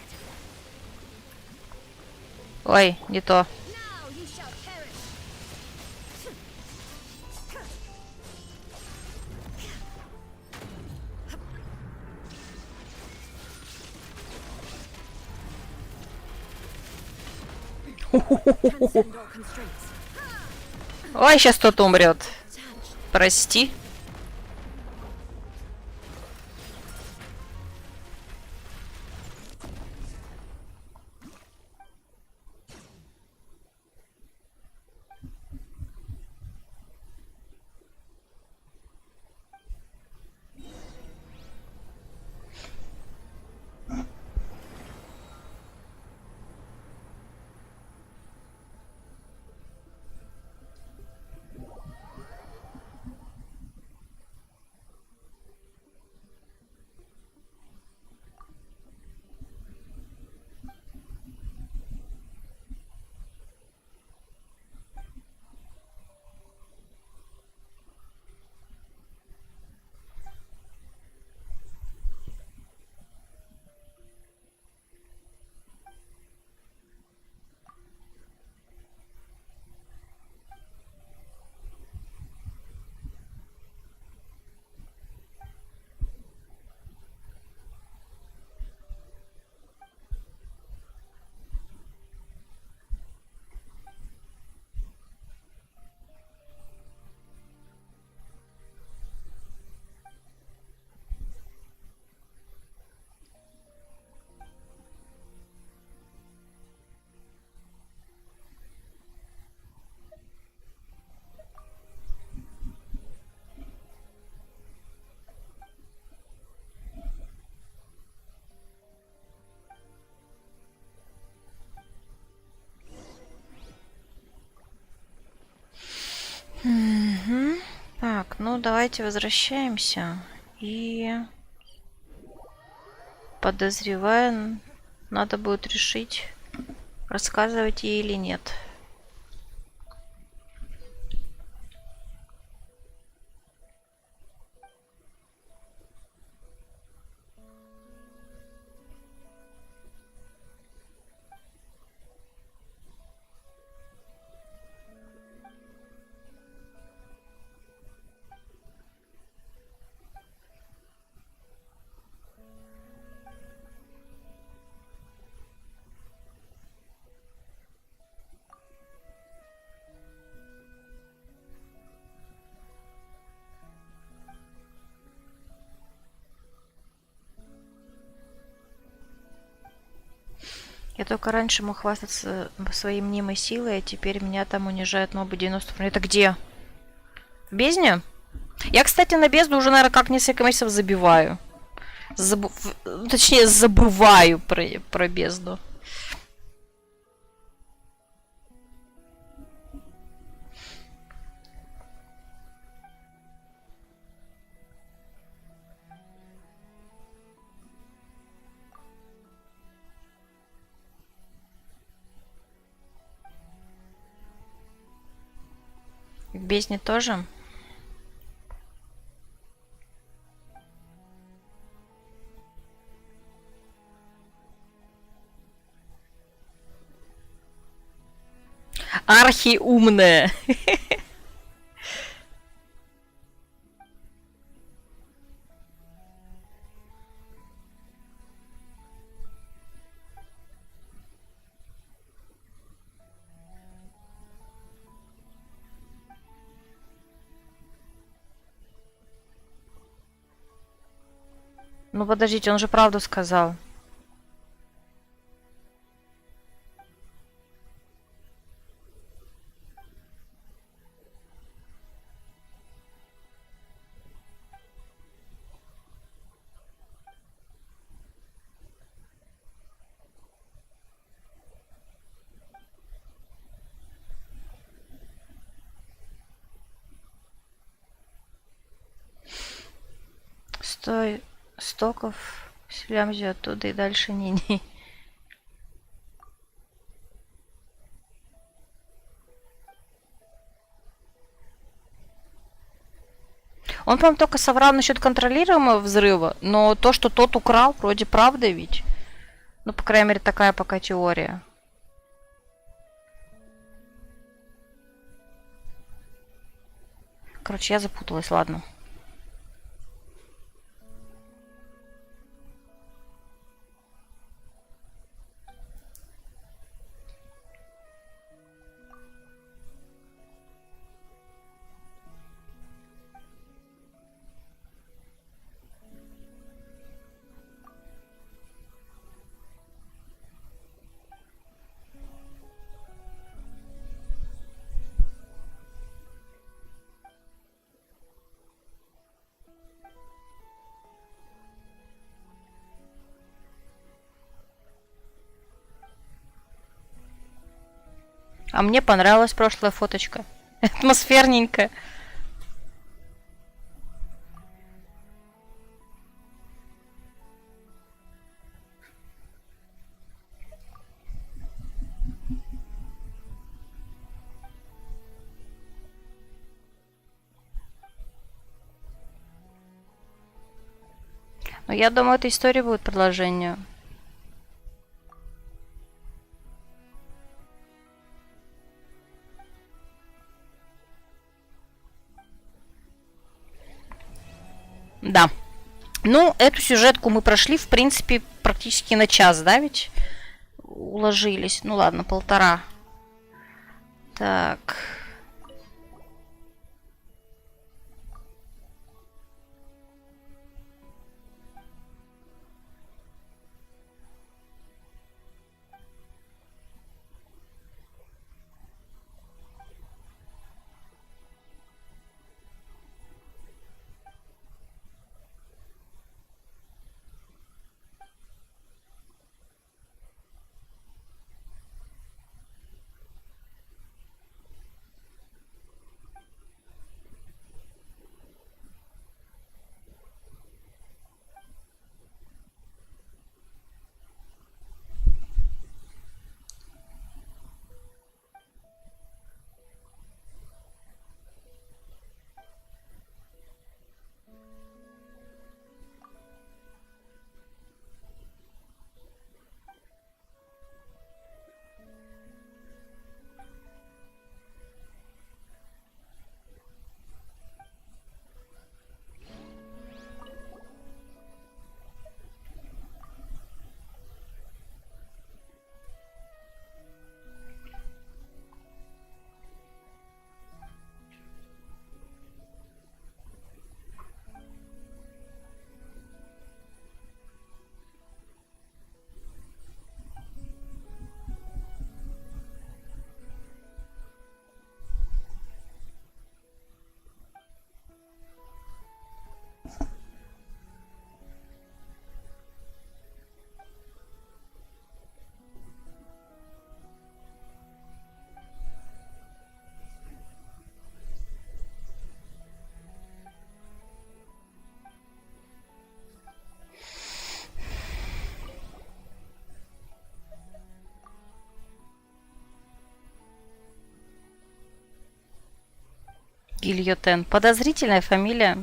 Ой, не то. Now you shall perish. Transcend all constraints. Ой, сейчас кто-то умрет. Прости. Угу. Так, ну давайте возвращаемся. И подозреваю, надо будет решить, рассказывать ей или нет. Я только раньше мог хвастаться своей мнимой силой, а теперь меня там унижают мобы 90%. Это где? В бездне? Я, кстати, на бездну уже, наверное, как несколько месяцев забиваю. Точнее, забываю про бездну. В бездне тоже? Архи умная. Ну подождите, он же правду сказал. Стой, стоков, слямзи оттуда и дальше не. Он, по-моему, только соврал насчет контролируемого взрыва, но то, что тот украл, вроде правда ведь. Ну, по крайней мере, такая пока теория. Короче, я запуталась, ладно. А мне понравилась прошлая фоточка. Атмосферненькая. Но я думаю, этой истории будет продолжение. Да. Ну, эту сюжетку мы прошли, в принципе, практически на час, да, ведь? Уложились. Ну ладно, 1,5. Так. Гильотен. Подозрительная фамилия.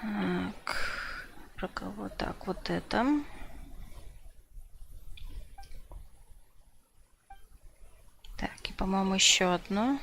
Так, про кого? Так, вот это. Так, и, по-моему, еще одно.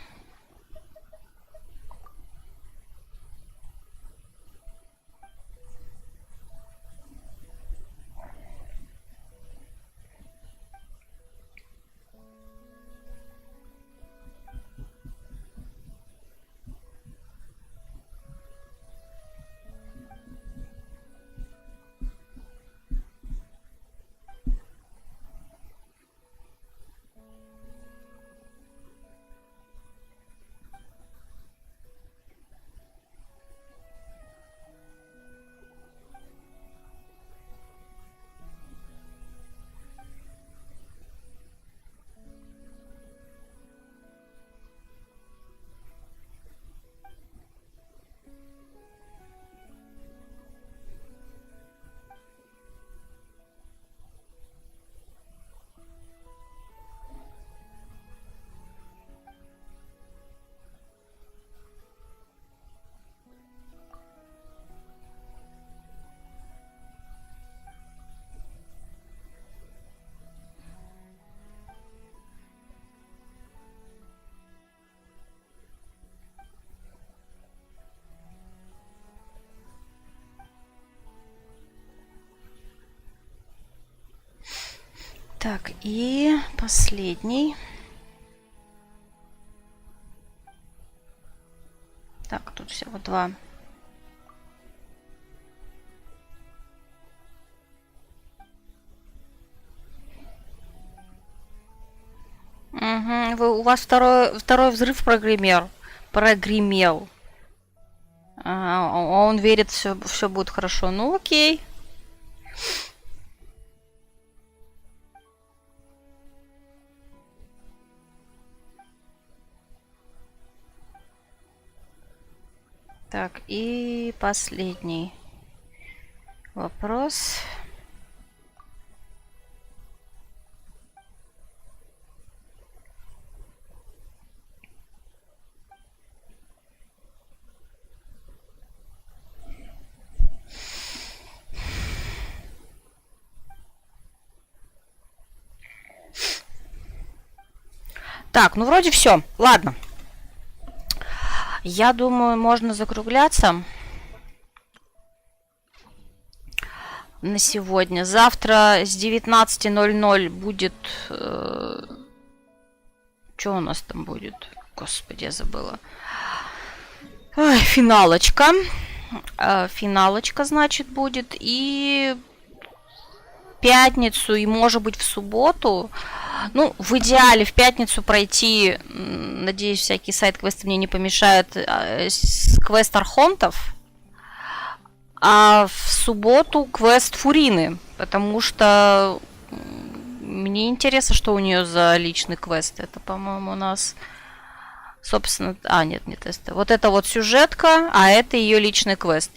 Так, и последний. Так, тут всего два. Угу. У вас второй взрыв прогремел. Он верит, все будет хорошо. Ну, окей. Так, и последний вопрос. Так, ну вроде все. Ладно. Я думаю, можно закругляться на сегодня. Завтра с 19:00 будет... что у нас там будет? Господи, я забыла. Ой, финалочка. Финалочка, значит, будет. И пятницу, и, может быть, в субботу... Ну, в идеале в пятницу пройти, надеюсь, всякие сайт-квесты мне не помешают, квест Архонтов, а в субботу квест Фурины, потому что мне интересно, что у нее за личный квест. Это, по-моему, у нас, собственно... нет, не тесты. Вот это вот сюжетка, а это ее личный квест.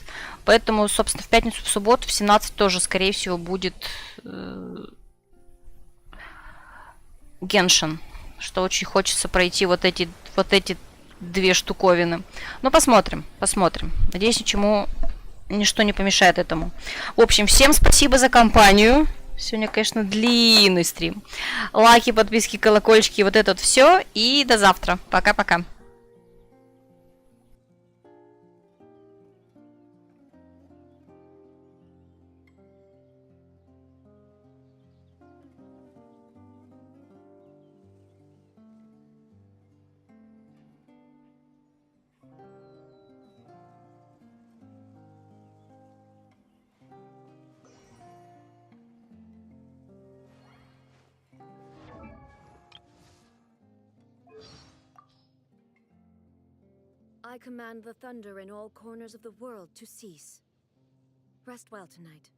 Поэтому, собственно, в пятницу, в субботу, в 17 тоже, скорее всего, будет... Геншин, что очень хочется пройти вот эти две штуковины. Ну, посмотрим. Надеюсь, ничто не помешает этому. В общем, всем спасибо за компанию. Сегодня, конечно, длинный стрим. Лайки, подписки, колокольчики, вот это вот все. И до завтра. Пока-пока. I command the thunder in all corners of the world to cease. Rest well tonight.